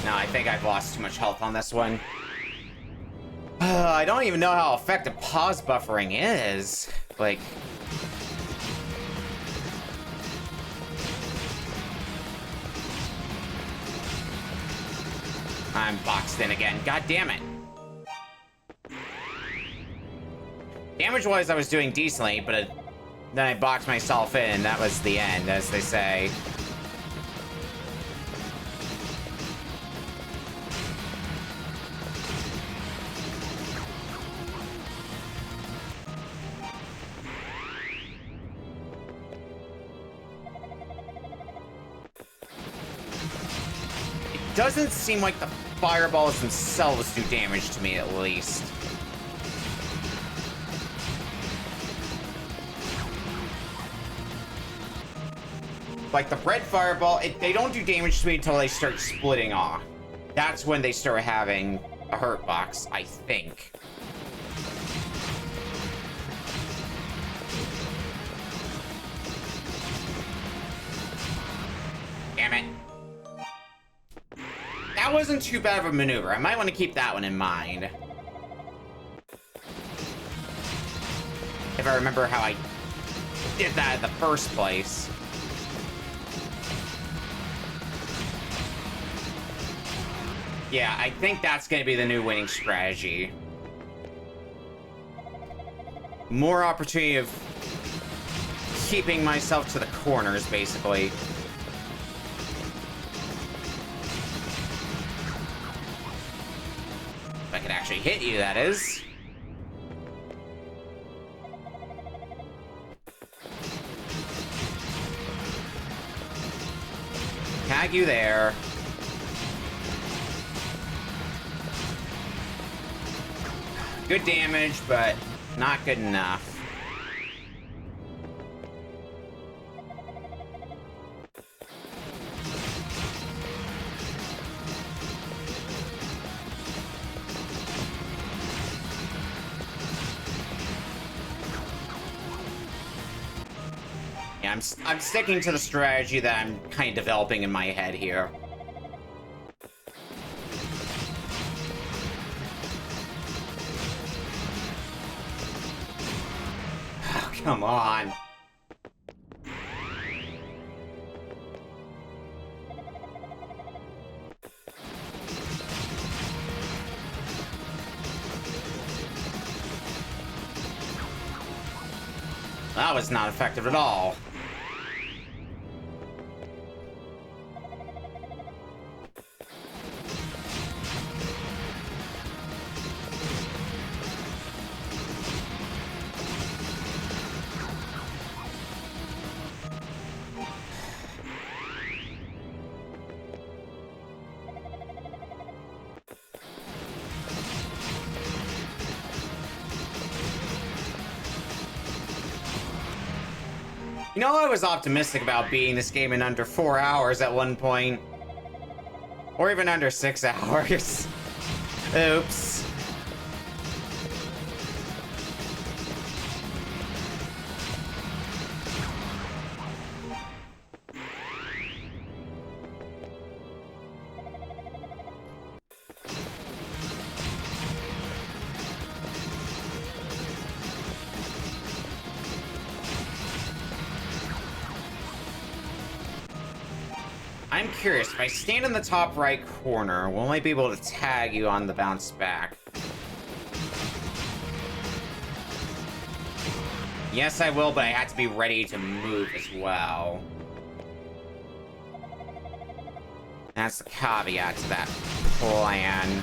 No, I think I've lost too much health on this one. I don't even know how effective pause buffering is. Like... I'm boxed in again. God damn it. Damage-wise, I was doing decently, but then I boxed myself in. That was the end, as they say. Doesn't seem like the fireballs themselves do damage to me, at least. Like the red fireball, they don't do damage to me until they start splitting off. That's when they start having a hurt box, I think. Damn it. That wasn't too bad of a maneuver. I might want to keep that one in mind. If I remember how I did that in the first place. Yeah, I think that's going to be the new winning strategy. More opportunity of keeping myself to the corners, basically. If I could actually hit you, that is. Tag you there. Good damage, but Not good enough. Yeah, I'm sticking to the strategy that I'm kind of developing in my head here. Oh, come on. That was not effective at all. You know, I was optimistic about beating this game in under 4 hours at one point. Or even under 6 hours. Oops. I'm curious, if I stand in the top right corner, will I be able to tag you on the bounce back? Yes, I will, but I have to be ready to move as well. That's the caveat to that plan.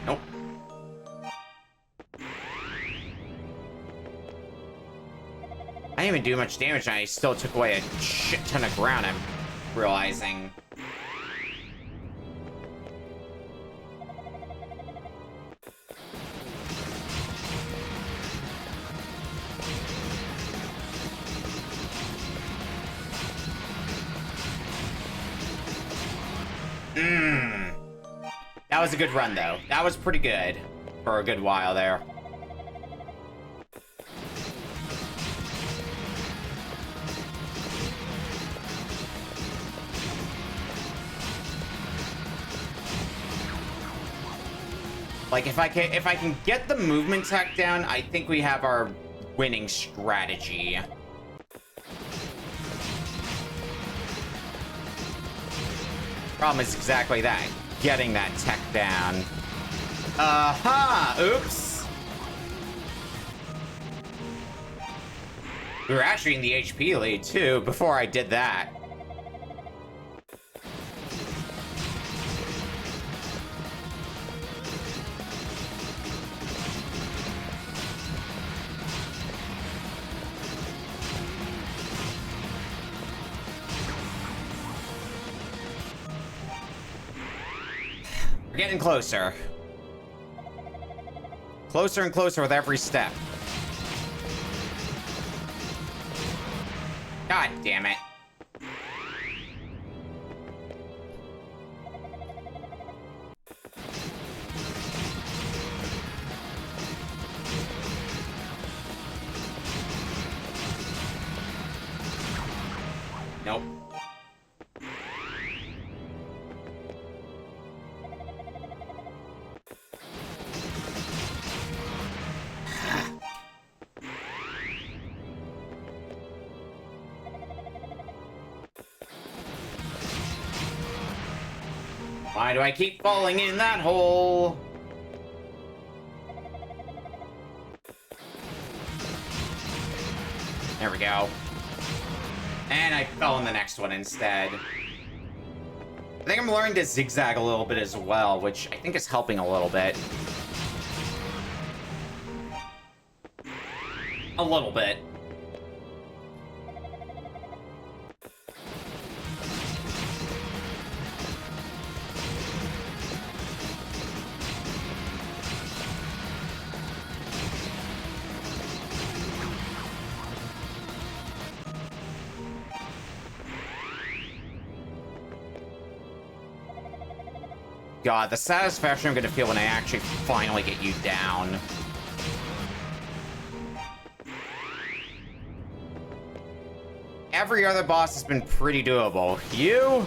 Nope. I didn't even do much damage, and I still took away a shit ton of ground, I'm realizing. That was a good run, though. That was pretty good for a good while there. Like, if I can get the movement tech down, I think we have our winning strategy. Problem is exactly that. Getting that tech down. Oops. We were actually in the HP lead, too, before I did that. We're getting closer. Closer and closer with every step. God damn it. Nope. Why do I keep falling in that hole? There we go. And I fell in the next one instead. I think I'm learning to zigzag a little bit as well, which I think is helping a little bit. A little bit. God, the satisfaction I'm gonna feel when I actually finally get you down. Every other boss has been pretty doable. You?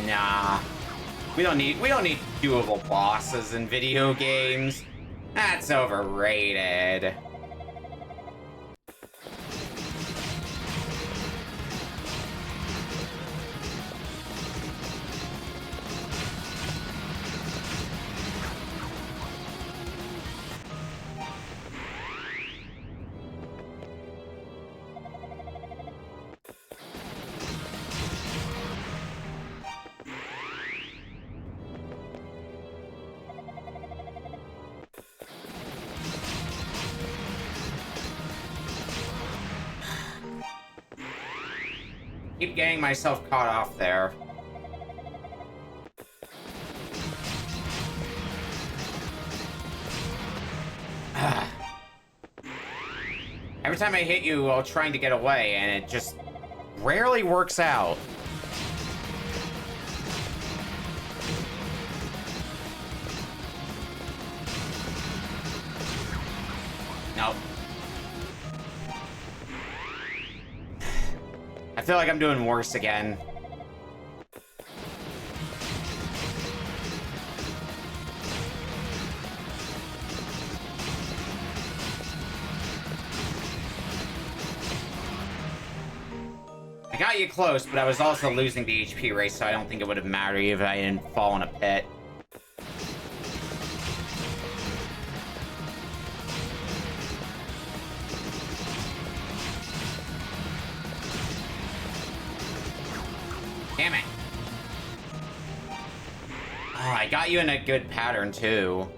Nah. We don't need doable bosses in video games. That's overrated. Keep getting myself caught off there. Every time I hit you while trying to get away, and it just rarely works out. Nope. I feel like I'm doing worse again. I got you close, but I was also losing the HP race, so I don't think it would have mattered if I didn't fall in a pit. Damn it. Oh, I got you in a good pattern, too.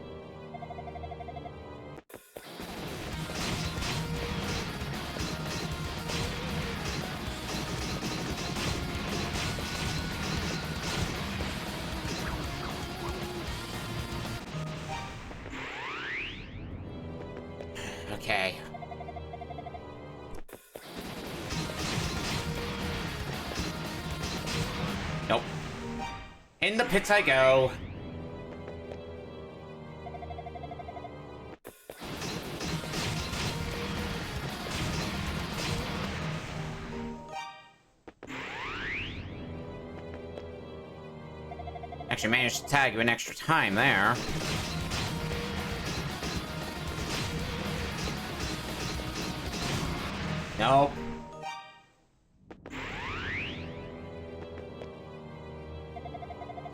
Okay. Nope. In the pits I go. Actually managed to tag you an extra time there. Nope.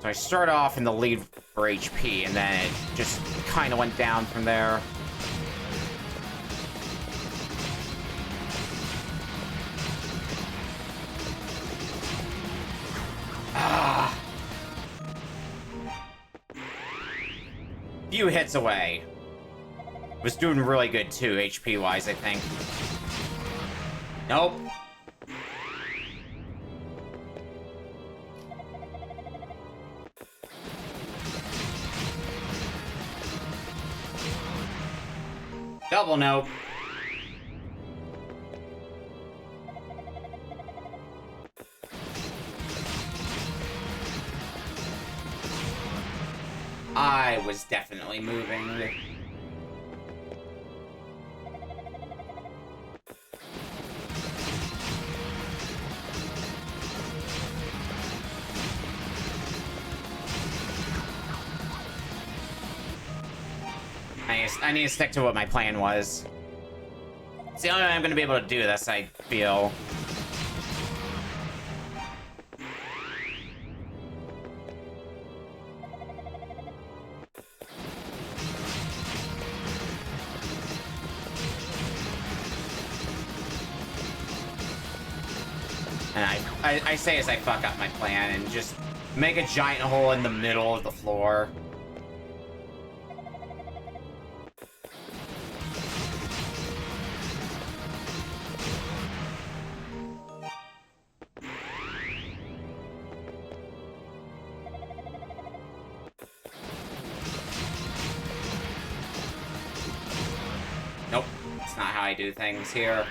So I start off in the lead for HP, and then it just kind of went down from there. Ah. Few hits away. Was doing really good too, HP-wise, I think. Nope. Double nope. I was definitely moving. I need to stick to what my plan was. It's the only way I'm going to be able to do this, I feel. And I say as I fuck up my plan and just Make a giant hole in the middle of the floor. Nope, that's not how I do things here.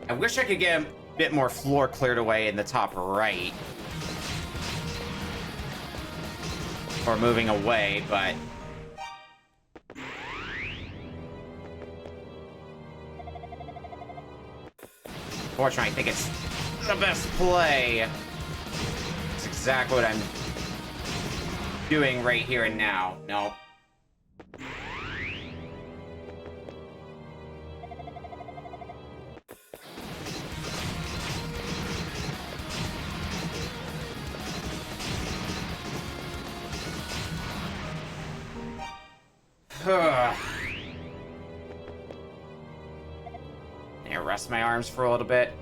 I wish I could get a bit more floor cleared away in the top right. Or moving away, but... Fortunately, I think it's the best play. It's exactly what I'm doing right here and now. No. Yeah, rest my arms for a little bit.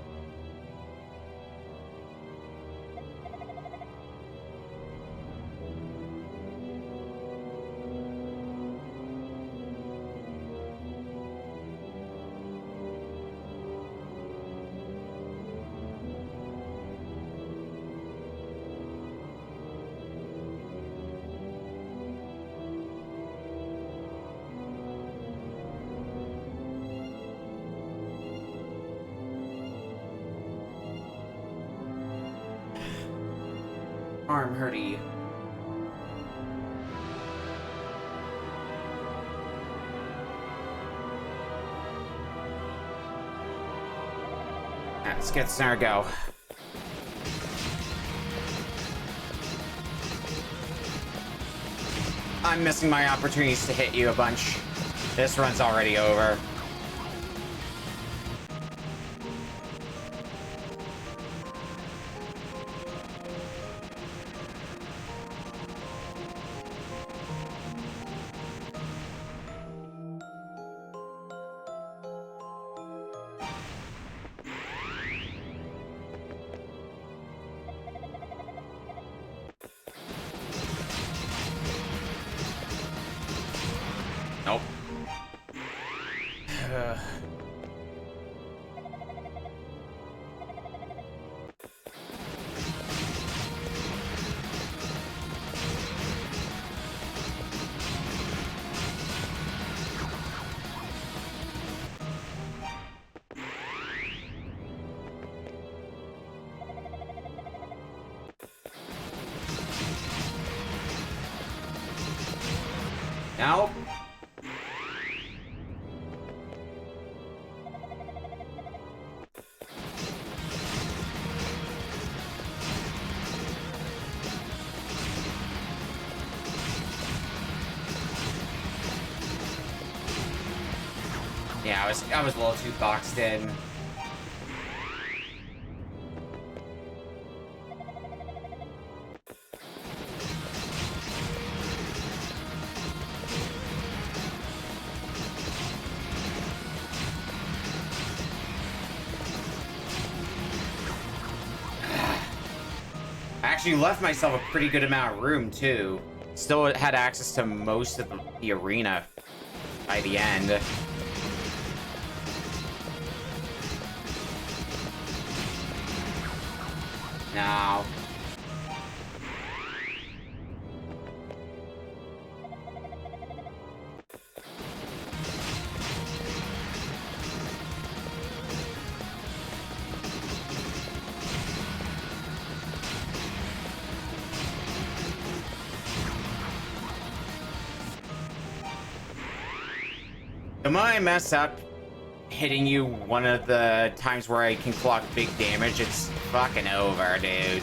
Arm hurty. Let's get Snare go. I'm missing my opportunities to hit you a bunch. This run's already over. Nope. Nope. Yeah, I was a little too boxed in. I actually left myself a pretty good amount of room too. Still had access to most of the arena by the end. No. The moment I mess up hitting you one of the times where I can clock big damage, it's fucking over, dude.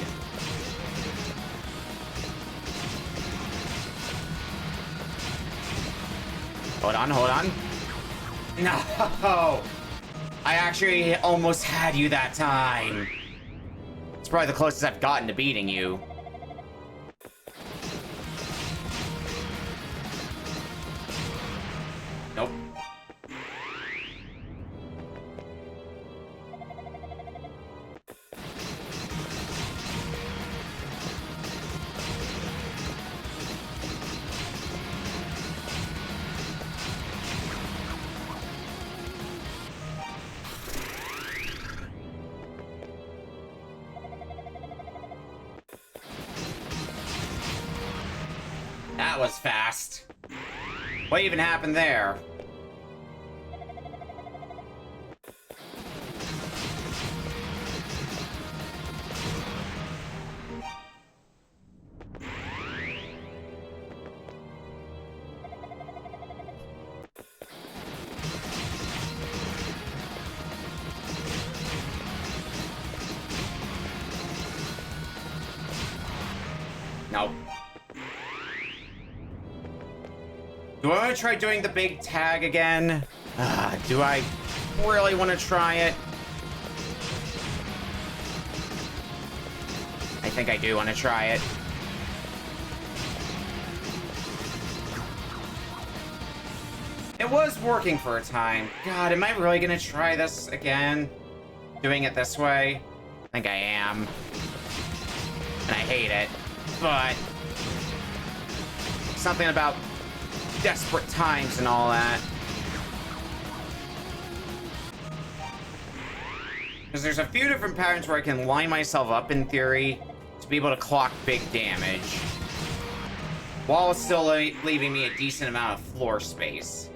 Hold on, hold on. No! I actually almost had you that time. It's probably the closest I've gotten to beating you. Nope. That was fast. What even happened there? Nope. Do I want to try doing the big tag again? Do I really want to try it? I think I do want to try it. It was working for a time. God, am I really gonna try this again? Doing it this way? I think I am. And I hate it. But something about desperate times and all that. Because there's a few different patterns where I can line myself up in theory to be able to clock big damage, while still leaving me a decent amount of floor space.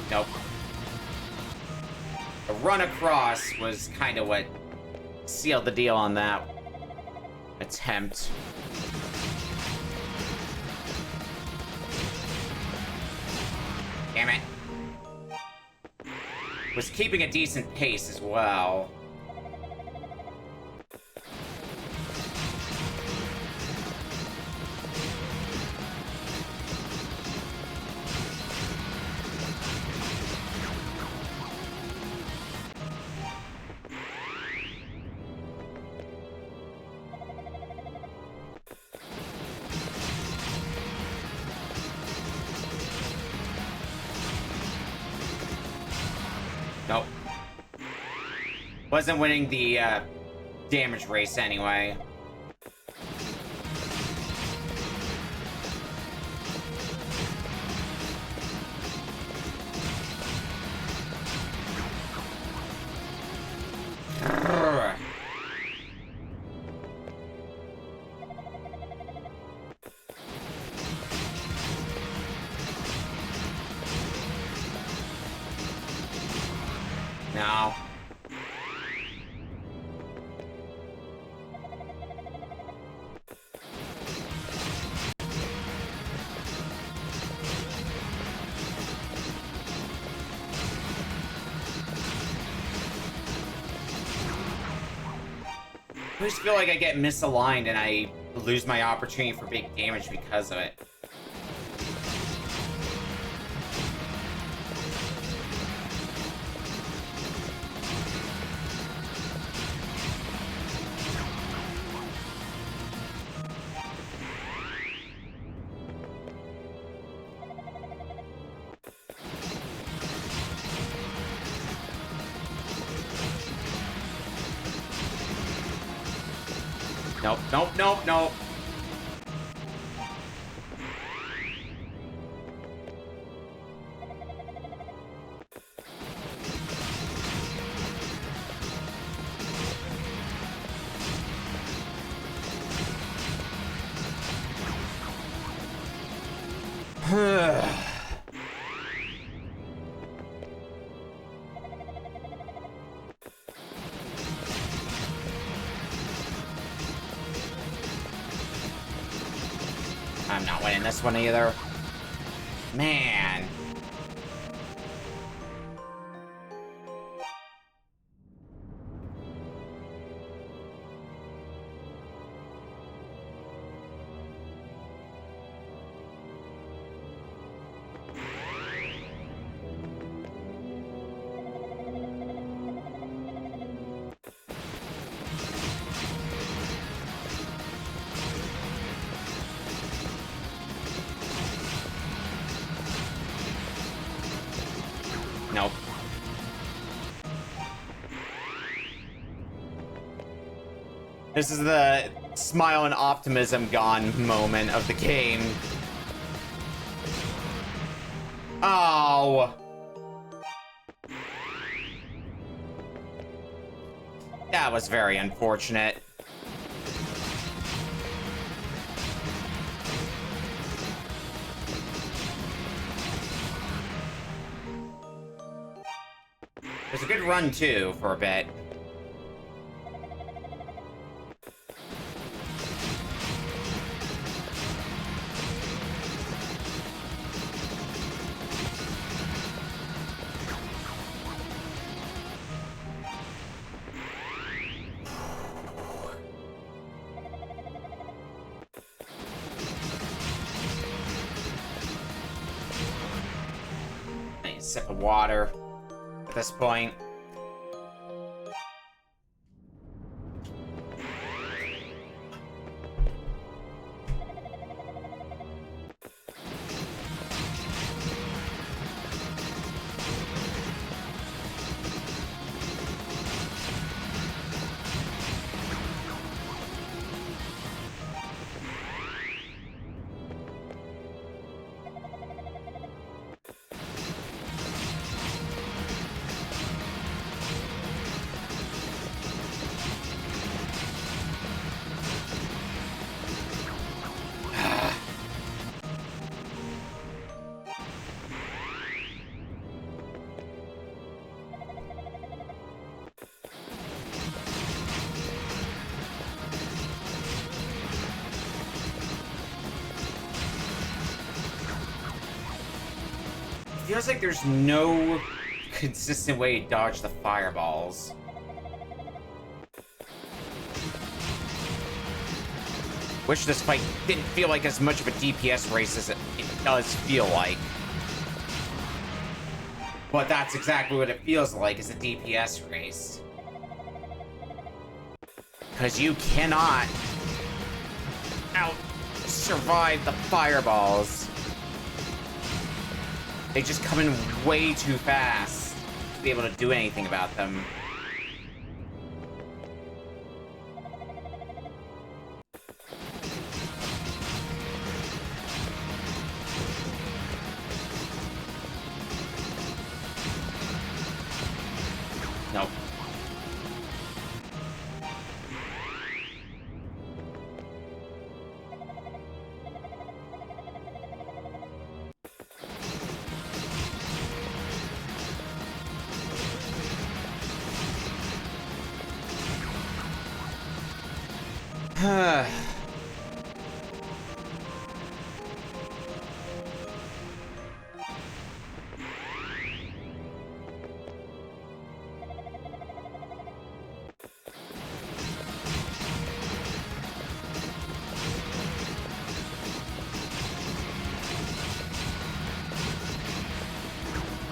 Nope. The run across was kind of what sealed the deal on that attempt. Damn it. Was keeping a decent pace as well. Nope. Wasn't winning the damage race anyway. No. I just feel like I get misaligned and I lose my opportunity for big damage because of it. Nope, nope, nope, nope. I'm not winning this one either. Man. This is the smile and optimism gone moment of the game. Oh. That was very unfortunate. It was a good run, too, for a bit. Nice sip of water at this point. Feels like there's no consistent way to dodge the fireballs. Wish this fight didn't feel like as much of a DPS race as it does feel like. But that's exactly what it feels like, is a DPS race. Because you cannot out-survive the fireballs. They just come in way too fast to be able to do anything about them. Nope.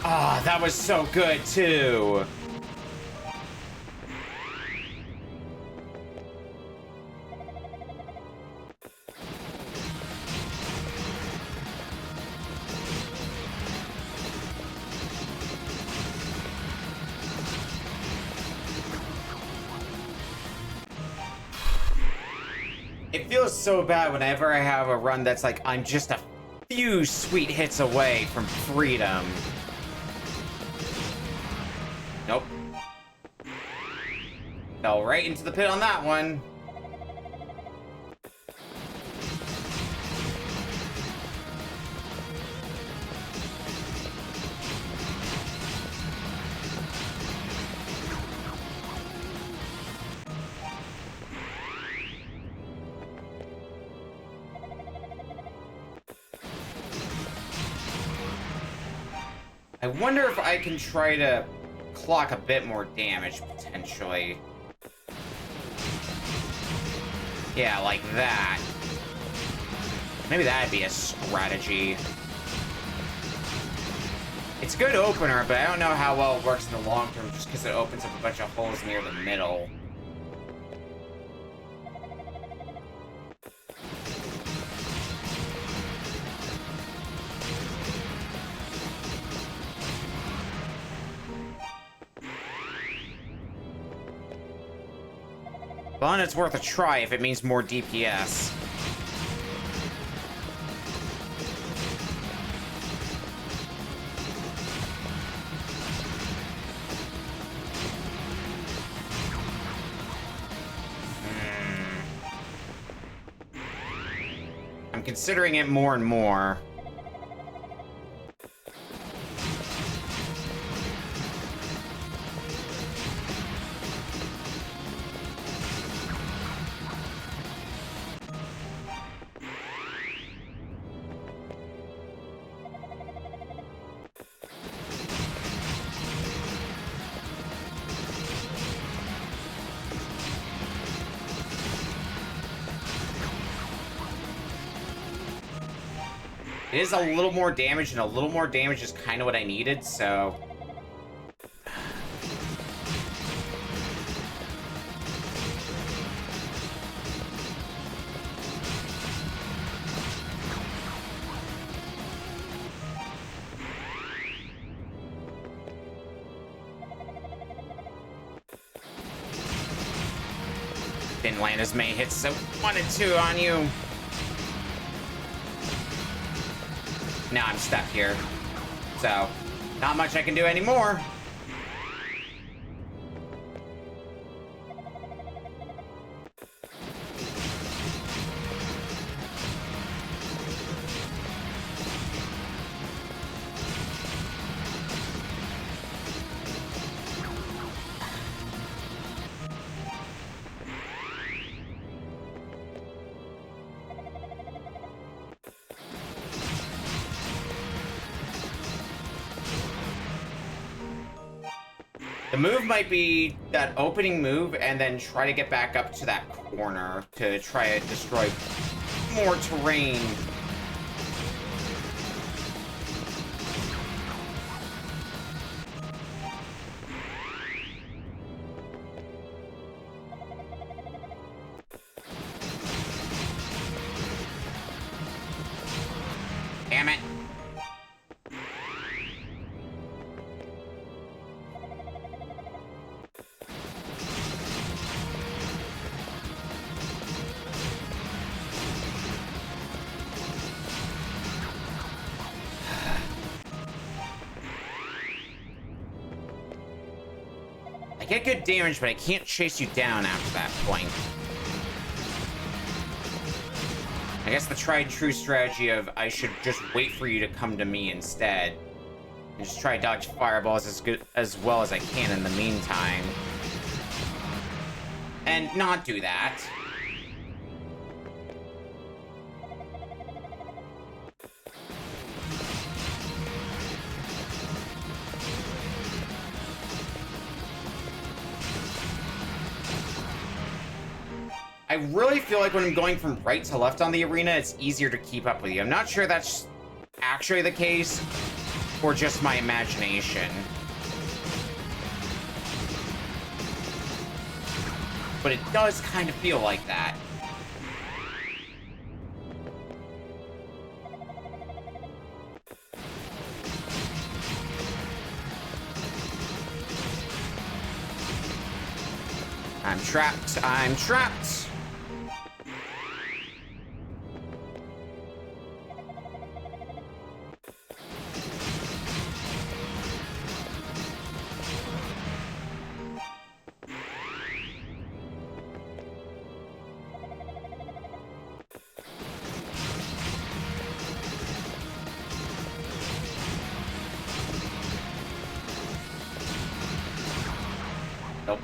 Ah, that was so good too. It feels so bad whenever I have a run that's like, I'm just a few sweet hits away from freedom. Nope. Fell right into the pit on that one. I wonder if I can try to clock a bit more damage, potentially. Yeah, like that. Maybe that'd be a strategy. It's a good opener, but I don't know how well it works in the long term just because it opens up a bunch of holes near the middle. Well, and it's worth a try if it means more DPS. I'm considering it more and more. It is a little more damage, and a little more damage is kind of what I needed, so... Didn't land as many hits as I wanted to on you. Now I'm stuck here. So, not much I can do anymore. The move might be that opening move and then try to get back up to that corner to try to destroy more terrain. Damn it. I get good damage, but I can't chase you down after that point. I guess the tried true strategy of I should just wait for you to come to me instead. And just try to dodge fireballs as well as I can in the meantime. And not do that. I really feel like when I'm going from right to left on the arena, it's easier to keep up with you. I'm not sure that's actually the case, or just my imagination. But it does kind of feel like that. I'm trapped. I'm trapped. Nope.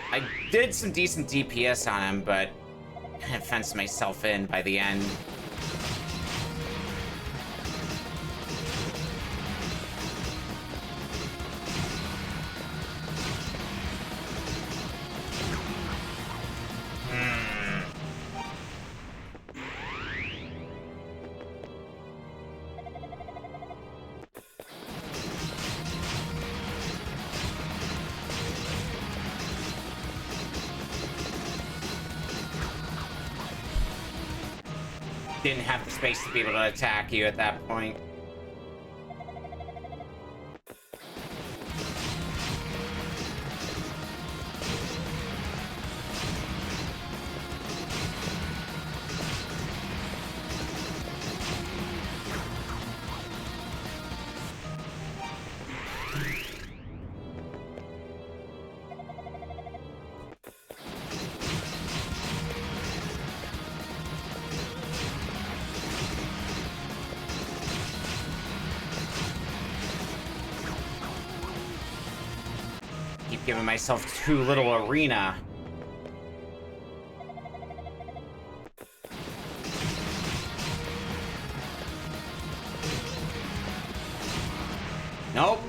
I did some decent DPS on him, but kind of fenced myself in by the end. didn't have the space to be able to attack you at that point. Keep giving myself too little arena. Nope.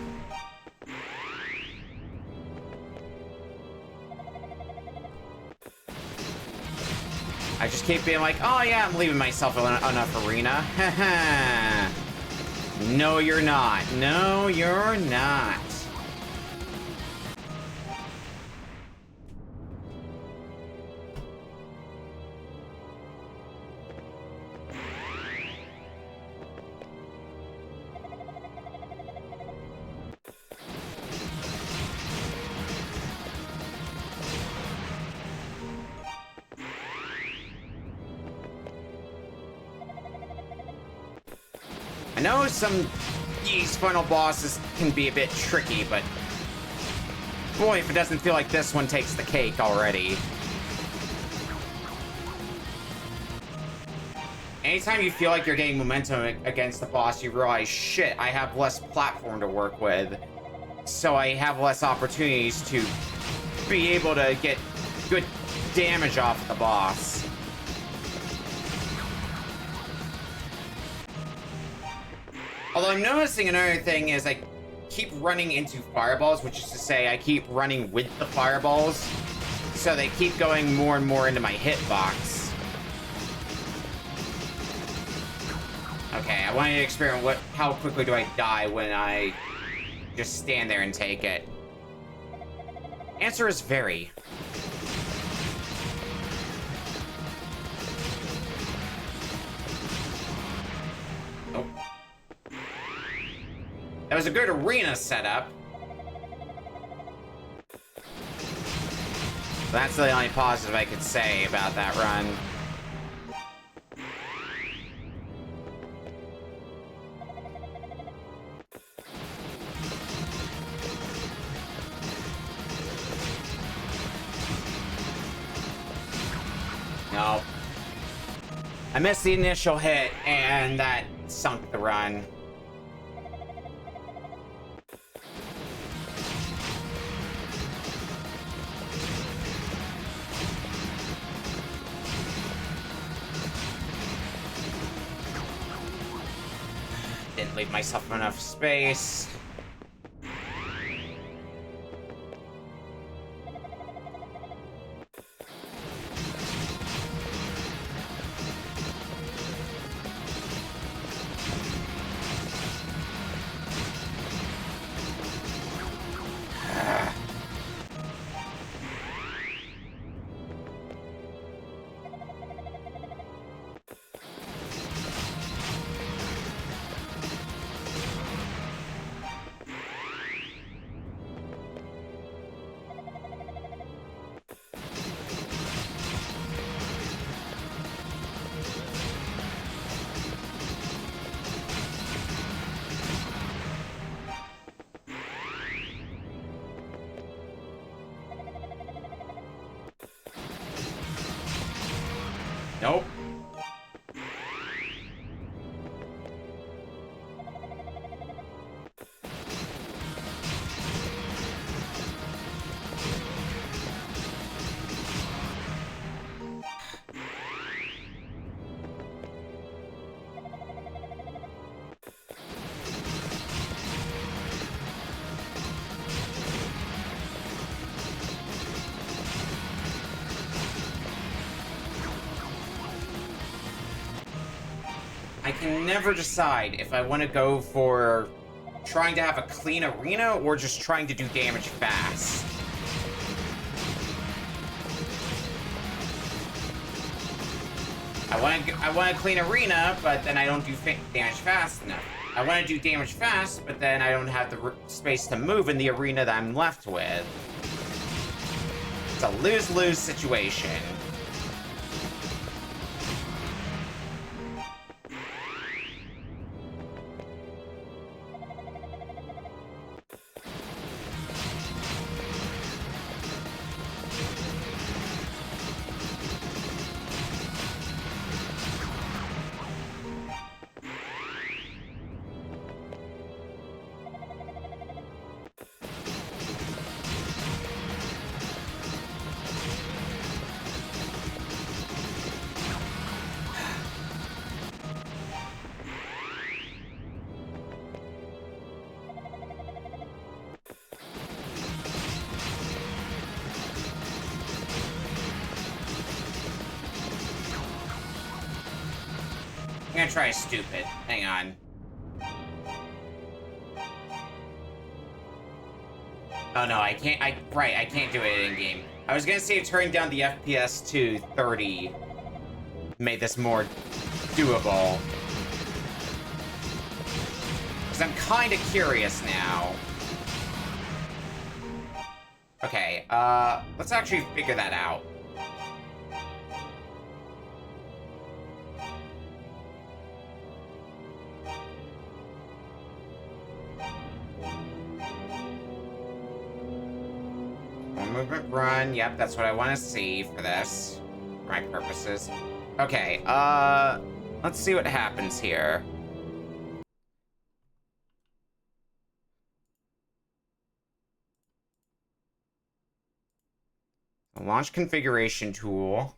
I just keep being like, oh yeah, I'm leaving myself enough arena. No, you're not. No, you're not. I know some these final bosses can be a bit tricky, but boy, if it doesn't feel like this one takes the cake already. Anytime you feel like you're getting momentum against the boss, you realize, shit, I have less platform to work with, so I have less opportunities to be able to get good damage off the boss. Although I'm noticing another thing is I keep running into fireballs, which is to say I keep running with the fireballs, so they keep going more and more into my hitbox. Okay, I wanted to experiment how quickly do I die when I just stand there and take it. Answer is very. Nope. That was a good arena setup. That's the only positive I could say about that run. Nope. I missed the initial hit, and that sunk the run. Didn't leave myself enough space. Nope. I can never decide if I want to go for trying to have a clean arena or just trying to do damage fast. I want to clean arena, but then I don't do damage fast enough. I want to do damage fast, but then I don't have the space to move in the arena that I'm left with. It's a lose-lose situation. I'm gonna try stupid. Hang on. Oh no, I can't. I can't do it in game. I was gonna say turning down the FPS to 30 made this more doable. Because I'm kind of curious now. Okay, let's actually figure that out. Movement run, yep, that's what I want to see for this. For my purposes. Okay, let's see what happens here. A launch configuration tool.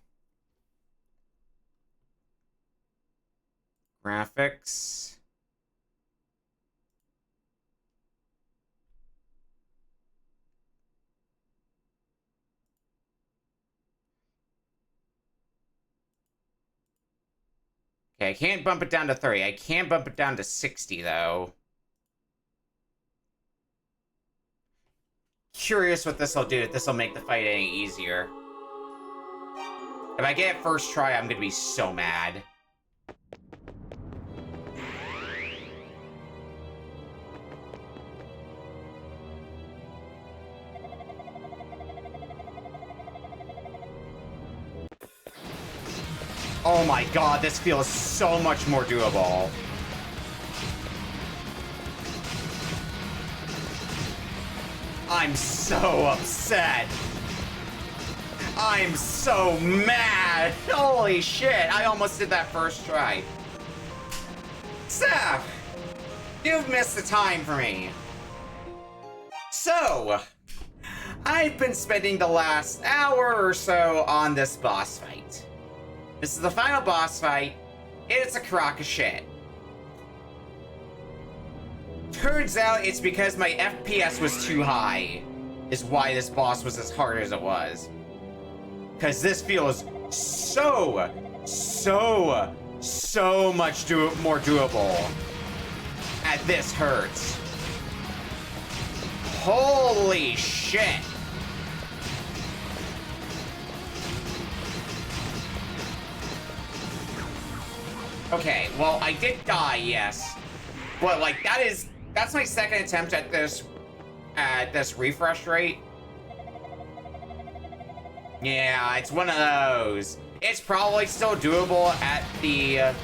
Graphics. Okay, I can't bump it down to 30. I can bump it down to 60, though. Curious what this will do, if this will make the fight any easier. If I get it first try, I'm gonna be so mad. Oh my god, this feels so much more doable. I'm so upset. I'm so mad. Holy shit, I almost did that first try. Seth, you've missed the time for me. So, I've been spending the last hour or so on this boss fight. This is the final boss fight. It's a crock of shit. Turns out it's because my FPS was too high, is why this boss was as hard as it was. Because this feels so much more doable. And this hurts. Holy shit. Okay, well, I did die, yes. But, like, that's my second attempt at this refresh rate. Yeah, it's one of those. It's probably still doable at the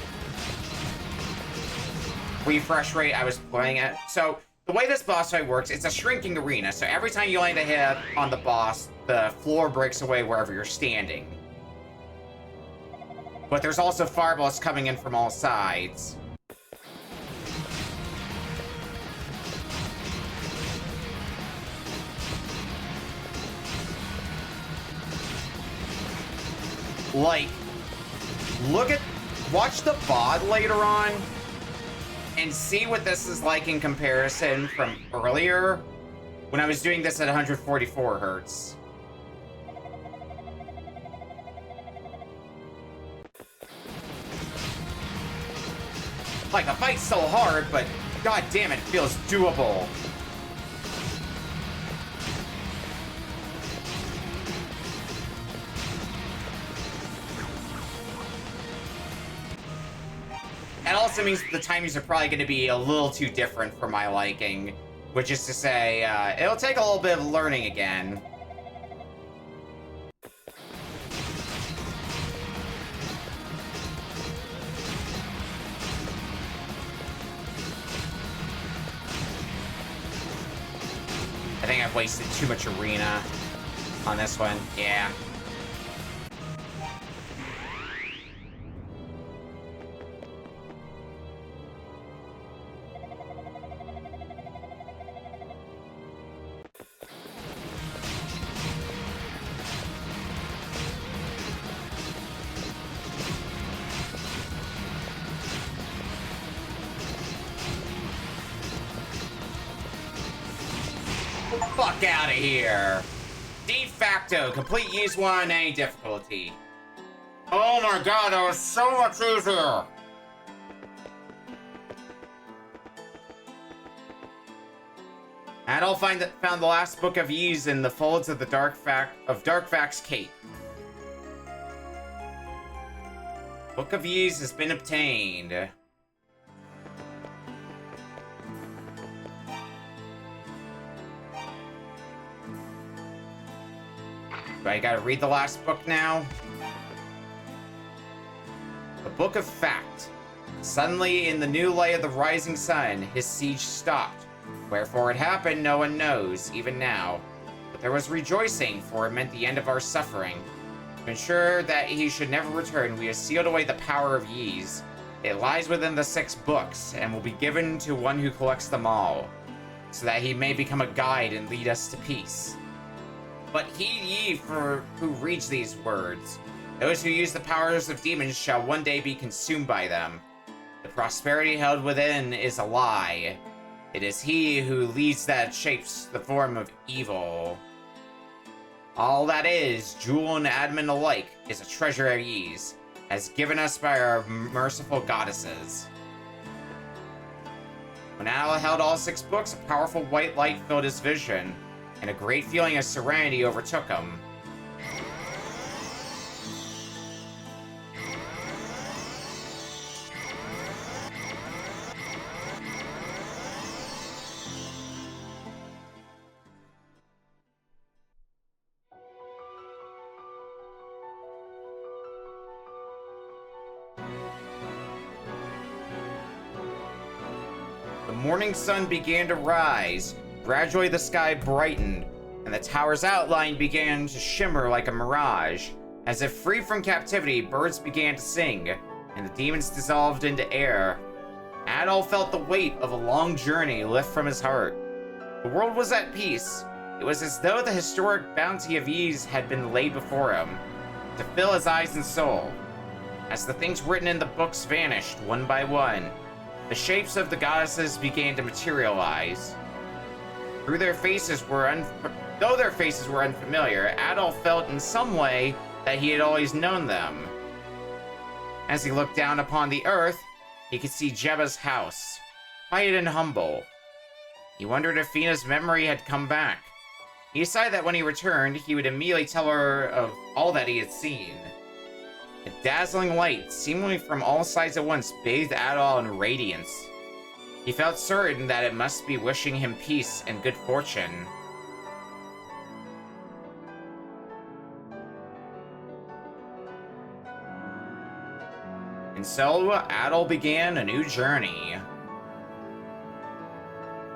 refresh rate I was playing at. So, the way this boss fight works, it's a shrinking arena. So every time you land a hit on the boss, the floor breaks away wherever you're standing. But there's also fireballs coming in from all sides. Like, watch the VOD later on and see what this is like in comparison from earlier when I was doing this at 144 hertz. Like, the fight's so hard, but god damn it, feels doable. That also means the timings are probably going to be a little too different for my liking, which is to say, it'll take a little bit of learning again. I think I've wasted too much arena on this one. Yeah. Fuck out of here. De facto, complete use one on any difficulty. Oh my god, that was so much easier. Adol found the last book of Ys in the folds of the Darkvax cape. Book of Ys has been obtained. I gotta read the last book now. The Book of Fact. Suddenly, in the new light of the rising sun, his siege stopped. Wherefore it happened, no one knows, even now. But there was rejoicing, for it meant the end of our suffering. To ensure that he should never return, we have sealed away the power of Ys. It lies within the 6 books, and will be given to one who collects them all, so that he may become a guide and lead us to peace. But heed ye for who reads these words. Those who use the powers of demons shall one day be consumed by them. The prosperity held within is a lie. It is he who leads that shapes the form of evil. All that is, jewel and admin alike, is a treasure of Ys, as given us by our merciful goddesses. When Adol held all 6 books, a powerful white light filled his vision, and a great feeling of serenity overtook him. The morning sun began to rise. Gradually the sky brightened, and the tower's outline began to shimmer like a mirage. As if free from captivity, birds began to sing, and the demons dissolved into air. Adol felt the weight of a long journey lift from his heart. The world was at peace. It was as though the historic bounty of Ys had been laid before him, to fill his eyes and soul. As the things written in the books vanished, one by one, the shapes of the goddesses began to materialize. Though their faces were unfamiliar, Adol felt in some way that he had always known them. As he looked down upon the earth, he could see Jebba's house, quiet and humble. He wondered if Fina's memory had come back. He decided that when he returned, he would immediately tell her of all that he had seen. A dazzling light, seemingly from all sides at once, bathed Adol in radiance. He felt certain that it must be wishing him peace and good fortune. And so, Adol began a new journey. I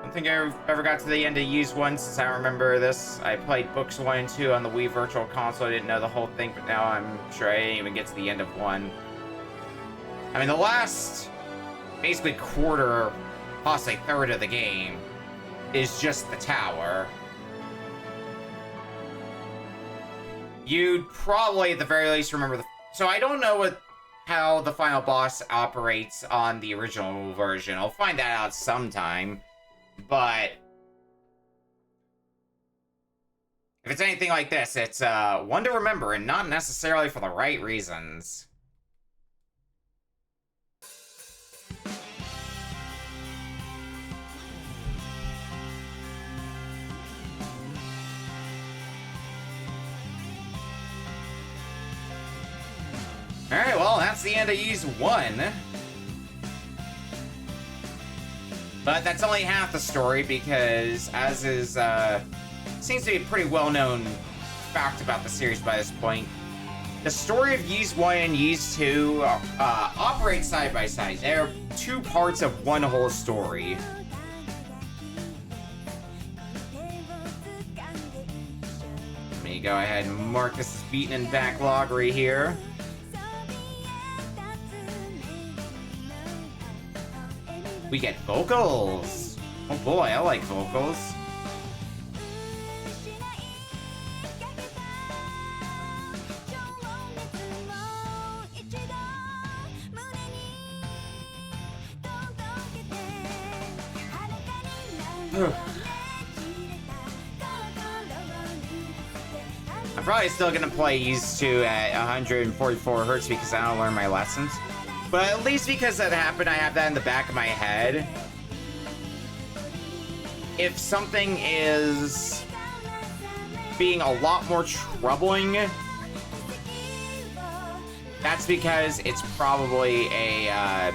don't think I ever got to the end of Ys 1 since I remember this. I played books 1 and 2 on the Wii Virtual Console. I didn't know the whole thing, but now I'm sure I didn't even get to the end of 1. I mean, the last, basically quarter, possibly third of the game, is just the tower. You'd probably, at the very least, remember the... So I don't know how the final boss operates on the original version. I'll find that out sometime. But if it's anything like this, it's one to remember, and not necessarily for the right reasons. Alright, well, that's the end of Ys 1. But that's only half the story because, as is, seems to be a pretty well-known fact about the series by this point, the story of Ys 1 and Ys 2 operate side by side. They're two parts of one whole story. Let me go ahead and mark this as beaten in backlog right here. We get vocals. Oh boy, I like vocals. I'm probably still gonna play Ys 2 at 144 hertz because I don't learn my lessons. But at least because that happened, I have that in the back of my head. If something is being a lot more troubling, that's because it's probably a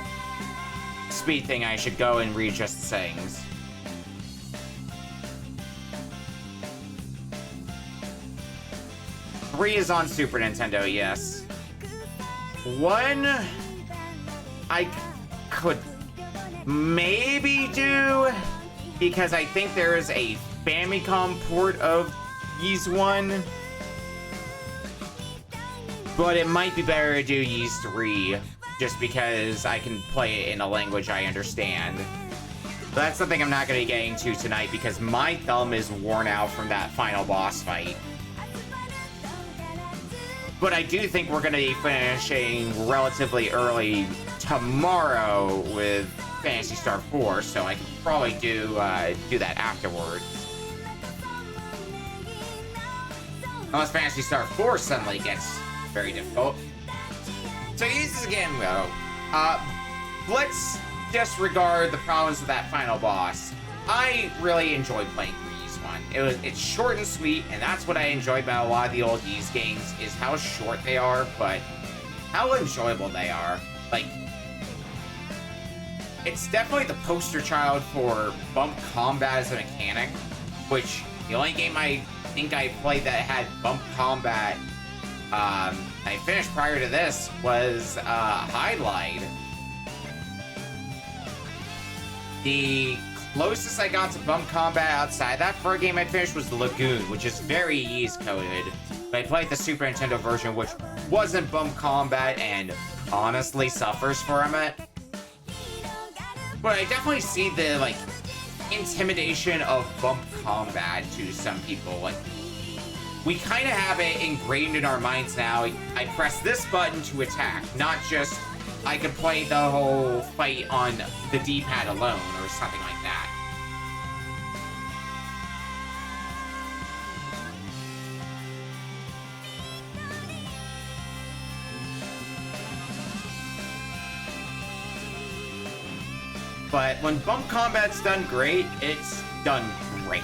speed thing. I should go and readjust the settings. Three is on Super Nintendo, yes. One, I could maybe do, because I think there is a Famicom port of Ys 1. But it might be better to do Ys 3, just because I can play it in a language I understand. But that's something I'm not going to be getting to tonight, because my thumb is worn out from that final boss fight. But I do think we're going to be finishing relatively early tomorrow with Phantasy Star 4, so I can probably do that afterwards. Unless Phantasy Star 4 suddenly gets very difficult. So use this again, though. Let's disregard the problems with that final boss. I really enjoyed playing Ys 1. It's short and sweet, and that's what I enjoyed about a lot of the old Ys games, is how short they are, but how enjoyable they are. Like, it's definitely the poster child for bump combat as a mechanic, which the only game I think I played that had bump combat I finished prior to this was Highlight. The closest I got to bump combat outside that for a game I finished was the Lagoon, which is very Ys coded. But I played the Super Nintendo version, which wasn't bump combat and honestly suffers from it. But I definitely see the, like, intimidation of bump combat to some people. Like, we kind of have it ingrained in our minds now. I press this button to attack, not just I could play the whole fight on the D-pad alone or something like that. But when bump combat's done great, it's done great.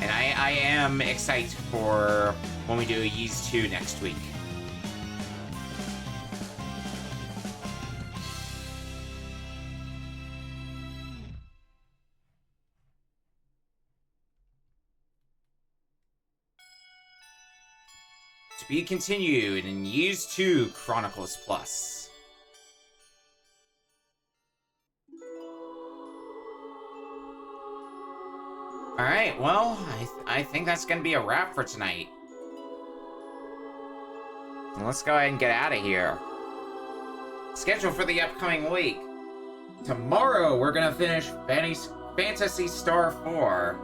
And I am excited for when we do Ys 2 next week. To be continued in Ys 2 Chronicles Plus. Alright, well, I think that's gonna be a wrap for tonight. Let's go ahead and get out of here. Schedule for the upcoming week. Tomorrow, we're gonna finish Phantasy Star 4.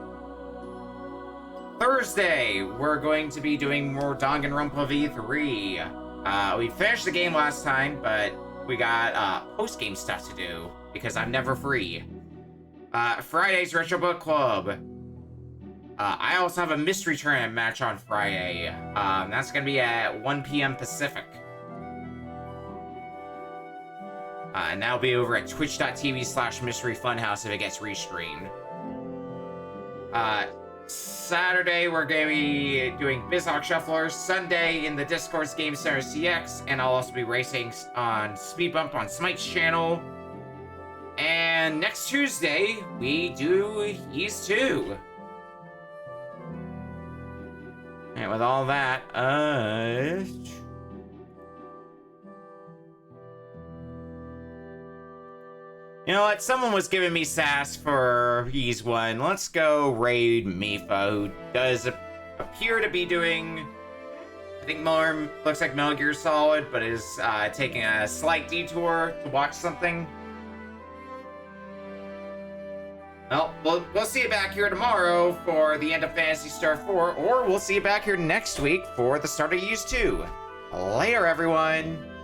Thursday, we're going to be doing more Danganronpa V3. We finished the game last time, but we got post-game stuff to do, because I'm never free. Friday's Retro Book Club. I also have a mystery tournament match on Friday. That's going to be at 1 p.m. Pacific. And that'll be over at twitch.tv/mysteryfunhouse if it gets restreamed. Saturday, we're going to be doing BizHawk Shuffler. Sunday in the Discord's Game Center CX. And I'll also be racing on Speed Bump on Smite's channel. And next Tuesday, we do Ys 2. And with all that, you know what? Someone was giving me sass for Ys 1. Let's go raid Mifa, who does appear to be doing, I think looks like Metal Gear Solid, but is taking a slight detour to watch something. Well, we'll see you back here tomorrow for the end of Phantasy Star 4, or we'll see you back here next week for the start of Ys 2. Later, everyone!